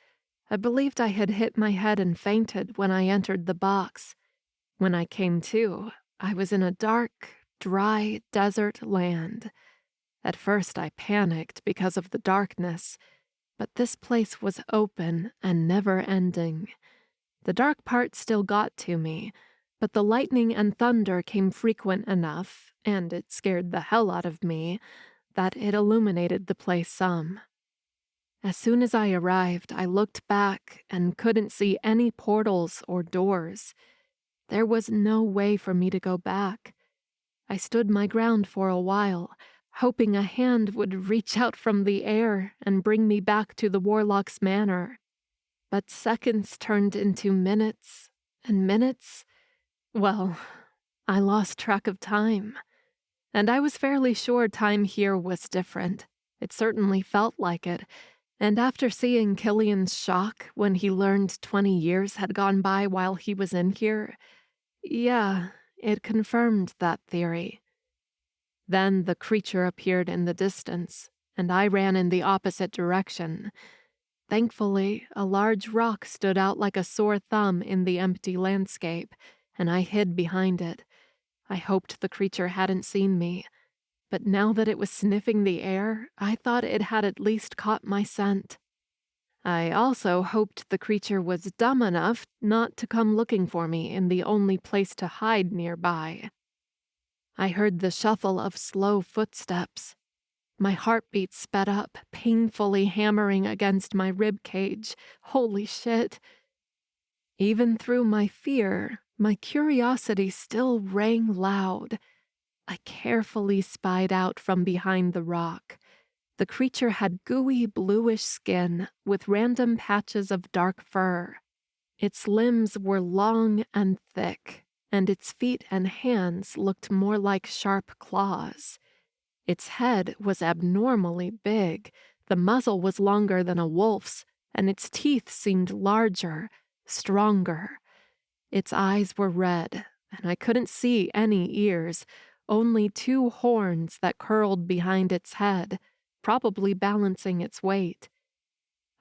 S1: I believed I had hit my head and fainted when I entered the box. When I came to, I was in a dark, dry desert land. At first I panicked because of the darkness, but this place was open and never-ending. The dark part still got to me, but the lightning and thunder came frequent enough, and it scared the hell out of me, that it illuminated the place some. As soon as I arrived, I looked back and couldn't see any portals or doors. There was no way for me to go back. I stood my ground for a while, hoping a hand would reach out from the air and bring me back to the warlock's manor. But seconds turned into minutes, and minutes, well, I lost track of time. And I was fairly sure time here was different. It certainly felt like it. And after seeing Killian's shock when he learned 20 years had gone by while he was in here, yeah, it confirmed that theory. Then the creature appeared in the distance, and I ran in the opposite direction. Thankfully, a large rock stood out like a sore thumb in the empty landscape, and I hid behind it. I hoped the creature hadn't seen me, but now that it was sniffing the air, I thought it had at least caught my scent. I also hoped the creature was dumb enough not to come looking for me in the only place to hide nearby. I heard the shuffle of slow footsteps. My heartbeat sped up, painfully hammering against my rib cage. Holy shit. Even through my fear, my curiosity still rang loud. I carefully spied out from behind the rock. The creature had gooey bluish skin with random patches of dark fur. Its limbs were long and thick, and its feet and hands looked more like sharp claws. Its head was abnormally big, the muzzle was longer than a wolf's, and its teeth seemed larger, stronger. Its eyes were red, and I couldn't see any ears, only 2 horns that curled behind its head, probably balancing its weight.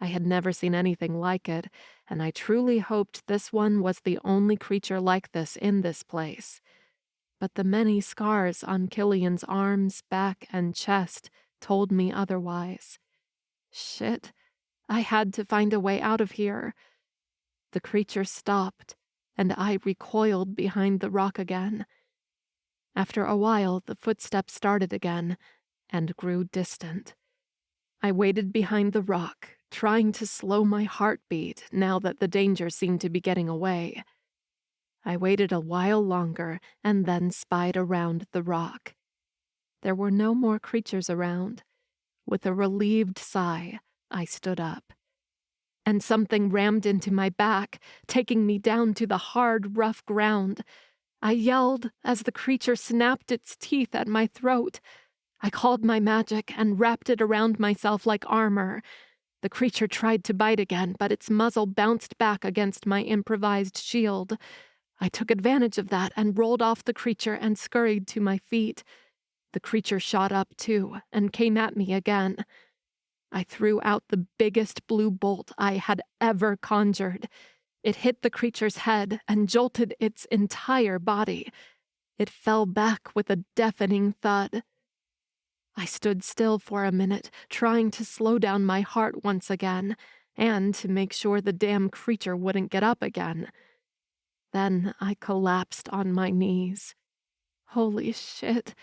S1: I had never seen anything like it, and I truly hoped this one was the only creature like this in this place. But the many scars on Killian's arms, back, and chest told me otherwise. Shit, I had to find a way out of here. The creature stopped, and I recoiled behind the rock again. After a while, the footsteps started again, and grew distant. I waited behind the rock, trying to slow my heartbeat now that the danger seemed to be getting away. I waited a while longer and then spied around the rock. There were no more creatures around. With a relieved sigh, I stood up. And something rammed into my back, taking me down to the hard, rough ground. I yelled as the creature snapped its teeth at my throat. I called my magic and wrapped it around myself like armor. The creature tried to bite again, but its muzzle bounced back against my improvised shield. I took advantage of that and rolled off the creature and scurried to my feet. The creature shot up too and came at me again. I threw out the biggest blue bolt I had ever conjured. It hit the creature's head and jolted its entire body. It fell back with a deafening thud. I stood still for a minute, trying to slow down my heart once again, and to make sure the damn creature wouldn't get up again. Then I collapsed on my knees. Holy shit.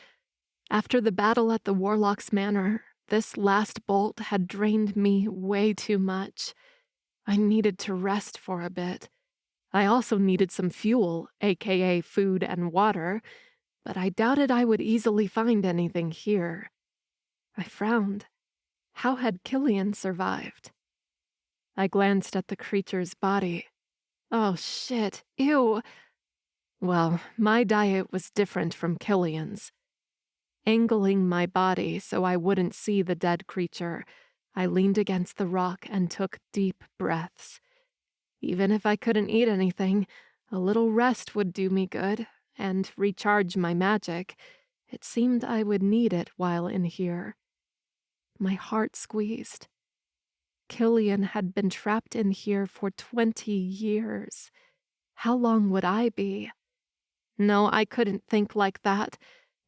S1: After the battle at the warlock's manor, this last bolt had drained me way too much. I needed to rest for a bit. I also needed some fuel, aka food and water, but I doubted I would easily find anything here. I frowned. How had Killian survived? I glanced at the creature's body. Oh shit, ew. Well, my diet was different from Killian's. Angling my body so I wouldn't see the dead creature, I leaned against the rock and took deep breaths. Even if I couldn't eat anything, a little rest would do me good and recharge my magic. It seemed I would need it while in here. My heart squeezed. Killian had been trapped in here for 20 years. How long would I be? No, I couldn't think like that.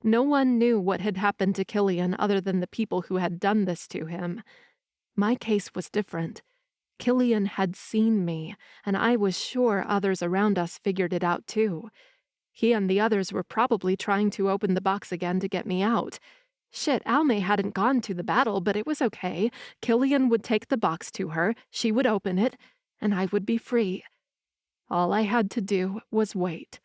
S1: No one knew what had happened to Killian other than the people who had done this to him. My case was different. Killian had seen me, and I was sure others around us figured it out too. He and the others were probably trying to open the box again to get me out. Shit, Almay hadn't gone to the battle, but it was okay. Killian would take the box to her, she would open it, and I would be free. All I had to do was wait.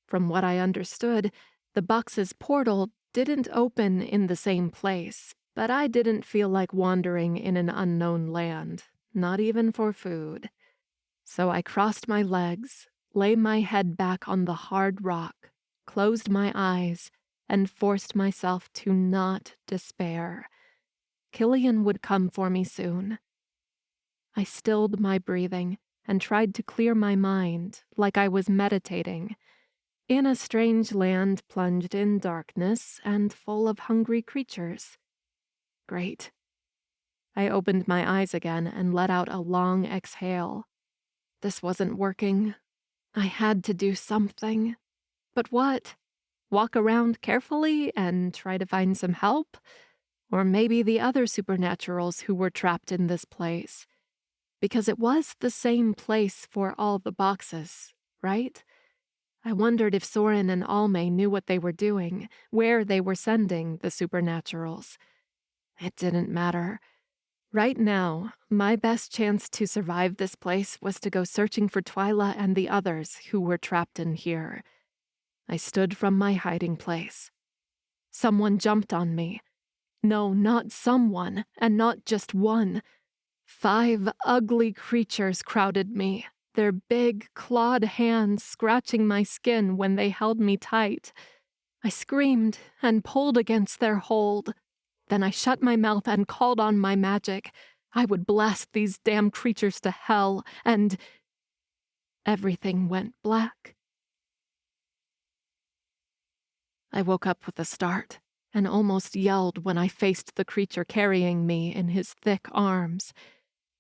S1: From what I understood, the box's portal didn't open in the same place, but I didn't feel like wandering in an unknown land, not even for food. So I crossed my legs, lay my head back on the hard rock, closed my eyes, and forced myself to not despair. Killian would come for me soon. I stilled my breathing and tried to clear my mind like I was meditating. In a strange land plunged in darkness and full of hungry creatures. Great. I opened my eyes again and let out a long exhale. This wasn't working. I had to do something. But what? Walk around carefully and try to find some help? Or maybe the other supernaturals who were trapped in this place. Because it was the same place for all the boxes, right? I wondered if Soren and Almay knew what they were doing, where they were sending the supernaturals. It didn't matter. Right now, my best chance to survive this place was to go searching for Twyla and the others who were trapped in here. I stood from my hiding place. Someone jumped on me. No, not someone, and not just one. 5 ugly creatures crowded me, their big, clawed hands scratching my skin when they held me tight. I screamed and pulled against their hold. Then I shut my mouth and called on my magic. I would blast these damn creatures to hell, and everything went black. I woke up with a start and almost yelled when I faced the creature carrying me in his thick arms.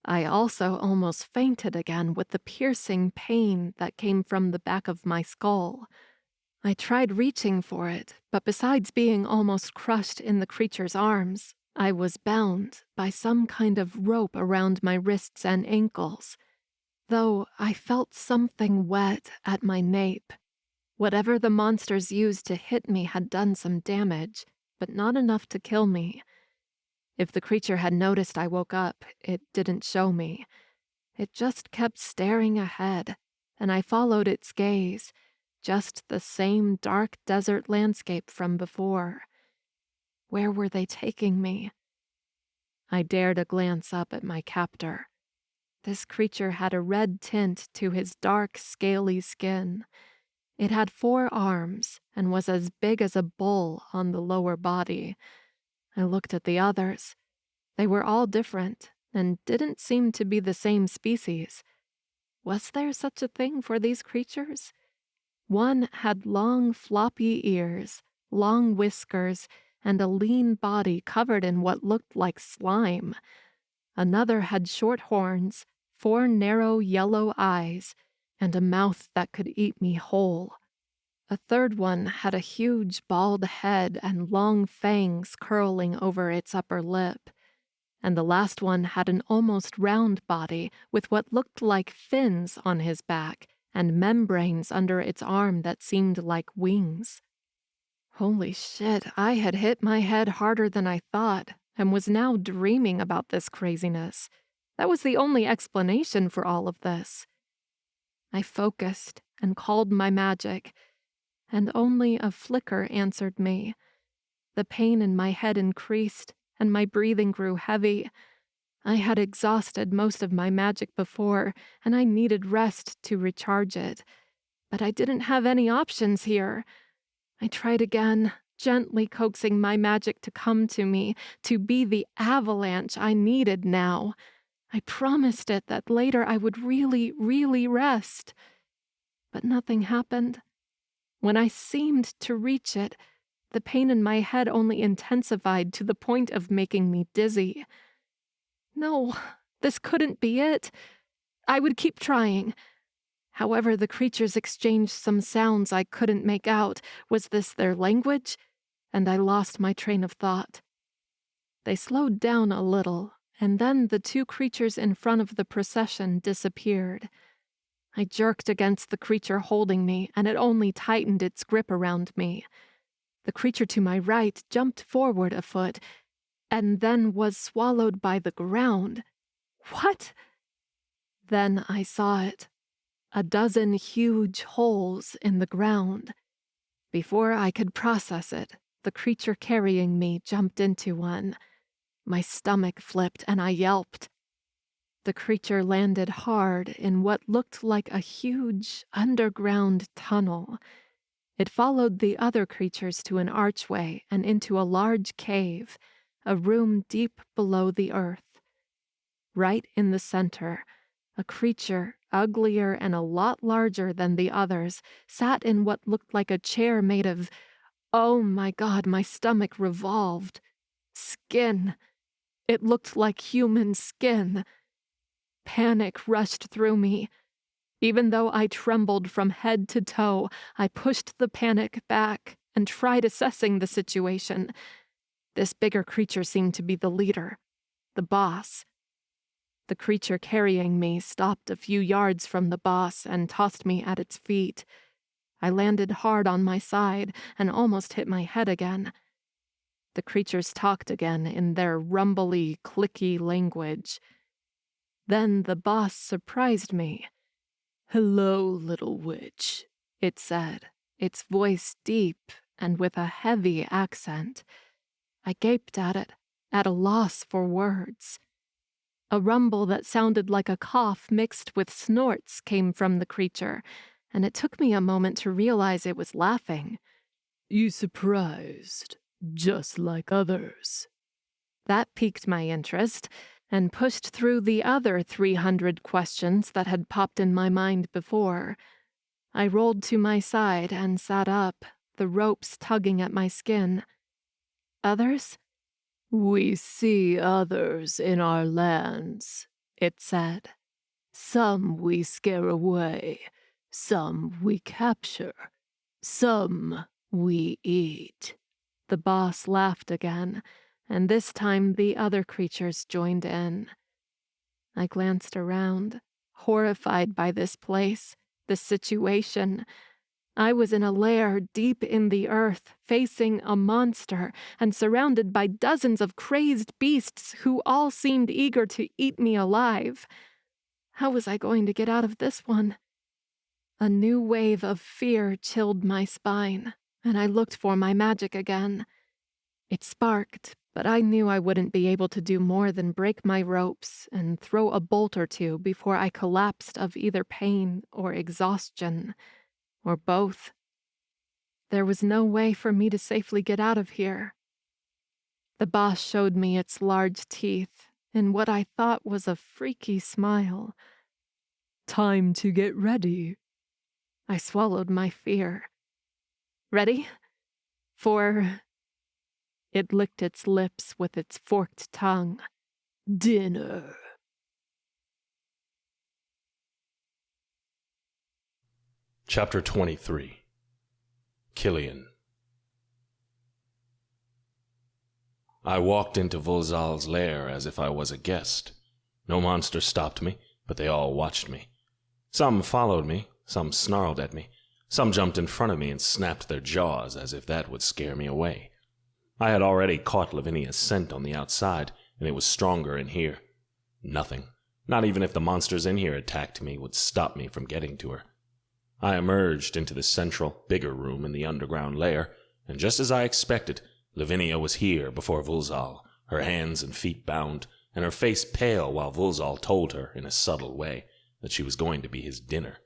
S1: I also almost fainted again with the piercing pain that came from the back of my skull. I tried reaching for it, but besides being almost crushed in the creature's arms, I was bound by some kind of rope around my wrists and ankles, though I felt something wet at my nape. Whatever the monsters used to hit me had done some damage, but not enough to kill me. If the creature had noticed I woke up, it didn't show me. It just kept staring ahead, and I followed its gaze, just the same dark desert landscape from before. Where were they taking me? I dared a glance up at my captor. This creature had a red tint to his dark, scaly skin. It had 4 arms and was as big as a bull on the lower body. I looked at the others. They were all different and didn't seem to be the same species. Was there such a thing for these creatures? One had long, floppy ears, long whiskers, and a lean body covered in what looked like slime. Another had short horns, 4 narrow yellow eyes, and a mouth that could eat me whole. A third one had a huge bald head and long fangs curling over its upper lip. And the last one had an almost round body with what looked like fins on his back and membranes under its arm that seemed like wings. Holy shit, I had hit my head harder than I thought and was now dreaming about this craziness. That was the only explanation for all of this. I focused and called my magic, and only a flicker answered me. The pain in my head increased, and my breathing grew heavy. I had exhausted most of my magic before, and I needed rest to recharge it. But I didn't have any options here. I tried again, gently coaxing my magic to come to me, to be the avalanche I needed now. I promised it that later I would really, really rest. But nothing happened. When I seemed to reach it, the pain in my head only intensified to the point of making me dizzy. No, this couldn't be it. I would keep trying. However, the creatures exchanged some sounds I couldn't make out. Was this their language? And I lost my train of thought. They slowed down a little, and then the 2 creatures in front of the procession disappeared. I jerked against the creature holding me, and it only tightened its grip around me. The creature to my right jumped forward a foot, and then was swallowed by the ground. What? Then I saw it. A dozen huge holes in the ground. Before I could process it, the creature carrying me jumped into one. My stomach flipped and I yelped. The creature landed hard in what looked like a huge underground tunnel. It followed the other creatures to an archway and into a large cave, a room deep below the earth. Right in the center, a creature, uglier and a lot larger than the others, sat in what looked like a chair made of, oh my God, my stomach revolved. Skin. It looked like human skin. Panic rushed through me. Even though I trembled from head to toe, I pushed the panic back and tried assessing the situation. This bigger creature seemed to be the leader, the boss. The creature carrying me stopped a few yards from the boss and tossed me at its feet. I landed hard on my side and almost hit my head again. The creatures talked again in their rumbly, clicky language. Then the boss surprised me.
S5: "Hello, little witch,"
S1: it said, its voice deep and with a heavy accent. I gaped at it, at a loss for words. A rumble that sounded like a cough mixed with snorts came from the creature, and it took me a moment to realize it was laughing.
S5: "You surprised, just like others."
S1: That piqued my interest and pushed through the other 300 questions that had popped in my mind before. I rolled to my side and sat up, the ropes tugging at my skin. Others?
S5: "We see others in our lands," it said. "Some we scare away, some we capture, some we eat."
S1: The boss laughed again, and this time the other creatures joined in. I glanced around, horrified by this place, this situation. I was in a lair deep in the earth, facing a monster, and surrounded by dozens of crazed beasts who all seemed eager to eat me alive. How was I going to get out of this one? A new wave of fear chilled my spine, and I looked for my magic again. It sparked, but I knew I wouldn't be able to do more than break my ropes and throw a bolt or two before I collapsed of either pain or exhaustion. Or both. There was no way for me to safely get out of here. The boss showed me its large teeth in what I thought was a freaky smile.
S5: "Time to get ready."
S1: I swallowed my fear. Ready? For... It licked its lips with its forked tongue.
S5: "Dinner."
S3: Chapter 23. Killian. I walked into Volzal's lair as if I was a guest. No monster stopped me, but they all watched me. Some followed me, some snarled at me, some jumped in front of me and snapped their jaws as if that would scare me away. I had already caught Lavinia's scent on the outside, and it was stronger in here. Nothing, not even if the monsters in here attacked me, would stop me from getting to her. I emerged into the central, bigger room in the underground lair, and just as I expected, Lavinia was here before Volzal, her hands and feet bound, and her face pale while Volzal told her, in a subtle way, that she was going to be his dinner.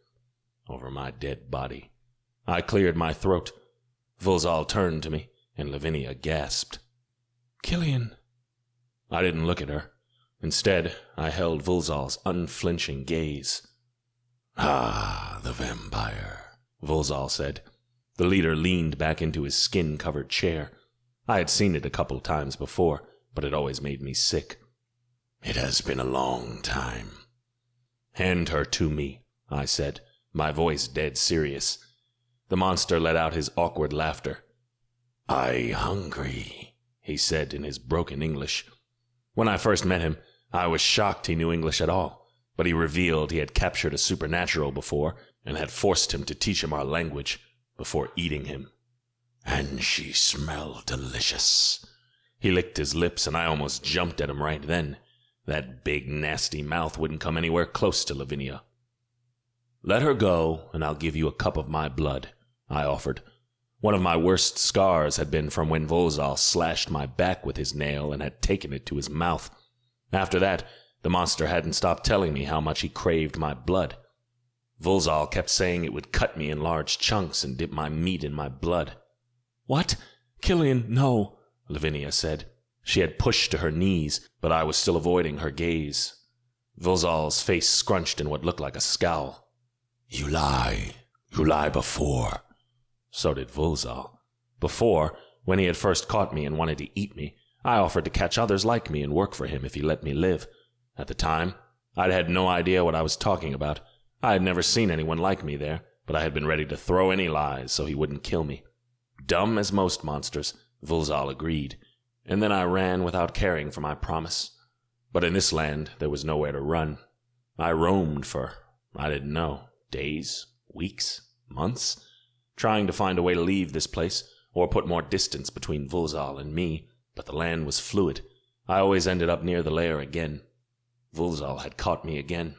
S3: Over my dead body. I cleared my throat. Volzal turned to me, and Lavinia gasped. "Killian." I didn't look at her. Instead, I held Volzal's unflinching gaze.
S4: "Ah, the vampire,"
S3: Volzal said. The leader leaned back into his skin-covered chair. I had seen it a couple times before, but it always made me sick.
S4: "It has been a long time."
S3: "Hand her to me," I said, my voice dead serious. The monster let out his awkward laughter.
S4: "I hungry,"
S3: he said in his broken English. When I first met him, I was shocked he knew English at all. But he revealed he had captured a supernatural before and had forced him to teach him our language before eating him.
S4: "And she smelled delicious."
S3: He licked his lips and I almost jumped at him right then. That big, nasty mouth wouldn't come anywhere close to Lavinia. "Let her go and I'll give you a cup of my blood," I offered.
S2: One of my worst scars had been from when Volzal slashed my back with his nail and had taken it to his mouth. After that, the monster hadn't stopped telling me how much he craved my blood. Volzal kept saying it would cut me in large chunks and dip my meat in my blood.
S3: "What? Killian, no,"
S2: Lavinia said. She had pushed to her knees, but I was still avoiding her gaze. Volzal's face scrunched in what looked like a scowl.
S4: You lie. You lie before.
S2: So did Volzal. Before, when he had first caught me and wanted to eat me, I offered to catch others like me and work for him if he let me live. At the time, I'd had no idea what I was talking about. I had never seen anyone like me there, but I had been ready to throw any lies so he wouldn't kill me. Dumb as most monsters, Volzal agreed, and then I ran without caring for my promise. But in this land, there was nowhere to run. I roamed for, I didn't know, days, weeks, months, trying to find a way to leave this place or put more distance between Volzal and me, but the land was fluid. I always ended up near the lair again. Volzal had caught me again.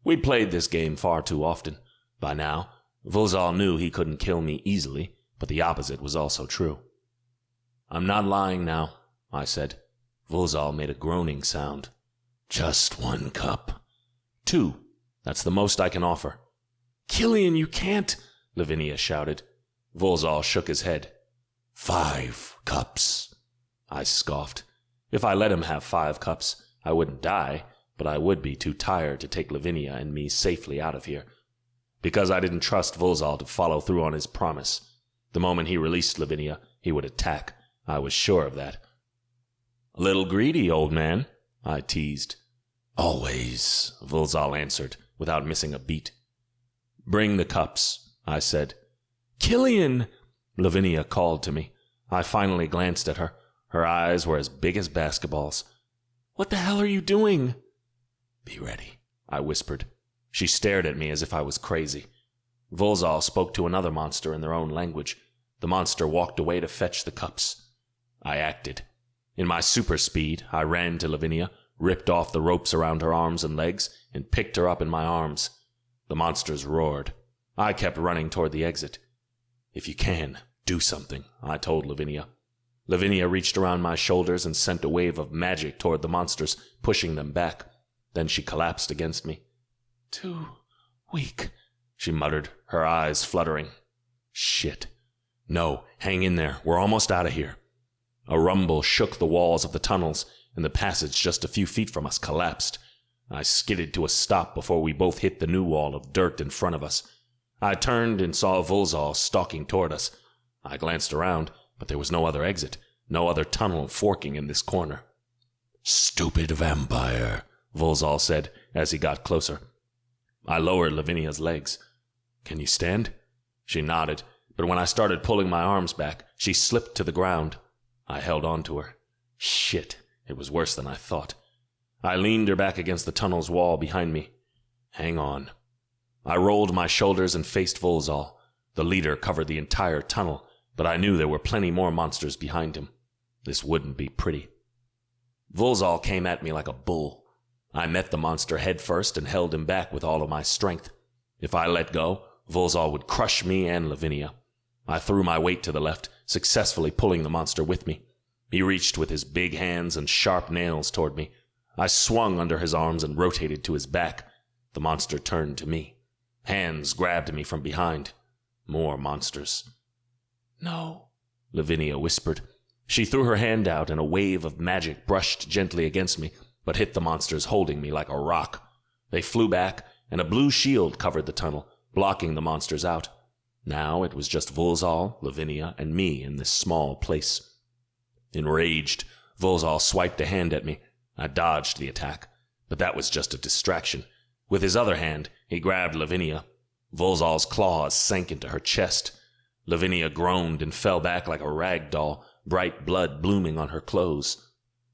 S2: We'd played this game far too often. By now, Volzal knew he couldn't kill me easily, but the opposite was also true. "I'm not lying now," I said. Volzal made a groaning sound.
S4: Just 1 cup.
S2: 2. That's the most I can offer.
S3: "Killian, you can't,"
S2: Lavinia shouted. Volzal shook his head.
S4: 5 cups.
S2: I scoffed. If I let him have 5 cups, I wouldn't die, but I would be too tired to take Lavinia and me safely out of here. Because I didn't trust Volzal to follow through on his promise. The moment he released Lavinia, he would attack. I was sure of that. "A little greedy, old man," I teased.
S4: Always,
S2: Volzal answered, without missing a beat. "Bring the cups," I said.
S3: "Killian!"
S2: Lavinia called to me. I finally glanced at her. Her eyes were as big as basketballs.
S3: "What the hell are you doing?"
S2: "Be ready," I whispered. She stared at me as if I was crazy. Volzal spoke to another monster in their own language. The monster walked away to fetch the cups. I acted. In my super speed, I ran to Lavinia, ripped off the ropes around her arms and legs, and picked her up in my arms. The monsters roared. I kept running toward the exit. "If you can, do something," I told Lavinia. Lavinia reached around my shoulders and sent a wave of magic toward the monsters, pushing them back. Then she collapsed against me.
S3: "Too weak,"
S2: she muttered, her eyes fluttering. "Shit. No, hang in there. We're almost out of here." A rumble shook the walls of the tunnels, and the passage just a few feet from us collapsed. I skidded to a stop before we both hit the new wall of dirt in front of us. I turned and saw Volzal stalking toward us. I glanced around, but there was no other exit, no other tunnel forking in this corner.
S4: Stupid vampire,
S2: Volzal said as he got closer. I lowered Lavinia's legs. "Can you stand?" She nodded, but when I started pulling my arms back, she slipped to the ground. I held on to her. Shit, it was worse than I thought. I leaned her back against the tunnel's wall behind me. "Hang on." I rolled my shoulders and faced Volzal. The leader covered the entire tunnel, but I knew there were plenty more monsters behind him. This wouldn't be pretty. Volzal came at me like a bull. I met the monster head first and held him back with all of my strength. If I let go, Volzal would crush me and Lavinia. I threw my weight to the left, successfully pulling the monster with me. He reached with his big hands and sharp nails toward me. I swung under his arms and rotated to his back. The monster turned to me. Hands grabbed me from behind. More monsters.
S3: "No,"
S2: Lavinia whispered. She threw her hand out and a wave of magic brushed gently against me, but hit the monsters holding me like a rock. They flew back, and a blue shield covered the tunnel, blocking the monsters out. Now it was just Volzal, Lavinia, and me in this small place. Enraged, Volzal swiped a hand at me. I dodged the attack, but that was just a distraction. With his other hand, he grabbed Lavinia. Volzal's claws sank into her chest. Lavinia groaned and fell back like a rag doll, bright blood blooming on her clothes.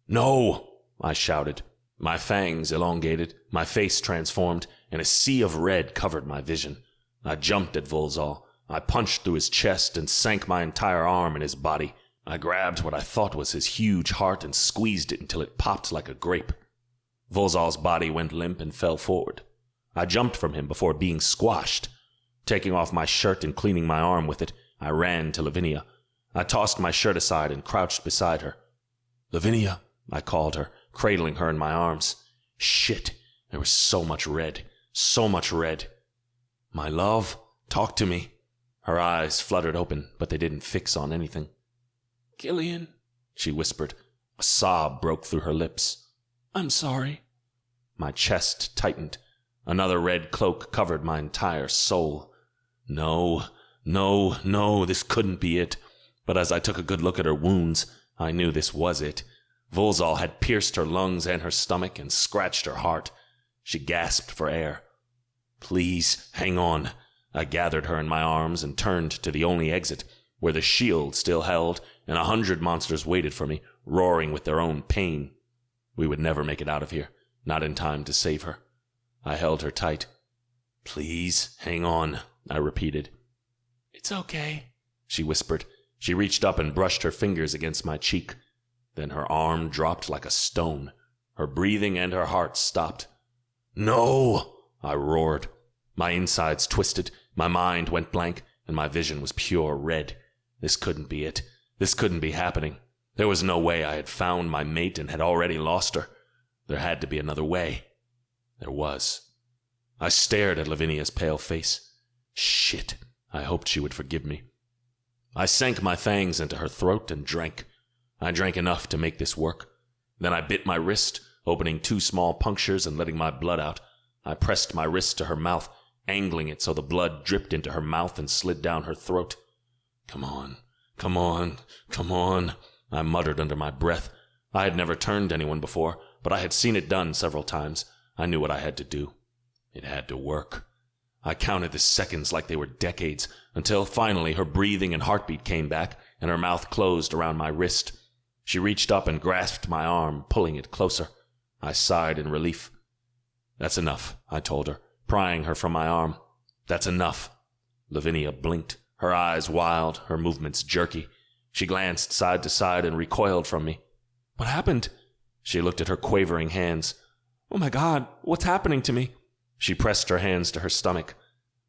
S2: "No!" I shouted. My fangs elongated, my face transformed, and a sea of red covered my vision. I jumped at Volzal. I punched through his chest and sank my entire arm in his body. I grabbed what I thought was his huge heart and squeezed it until it popped like a grape. Volzal's body went limp and fell forward. I jumped from him before being squashed. Taking off my shirt and cleaning my arm with it, I ran to Lavinia. I tossed my shirt aside and crouched beside her. "Lavinia," I called her, cradling her in my arms. Shit, there was so much red, so much red. "My love, talk to me." Her eyes fluttered open, but they didn't fix on anything.
S3: "Killian,"
S2: she whispered. A sob broke through her lips.
S3: "I'm sorry."
S2: My chest tightened. Another red cloak covered my entire soul. No, this couldn't be it. But as I took a good look at her wounds, I knew this was it. Volzal had pierced her lungs and her stomach and scratched her heart. She gasped for air. "Please, hang on." I gathered her in my arms and turned to the only exit, where the shield still held, and 100 monsters waited for me, roaring with their own pain. We would never make it out of here, not in time to save her. I held her tight. "Please, hang on," I repeated.
S3: "It's okay,"
S2: she whispered. She reached up and brushed her fingers against my cheek. Then her arm dropped like a stone. Her breathing and her heart stopped. "No!" I roared. My insides twisted, my mind went blank, and my vision was pure red. This couldn't be it. This couldn't be happening. There was no way I had found my mate and had already lost her. There had to be another way. There was. I stared at Lavinia's pale face. Shit, I hoped she would forgive me. I sank my fangs into her throat and drank. I drank enough to make this work. Then I bit my wrist, opening 2 small punctures and letting my blood out. I pressed my wrist to her mouth, angling it so the blood dripped into her mouth and slid down her throat. Come on, come on, come on, I muttered under my breath. I had never turned anyone before, but I had seen it done several times. I knew what I had to do. It had to work. I counted the seconds like they were decades, until finally her breathing and heartbeat came back, and her mouth closed around my wrist. She reached up and grasped my arm, pulling it closer. I sighed in relief. "That's enough," I told her, prying her from my arm. "That's enough." Lavinia blinked, her eyes wild, her movements jerky. She glanced side to side and recoiled from me. "What happened?" She looked at her quavering hands. "Oh my God, what's happening to me?" She pressed her hands to her stomach.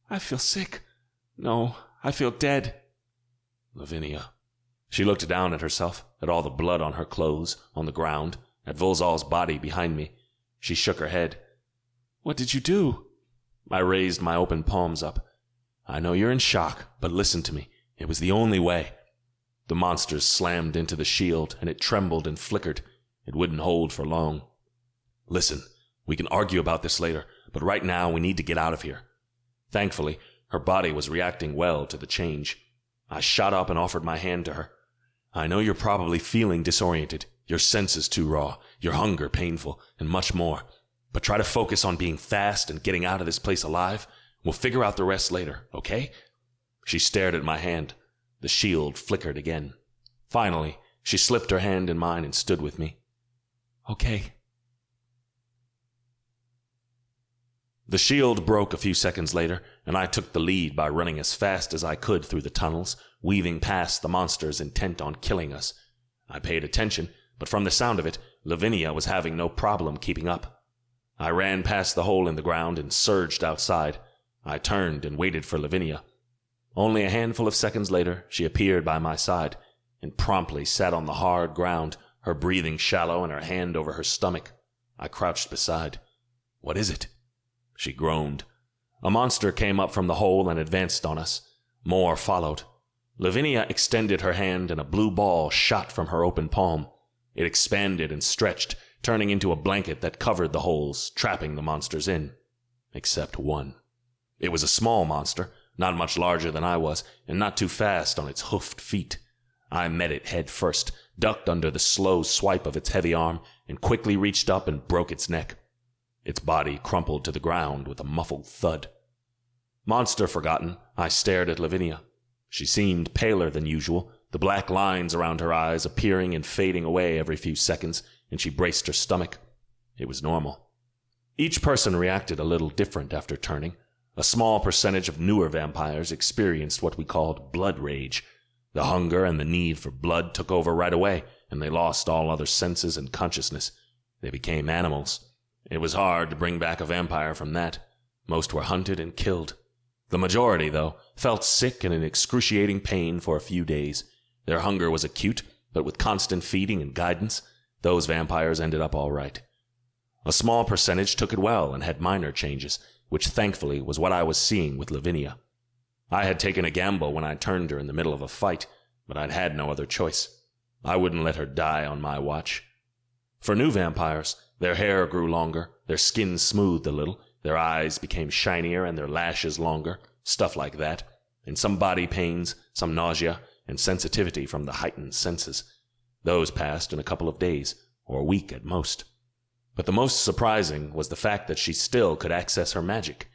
S2: "I feel sick. No, I feel dead." Lavinia. She looked down at herself, at all the blood on her clothes, on the ground, at Volzal's body behind me. She shook her head. "What did you do?" I raised my open palms up. "I know you're in shock, but listen to me. It was the only way." The monsters slammed into the shield, and it trembled and flickered. It wouldn't hold for long. "Listen, we can argue about this later, but right now we need to get out of here." Thankfully, her body was reacting well to the change. I shot up and offered my hand to her. "I know you're probably feeling disoriented, your senses too raw, your hunger painful, and much more. But try to focus on being fast and getting out of this place alive. We'll figure out the rest later, okay?" She stared at my hand. The shield flickered again. Finally, she slipped her hand in mine and stood with me. "Okay." The shield broke a few seconds later, and I took the lead by running as fast as I could through the tunnels, weaving past the monsters intent on killing us. I paid attention, but from the sound of it, Lavinia was having no problem keeping up. I ran past the hole in the ground and surged outside. I turned and waited for Lavinia. Only a handful of seconds later, she appeared by my side and promptly sat on the hard ground, her breathing shallow and her hand over her stomach. I crouched beside. "What is it?" She groaned. A monster came up from the hole and advanced on us. More followed. Lavinia extended her hand and a blue ball shot from her open palm. It expanded and stretched, turning into a blanket that covered the holes, trapping the monsters in. Except one. It was a small monster, not much larger than I was, and not too fast on its hoofed feet. I met it head first, ducked under the slow swipe of its heavy arm, and quickly reached up and broke its neck. Its body crumpled to the ground with a muffled thud. Monster forgotten, I stared at Lavinia. She seemed paler than usual, the black lines around her eyes appearing and fading away every few seconds, and she braced her stomach. It was normal. Each person reacted a little different after turning. A small percentage of newer vampires experienced what we called blood rage. The hunger and the need for blood took over right away, and they lost all other senses and consciousness. They became animals. It was hard to bring back a vampire from that. Most were hunted and killed. The majority, though, felt sick and in excruciating pain for a few days. Their hunger was acute, but with constant feeding and guidance, those vampires ended up all right. A small percentage took it well and had minor changes, which thankfully was what I was seeing with Lavinia. I had taken a gamble when I turned her in the middle of a fight, but I'd had no other choice. I wouldn't let her die on my watch. For new vampires, their hair grew longer, their skin smoothed a little, their eyes became shinier and their lashes longer, stuff like that, and some body pains, some nausea, and sensitivity from the heightened senses. Those passed in a couple of days, or a week at most. But the most surprising was the fact that she still could access her magic.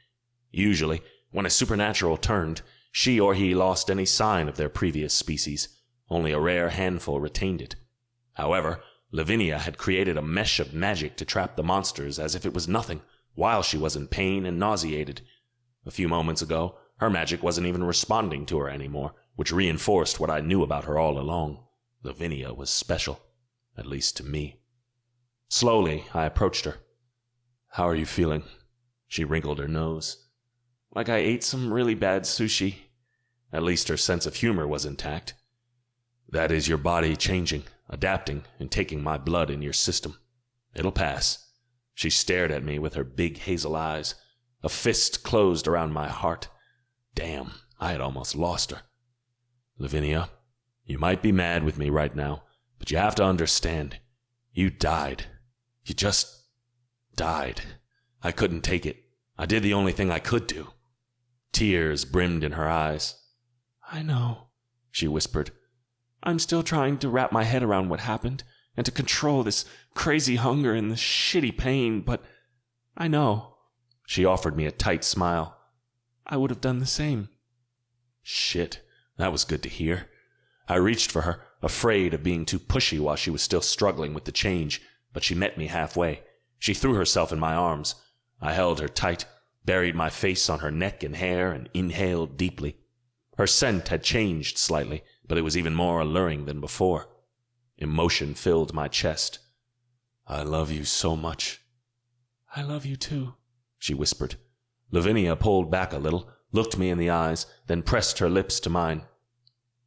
S2: Usually, when a supernatural turned, she or he lost any sign of their previous species. Only a rare handful retained it. However, Lavinia had created a mesh of magic to trap the monsters as if it was nothing, while she was in pain and nauseated. A few moments ago, her magic wasn't even responding to her anymore, which reinforced what I knew about her all along. Lavinia was special, at least to me. Slowly, I approached her. "How are you feeling?" She wrinkled her nose. "Like I ate some really bad sushi." At least her sense of humor was intact. "That is your body changing, adapting, and taking my blood in your system. It'll pass." She stared at me with her big hazel eyes. A fist closed around my heart. Damn, I had almost lost her. "Lavinia, you might be mad with me right now, but you have to understand. You died. You just died. I couldn't take it. I did the only thing I could do." Tears brimmed in her eyes. "I know," she whispered. "I'm still trying to wrap my head around what happened, and to control this crazy hunger and this shitty pain, but I know." She offered me a tight smile. "I would have done the same." Shit, that was good to hear. I reached for her, afraid of being too pushy while she was still struggling with the change, but she met me halfway. She threw herself in my arms. I held her tight, buried my face on her neck and hair, and inhaled deeply. Her scent had changed slightly, but it was even more alluring than before. Emotion filled my chest. "I love you so much." "I love you too," she whispered. Lavinia pulled back a little, looked me in the eyes, then pressed her lips to mine.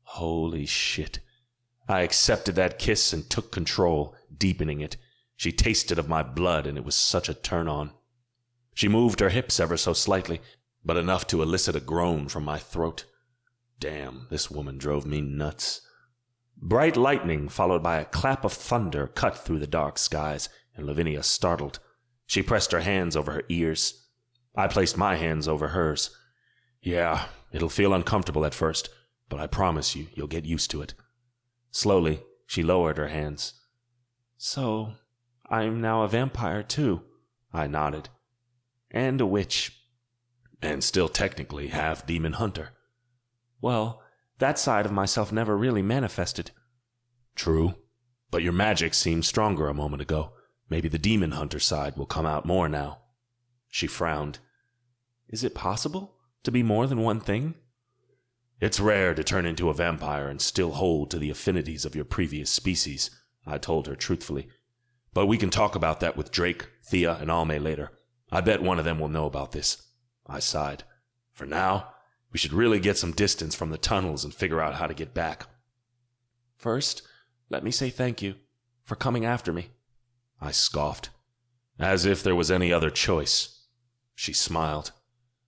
S2: Holy shit. I accepted that kiss and took control, deepening it. She tasted of my blood, and it was such a turn-on. She moved her hips ever so slightly, but enough to elicit a groan from my throat. Damn, this woman drove me nuts. Bright lightning followed by a clap of thunder cut through the dark skies, and Lavinia startled. She pressed her hands over her ears. I placed my hands over hers. "Yeah, it'll feel uncomfortable at first, but I promise you, you'll get used to it." Slowly, she lowered her hands. "So, I'm now a vampire too," I nodded. "And a witch." "And still technically half demon hunter." "Well, that side of myself never really manifested." "True, but your magic seemed stronger a moment ago. Maybe the demon hunter side will come out more now." She frowned. "Is it possible to be more than one thing?" "It's rare to turn into a vampire and still hold to the affinities of your previous species," I told her truthfully. "But we can talk about that with Drake, Thea, and Almay later. I bet one of them will know about this." I sighed. "For now, we should really get some distance from the tunnels and figure out how to get back." "First, let me say thank you for coming after me." I scoffed. "As if there was any other choice." She smiled.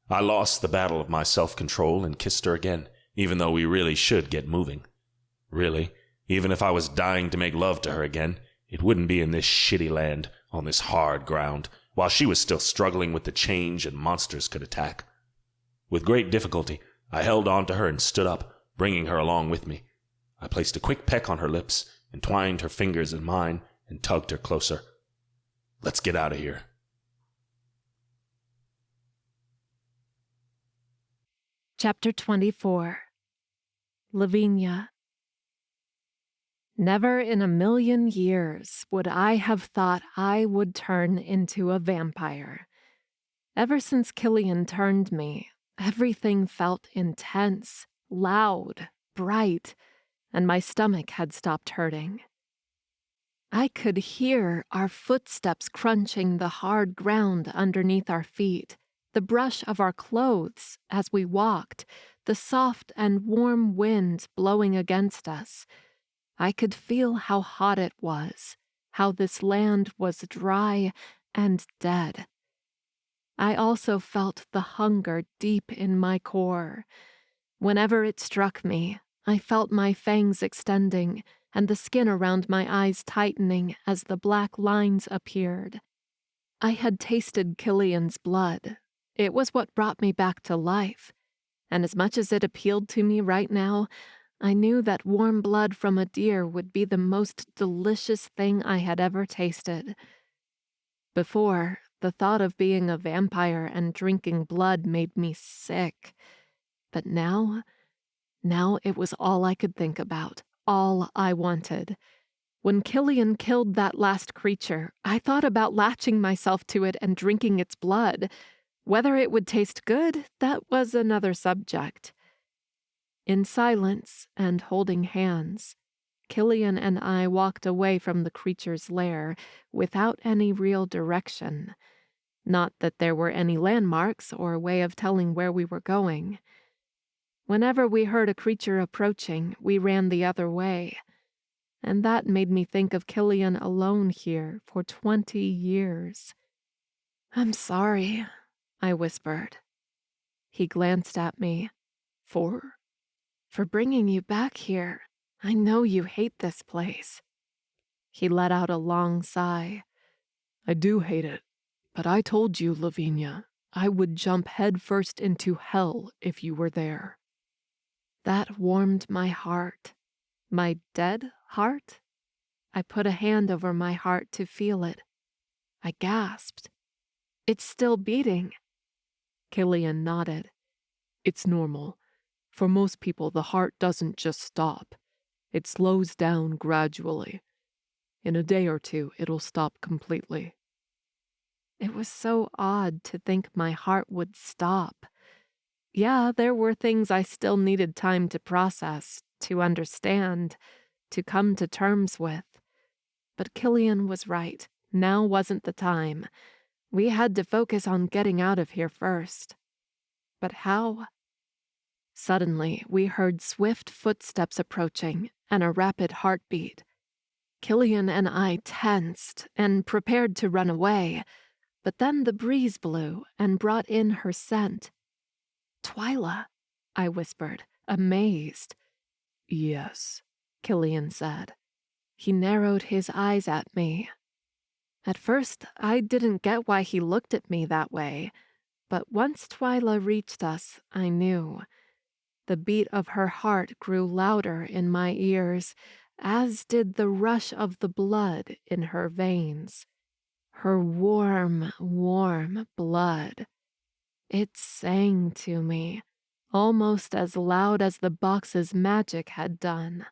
S2: I lost the battle of my self-control and kissed her again, even though we really should get moving. Really, even if I was dying to make love to her again, it wouldn't be in this shitty land, on this hard ground, while she was still struggling with the change and monsters could attack. With great difficulty, I held on to her and stood up, bringing her along with me. I placed a quick peck on her lips, entwined her fingers in mine, and tugged her closer. "Let's get out of here."
S1: Chapter 24. Lavinia. Never in a million years would I have thought I would turn into a vampire. Ever since Killian turned me, everything felt intense, loud, bright, and my stomach had stopped hurting. I could hear our footsteps crunching the hard ground underneath our feet, the brush of our clothes as we walked, the soft and warm wind blowing against us. I could feel how hot it was, how this land was dry and dead. I also felt the hunger deep in my core. Whenever it struck me, I felt my fangs extending and the skin around my eyes tightening as the black lines appeared. I had tasted Killian's blood. It was what brought me back to life, and as much as it appealed to me right now, I knew that warm blood from a deer would be the most delicious thing I had ever tasted. Before, the thought of being a vampire and drinking blood made me sick. But now it was all I could think about, all I wanted. When Killian killed that last creature, I thought about latching myself to it and drinking its blood. Whether it would taste good, that was another subject. In silence and holding hands, Killian and I walked away from the creature's lair without any real direction. Not that there were any landmarks or way of telling where we were going. Whenever we heard a creature approaching, we ran the other way. And that made me think of Killian alone here for 20 years. "I'm sorry," I whispered. He glanced at me. For bringing you back here. I know you hate this place." He let out a long sigh.
S5: "I do hate it, but I told you, Lavinia, I would jump headfirst into hell if you were there."
S1: That warmed my heart. My dead heart? I put a hand over my heart to feel it. I gasped. "It's still beating."
S5: Killian nodded. "It's normal. For most people, the heart doesn't just stop. It slows down gradually. In a day or two, it'll stop completely."
S1: It was so odd to think my heart would stop. Yeah, there were things I still needed time to process, to understand, to come to terms with. But Killian was right. Now wasn't the time. We had to focus on getting out of here first. But how? Suddenly, we heard swift footsteps approaching and a rapid heartbeat. Killian and I tensed and prepared to run away, but then the breeze blew and brought in her scent. "Twyla," I whispered, amazed.
S5: "Yes,"
S1: Killian said. He narrowed his eyes at me. At first, I didn't get why he looked at me that way, but once Twyla reached us, I knew. The beat of her heart grew louder in my ears, as did the rush of the blood in her veins. Her warm, warm blood. It sang to me, almost as loud as the box's magic had done.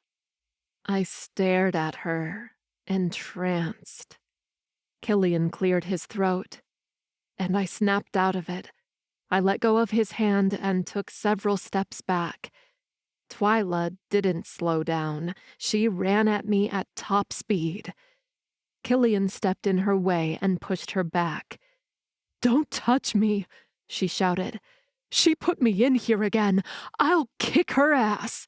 S1: I stared at her, entranced. Killian cleared his throat, and I snapped out of it. I let go of his hand and took several steps back. Twyla didn't slow down. She ran at me at top speed. Killian stepped in her way and pushed her back.
S5: "Don't touch me," she shouted. "She put me in here again. I'll kick her ass."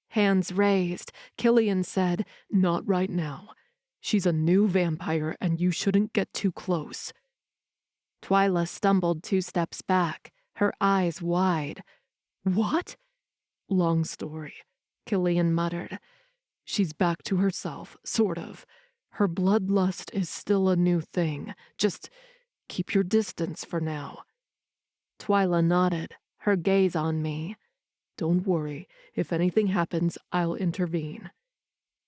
S5: Hands raised, Killian said, "Not right now. She's a new vampire and you shouldn't get too close."
S1: Twyla stumbled 2 steps back, her eyes wide.
S5: "What?" "Long story," Killian muttered. "She's back to herself, sort of. Her bloodlust is still a new thing. Just keep your distance for now."
S1: Twyla nodded, her gaze on me.
S5: "Don't worry. If anything happens, I'll intervene."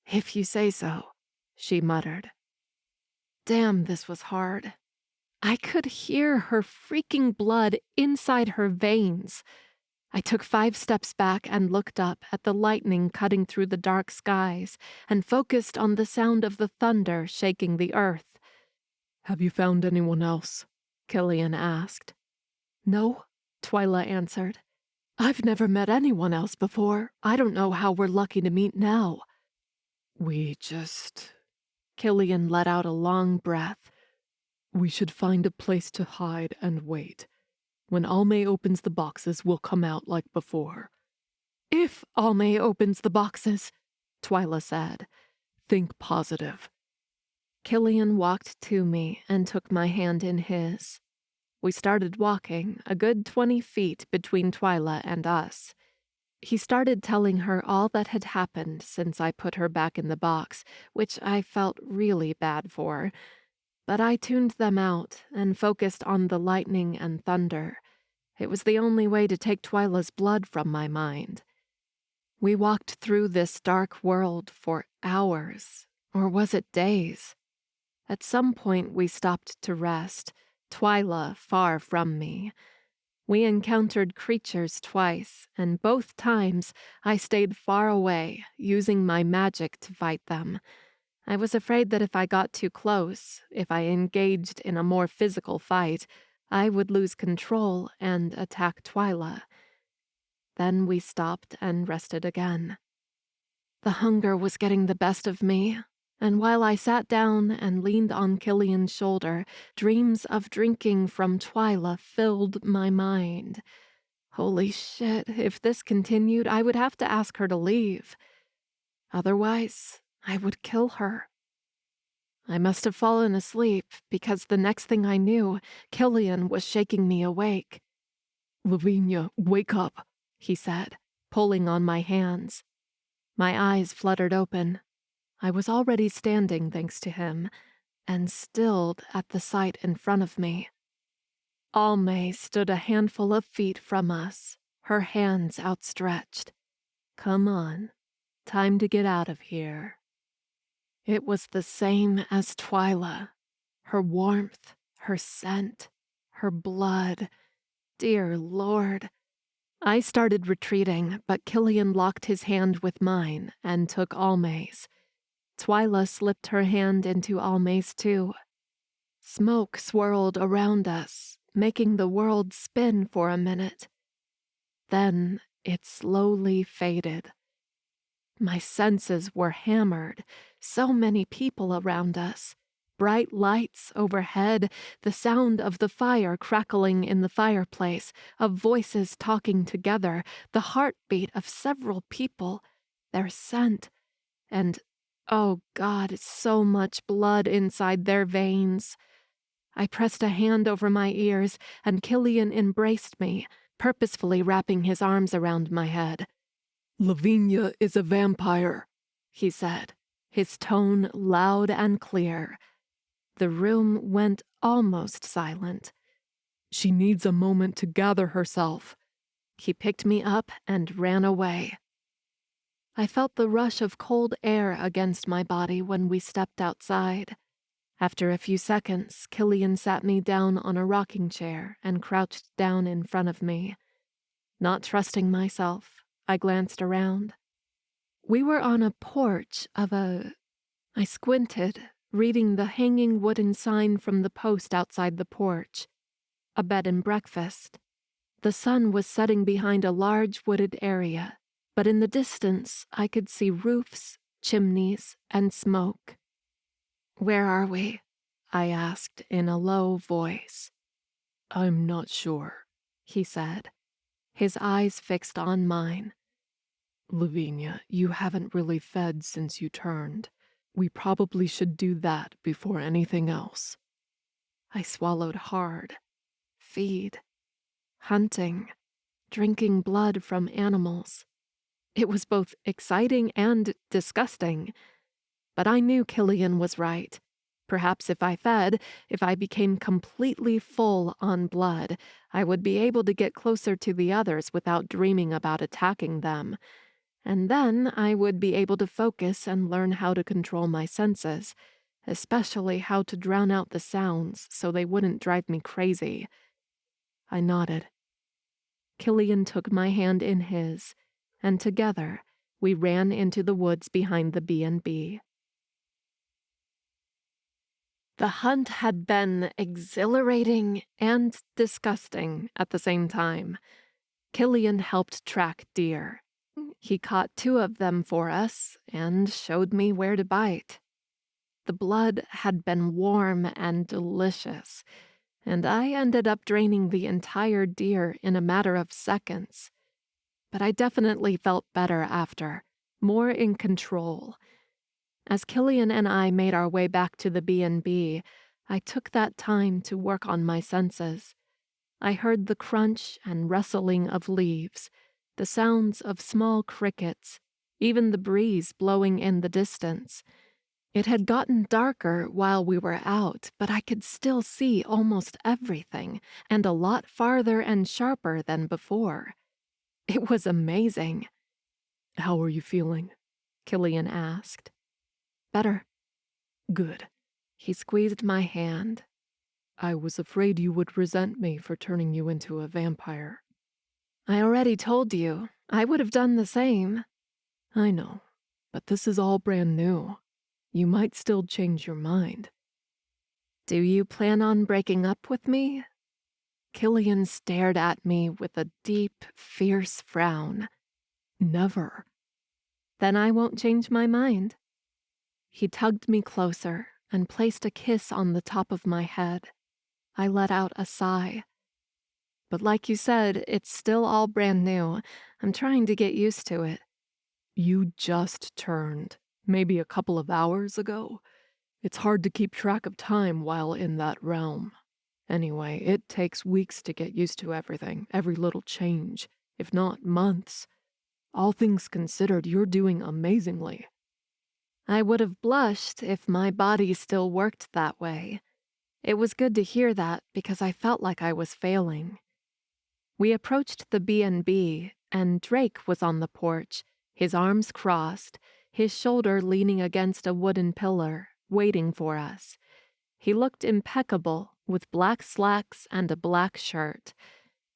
S1: "If you say so," she muttered. Damn, this was hard. I could hear her freaking blood inside her veins. I took 5 steps back and looked up at the lightning cutting through the dark skies and focused on the sound of the thunder shaking the earth.
S5: "Have you found anyone else?"
S1: Killian asked.
S5: "No,"
S1: Twyla answered.
S5: "I've never met anyone else before. I don't know how we're lucky to meet now."
S1: We Killian let out a long breath.
S5: "We should find a place to hide and wait. When Almay opens the boxes, we'll come out like before."
S1: "If Almay opens the boxes," Twyla said.
S5: "Think positive."
S1: Killian walked to me and took my hand in his. We started walking, a good 20 feet between Twyla and us. He started telling her all that had happened since I put her back in the box, which I felt really bad for. But I tuned them out and focused on the lightning and thunder. It was the only way to take Twyla's blood from my mind. We walked through this dark world for hours, or was it days? At some point we stopped to rest, Twyla far from me. We encountered creatures twice, and both times I stayed far away, using my magic to fight them. I was afraid that if I got too close, if I engaged in a more physical fight, I would lose control and attack Twyla. Then we stopped and rested again. The hunger was getting the best of me, and while I sat down and leaned on Killian's shoulder, dreams of drinking from Twyla filled my mind. Holy shit, if this continued, I would have to ask her to leave. Otherwise, I would kill her. I must have fallen asleep, because the next thing I knew, Killian was shaking me awake.
S5: "Lavinia, wake up,"
S1: he said, pulling on my hands. My eyes fluttered open. I was already standing thanks to him, and stilled at the sight in front of me. Almay stood a handful of feet from us, her hands outstretched. "Come on, time to get out of here." It was the same as Twyla. Her warmth, her scent, her blood. Dear Lord. I started retreating, but Killian locked his hand with mine and took Almay's. Twyla slipped her hand into Almay's too. Smoke swirled around us, making the world spin for a minute. Then it slowly faded. My senses were hammered. So many people around us. Bright lights overhead, the sound of the fire crackling in the fireplace, of voices talking together, the heartbeat of several people, their scent, and, oh God, so much blood inside their veins. I pressed a hand over my ears, and Killian embraced me, purposefully wrapping his arms around my head.
S5: "Lavinia is a vampire,"
S1: he said, his tone loud and clear. The room went almost silent.
S5: "She needs a moment to gather herself."
S1: He picked me up and ran away. I felt the rush of cold air against my body when we stepped outside. After a few seconds, Killian sat me down on a rocking chair and crouched down in front of me. Not trusting myself, I glanced around. We were on a porch of a... I squinted, reading the hanging wooden sign from the post outside the porch. A bed and breakfast. The sun was setting behind a large wooded area, but in the distance I could see roofs, chimneys, and smoke. "Where are we?" I asked in a low voice.
S5: "I'm not sure,"
S1: he said, his eyes fixed on mine.
S5: "Lavinia, you haven't really fed since you turned. We probably should do that before anything else."
S1: I swallowed hard. Feed. Hunting. Drinking blood from animals. It was both exciting and disgusting. But I knew Killian was right. Perhaps if I fed, if I became completely full on blood, I would be able to get closer to the others without dreaming about attacking them. And then I would be able to focus and learn how to control my senses, especially how to drown out the sounds so they wouldn't drive me crazy. I nodded. Killian took my hand in his, and together we ran into the woods behind the B&B. The hunt had been exhilarating and disgusting at the same time. Killian helped track deer. He caught 2 of them for us and showed me where to bite. The blood had been warm and delicious. and I ended up draining the entire deer in a matter of seconds. But I definitely felt better after, more in control. As Killian and I made our way back to the B&B, I took that time to work on my senses. I heard the crunch and rustling of leaves, the sounds of small crickets, even the breeze blowing in the distance. It had gotten darker while we were out, but I could still see almost everything, and a lot farther and sharper than before. It was amazing.
S5: "How are you feeling?"
S1: Killian asked. Better.
S5: "Good.
S1: He squeezed my hand.
S5: I was afraid you would resent me for turning you into a vampire."
S1: I already told you. I would have done the same.
S5: "I know, but this is all brand new. You might still change your mind."
S1: Do you plan on breaking up with me? Killian stared at me with a deep, fierce frown.
S5: "Never."
S1: Then I won't change my mind. He tugged me closer and placed a kiss on the top of my head. I let out a sigh. But like you said, it's still all brand new. I'm trying to get used to it.
S5: "You just turned, maybe a couple of hours ago. It's hard to keep track of time while in that realm. Anyway, it takes weeks to get used to everything, every little change, if not months. All things considered, you're doing amazingly."
S1: I would have blushed if my body still worked that way. It was good to hear that because I felt like I was failing. We approached the B&B, and Drake was on the porch, his arms crossed, his shoulder leaning against a wooden pillar, waiting for us. He looked impeccable, with black slacks and a black shirt.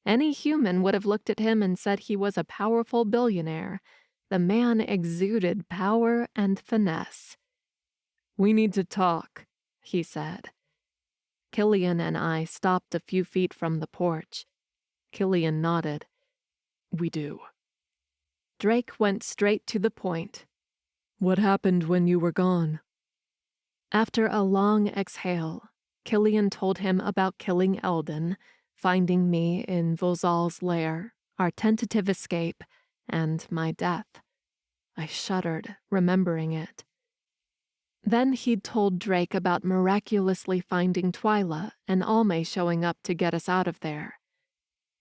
S1: Any human would have looked at him and said he was a powerful billionaire. The man exuded power and finesse.
S5: "We need to talk,"
S1: he said. Killian and I stopped a few feet from the porch. Killian nodded.
S5: "We do."
S1: Drake went straight to the point.
S5: "What happened when you were gone?"
S1: After a long exhale, Killian told him about killing Eldon, finding me in Vozal's lair, our tentative escape, and my death. I shuddered, remembering it. Then he'd told Drake about miraculously finding Twyla and Almay showing up to get us out of there.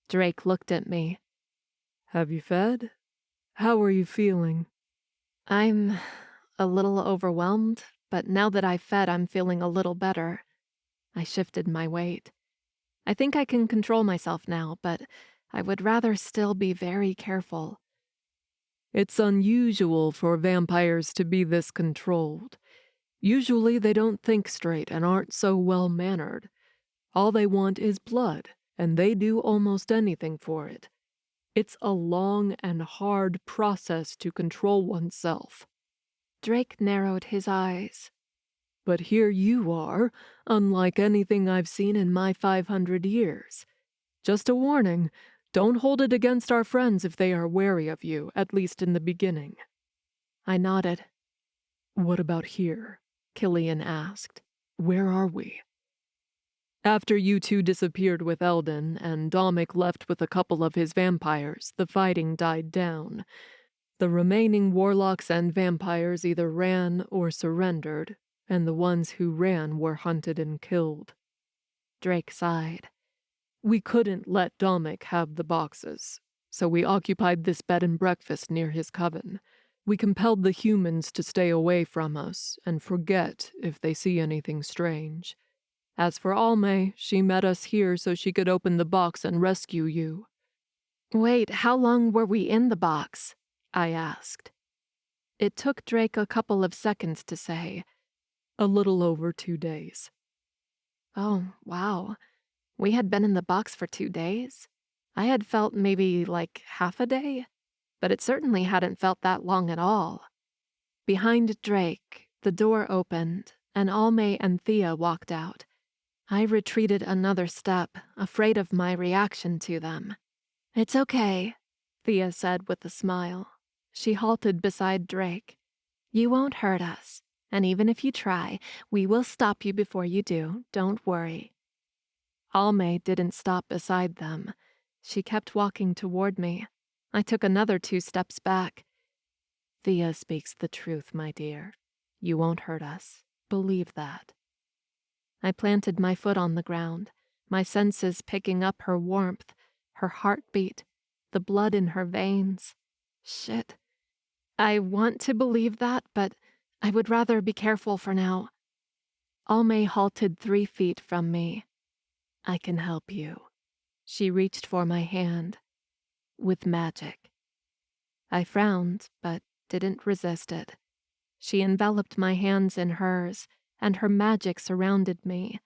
S1: Drake looked at me.
S5: "Have you fed? How are you feeling?"
S1: I'm a little overwhelmed, but now that I've fed, I'm feeling a little better. I shifted my weight. I think I can control myself now, but I would rather still be very careful.
S5: "It's unusual for vampires to be this controlled. Usually they don't think straight and aren't so well-mannered. All they want is blood, and they do almost anything for it. It's a long and hard process to control oneself."
S1: Drake narrowed his eyes.
S5: "But here you are, unlike anything I've seen in my 500 years. Just a warning, don't hold it against our friends if they are wary of you, at least in the beginning."
S1: I nodded.
S5: "What about here?"
S1: Killian asked.
S5: "Where are we?" "After you two disappeared with Eldon and Domic left with a couple of his vampires, the fighting died down. The remaining warlocks and vampires either ran or surrendered, and the ones who ran were hunted and killed."
S1: Drake sighed.
S5: "We couldn't let Domic have the boxes, so we occupied this bed and breakfast near his coven. We compelled the humans to stay away from us and forget if they see anything strange. As for Almay, she met us here so she could open the box and rescue you."
S1: "Wait, how long were we in the box?" I asked. It took Drake a couple of seconds to say,
S5: "A little over 2 days."
S1: "Oh, wow. We had been in the box for 2 days? I had felt maybe like half a day, but it certainly hadn't felt that long at all." Behind Drake, the door opened, and Almay and Thea walked out. I retreated another step, afraid of my reaction to them. "It's okay," Thea said with a smile. She halted beside Drake. "You won't hurt us, and even if you try, we will stop you before you do. Don't worry." Almay didn't stop beside them. She kept walking toward me. I took another 2 steps back. Thea speaks the truth, my dear. You won't hurt us. Believe that. I planted my foot on the ground, my senses picking up her warmth, her heartbeat, the blood in her veins. Shit. I want to believe that, but I would rather be careful for now. Almay halted 3 feet from me. I can help you. She reached for my hand. With magic. I frowned, but didn't resist it. She enveloped my hands in hers, and her magic surrounded me.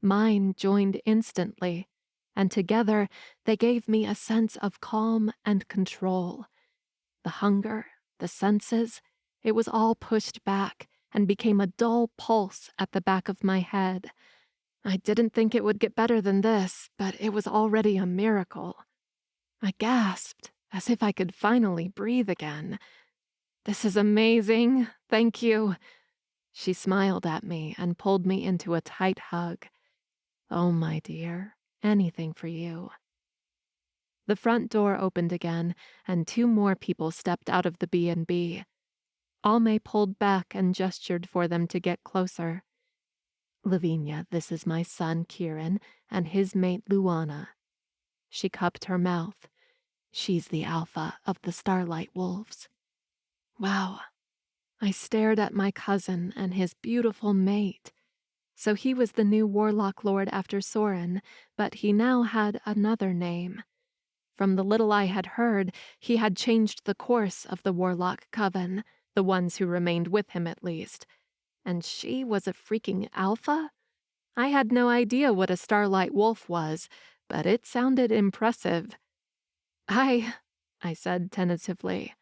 S1: Mine joined instantly, and together they gave me a sense of calm and control. The hunger, the senses, it was all pushed back and became a dull pulse at the back of my head. I didn't think it would get better than this, but it was already a miracle. I gasped, as if I could finally breathe again. This is amazing. Thank you. She smiled at me and pulled me into a tight hug. Oh, my dear, anything for you. The front door opened again, and 2 more people stepped out of the B&B. Almay pulled back and gestured for them to get closer. Lavinia, this is my son, Kieran, and his mate, Luana. She cupped her mouth. She's the alpha of the Starlight Wolves. Wow. I stared at my cousin and his beautiful mate. So he was the new warlock lord after Soren, but he now had another name. From the little I had heard, he had changed the course of the warlock coven, the ones who remained with him at least. And she was a freaking alpha? I had no idea what a Starlight Wolf was, but it sounded impressive. I said tentatively.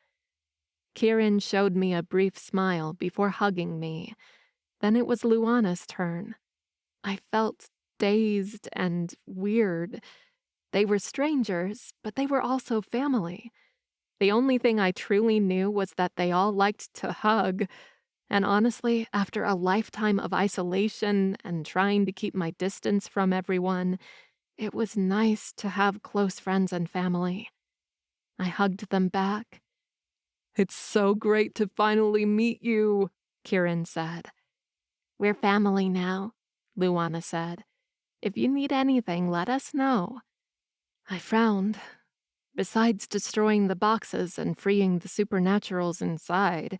S1: Kieran showed me a brief smile before hugging me. Then it was Luana's turn. I felt dazed and weird. They were strangers, but they were also family. The only thing I truly knew was that they all liked to hug. And honestly, after a lifetime of isolation and trying to keep my distance from everyone, it was nice to have close friends and family. I hugged them back. It's so great to finally meet you, Kieran said. We're family now, Luana said. If you need anything, let us know. I frowned. Besides destroying the boxes and freeing the supernaturals inside,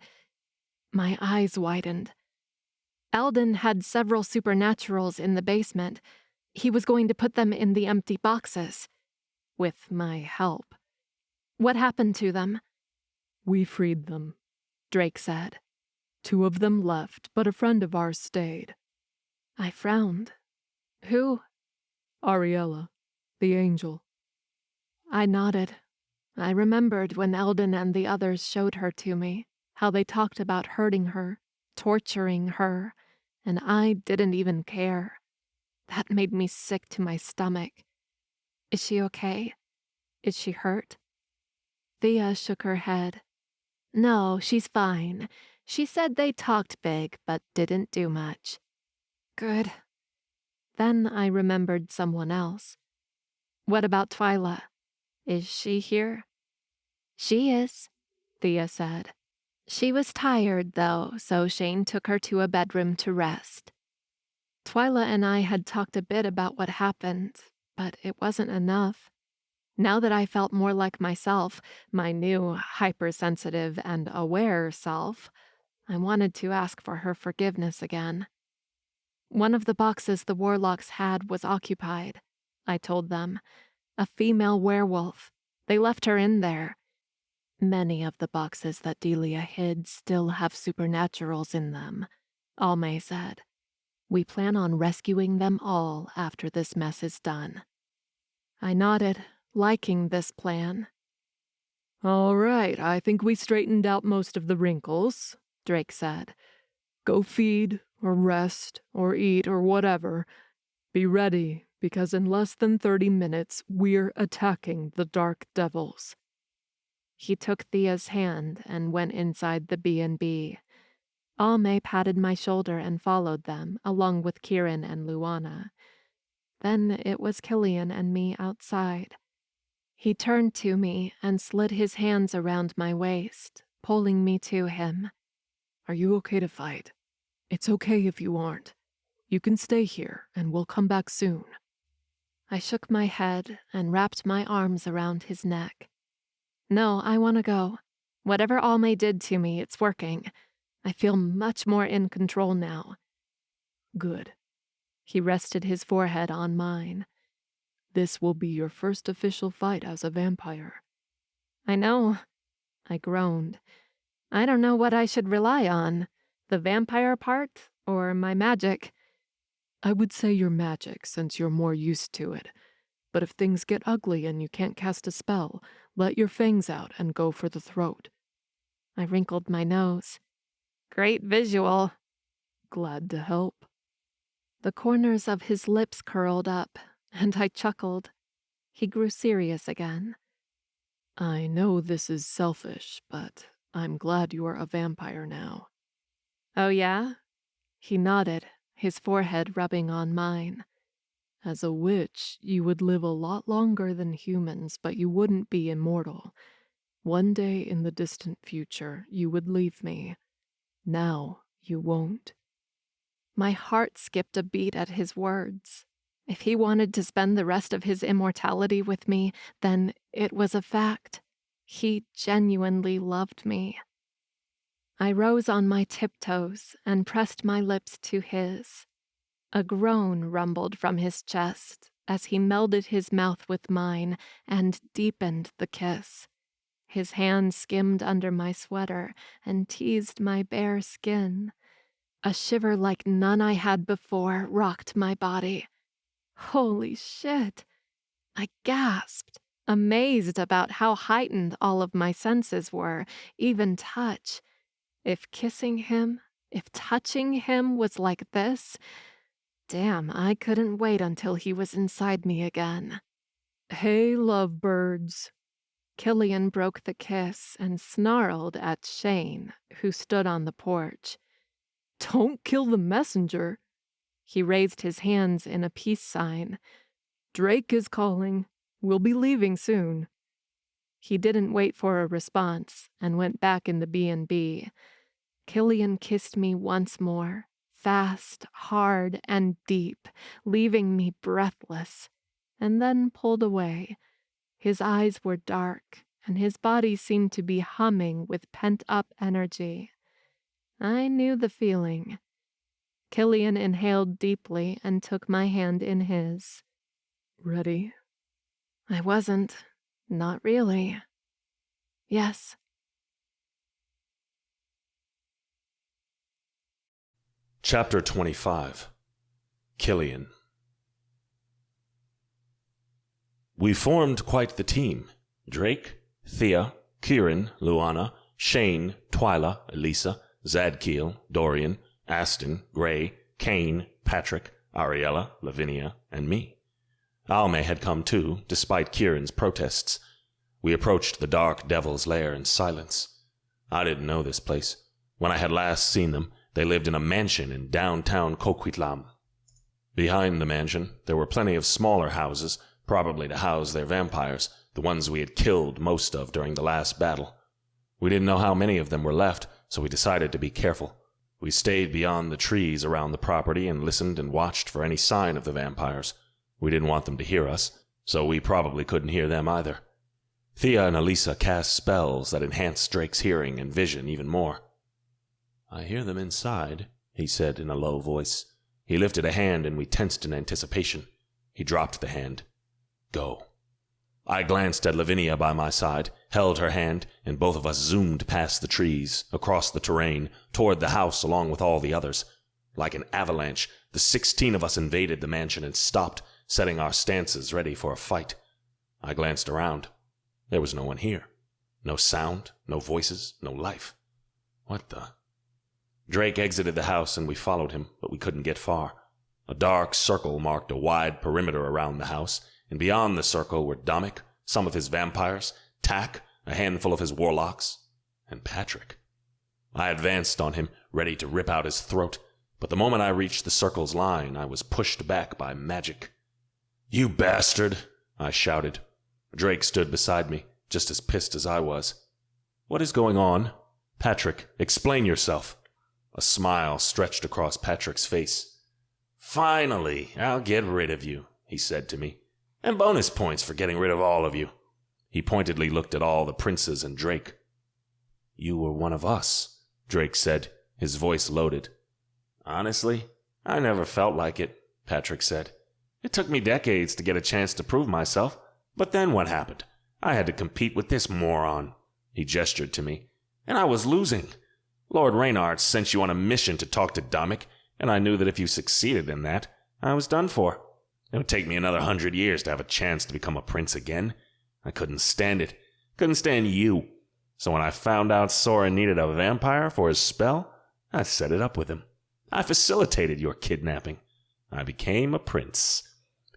S1: my eyes widened. Eldon had several supernaturals in the basement. He was going to put them in the empty boxes. With my help. What happened to them?
S5: We freed them, Drake said. 2 of them left, but a friend of ours stayed.
S1: I frowned. Who?
S5: Ariella, the angel.
S1: I nodded. I remembered when Eldon and the others showed her to me, how they talked about hurting her, torturing her, and I didn't even care. That made me sick to my stomach. Is she okay? Is she hurt? Thea shook her head. No, she's fine. She said they talked big, but didn't do much. Good. Then I remembered someone else. What about Twyla? Is she here? She is, Thea said. She was tired, though, so Shane took her to a bedroom to rest. Twyla and I had talked a bit about what happened, but it wasn't enough. Now that I felt more like myself, my new hypersensitive and aware self, I wanted to ask for her forgiveness again. One of the boxes the warlocks had was occupied, I told them. A female werewolf. They left her in there. Many of the boxes that Delia hid still have supernaturals in them, Almay said. We plan on rescuing them all after this mess is done. I nodded, liking this plan.
S5: All right, I think we straightened out most of the wrinkles, Drake said. Go feed, or rest, or eat, or whatever. Be ready, because in less than 30 minutes, we're attacking the Dark Devils.
S1: He took Thea's hand and went inside the B&B. Almay patted my shoulder and followed them, along with Kieran and Luana. Then it was Killian and me outside. He turned to me and slid his hands around my waist, pulling me to him.
S5: Are you okay to fight? It's okay if you aren't. You can stay here, and we'll come back soon.
S1: I shook my head and wrapped my arms around his neck. No, I want to go. Whatever Almay did to me, it's working. I feel much more in control now.
S5: Good.
S1: He rested his forehead on mine.
S5: This will be your first official fight as a vampire.
S1: I know. I groaned. I don't know what I should rely on. The vampire part or my magic?
S5: I would say your magic, since you're more used to it. But if things get ugly and you can't cast a spell, let your fangs out and go for the throat.
S1: I wrinkled my nose. Great visual.
S5: Glad to help.
S1: The corners of his lips curled up, and I chuckled. He grew serious again.
S5: I know this is selfish, but I'm glad you are a vampire now.
S1: Oh, yeah? He nodded, his forehead rubbing on mine.
S5: As a witch, you would live a lot longer than humans, but you wouldn't be immortal. One day in the distant future, you would leave me. Now, you won't.
S1: My heart skipped a beat at his words. If he wanted to spend the rest of his immortality with me, then it was a fact. He genuinely loved me. I rose on my tiptoes and pressed my lips to his. A groan rumbled from his chest as he melded his mouth with mine and deepened the kiss. His hand skimmed under my sweater and teased my bare skin. A shiver like none I had before rocked my body. Holy shit! I gasped, amazed about how heightened all of my senses were, even touch. If kissing him, if touching him was like this, damn, I couldn't wait until he was inside me again.
S5: Hey, lovebirds.
S1: Killian broke the kiss and snarled at Shane, who stood on the porch.
S5: Don't kill the messenger.
S1: He raised his hands in a peace sign.
S5: Drake is calling. We'll be leaving soon.
S1: He didn't wait for a response and went back in the B&B. Killian kissed me once more, fast, hard, and deep, leaving me breathless, and then pulled away. His eyes were dark, and his body seemed to be humming with pent-up energy. I knew the feeling. Killian inhaled deeply and took my hand in his.
S5: Ready?
S1: I wasn't. Not really. Yes.
S2: Chapter 25. Killian. We formed quite the team. Drake, Thea, Kieran, Luana, Shane, Twyla, Elisa, Zadkiel, Dorian, Aston, Gray, Kane, Patrick, Ariella, Lavinia, and me. Almay had come too, despite Kieran's protests. We approached the dark devil's lair in silence. I didn't know this place. When I had last seen them, they lived in a mansion in downtown Coquitlam. Behind the mansion, there were plenty of smaller houses, probably to house their vampires, the ones we had killed most of during the last battle. We didn't know how many of them were left, so we decided to be careful. We stayed beyond the trees around the property and listened and watched for any sign of the vampires. We didn't want them to hear us, so we probably couldn't hear them either. Thea and Elisa cast spells that enhanced Drake's hearing and vision even more. "I hear them inside," he said in a low voice. He lifted a hand and we tensed in anticipation. He dropped the hand. "Go." I glanced at Lavinia by my side, held her hand, and both of us zoomed past the trees, across the terrain, toward the house along with all the others. Like an avalanche, the 16 of us invaded the mansion and stopped, setting our stances ready for a fight. I glanced around. There was no one here. No sound, no voices, no life. What the? Drake exited the house and we followed him, but we couldn't get far. A dark circle marked a wide perimeter around the house, and beyond the circle were Domic, some of his vampires, Tack, a handful of his warlocks, and Patrick. I advanced on him, ready to rip out his throat, but the moment I reached the circle's line, I was pushed back by magic. You bastard, I shouted. Drake stood beside me, just as pissed as I was. What is going on? Patrick, explain yourself. A smile stretched across Patrick's face. Finally, I'll get rid of you, he said to me. And bonus points for getting rid of all of you. He pointedly looked at all the princes and Drake. You were one of us, Drake said, his voice loaded. Honestly, I never felt like it, Patrick said. It took me decades to get a chance to prove myself, but then what happened? I had to compete with this moron. He gestured to me. And I was losing. Lord Reynard sent you on a mission to talk to Domic, and I knew that if you succeeded in that, I was done for. It would take me another 100 years to have a chance to become a prince again. I couldn't stand it. Couldn't stand you. So when I found out Sora needed a vampire for his spell, I set it up with him. I facilitated your kidnapping. I became a prince.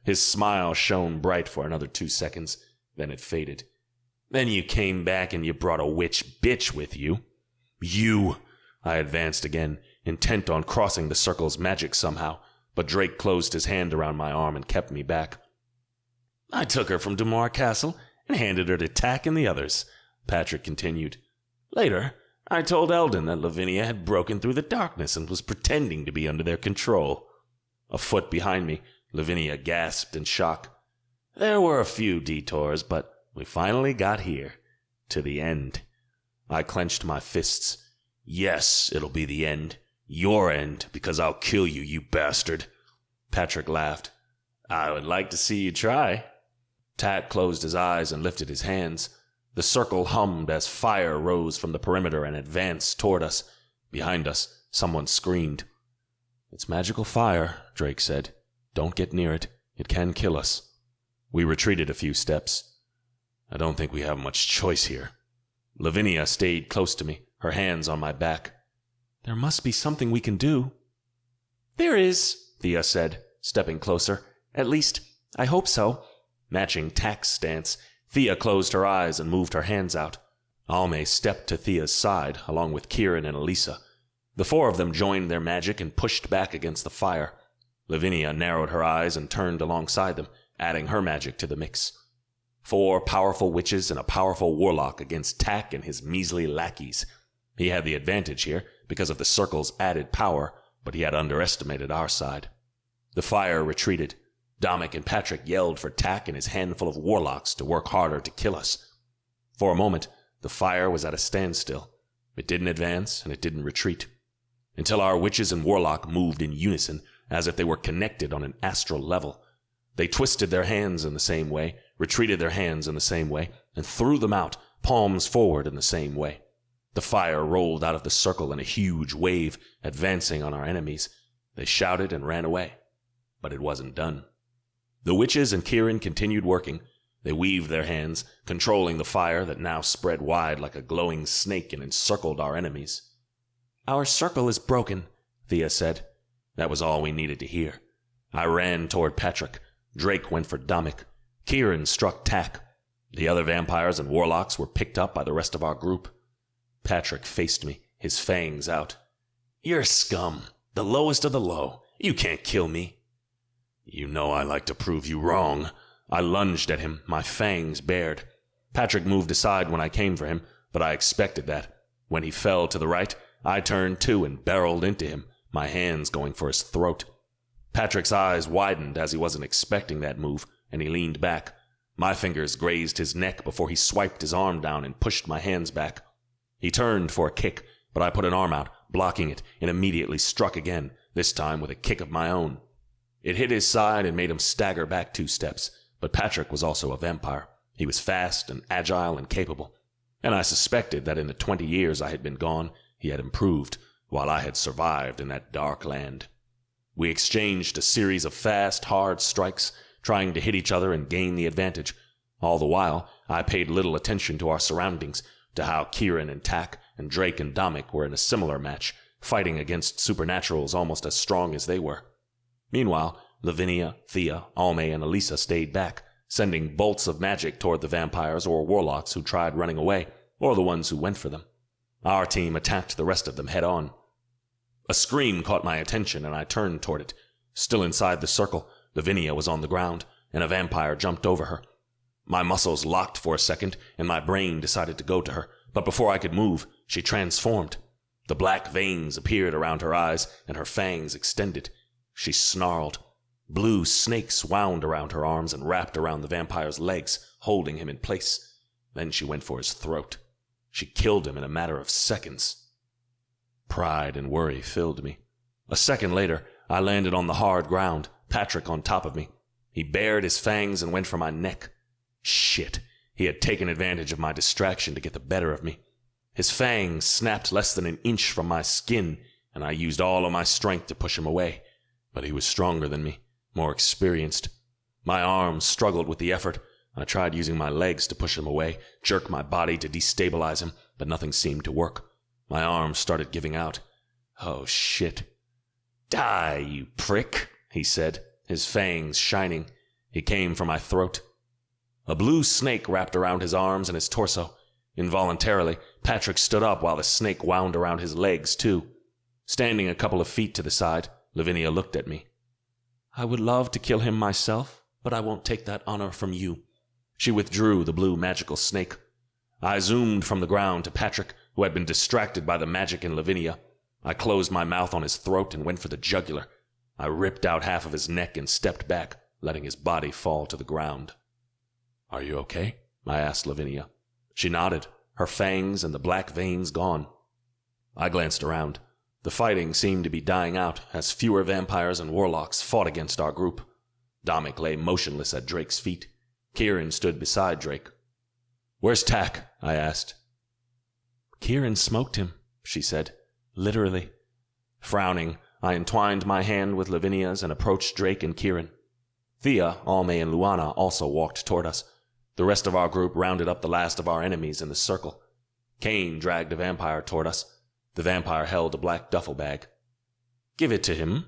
S2: His smile shone bright for another 2 seconds, then it faded. Then you came back and you brought a witch bitch with you. You! I advanced again, intent on crossing the circle's magic somehow, but Drake closed his hand around my arm and kept me back. I took her from Dumar Castle and handed her to Tack and the others, Patrick continued. Later, I told Eldon that Lavinia had broken through the darkness and was pretending to be under their control. A foot behind me, Lavinia gasped in shock. There were a few detours, but we finally got here. To the end. I clenched my fists. Yes, it'll be the end. Your end, because I'll kill you, you bastard. Patrick laughed. I would like to see you try. Tack closed his eyes and lifted his hands. The circle hummed as fire rose from the perimeter and advanced toward us. Behind us, someone screamed. It's magical fire, Drake said. Don't get near it. It can kill us. We retreated a few steps. I don't think we have much choice here. Lavinia stayed close to me, her hands on my back. There must be something we can do. There is, Thea said, stepping closer. At least, I hope so. Matching Tack's stance, Thea closed her eyes and moved her hands out. Almay stepped to Thea's side, along with Kieran and Elisa. The four of them joined their magic and pushed back against the fire. Lavinia narrowed her eyes and turned alongside them, adding her magic to the mix. 4 powerful witches and a powerful warlock against Tack and his measly lackeys. He had the advantage here because of the circle's added power, but he had underestimated our side. The fire retreated. Domic and Patrick yelled for Tack and his handful of warlocks to work harder to kill us. For a moment, the fire was at a standstill. It didn't advance and it didn't retreat. Until our witches and warlock moved in unison, as if they were connected on an astral level. They twisted their hands in the same way, retreated their hands in the same way, and threw them out, palms forward in the same way. The fire rolled out of the circle in a huge wave, advancing on our enemies. They shouted and ran away. But it wasn't done. The witches and Kieran continued working. They weaved their hands, controlling the fire that now spread wide like a glowing snake and encircled our enemies. Our circle is broken, Thea said. That was all we needed to hear. I ran toward Patrick. Drake went for Domic. Kieran struck Tack. The other vampires and warlocks were picked up by the rest of our group. Patrick faced me, his fangs out. You're scum, the lowest of the low. You can't kill me. You know I like to prove you wrong. I lunged at him, my fangs bared. Patrick moved aside when I came for him, but I expected that. When he fell to the right, I turned too and barreled into him, my hands going for his throat. Patrick's eyes widened as he wasn't expecting that move, and he leaned back. My fingers grazed his neck before he swiped his arm down and pushed my hands back. He turned for a kick, but I put an arm out, blocking it, and immediately struck again, this time with a kick of my own. It hit his side and made him stagger back 2 steps, but Patrick was also a vampire. He was fast and agile and capable, and I suspected that in the 20 years I had been gone, he had improved, while I had survived in that dark land. We exchanged a series of fast, hard strikes, trying to hit each other and gain the advantage. All the while, I paid little attention to our surroundings, to how Kieran and Tack and Drake and Domic were in a similar match, fighting against supernaturals almost as strong as they were. Meanwhile, Lavinia, Thea, Almay, and Elisa stayed back, sending bolts of magic toward the vampires or warlocks who tried running away, or the ones who went for them. Our team attacked the rest of them head on. A scream caught my attention, and I turned toward it. Still inside the circle, Lavinia was on the ground. and a vampire jumped over her. My muscles locked for a second, and my brain decided to go to her, but before I could move, she transformed. The black veins appeared around her eyes, and her fangs extended. She snarled. Blue snakes wound around her arms and wrapped around the vampire's legs, holding him in place. Then she went for his throat. She killed him in a matter of seconds. Pride and worry filled me. A second later, I landed on the hard ground, Patrick on top of me. He bared his fangs and went for my neck. Shit, he had taken advantage of my distraction to get the better of me. His fangs snapped less than an inch from my skin, and I used all of my strength to push him away. But he was stronger than me, more experienced. My arms struggled with the effort. I tried using my legs to push him away, jerk my body to destabilize him, but nothing seemed to work. My arms started giving out. Oh, shit. Die, you prick, he said, his fangs shining. He came for my throat. A blue snake wrapped around his arms and his torso. Involuntarily, Patrick stood up while the snake wound around his legs, too. Standing a couple of feet to the side, Lavinia looked at me. I would love to kill him myself, but I won't take that honor from you. She withdrew the blue magical snake. I zoomed from the ground to Patrick, who had been distracted by the magic in Lavinia. I closed my mouth on his throat and went for the jugular. I ripped out half of his neck and stepped back, letting his body fall to the ground. Are you okay? I asked Lavinia. She nodded, her fangs and the black veins gone. I glanced around. The fighting seemed to be dying out as fewer vampires and warlocks fought against our group. Domic lay motionless at Drake's feet. Kieran stood beside Drake. Where's Tack? I asked. Kieran smoked him, she said. Literally. Frowning, I entwined my hand with Lavinia's and approached Drake and Kieran. Thea, Almay, and Luana also walked toward us. The rest of our group rounded up the last of our enemies in the circle. Cain dragged a vampire toward us. The vampire held a black duffel bag. Give it to him.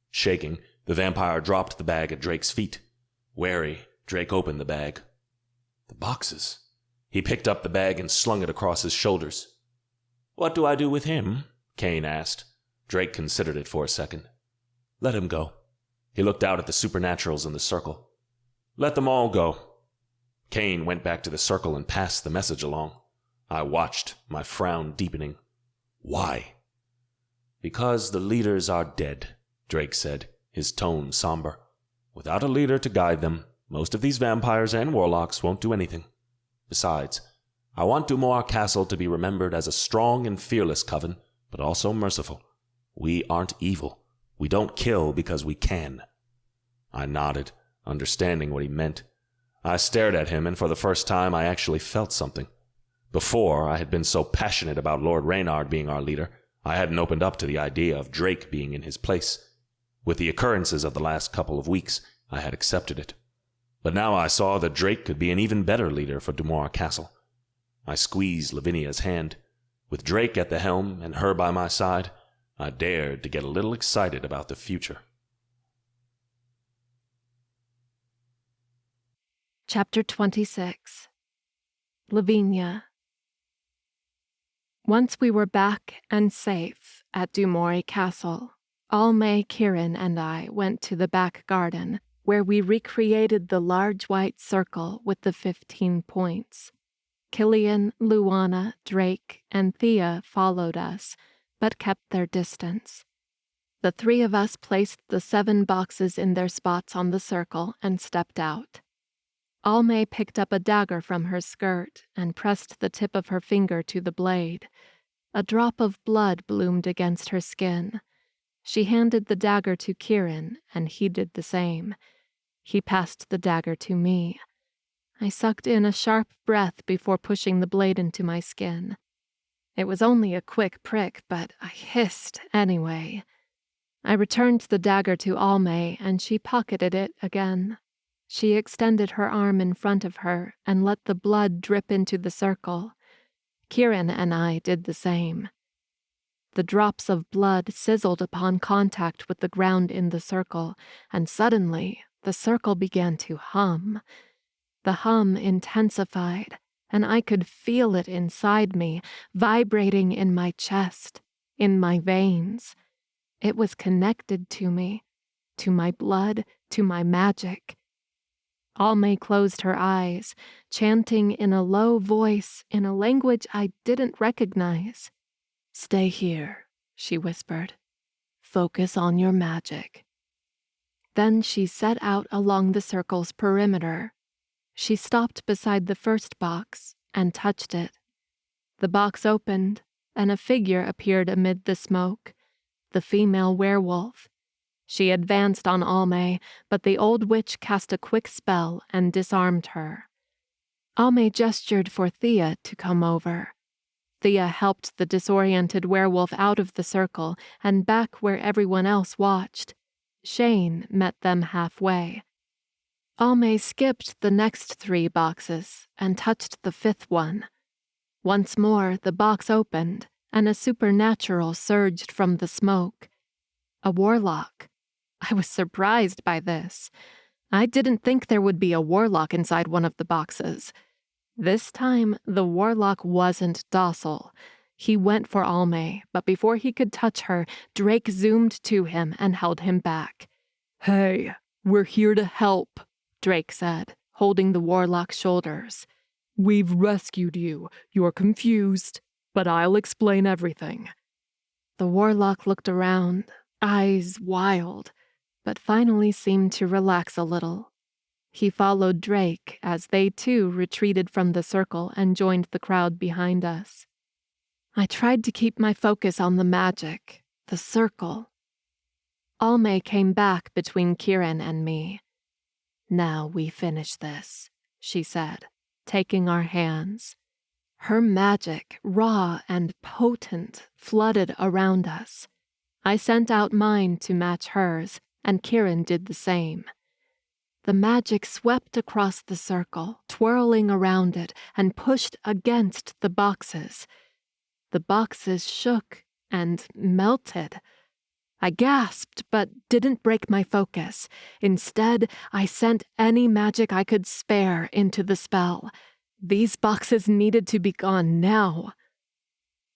S2: Shaking, the vampire dropped the bag at Drake's feet. Wary, Drake opened the bag. The boxes. He picked up the bag and slung it across his shoulders. What do I do with him? Cain asked. Drake considered it for a second. Let him go. He looked out at the supernaturals in the circle. Let them all go. Cain went back to the circle and passed the message along. I watched, my frown deepening. Why? Because the leaders are dead, Drake said, his tone somber. Without a leader to guide them, most of these vampires and warlocks won't do anything. Besides, I want Dumoir Castle to be remembered as a strong and fearless coven, but also merciful. We aren't evil. We don't kill because we can. I nodded, understanding what he meant. I stared at him, and for the first time I actually felt something. Before, I had been so passionate about Lord Reynard being our leader, I hadn't opened up to the idea of Drake being in his place. With the occurrences of the last couple of weeks, I had accepted it. But now I saw that Drake could be an even better leader for Dumoir Castle. I squeezed Lavinia's hand. With Drake at the helm and her by my side, I dared to get a little excited about the future.
S1: Chapter 26. Lavinia. Once we were back and safe at Dumoir Castle, Almay, Kieran, and I went to the back garden, where we recreated the large white circle with the 15 points. Killian, Luana, Drake, and Thea followed us, but kept their distance. The three of us placed the 7 boxes in their spots on the circle and stepped out. Almay picked up a dagger from her skirt and pressed the tip of her finger to the blade. A drop of blood bloomed against her skin. She handed the dagger to Kieran, and he did the same. He passed the dagger to me. I sucked in a sharp breath before pushing the blade into my skin. It was only a quick prick, but I hissed anyway. I returned the dagger to Almay, and she pocketed it again. She extended her arm in front of her and let the blood drip into the circle. Kieran and I did the same. The drops of blood sizzled upon contact with the ground in the circle, and suddenly the circle began to hum. The hum intensified, and I could feel it inside me, vibrating in my chest, in my veins. It was connected to me, to my blood, to my magic. Almay closed her eyes, chanting in a low voice in a language I didn't recognize. "Stay here," she whispered. "Focus on your magic." Then she set out along the circle's perimeter. She stopped beside the first box and touched it. The box opened, and a figure appeared amid the smoke, the female werewolf. She advanced on Almay, but the old witch cast a quick spell and disarmed her. Almay gestured for Thea to come over. Thea helped the disoriented werewolf out of the circle and back where everyone else watched. Shane met them halfway. Almay skipped the next 3 boxes and touched the 5th one. Once more, the box opened, and a supernatural surged from the smoke. A warlock. I was surprised by this. I didn't think there would be a warlock inside one of the boxes. This time, the warlock wasn't docile. He went for Almay, but before he could touch her, Drake zoomed to him and held him back.
S5: "Hey, we're here to help,"
S1: Drake said, holding the warlock's shoulders.
S5: "We've rescued you. You're confused, but I'll explain everything."
S1: The warlock looked around, eyes wild, but finally seemed to relax a little. He followed Drake as they too retreated from the circle and joined the crowd behind us. I tried to keep my focus on the magic, the circle. Almay came back between Kieran and me. "Now we finish this," she said, taking our hands. Her magic, raw and potent, flooded around us. I sent out mine to match hers, and Kieran did the same. The magic swept across the circle, twirling around it, and pushed against the boxes. The boxes shook and melted. I gasped, but didn't break my focus. Instead, I sent any magic I could spare into the spell. These boxes needed to be gone now.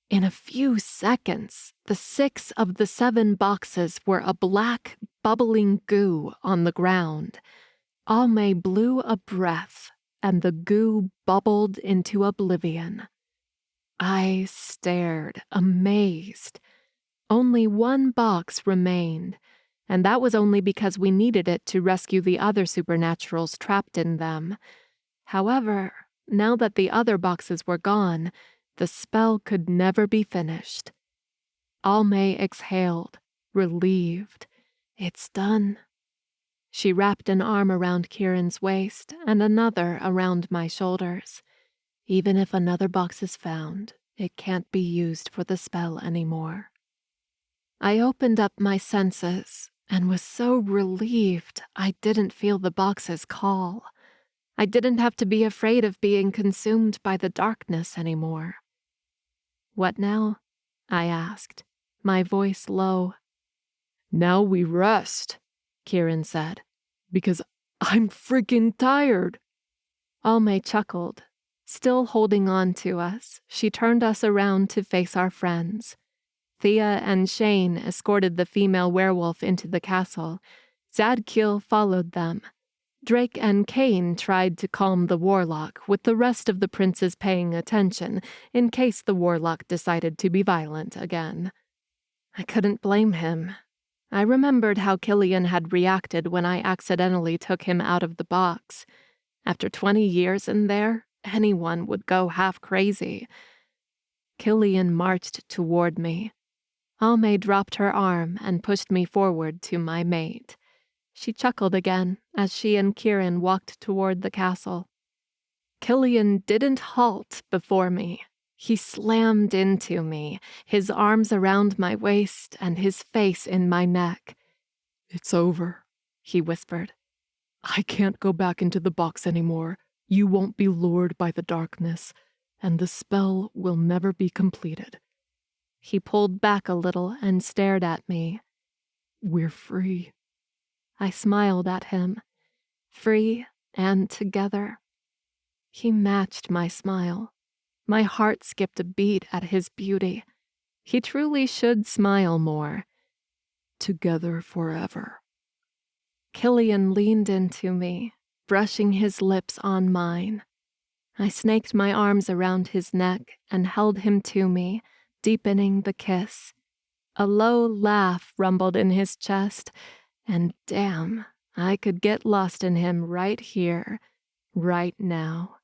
S1: In a few seconds, the 6 of the 7 boxes were a black, bubbling goo on the ground. Almay blew a breath, and the goo bubbled into oblivion. I stared, amazed. Only 1 box remained, and that was only because we needed it to rescue the other supernaturals trapped in them. However, now that the other boxes were gone, the spell could never be finished. Almay exhaled, relieved. "It's done." She wrapped an arm around Kieran's waist and another around my shoulders. "Even if another box is found, it can't be used for the spell anymore." I opened up my senses and was so relieved I didn't feel the boxes call. I didn't have to be afraid of being consumed by the darkness anymore. "What now?" I asked, my voice low.
S5: "Now we rest," Kieran said, "because I'm freaking tired."
S1: Almay chuckled. Still holding on to us, she turned us around to face our friends. Thea and Shane escorted the female werewolf into the castle. Zadkiel followed them. Drake and Cain tried to calm the warlock, with the rest of the princes paying attention, in case the warlock decided to be violent again. I couldn't blame him. I remembered how Killian had reacted when I accidentally took him out of the box. After 20 years in there, anyone would go half crazy. Killian marched toward me. Almay dropped her arm and pushed me forward to my mate. She chuckled again as she and Kieran walked toward the castle. Killian didn't halt before me. He slammed into me, his arms around my waist and his face in my neck.
S5: "It's over," he whispered. "I can't go back into the box anymore. You won't be lured by the darkness, and the spell will never be completed."
S1: He pulled back a little and stared at me.
S5: "We're free."
S1: I smiled at him. Free and together. He matched my smile. My heart skipped a beat at his beauty. He truly should smile more.
S5: "Together forever."
S1: Killian leaned into me, brushing his lips on mine. I snaked my arms around his neck and held him to me, deepening the kiss. A low laugh rumbled in his chest, and damn, I could get lost in him right here, right now.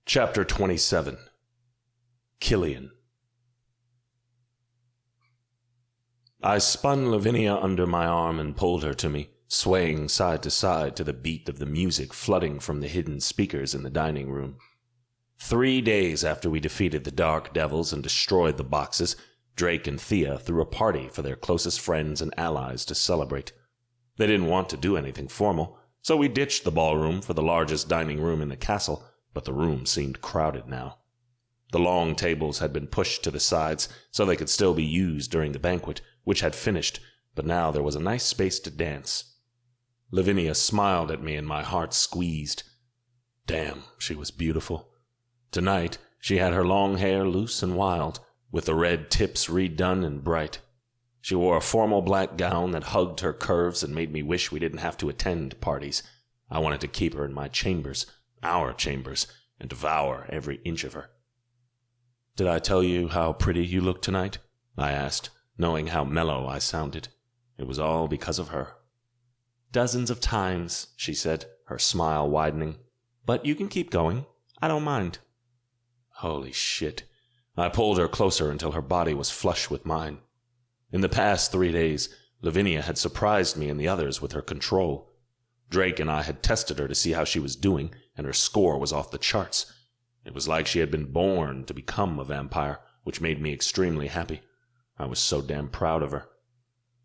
S2: Chapter 27. Killian. I spun Lavinia under my arm and pulled her to me, swaying side to side to the beat of the music flooding from the hidden speakers in the dining room. 3 days after we defeated the Dark Devils and destroyed the boxes, Drake and Thea threw a party for their closest friends and allies to celebrate. They didn't want to do anything formal, so we ditched the ballroom for the largest dining room in the castle, but the room seemed crowded now. The long tables had been pushed to the sides so they could still be used during the banquet, which had finished, but now there was a nice space to dance. Lavinia smiled at me and my heart squeezed. Damn, she was beautiful. Tonight, she had her long hair loose and wild, with the red tips redone and bright. She wore a formal black gown that hugged her curves and made me wish we didn't have to attend parties. I wanted to keep her in my chambers, our chambers, and devour every inch of her. "Did I tell you how pretty you looked tonight?" I asked, knowing how mellow I sounded. It was all because of her. "Dozens of times," she said, her smile widening. "But you can keep going. I don't mind." Holy shit. I pulled her closer until her body was flush with mine. In the past 3 days, Lavinia had surprised me and the others with her control. Drake and I had tested her to see how she was doing, and her score was off the charts. It was like she had been born to become a vampire, which made me extremely happy. I was so damn proud of her.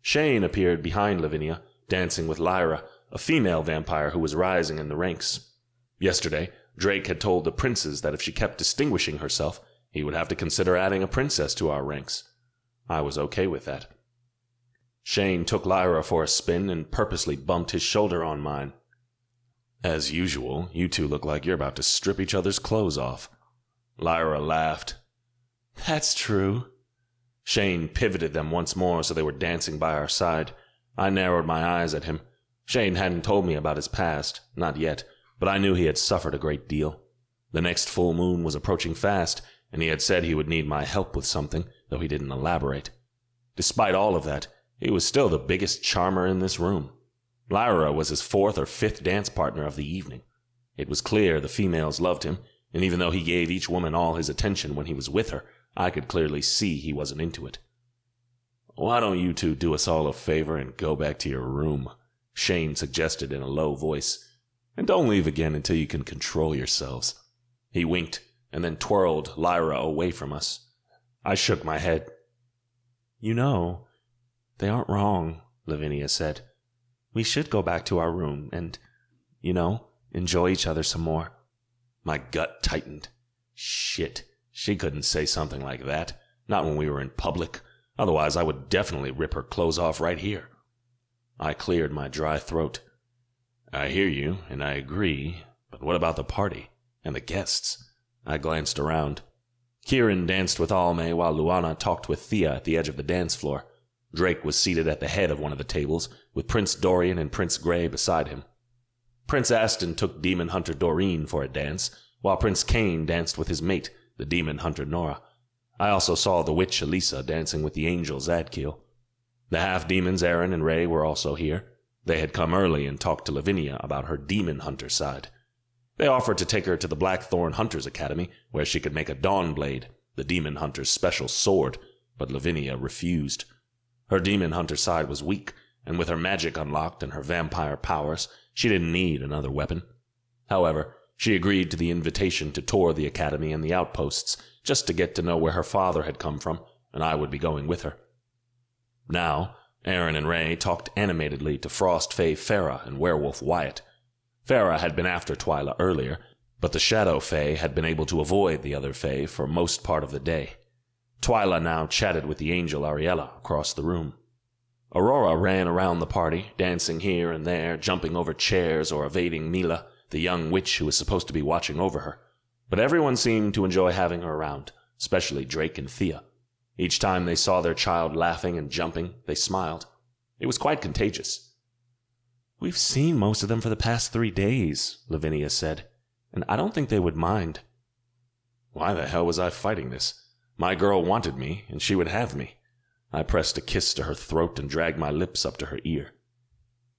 S2: Shane appeared behind Lavinia, dancing with Lyra, a female vampire who was rising in the ranks. Yesterday, Drake had told the princes that if she kept distinguishing herself, he would have to consider adding a princess to our ranks. I was okay with that. Shane took Lyra for a spin and purposely bumped his shoulder on mine. "As usual, you two look like you're about to strip each other's clothes off." Lyra laughed. "That's true." Shane pivoted them once more so they were dancing by our side. I narrowed my eyes at him. Shane hadn't told me about his past, not yet, but I knew he had suffered a great deal. The next full moon was approaching fast, and he had said he would need my help with something, though he didn't elaborate. Despite all of that, he was still the biggest charmer in this room. Lyra was his 4th or 5th dance partner of the evening. It was clear the females loved him, and even though he gave each woman all his attention when he was with her, I could clearly see he wasn't into it. "Why don't you two do us all a favor and go back to your room?" Shane suggested in a low voice. "And don't leave again until you can control yourselves." He winked, and then twirled Lyra away from us. I shook my head. "You know, they aren't wrong," Lavinia said. "We should go back to our room and, enjoy each other some more." My gut tightened. Shit, she couldn't say something like that. Not when we were in public. Otherwise, I would definitely rip her clothes off right here. I cleared my dry throat. "I hear you, and I agree, but what about the party? And the guests?" I glanced around. Kieran danced with Almay while Luana talked with Thea at the edge of the dance floor. Drake was seated at the head of one of the tables, with Prince Dorian and Prince Grey beside him. Prince Aston took Demon Hunter Doreen for a dance, while Prince Cain danced with his mate, the Demon Hunter Nora. I also saw the witch Elisa dancing with the angel Zadkiel. The half-demons Aaron and Ray were also here. They had come early and talked to Lavinia about her demon hunter side. They offered to take her to the Blackthorn Hunters Academy, where she could make a Dawn Blade, the demon hunter's special sword, but Lavinia refused. Her demon hunter side was weak, and with her magic unlocked and her vampire powers, she didn't need another weapon. However, she agreed to the invitation to tour the academy and the outposts, just to get to know where her father had come from, and I would be going with her. Now, Aaron and Ray talked animatedly to Frost Fae Farah and Werewolf Wyatt. Farah had been after Twyla earlier, but the Shadow Fae had been able to avoid the other Fae for most part of the day. Twyla now chatted with the angel Ariella across the room. Aurora ran around the party, dancing here and there, jumping over chairs or evading Mila, the young witch who was supposed to be watching over her. But everyone seemed to enjoy having her around, especially Drake and Thea. Each time they saw their child laughing and jumping, they smiled. It was quite contagious.
S3: "We've seen most of them for the past 3 days," Lavinia said, "and I don't think they would mind."
S2: Why the hell was I fighting this? My girl wanted me, and she would have me. I pressed a kiss to her throat and dragged my lips up to her ear.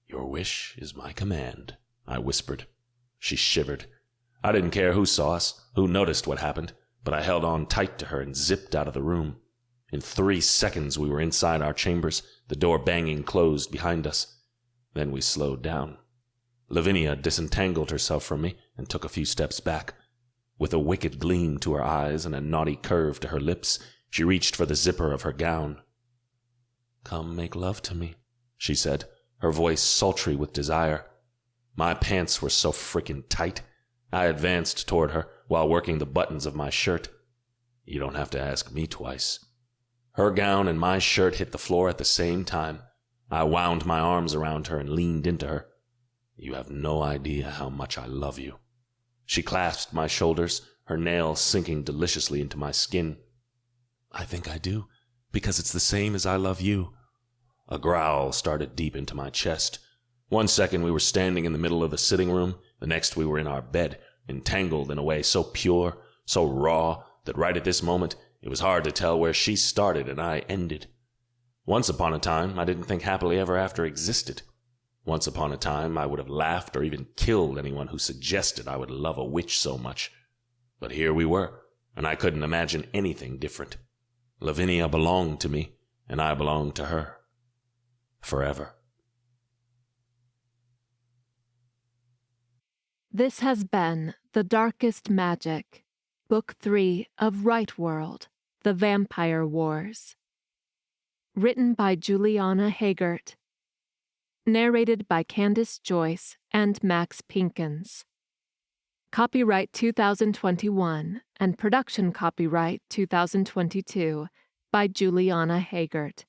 S2: "Your wish is my command," I whispered. She shivered. I didn't care who saw us, who noticed what happened, but I held on tight to her and zipped out of the room. In 3 seconds we were inside our chambers, the door banging closed behind us. Then we slowed down. Lavinia disentangled herself from me and took a few steps back. With a wicked gleam to her eyes and a naughty curve to her lips, she reached for the zipper of her gown. "Come make love to me," she said, her voice sultry with desire. My pants were so frickin' tight. I advanced toward her while working the buttons of my shirt. You don't have to ask me twice. Her gown and my shirt hit the floor at the same time. I wound my arms around her and leaned into her. "You have no idea how much I love you." She clasped my shoulders, her nails sinking deliciously into my skin.
S3: "I think I do, because it's the same as I love you."
S2: A growl started deep into my chest. 1 second we were standing in the middle of the sitting room, the next we were in our bed, entangled in a way so pure, so raw, that right at this moment it was hard to tell where she started and I ended. Once upon a time I didn't think happily ever after existed. Once upon a time I would have laughed or even killed anyone who suggested I would love a witch so much. But here we were, and I couldn't imagine anything different. Lavinia belonged to me, and I belonged to her. Forever.
S1: This has been The Darkest Magic, Book 3 of Rite World, The Vampire Wars. Written by Juliana Haygert. Narrated by Candace, Joice, and Maxx Pinkins. Copyright 2021 and production copyright 2022 by Juliana Haygert.